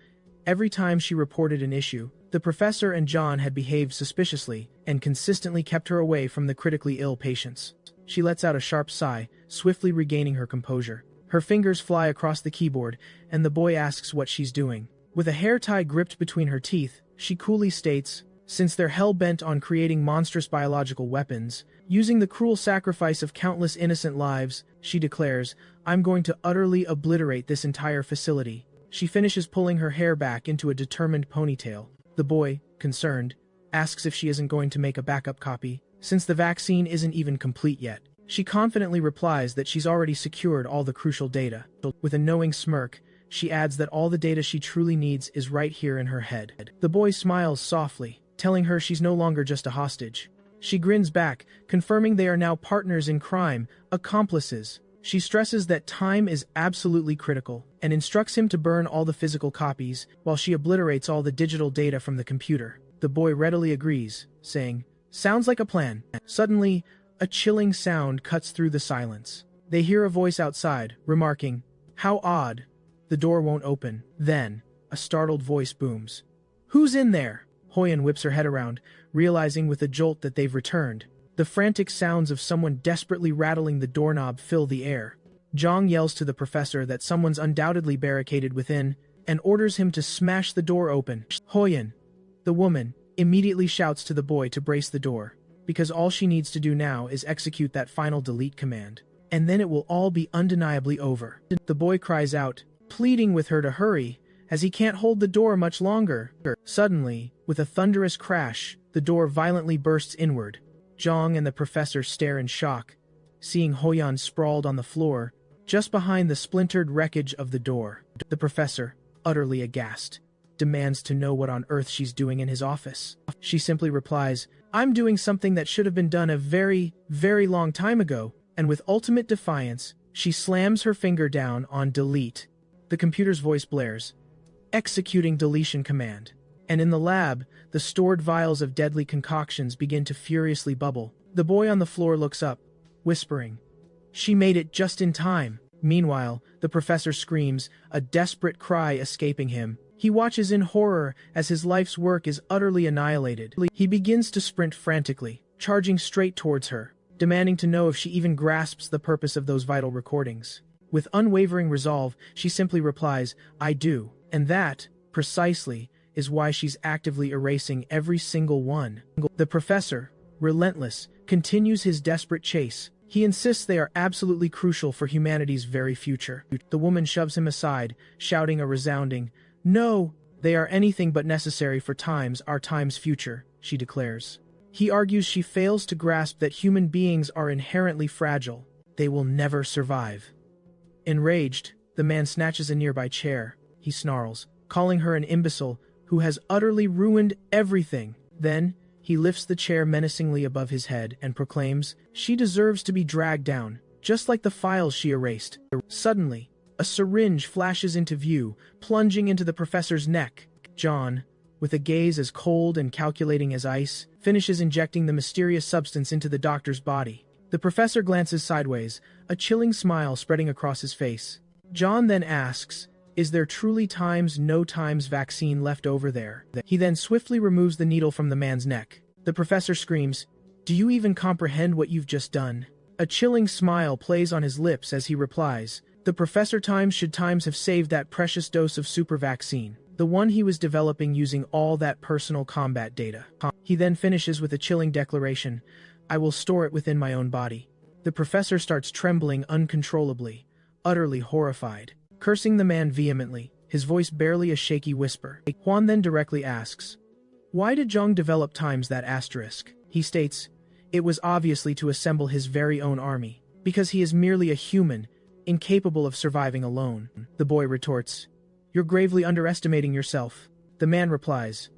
every time she reported an issue, the professor and John had behaved suspiciously and consistently kept her away from the critically ill patients. She lets out a sharp sigh, swiftly regaining her composure. Her fingers fly across the keyboard, and the boy asks what she's doing. With a hair tie gripped between her teeth, she coolly states, since they're hell-bent on creating monstrous biological weapons, using the cruel sacrifice of countless innocent lives, she declares, I'm going to utterly obliterate this entire facility. She finishes pulling her hair back into a determined ponytail. The boy, concerned, asks if she isn't going to make a backup copy, since the vaccine isn't even complete yet. She confidently replies that she's already secured all the crucial data. With a knowing smirk, she adds that all the data she truly needs is right here in her head. The boy smiles softly, telling her she's no longer just a hostage. She grins back, confirming they are now partners in crime, accomplices. She stresses that time is absolutely critical, and instructs him to burn all the physical copies, while she obliterates all the digital data from the computer. The boy readily agrees, saying, sounds like a plan. Suddenly, a chilling sound cuts through the silence. They hear a voice outside, remarking, how odd. The door won't open. Then, a startled voice booms. Who's in there? Hoyan whips her head around, realizing with a jolt that they've returned. The frantic sounds of someone desperately rattling the doorknob fill the air. Zhang yells to the professor that someone's undoubtedly barricaded within, and orders him to smash the door open. Hoyan, the woman, immediately shouts to the boy to brace the door, because all she needs to do now is execute that final delete command, and then it will all be undeniably over. The boy cries out, pleading with her to hurry, as he can't hold the door much longer. Suddenly, with a thunderous crash, the door violently bursts inward. Zhang and the professor stare in shock, seeing Hoyan sprawled on the floor, just behind the splintered wreckage of the door. The professor, utterly aghast, demands to know what on earth she's doing in his office. She simply replies, I'm doing something that should have been done a very, very long time ago, and with ultimate defiance, she slams her finger down on delete. The computer's voice blares, executing deletion command. And in the lab, the stored vials of deadly concoctions begin to furiously bubble. The boy on the floor looks up, whispering, she made it just in time. Meanwhile, the professor screams, a desperate cry escaping him. He watches in horror as his life's work is utterly annihilated. He begins to sprint frantically, charging straight towards her, demanding to know if she even grasps the purpose of those vital recordings. With unwavering resolve, she simply replies, I do. And that, precisely, is why she's actively erasing every single one. The professor, relentless, continues his desperate chase. He insists they are absolutely crucial for humanity's very future. The woman shoves him aside, shouting a resounding, no, they are anything but necessary for our time's future, she declares. He argues she fails to grasp that human beings are inherently fragile. They will never survive. Enraged, the man snatches a nearby chair. He snarls, calling her an imbecile who has utterly ruined everything. Then, he lifts the chair menacingly above his head and proclaims, she deserves to be dragged down, just like the files she erased. Suddenly, a syringe flashes into view, plunging into the professor's neck. John, with a gaze as cold and calculating as ice, finishes injecting the mysterious substance into the doctor's body. The professor glances sideways, a chilling smile spreading across his face. John then asks, is there truly no times vaccine left over there? He then swiftly removes the needle from the man's neck. The professor screams, do you even comprehend what you've just done? A chilling smile plays on his lips as he replies, the professor should have saved that precious dose of super vaccine, the one he was developing using all that personal combat data. He then finishes with a chilling declaration, I will store it within my own body. The professor starts trembling uncontrollably, utterly horrified, cursing the man vehemently, his voice barely a shaky whisper. Juan then directly asks, why did Zhang develop that asterisk? He states, "It was obviously to assemble his very own army, because he is merely a human, incapable of surviving alone." The boy retorts, "You're gravely underestimating yourself." The man replies,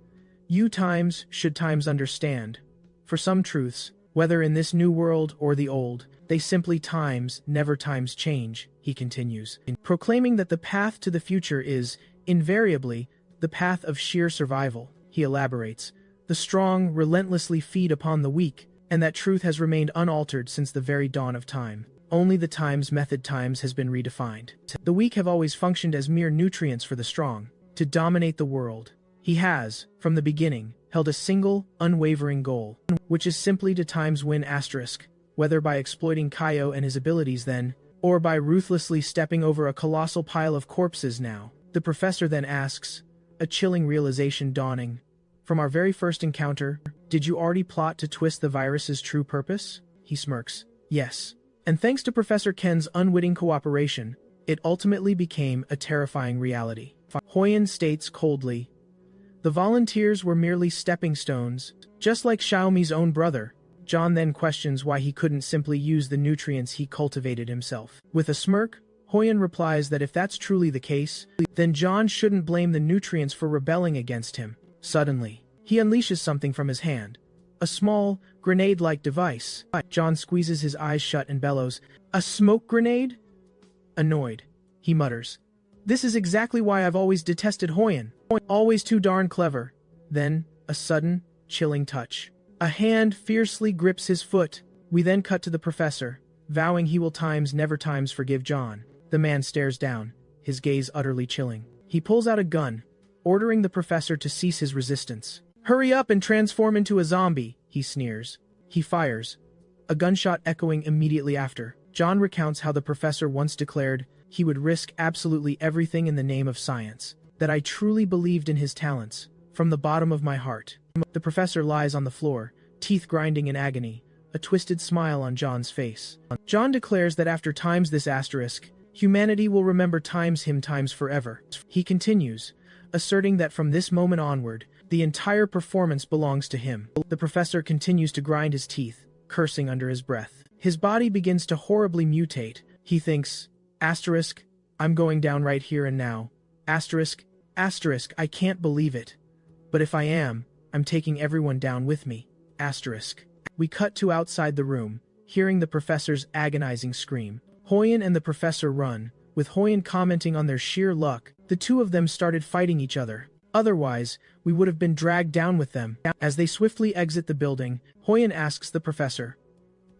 "You times should times understand. For some truths, whether in this new world or the old, they simply times never times change," he continues, proclaiming that the path to the future is, invariably, the path of sheer survival. He elaborates, "The strong relentlessly feed upon the weak, and that truth has remained unaltered since the very dawn of time. Only the times method times has been redefined. The weak have always functioned as mere nutrients for the strong, to dominate the world. He has, from the beginning, held a single, unwavering goal, which is simply to times win asterisk, whether by exploiting Kaio and his abilities then, or by ruthlessly stepping over a colossal pile of corpses now." The professor then asks, a chilling realization dawning, "From our very first encounter, did you already plot to twist the virus's true purpose?" He smirks, "Yes. And thanks to Professor Ken's unwitting cooperation, it ultimately became a terrifying reality." Hoyan states coldly, "The volunteers were merely stepping stones, just like Xiaomi's own brother." John then questions why he couldn't simply use the nutrients he cultivated himself. With a smirk, Hoyan replies that if that's truly the case, then John shouldn't blame the nutrients for rebelling against him. Suddenly, he unleashes something from his hand, a small, grenade-like device. John squeezes his eyes shut and bellows, "A smoke grenade?" Annoyed, he mutters, "This is exactly why I've always detested Hoyan. Always too darn clever." Then, a sudden, chilling touch. A hand fiercely grips his foot. We then cut to the professor, vowing he will times never times forgive John. The man stares down, his gaze utterly chilling. He pulls out a gun, ordering the professor to cease his resistance. "Hurry up and transform into a zombie," he sneers. He fires, a gunshot echoing immediately after. John recounts how the professor once declared he would risk absolutely everything in the name of science, that I truly believed in his talents, from the bottom of my heart. The professor lies on the floor, teeth grinding in agony, a twisted smile on John's face. John declares that after times this asterisk, humanity will remember times him times forever. He continues, asserting that from this moment onward, the entire performance belongs to him. The professor continues to grind his teeth, cursing under his breath. His body begins to horribly mutate. He thinks, asterisk, I'm going down right here and now. Asterisk, asterisk, I can't believe it. But if I am, I'm taking everyone down with me. Asterisk. We cut to outside the room, hearing the professor's agonizing scream. Hoyan and the professor run, with Hoyan commenting on their sheer luck. The two of them started fighting each other. Otherwise, we would have been dragged down with them. As they swiftly exit the building, Hoyan asks the professor,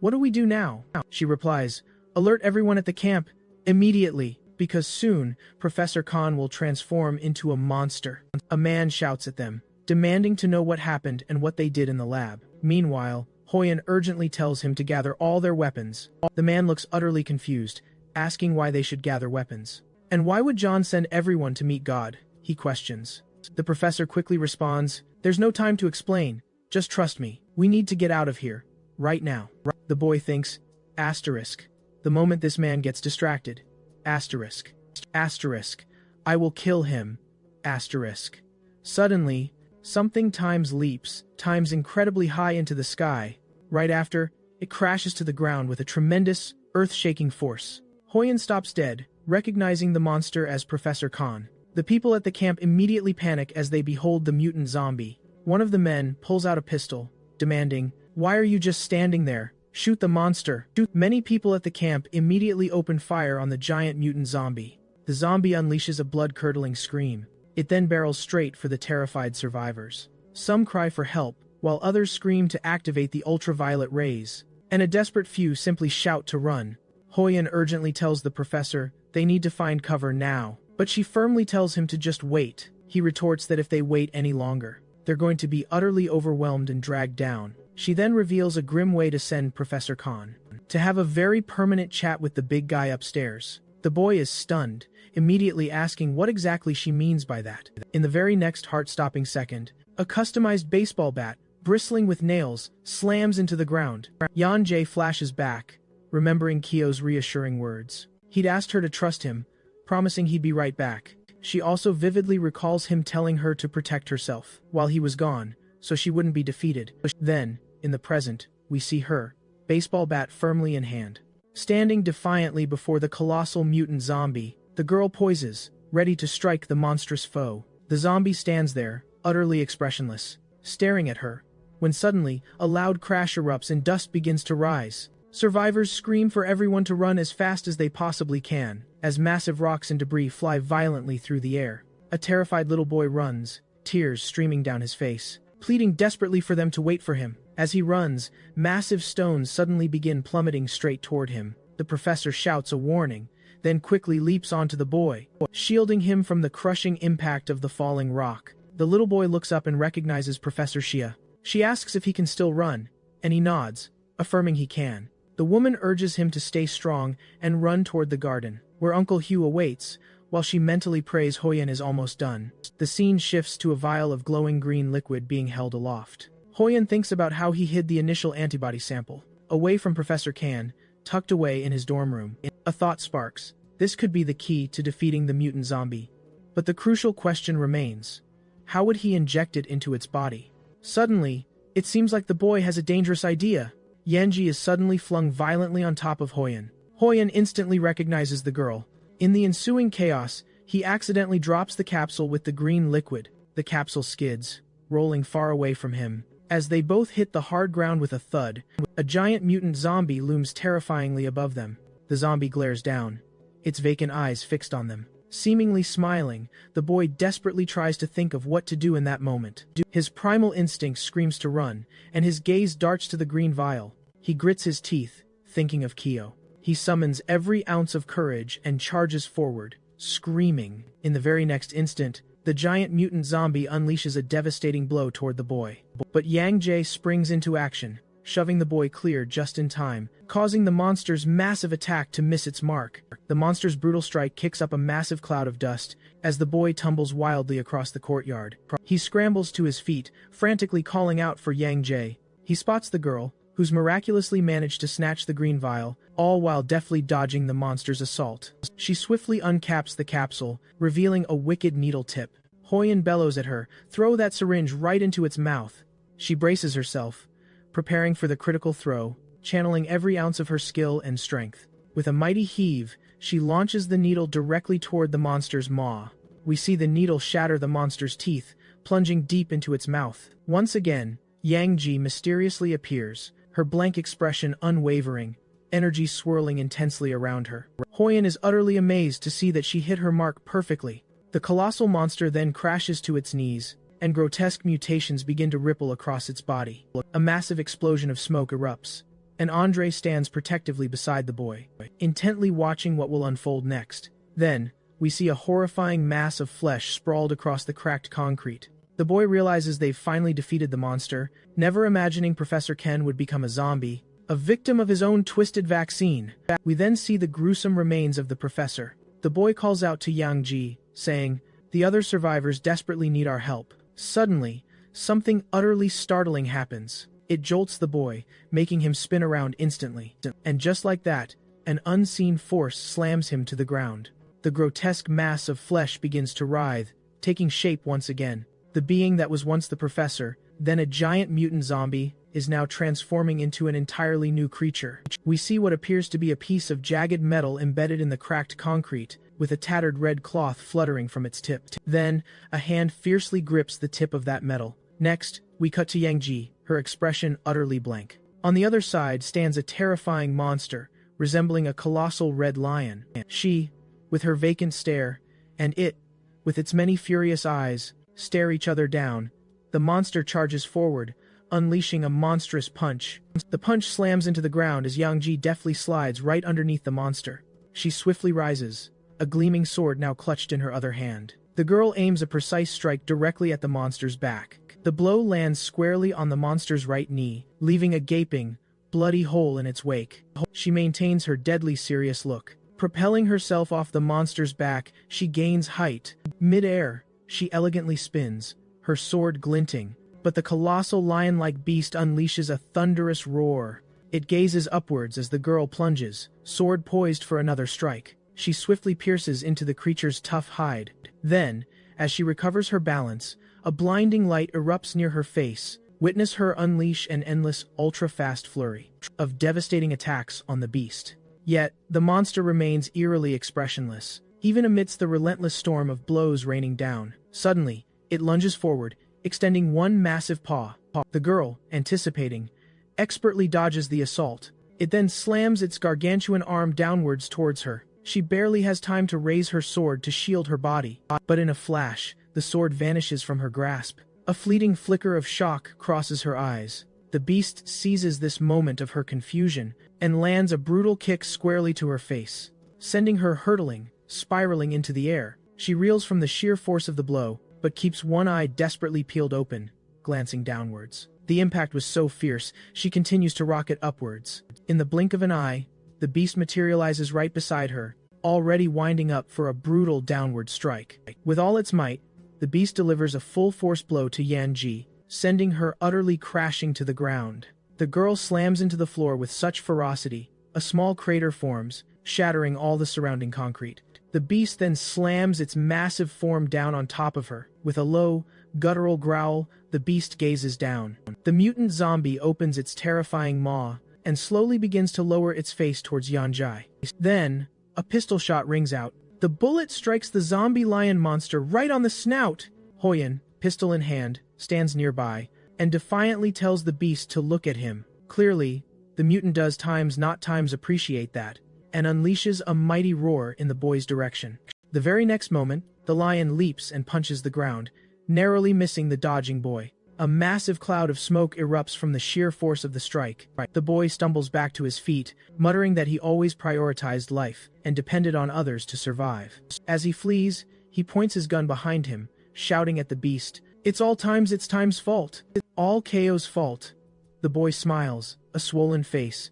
"What do we do now?" She replies, "Alert everyone at the camp, immediately, because soon, Professor Khan will transform into a monster." A man shouts at them, demanding to know what happened and what they did in the lab. Meanwhile, Hoyan urgently tells him to gather all their weapons. The man looks utterly confused, asking why they should gather weapons. "And why would John send everyone to meet God?" he questions. The professor quickly responds, "There's no time to explain. Just trust me. We need to get out of here. Right now." The boy thinks, asterisk, the moment this man gets distracted. Asterisk. Asterisk. I will kill him. Asterisk. Suddenly, something times leaps, times incredibly high into the sky. Right after, it crashes to the ground with a tremendous, earth-shaking force. Hoyan stops dead, recognizing the monster as Professor Khan. The people at the camp immediately panic as they behold the mutant zombie. One of the men pulls out a pistol, demanding, "Why are you just standing there? Shoot the monster." Many people at the camp immediately open fire on the giant mutant zombie. The zombie unleashes a blood-curdling scream. It then barrels straight for the terrified survivors. Some cry for help, while others scream to activate the ultraviolet rays, and a desperate few simply shout to run. Hoyan urgently tells the professor they need to find cover now, but she firmly tells him to just wait. He retorts that if they wait any longer, they're going to be utterly overwhelmed and dragged down. She then reveals a grim way to send Professor Khan to have a very permanent chat with the big guy upstairs. The boy is stunned, immediately asking what exactly she means by that. In the very next heart-stopping second, a customized baseball bat, bristling with nails, slams into the ground. Yan-Jae flashes back, remembering Kyo's reassuring words. He'd asked her to trust him, promising he'd be right back. She also vividly recalls him telling her to protect herself while he was gone, so she wouldn't be defeated. Then, In the present, we see her, baseball bat firmly in hand. Standing defiantly before the colossal mutant zombie, the girl poises, ready to strike the monstrous foe. The zombie stands there, utterly expressionless, staring at her, when suddenly, a loud crash erupts and dust begins to rise. Survivors scream for everyone to run as fast as they possibly can, as massive rocks and debris fly violently through the air. A terrified little boy runs, tears streaming down his face, pleading desperately for them to wait for him. As he runs, massive stones suddenly begin plummeting straight toward him. The professor shouts a warning, then quickly leaps onto the boy, shielding him from the crushing impact of the falling rock. The little boy looks up and recognizes Professor Xia. She asks if he can still run, and he nods, affirming he can. The woman urges him to stay strong and run toward the garden, where Uncle Hugh awaits, while she mentally prays Hoyan is almost done. The scene shifts to a vial of glowing green liquid being held aloft. Hoyan thinks about how he hid the initial antibody sample, away from Professor Kan, tucked away in his dorm room. A thought sparks. This could be the key to defeating the mutant zombie. But the crucial question remains. How would he inject it into its body? Suddenly, it seems like the boy has a dangerous idea. Yanji is suddenly flung violently on top of Hoyan. Hoyan instantly recognizes the girl. In the ensuing chaos, he accidentally drops the capsule with the green liquid. The capsule skids, rolling far away from him. As they both hit the hard ground with a thud, a giant mutant zombie looms terrifyingly above them. The zombie glares down, its vacant eyes fixed on them. Seemingly smiling, the boy desperately tries to think of what to do in that moment. His primal instinct screams to run, and his gaze darts to the green vial. He grits his teeth, thinking of Kyo. He summons every ounce of courage and charges forward, screaming. In the very next instant, the giant mutant zombie unleashes a devastating blow toward the boy. But Yang Jae springs into action, shoving the boy clear just in time, causing the monster's massive attack to miss its mark. The monster's brutal strike kicks up a massive cloud of dust as the boy tumbles wildly across the courtyard. He scrambles to his feet, frantically calling out for Yang Jae. He spots the girl, who's miraculously managed to snatch the green vial, all while deftly dodging the monster's assault. She swiftly uncaps the capsule, revealing a wicked needle tip. Hoyan bellows at her, "Throw that syringe right into its mouth." She braces herself, preparing for the critical throw, channeling every ounce of her skill and strength. With a mighty heave, she launches the needle directly toward the monster's maw. We see the needle shatter the monster's teeth, plunging deep into its mouth. Once again, Yang Ji mysteriously appears, her blank expression unwavering, energy swirling intensely around her. Hoyan is utterly amazed to see that she hit her mark perfectly. The colossal monster then crashes to its knees, and grotesque mutations begin to ripple across its body. A massive explosion of smoke erupts, and Andre stands protectively beside the boy, intently watching what will unfold next. Then, we see a horrifying mass of flesh sprawled across the cracked concrete. The boy realizes they've finally defeated the monster, never imagining Professor Ken would become a zombie, a victim of his own twisted vaccine. We then see the gruesome remains of the professor. The boy calls out to Yang Ji, saying, "The other survivors desperately need our help." Suddenly, something utterly startling happens. It jolts the boy, making him spin around instantly. And just like that, an unseen force slams him to the ground. The grotesque mass of flesh begins to writhe, taking shape once again. The being that was once the professor, then a giant mutant zombie, is now transforming into an entirely new creature. We see what appears to be a piece of jagged metal embedded in the cracked concrete, with a tattered red cloth fluttering from its tip. Then, a hand fiercely grips the tip of that metal. Next, we cut to Yang Ji, her expression utterly blank. On the other side stands a terrifying monster, resembling a colossal red lion. She, with her vacant stare, and it, with its many furious eyes, stare each other down. The monster charges forward, unleashing a monstrous punch. The punch slams into the ground as Yang Ji deftly slides right underneath the monster. She swiftly rises, a gleaming sword now clutched in her other hand. The girl aims a precise strike directly at the monster's back. The blow lands squarely on the monster's right knee, leaving a gaping, bloody hole in its wake. She maintains her deadly serious look. Propelling herself off the monster's back, she gains height. Mid-air, she elegantly spins, her sword glinting. But the colossal lion-like beast unleashes a thunderous roar. It gazes upwards as the girl plunges, sword poised for another strike. She swiftly pierces into the creature's tough hide. Then, as she recovers her balance, a blinding light erupts near her face, Witness her unleash an endless, ultra-fast flurry of devastating attacks on the beast. Yet, the monster remains eerily expressionless, even amidst the relentless storm of blows raining down. Suddenly, it lunges forward, extending one massive paw. The girl, anticipating, expertly dodges the assault. It then slams its gargantuan arm downwards towards her. She barely has time to raise her sword to shield her body, but in a flash, the sword vanishes from her grasp. A fleeting flicker of shock crosses her eyes. The beast seizes this moment of her confusion and lands a brutal kick squarely to her face, sending her hurtling, spiraling into the air. She reels from the sheer force of the blow, but keeps one eye desperately peeled open, glancing downwards. The impact was so fierce, she continues to rocket upwards. In the blink of an eye, the beast materializes right beside her, already winding up for a brutal downward strike. With all its might, the beast delivers a full-force blow to Yanji, sending her utterly crashing to the ground. The girl slams into the floor with such ferocity, a small crater forms, shattering all the surrounding concrete. The beast then slams its massive form down on top of her. With a low, guttural growl, the beast gazes down. The mutant zombie opens its terrifying maw and slowly begins to lower its face towards Yanji. Then, a pistol shot rings out. The bullet strikes the zombie lion monster right on the snout. Hoyan, pistol in hand, stands nearby and defiantly tells the beast to look at him. Clearly, the mutant does times not times appreciate that, and unleashes a mighty roar in the boy's direction. The very next moment, the lion leaps and punches the ground, narrowly missing the dodging boy. A massive cloud of smoke erupts from the sheer force of the strike. The boy stumbles back to his feet, muttering that he always prioritized life and depended on others to survive. As he flees, he points his gun behind him, shouting at the beast, "It's time's fault. All KO's fault." The boy smiles, a swollen face,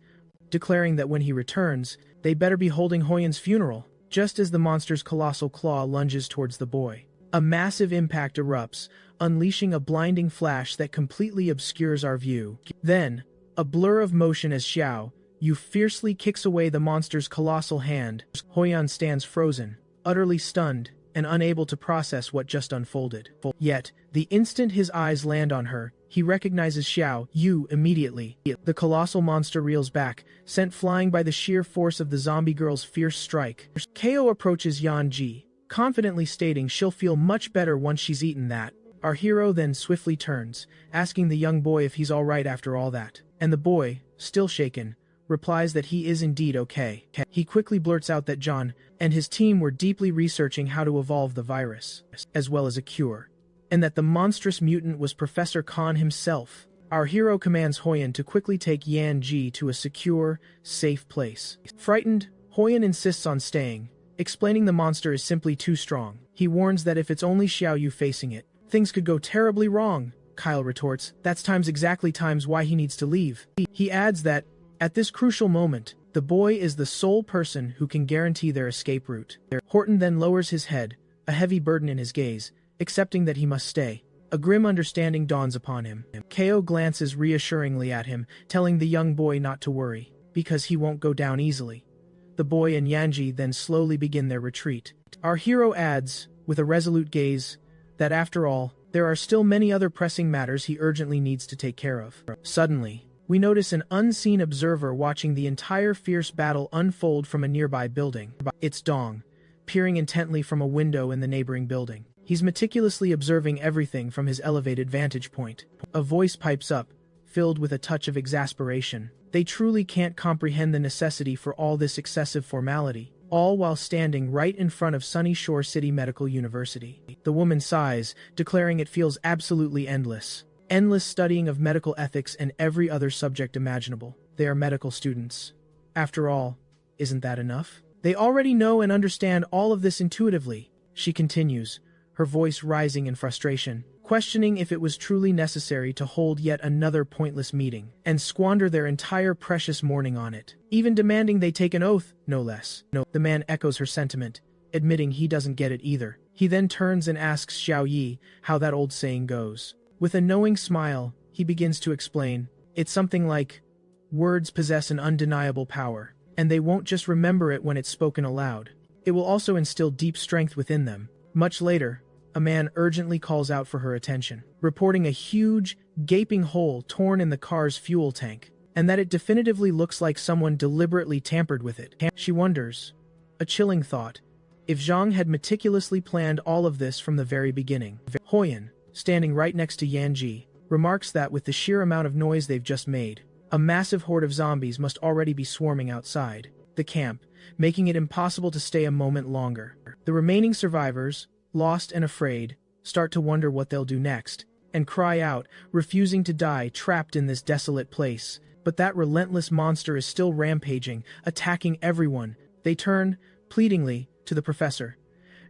declaring that when he returns, they better be holding Hoyan's funeral. Just as the monster's colossal claw lunges towards the boy, a massive impact erupts, unleashing a blinding flash that completely obscures our view. Then, a blur of motion as Xiao Yu fiercely kicks away the monster's colossal hand. Hoyan stands frozen, utterly stunned, and unable to process what just unfolded. Yet, the instant his eyes land on her, he recognizes Xiao Yu immediately. The colossal monster reels back, sent flying by the sheer force of the zombie girl's fierce strike. KO approaches Yanji, confidently stating she'll feel much better once she's eaten that. Our hero then swiftly turns, asking the young boy if he's alright after all that. And the boy, still shaken, replies that he is indeed okay. He quickly blurts out that John and his team were deeply researching how to evolve the virus, as well as a cure, and that the monstrous mutant was Professor Khan himself. Our hero commands Hoyan to quickly take Yanji to a secure, safe place. Frightened, Hoyan insists on staying, explaining the monster is simply too strong. He warns that if it's only Xiao Yu facing it, things could go terribly wrong. Kyle retorts, that's exactly why he needs to leave. He adds that, at this crucial moment, the boy is the sole person who can guarantee their escape route. Horton then lowers his head, a heavy burden in his gaze, accepting that he must stay. A grim understanding dawns upon him. KO glances reassuringly at him, telling the young boy not to worry, because he won't go down easily. The boy and Yanji then slowly begin their retreat. Our hero adds, with a resolute gaze, that after all, there are still many other pressing matters he urgently needs to take care of. Suddenly, we notice an unseen observer watching the entire fierce battle unfold from a nearby building. It's Dong, peering intently from a window in the neighboring building. He's meticulously observing everything from his elevated vantage point. A voice pipes up, filled with a touch of exasperation. They truly can't comprehend the necessity for all this excessive formality, all while standing right in front of Sunny Shore City Medical University. The woman sighs, declaring it feels absolutely endless. Endless studying of medical ethics and every other subject imaginable. They are medical students. After all, isn't that enough? They already know and understand all of this intuitively, she continues, her voice rising in frustration, questioning if it was truly necessary to hold yet another pointless meeting and squander their entire precious morning on it, even demanding they take an oath, no less. No, the man echoes her sentiment, admitting he doesn't get it either. He then turns and asks Xiao Yi how that old saying goes. With a knowing smile, he begins to explain, it's something like, words possess an undeniable power, and they won't just remember it when it's spoken aloud. It will also instill deep strength within them. Much later, a man urgently calls out for her attention, reporting a huge, gaping hole torn in the car's fuel tank, and that it definitively looks like someone deliberately tampered with it. She wonders, a chilling thought, if Zhang had meticulously planned all of this from the very beginning. Hoyan, standing right next to Yanji, remarks that with the sheer amount of noise they've just made, a massive horde of zombies must already be swarming outside the camp, making it impossible to stay a moment longer. The remaining survivors, lost and afraid, start to wonder what they'll do next, and cry out, refusing to die trapped in this desolate place. But that relentless monster is still rampaging, attacking everyone. They turn, pleadingly, to the professor,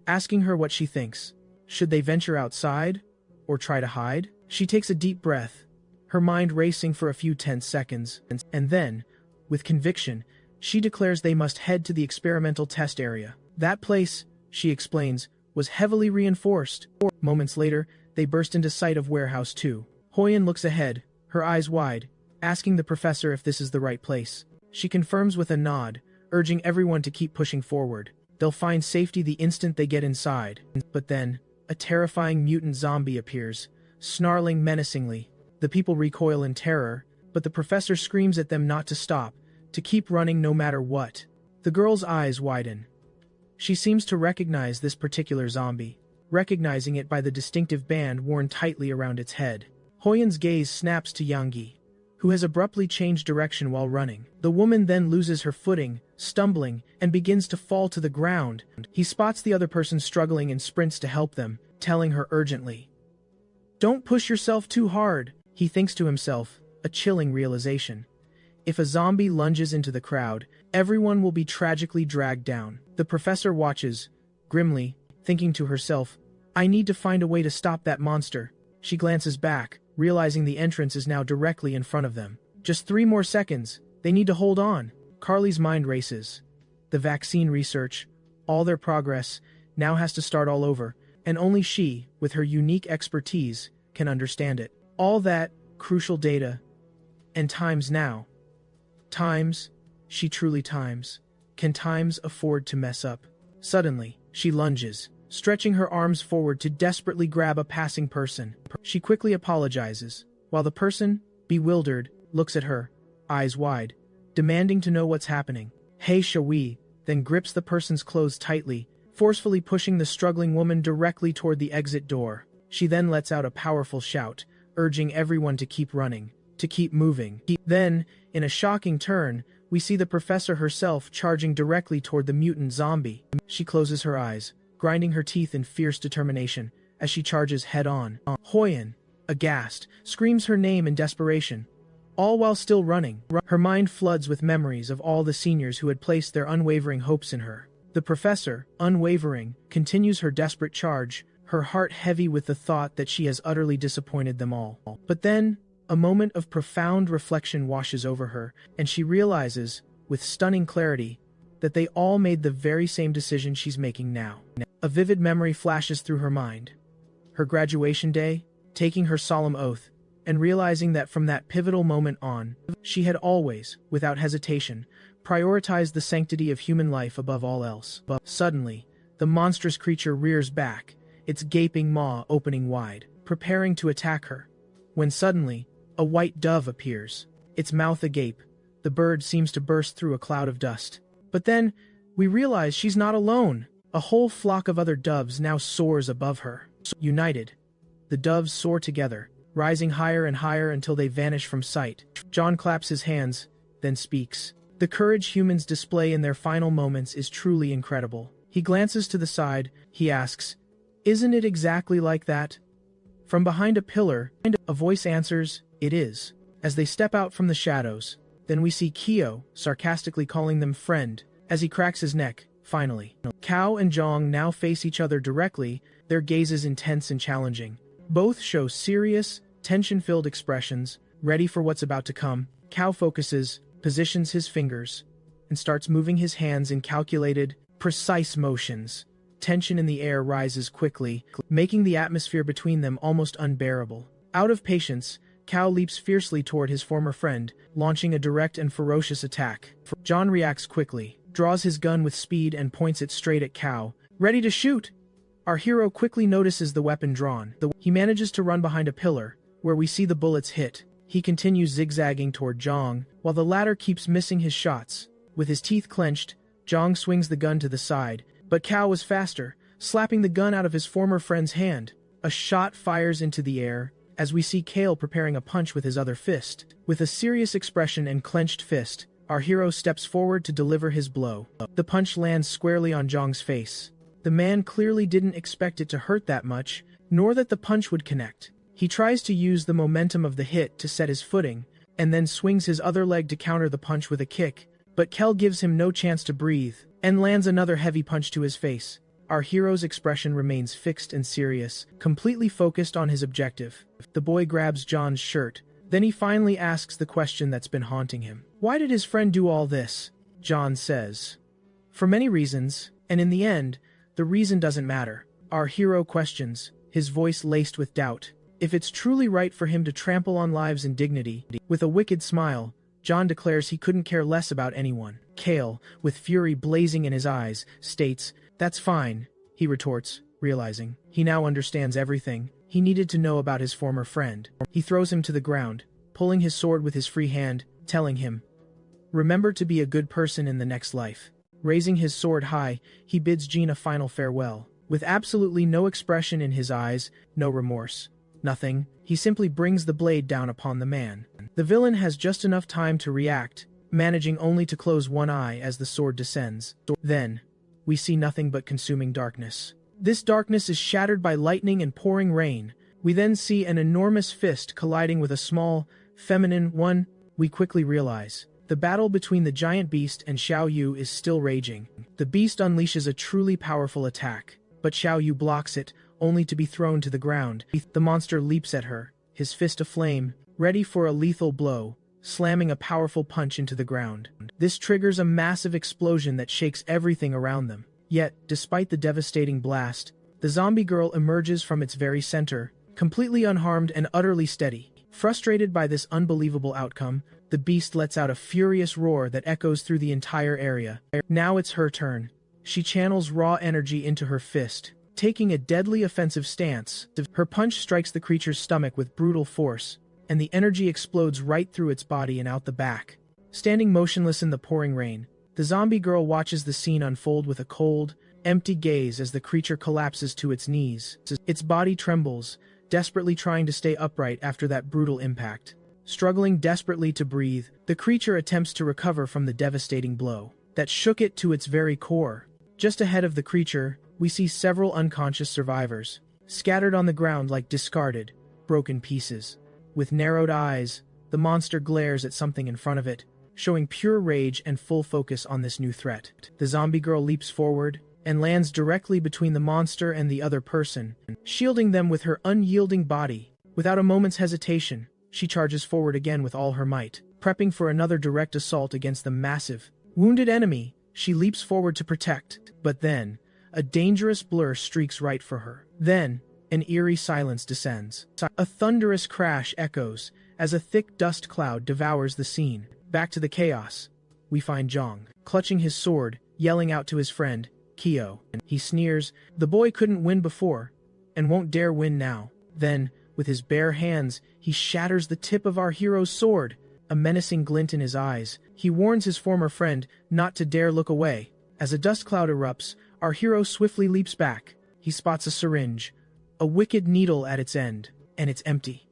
asking her what she thinks. Should they venture outside, or try to hide? She takes a deep breath, her mind racing for a few tense seconds, and then, with conviction, she declares they must head to the experimental test area. That place, she explains, was heavily reinforced. Moments later, they burst into sight of Warehouse 2. Hoyan looks ahead, her eyes wide, asking the professor if this is the right place. She confirms with a nod, urging everyone to keep pushing forward. They'll find safety the instant they get inside. But then, a terrifying mutant zombie appears, snarling menacingly. The people recoil in terror, but the professor screams at them not to stop, to keep running no matter what. The girl's eyes widen. She seems to recognize this particular zombie, recognizing it by the distinctive band worn tightly around its head. Hoyan's gaze snaps to Yangi, who has abruptly changed direction while running. The woman then loses her footing, stumbling, and begins to fall to the ground. He spots the other person struggling and sprints to help them, telling her urgently, "Don't push yourself too hard." He thinks to himself, a chilling realization. If a zombie lunges into the crowd, everyone will be tragically dragged down. The professor watches, grimly, thinking to herself, "I need to find a way to stop that monster." She glances back, realizing the entrance is now directly in front of them. Just 3 more seconds, they need to hold on. Carly's mind races. The vaccine research, all their progress, now has to start all over, and only she, with her unique expertise, can understand it. All that, crucial data, and times now. Times, she truly times. Can times afford to mess up? Suddenly, she lunges, stretching her arms forward to desperately grab a passing person. She quickly apologizes, while the person, bewildered, looks at her, eyes wide, demanding to know what's happening. "Hey, Shawi," then grips the person's clothes tightly, forcefully pushing the struggling woman directly toward the exit door. She then lets out a powerful shout, urging everyone to keep running, to keep moving. Then, in a shocking turn, we see the professor herself charging directly toward the mutant zombie. She closes her eyes, grinding her teeth in fierce determination, as she charges head-on. Hoyan, aghast, screams her name in desperation, all while still running. Her mind floods with memories of all the seniors who had placed their unwavering hopes in her. The professor, unwavering, continues her desperate charge, her heart heavy with the thought that she has utterly disappointed them all. But then, a moment of profound reflection washes over her, and she realizes, with stunning clarity, that they all made the very same decision she's making now. A vivid memory flashes through her mind. Her graduation day, taking her solemn oath, and realizing that from that pivotal moment on, she had always, without hesitation, prioritized the sanctity of human life above all else. But suddenly, the monstrous creature rears back, its gaping maw opening wide, preparing to attack her. When suddenly, a white dove appears, its mouth agape. The bird seems to burst through a cloud of dust. But then, we realize she's not alone. A whole flock of other doves now soars above her. United, the doves soar together, rising higher and higher until they vanish from sight. John claps his hands, then speaks. The courage humans display in their final moments is truly incredible. He glances to the side, he asks, "Isn't it exactly like that?" From behind a pillar, a voice answers, "It is." As they step out from the shadows, then we see Kyo, sarcastically calling them friend, as he cracks his neck, finally. Kao and Zhang now face each other directly, their gazes intense and challenging. Both show serious, tension-filled expressions, ready for what's about to come. Kao focuses, positions his fingers, and starts moving his hands in calculated, precise motions. Tension in the air rises quickly, making the atmosphere between them almost unbearable. Out of patience, Kao leaps fiercely toward his former friend, launching a direct and ferocious attack. John reacts quickly, draws his gun with speed and points it straight at Kao. "Ready to shoot! Our hero quickly notices the weapon drawn. He manages to run behind a pillar, where we see the bullets hit. He continues zigzagging toward Zhang, while the latter keeps missing his shots. With his teeth clenched, Zhang swings the gun to the side, but Cao was faster, slapping the gun out of his former friend's hand. A shot fires into the air, as we see Kale preparing a punch with his other fist. With a serious expression and clenched fist, our hero steps forward to deliver his blow. The punch lands squarely on Zhang's face. The man clearly didn't expect it to hurt that much, nor that the punch would connect. He tries to use the momentum of the hit to set his footing, and then swings his other leg to counter the punch with a kick, but Kel gives him no chance to breathe, and lands another heavy punch to his face. Our hero's expression remains fixed and serious, completely focused on his objective. The boy grabs John's shirt, then he finally asks the question that's been haunting him. Why did his friend do all this? John says. For many reasons, and in the end, the reason doesn't matter. Our hero questions, his voice laced with doubt, if it's truly right for him to trample on lives and dignity. With a wicked smile, John declares he couldn't care less about anyone. Kale, with fury blazing in his eyes, states, "That's fine," he retorts, realizing he now understands everything he needed to know about his former friend. He throws him to the ground, pulling his sword with his free hand, telling him, "Remember to be a good person in the next life." Raising his sword high, he bids Jean a final farewell. With absolutely no expression in his eyes, no remorse, nothing, he simply brings the blade down upon the man. The villain has just enough time to react, managing only to close one eye as the sword descends. Then, we see nothing but consuming darkness. This darkness is shattered by lightning and pouring rain. We then see an enormous fist colliding with a small, feminine one. We quickly realize the battle between the giant beast and Xiao Yu is still raging. The beast unleashes a truly powerful attack, but Xiao Yu blocks it, only to be thrown to the ground. The monster leaps at her, his fist aflame, ready for a lethal blow, slamming a powerful punch into the ground. This triggers a massive explosion that shakes everything around them. Yet, despite the devastating blast, the zombie girl emerges from its very center, completely unharmed and utterly steady. Frustrated by this unbelievable outcome, the beast lets out a furious roar that echoes through the entire area. Now it's her turn. She channels raw energy into her fist, taking a deadly offensive stance. Her punch strikes the creature's stomach with brutal force, and the energy explodes right through its body and out the back. Standing motionless in the pouring rain, the zombie girl watches the scene unfold with a cold, empty gaze as the creature collapses to its knees. Its body trembles, desperately trying to stay upright after that brutal impact. Struggling desperately to breathe, the creature attempts to recover from the devastating blow that shook it to its very core. Just ahead of the creature, we see several unconscious survivors, scattered on the ground like discarded, broken pieces. With narrowed eyes, the monster glares at something in front of it, showing pure rage and full focus on this new threat. The zombie girl leaps forward and lands directly between the monster and the other person, shielding them with her unyielding body. Without a moment's hesitation, she charges forward again with all her might, prepping for another direct assault against the massive, wounded enemy. She leaps forward to protect, but then, a dangerous blur streaks right for her. Then, an eerie silence descends. A thunderous crash echoes as a thick dust cloud devours the scene. Back to the chaos, we find Zhang, clutching his sword, yelling out to his friend, Kyo. He sneers, the boy couldn't win before, and won't dare win now. Then, with his bare hands, he shatters the tip of our hero's sword. A menacing glint in his eyes, he warns his former friend not to dare look away. As a dust cloud erupts, our hero swiftly leaps back. He spots a syringe, a wicked needle at its end, and it's empty.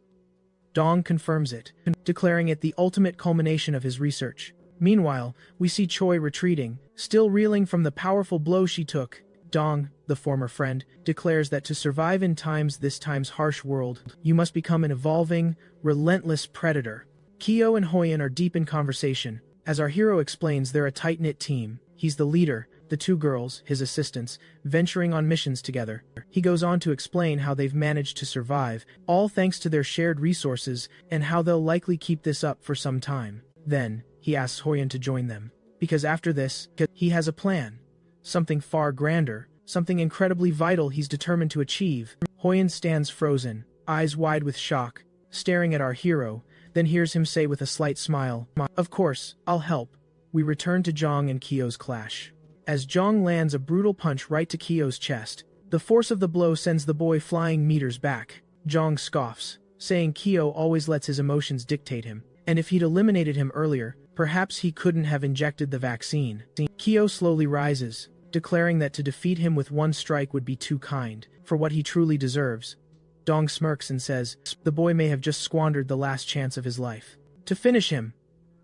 Dong confirms it, declaring it the ultimate culmination of his research. Meanwhile, we see Choi retreating, still reeling from the powerful blow she took. Dong, the former friend, declares that to survive in this time's harsh world, you must become an evolving, relentless predator. Kyo and Hoyan are deep in conversation. As our hero explains, they're a tight-knit team. He's the leader, the two girls, his assistants, venturing on missions together. He goes on to explain how they've managed to survive, all thanks to their shared resources, and how they'll likely keep this up for some time. Then, he asks Hoyan to join them, because after this, he has a plan. Something far grander, something incredibly vital he's determined to achieve. Hoyan stands frozen, eyes wide with shock, staring at our hero, then hears him say with a slight smile, "Of course, I'll help." We return to Zhang and Kyo's clash. As Zhang lands a brutal punch right to Kyo's chest, The force of the blow sends the boy flying meters back. Jong scoffs, saying Kyo always lets his emotions dictate him, and if he'd eliminated him earlier, perhaps he couldn't have injected the vaccine. Kyo slowly rises, declaring that to defeat him with one strike would be too kind, for what he truly deserves. Dong smirks and says, the boy may have just squandered the last chance of his life. To finish him,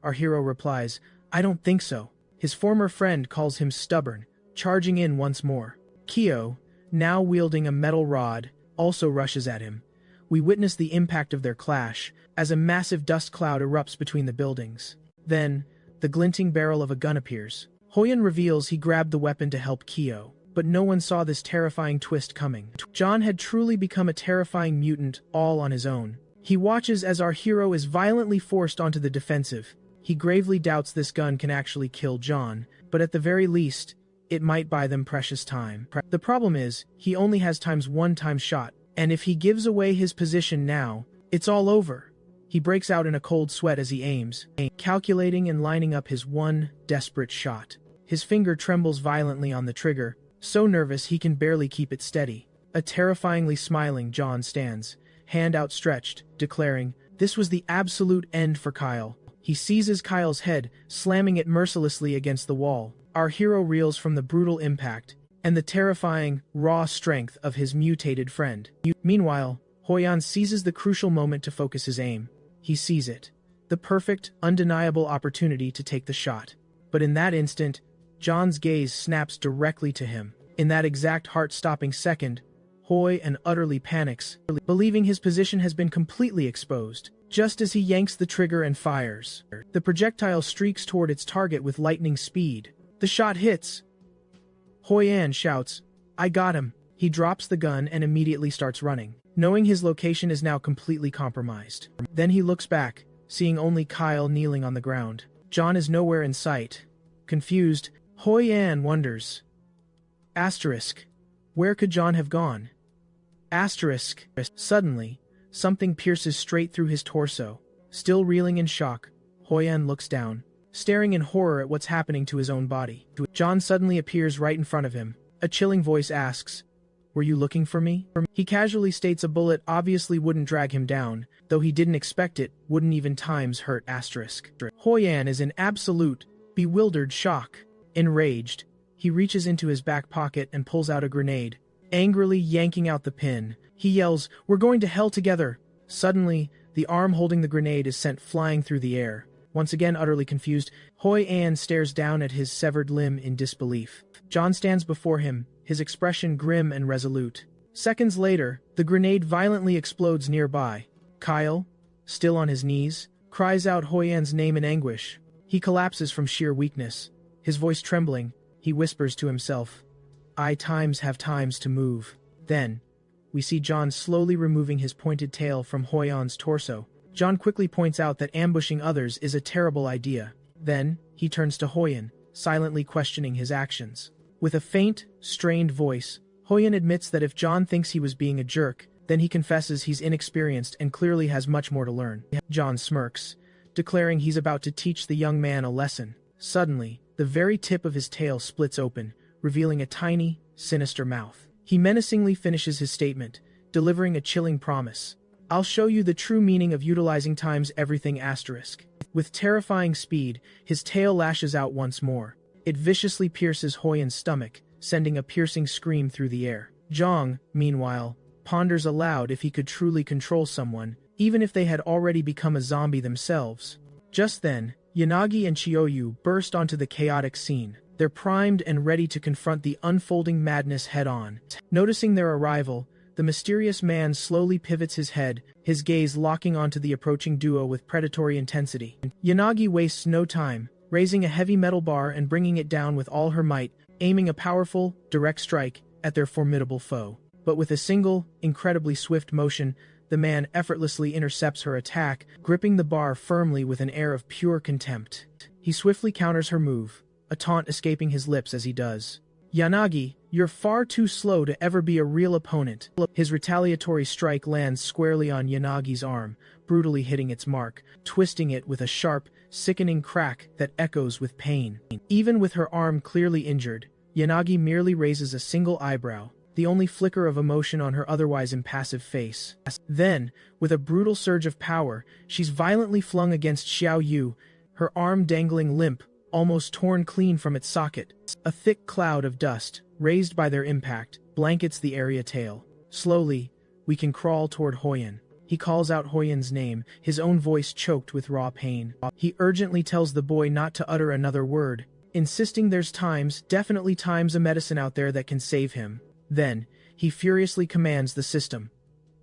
our hero replies, I don't think so. His former friend calls him stubborn, charging in once more. Kyo, now wielding a metal rod, also rushes at him. We witness the impact of their clash, as a massive dust cloud erupts between the buildings. Then, the glinting barrel of a gun appears. Hoyan reveals he grabbed the weapon to help Kyo, but no one saw this terrifying twist coming. John had truly become a terrifying mutant all on his own. He watches as our hero is violently forced onto the defensive. He gravely doubts this gun can actually kill John, but at the very least, it might buy them precious time. The problem is, he only has one time shot, and if he gives away his position now, it's all over. He breaks out in a cold sweat as he aims, calculating and lining up his one desperate shot. His finger trembles violently on the trigger, so nervous he can barely keep it steady. A terrifyingly smiling John stands, hand outstretched, declaring, this was the absolute end for Kyle. He seizes Kyle's head, slamming it mercilessly against the wall. Our hero reels from the brutal impact, and the terrifying, raw strength of his mutated friend. Meanwhile, Hoyan seizes the crucial moment to focus his aim. He sees it. The perfect, undeniable opportunity to take the shot. But in that instant, John's gaze snaps directly to him. In that exact heart-stopping second, Hoyan utterly panics, believing his position has been completely exposed. Just as he yanks the trigger and fires, the projectile streaks toward its target with lightning speed. The shot hits. Hoyan shouts, I got him. He drops the gun and immediately starts running, knowing his location is now completely compromised. Then he looks back, seeing only Kyle kneeling on the ground. John is nowhere in sight. Confused, Hoyan wonders. Asterisk. Where could John have gone? Asterisk. Suddenly, something pierces straight through his torso. Still reeling in shock, Hoyan looks down, staring in horror at what's happening to his own body. John suddenly appears right in front of him. A chilling voice asks, were you looking for me? He casually states a bullet obviously wouldn't drag him down, though he didn't expect it, wouldn't even times hurt asterisk. Hoyan is in absolute, bewildered shock. Enraged, he reaches into his back pocket and pulls out a grenade. Angrily yanking out the pin, he yells, we're going to hell together. Suddenly, the arm holding the grenade is sent flying through the air. Once again utterly confused, Hoyan stares down at his severed limb in disbelief. John stands before him, his expression grim and resolute. Seconds later, the grenade violently explodes nearby. Kyle, still on his knees, cries out Hoyan's name in anguish. He collapses from sheer weakness. His voice trembling, he whispers to himself, I have times to move. Then, we see John slowly removing his pointed tail from Hoyan's torso. John quickly points out that ambushing others is a terrible idea. Then, he turns to Hoyan, silently questioning his actions. With a faint, strained voice, Hoyan admits that if John thinks he was being a jerk, then he confesses he's inexperienced and clearly has much more to learn. John smirks, declaring he's about to teach the young man a lesson. Suddenly, the very tip of his tail splits open, revealing a tiny, sinister mouth. He menacingly finishes his statement, delivering a chilling promise. I'll show you the true meaning of utilizing times everything asterisk. With terrifying speed, his tail lashes out once more. It viciously pierces Hoyan's stomach, sending a piercing scream through the air. Jong, meanwhile, ponders aloud if he could truly control someone, even if they had already become a zombie themselves. Just then, Yanagi and Chiyoyu burst onto the chaotic scene. They're primed and ready to confront the unfolding madness head-on. Noticing their arrival, the mysterious man slowly pivots his head, his gaze locking onto the approaching duo with predatory intensity. Yanagi wastes no time, raising a heavy metal bar and bringing it down with all her might, aiming a powerful, direct strike at their formidable foe. But with a single, incredibly swift motion, the man effortlessly intercepts her attack, gripping the bar firmly with an air of pure contempt. He swiftly counters her move, a taunt escaping his lips as he does. Yanagi, you're far too slow to ever be a real opponent. His retaliatory strike lands squarely on Yanagi's arm, brutally hitting its mark, twisting it with a sharp, sickening crack that echoes with pain. Even with her arm clearly injured, Yanagi merely raises a single eyebrow, the only flicker of emotion on her otherwise impassive face. Then, with a brutal surge of power, she's violently flung against Xiao Yu, her arm dangling limp, almost torn clean from its socket. A thick cloud of dust, raised by their impact, blankets the area tail. Slowly, we can crawl toward Hoyan. He calls out Hoyan's name, his own voice choked with raw pain. He urgently tells the boy not to utter another word, insisting there's definitely times a medicine out there that can save him. Then, he furiously commands the system.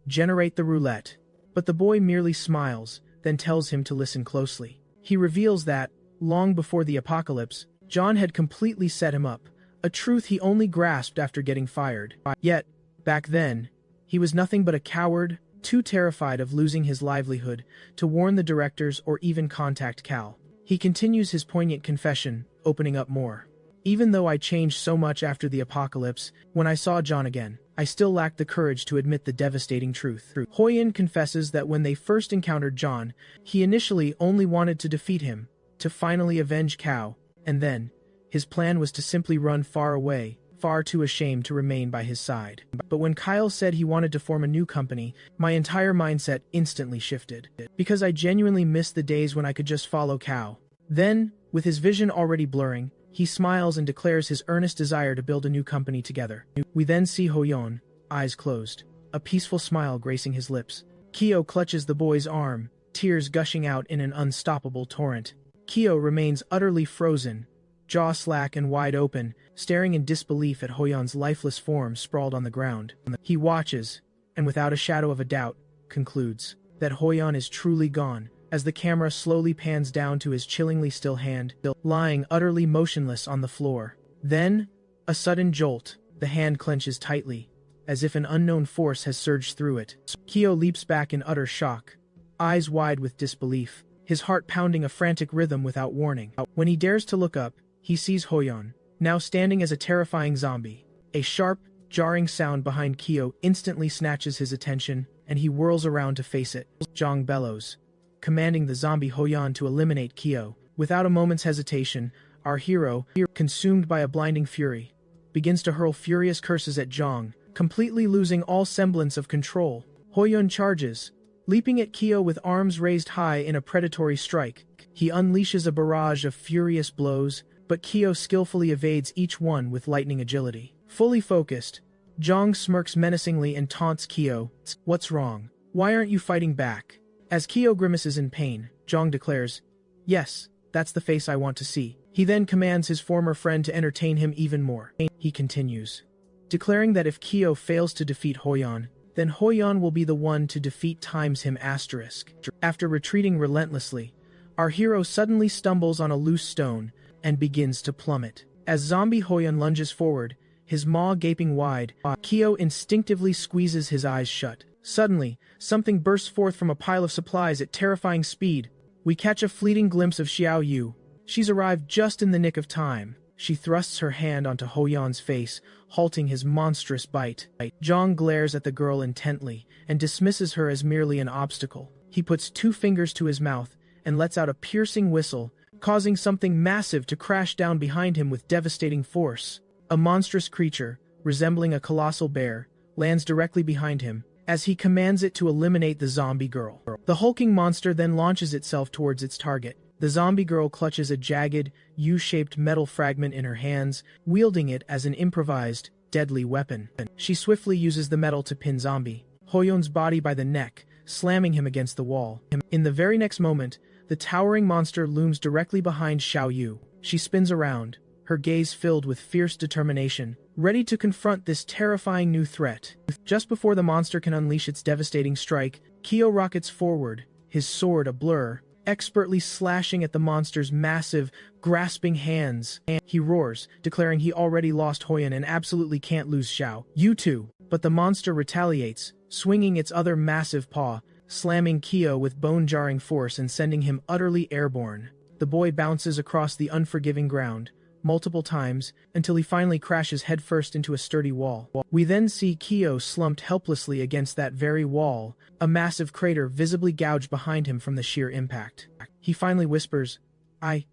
Generate the roulette. But the boy merely smiles, then tells him to listen closely. He reveals that, long before the apocalypse, John had completely set him up, a truth he only grasped after getting fired. Yet, back then, he was nothing but a coward, too terrified of losing his livelihood to warn the directors or even contact Cal. He continues his poignant confession, opening up more. Even though I changed so much after the apocalypse, when I saw John again, I still lacked the courage to admit the devastating truth. Hoyan confesses that when they first encountered John, he initially only wanted to defeat him, to finally avenge Cao, and then, his plan was to simply run far away, far too ashamed to remain by his side. But when Kyle said he wanted to form a new company, my entire mindset instantly shifted. Because I genuinely missed the days when I could just follow Cao. Then, with his vision already blurring, he smiles and declares his earnest desire to build a new company together. We then see Hoyon, eyes closed, a peaceful smile gracing his lips. Kyo clutches the boy's arm, tears gushing out in an unstoppable torrent. Kyo remains utterly frozen, jaw slack and wide open, staring in disbelief at Hoyon's lifeless form sprawled on the ground. He watches, and without a shadow of a doubt, concludes that Hoyon is truly gone, as the camera slowly pans down to his chillingly still hand, lying utterly motionless on the floor. Then, a sudden jolt, the hand clenches tightly, as if an unknown force has surged through it. Kyo leaps back in utter shock, eyes wide with disbelief, his heart pounding a frantic rhythm without warning. When he dares to look up, he sees Hoyon, now standing as a terrifying zombie. A sharp, jarring sound behind Kyo instantly snatches his attention, and he whirls around to face it. Zhang bellows, commanding the zombie Hoyan to eliminate Kyo. Without a moment's hesitation, our hero, consumed by a blinding fury, begins to hurl furious curses at Zhang, completely losing all semblance of control. Hoyan charges, leaping at Kyo with arms raised high in a predatory strike. He unleashes a barrage of furious blows, but Kyo skillfully evades each one with lightning agility. Fully focused, Zhang smirks menacingly and taunts Kyo. "What's wrong? Why aren't you fighting back?" As Kyo grimaces in pain, Zhang declares, "Yes, that's the face I want to see." He then commands his former friend to entertain him even more. He continues, declaring that if Kyo fails to defeat Hoyan, then Hoyan will be the one to defeat times him asterisk. After retreating relentlessly, our hero suddenly stumbles on a loose stone and begins to plummet. As zombie Hoyan lunges forward, his maw gaping wide, Kyo instinctively squeezes his eyes shut. Suddenly, something bursts forth from a pile of supplies at terrifying speed. We catch a fleeting glimpse of Xiao Yu. She's arrived just in the nick of time. She thrusts her hand onto Hoyan's face, halting his monstrous bite. Zhang glares at the girl intently and dismisses her as merely an obstacle. He puts 2 fingers to his mouth and lets out a piercing whistle, causing something massive to crash down behind him with devastating force. A monstrous creature, resembling a colossal bear, lands directly behind him, as he commands it to eliminate the zombie girl. The hulking monster then launches itself towards its target. The zombie girl clutches a jagged, U-shaped metal fragment in her hands, wielding it as an improvised, deadly weapon. She swiftly uses the metal to pin zombie Hoyon's body by the neck, slamming him against the wall. In the very next moment, the towering monster looms directly behind Xiao Yu. She spins around, her gaze filled with fierce determination, ready to confront this terrifying new threat. Just before the monster can unleash its devastating strike, Kyo rockets forward, his sword a blur, expertly slashing at the monster's massive, grasping hands. He roars, declaring he already lost Hoyan and absolutely can't lose Xiao Yu too. But the monster retaliates, swinging its other massive paw, slamming Kyo with bone-jarring force and sending him utterly airborne. The boy bounces across the unforgiving ground, multiple times, until he finally crashes headfirst into a sturdy wall. We then see Kyo slumped helplessly against that very wall, a massive crater visibly gouged behind him from the sheer impact. He finally whispers, I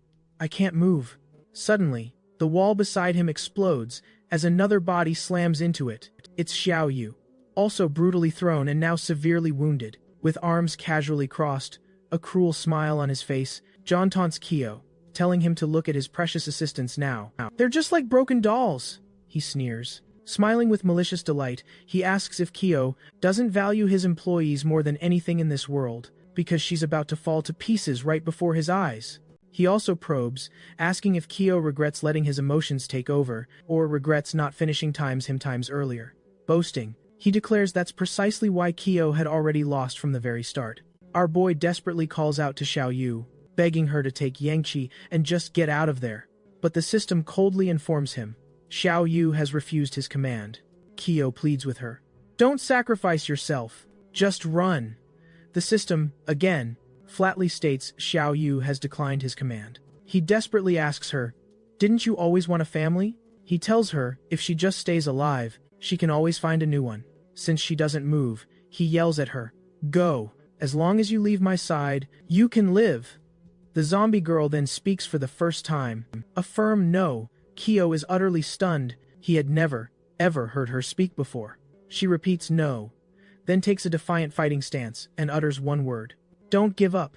can't move." Suddenly, the wall beside him explodes, as another body slams into it. It's Xiao Yu, also brutally thrown and now severely wounded. With arms casually crossed, a cruel smile on his face, John taunts Kyo, telling him to look at his precious assistants now. They're just like broken dolls, he sneers. Smiling with malicious delight, he asks if Kyo doesn't value his employees more than anything in this world, because she's about to fall to pieces right before his eyes. He also probes, asking if Kyo regrets letting his emotions take over, or regrets not finishing him times earlier. Boasting, he declares that's precisely why Kyo had already lost from the very start. Our boy desperately calls out to Xiao Yu, begging her to take Yangqi and just get out of there. But the system coldly informs him Xiao Yu has refused his command. Kyo pleads with her. Don't sacrifice yourself. Just run. The system, again, flatly states Xiao Yu has declined his command. He desperately asks her, didn't you always want a family? He tells her if she just stays alive, she can always find a new one. Since she doesn't move, he yells at her, go. As long as you leave my side, you can live. The zombie girl then speaks for the first time. A firm no. Kyo is utterly stunned. He had never, ever heard her speak before. She repeats no, then takes a defiant fighting stance and utters one word. Don't give up.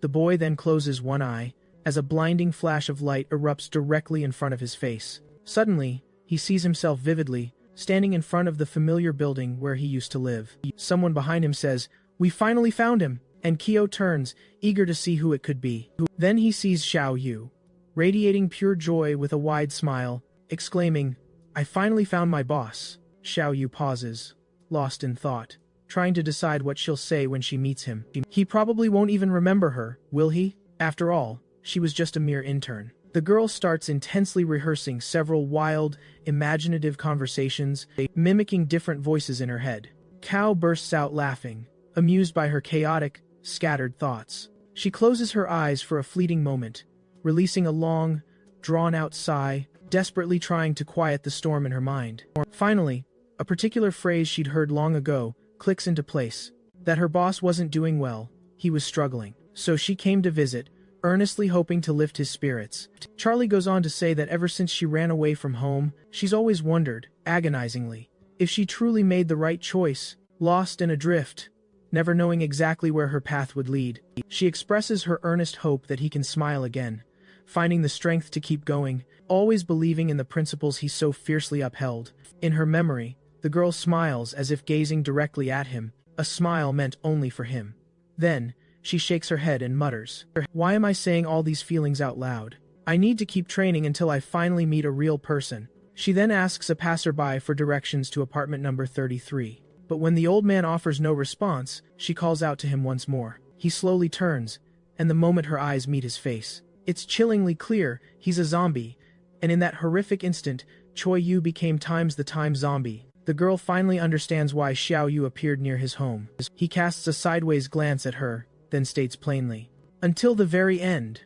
The boy then closes one eye, as a blinding flash of light erupts directly in front of his face. Suddenly, he sees himself vividly, standing in front of the familiar building where he used to live. Someone behind him says, we finally found him, and Kyo turns, eager to see who it could be. Then he sees Xiao Yu, radiating pure joy with a wide smile, exclaiming, I finally found my boss. Xiao Yu pauses, lost in thought, trying to decide what she'll say when she meets him. He probably won't even remember her, will he? After all, she was just a mere intern. The girl starts intensely rehearsing several wild, imaginative conversations, mimicking different voices in her head. Kao bursts out laughing, amused by her chaotic, scattered thoughts. She closes her eyes for a fleeting moment, releasing a long, drawn-out sigh, desperately trying to quiet the storm in her mind. Finally, a particular phrase she'd heard long ago clicks into place. That her boss wasn't doing well, he was struggling. So she came to visit, earnestly hoping to lift his spirits. Charlie goes on to say that ever since she ran away from home, she's always wondered, agonizingly, if she truly made the right choice, lost and adrift, never knowing exactly where her path would lead. She expresses her earnest hope that he can smile again, finding the strength to keep going, always believing in the principles he so fiercely upheld. In her memory, the girl smiles as if gazing directly at him, a smile meant only for him. Then, she shakes her head and mutters, why am I saying all these feelings out loud? I need to keep training until I finally meet a real person. She then asks a passerby for directions to apartment number 33. But when the old man offers no response, she calls out to him once more. He slowly turns, and the moment her eyes meet his face, it's chillingly clear he's a zombie, and in that horrific instant, Choi Yu became the time zombie. The girl finally understands why Xiao Yu appeared near his home. He casts a sideways glance at her, then states plainly, until the very end.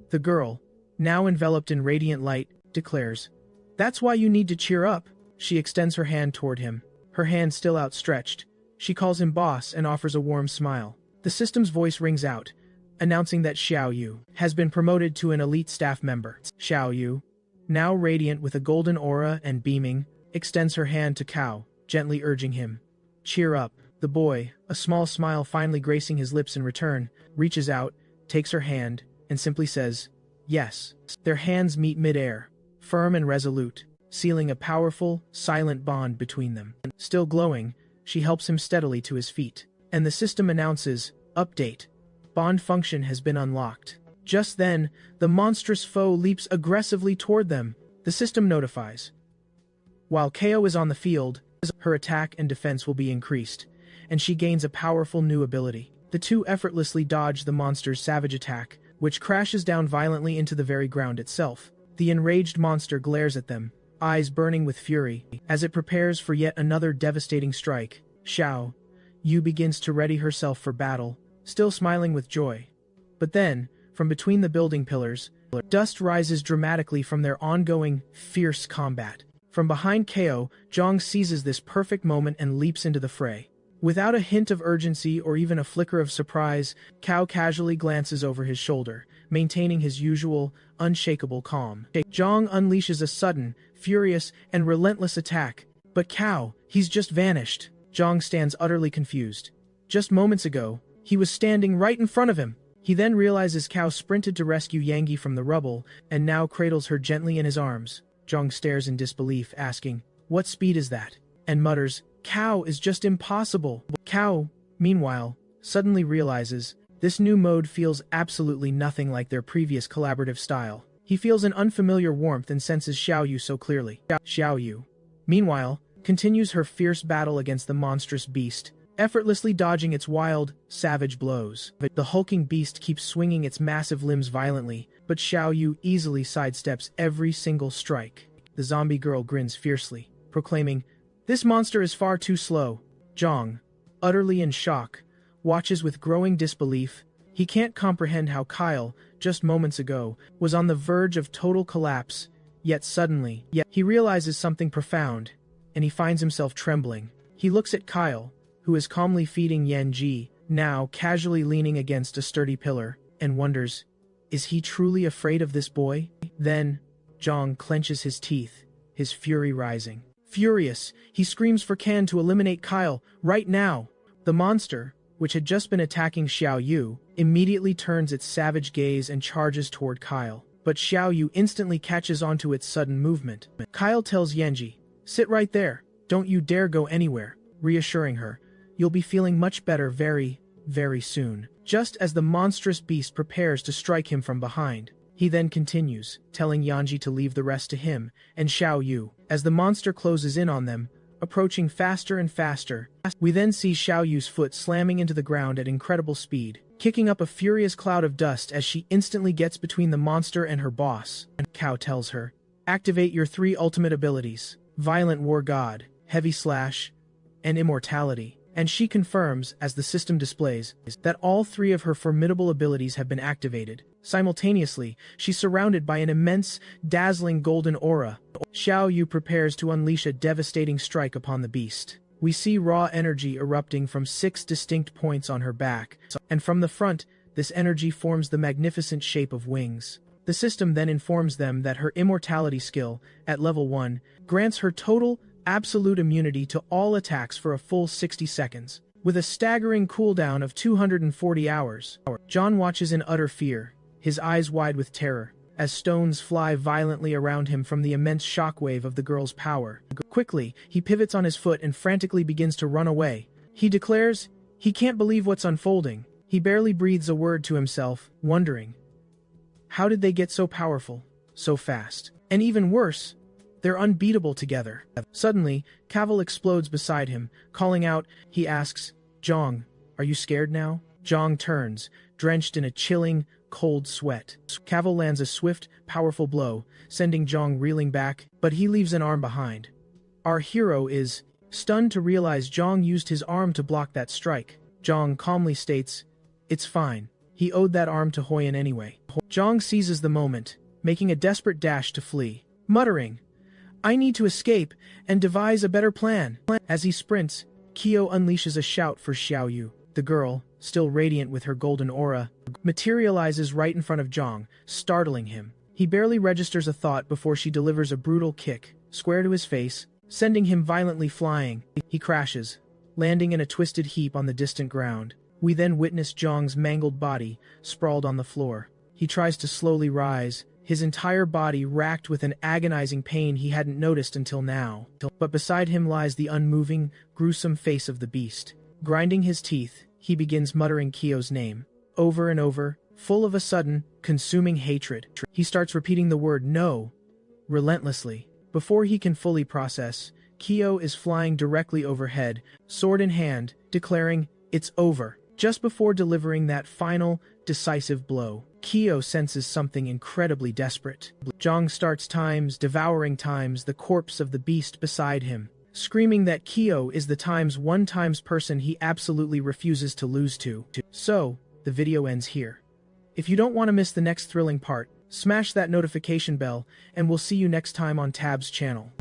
The girl, now enveloped in radiant light, declares, that's why you need to cheer up. She extends her hand toward him, her hand still outstretched. She calls him boss and offers a warm smile. The system's voice rings out, announcing that Xiao Yu has been promoted to an elite staff member. Xiao Yu, now radiant with a golden aura and beaming, extends her hand to Kao, gently urging him, cheer up. The boy, a small smile finally gracing his lips in return, reaches out, takes her hand, and simply says, yes. Their hands meet mid-air, firm and resolute, sealing a powerful, silent bond between them. Still glowing, she helps him steadily to his feet, and the system announces, update. Bond function has been unlocked. Just then, the monstrous foe leaps aggressively toward them. The system notifies. While Kao is on the field, her attack and defense will be increased, and she gains a powerful new ability. The two effortlessly dodge the monster's savage attack, which crashes down violently into the very ground itself. The enraged monster glares at them, eyes burning with fury, as it prepares for yet another devastating strike. Xiao Yu begins to ready herself for battle, still smiling with joy. But then, from between the building pillars, dust rises dramatically from their ongoing, fierce combat. From behind Kao, Zhang seizes this perfect moment and leaps into the fray. Without a hint of urgency or even a flicker of surprise, Kao casually glances over his shoulder, maintaining his usual, unshakable calm. Zhang unleashes a sudden, furious, and relentless attack, But Cao, he's just vanished. Zhang stands utterly confused. Just moments ago, he was standing right in front of him. He then realizes Cao sprinted to rescue Yangi from the rubble, and now cradles her gently in his arms. Zhang stares in disbelief, asking, "What speed is that?" And mutters, "Cao is just impossible." Cao, meanwhile, suddenly realizes this new mode feels absolutely nothing like their previous collaborative style. He feels an unfamiliar warmth and senses Xiaoyu so clearly. Xiaoyu, meanwhile, continues her fierce battle against the monstrous beast, effortlessly dodging its wild, savage blows. The hulking beast keeps swinging its massive limbs violently, but Xiaoyu easily sidesteps every single strike. The zombie girl grins fiercely, proclaiming, "This monster is far too slow." Zhang, utterly in shock, watches with growing disbelief. He can't comprehend how Kyle, just moments ago, was on the verge of total collapse, yet suddenly, he realizes something profound, and he finds himself trembling. He looks at Kyle, who is calmly feeding Yanji, now casually leaning against a sturdy pillar, and wonders, is he truly afraid of this boy? Then, Zhang clenches his teeth, his fury rising. Furious, he screams for Kan to eliminate Kyle, right now. The monster, which had just been attacking Xiaoyu, immediately turns its savage gaze and charges toward Kyle. But Xiaoyu instantly catches onto its sudden movement. Kyle tells Yanji, "Sit right there, don't you dare go anywhere," reassuring her, "You'll be feeling much better very, very soon." Just as the monstrous beast prepares to strike him from behind, he then continues, telling Yanji to leave the rest to him and Xiaoyu. As the monster closes in on them, approaching faster and faster, we then see Xiaoyu's foot slamming into the ground at incredible speed, kicking up a furious cloud of dust as she instantly gets between the monster and her boss. Cao tells her, "Activate your 3 ultimate abilities, Violent War God, Heavy Slash, and Immortality." And she confirms, as the system displays, that all 3 of her formidable abilities have been activated. Simultaneously, she's surrounded by an immense, dazzling golden aura. Xiaoyu prepares to unleash a devastating strike upon the beast. We see raw energy erupting from 6 distinct points on her back, and from the front, this energy forms the magnificent shape of wings. The system then informs them that her immortality skill, at level 1, grants her total, absolute immunity to all attacks for a full 60 seconds, with a staggering cooldown of 240 hours. John watches in utter fear, his eyes wide with terror, as stones fly violently around him from the immense shockwave of the girl's power. Quickly, he pivots on his foot and frantically begins to run away. He declares he can't believe what's unfolding. He barely breathes a word to himself, wondering, how did they get so powerful, so fast? And even worse, they're unbeatable together. Suddenly, Cavil explodes beside him, calling out. He asks, "Zhang, are you scared now?" Zhang turns, drenched in a chilling, cold sweat. Cavil lands a swift, powerful blow, sending Zhang reeling back, but he leaves an arm behind. Our hero is stunned to realize Zhang used his arm to block that strike. Zhang calmly states, "It's fine. He owed that arm to Hoyan anyway." Zhang seizes the moment, making a desperate dash to flee, muttering, "I need to escape and devise a better plan." As he sprints, Kyo unleashes a shout for Xiaoyu. The girl, still radiant with her golden aura, materializes right in front of Zhang, startling him. He barely registers a thought before she delivers a brutal kick, square to his face, sending him violently flying. He crashes, landing in a twisted heap on the distant ground. We then witness Zhang's mangled body, sprawled on the floor. He tries to slowly rise, his entire body racked with an agonizing pain he hadn't noticed until now. But beside him lies the unmoving, gruesome face of the beast. Grinding his teeth, he begins muttering Kyo's name, over and over, full of a sudden, consuming hatred. He starts repeating the word "no" relentlessly. Before he can fully process, Kyo is flying directly overhead, sword in hand, declaring, "It's over." Just before delivering that final, decisive blow, Kyo senses something incredibly desperate. Zhang starts devouring the corpse of the beast beside him, screaming that Kyo is the ×1 person he absolutely refuses to lose to. So, the video ends here. If you don't want to miss the next thrilling part, smash that notification bell, and we'll see you next time on Tab's channel.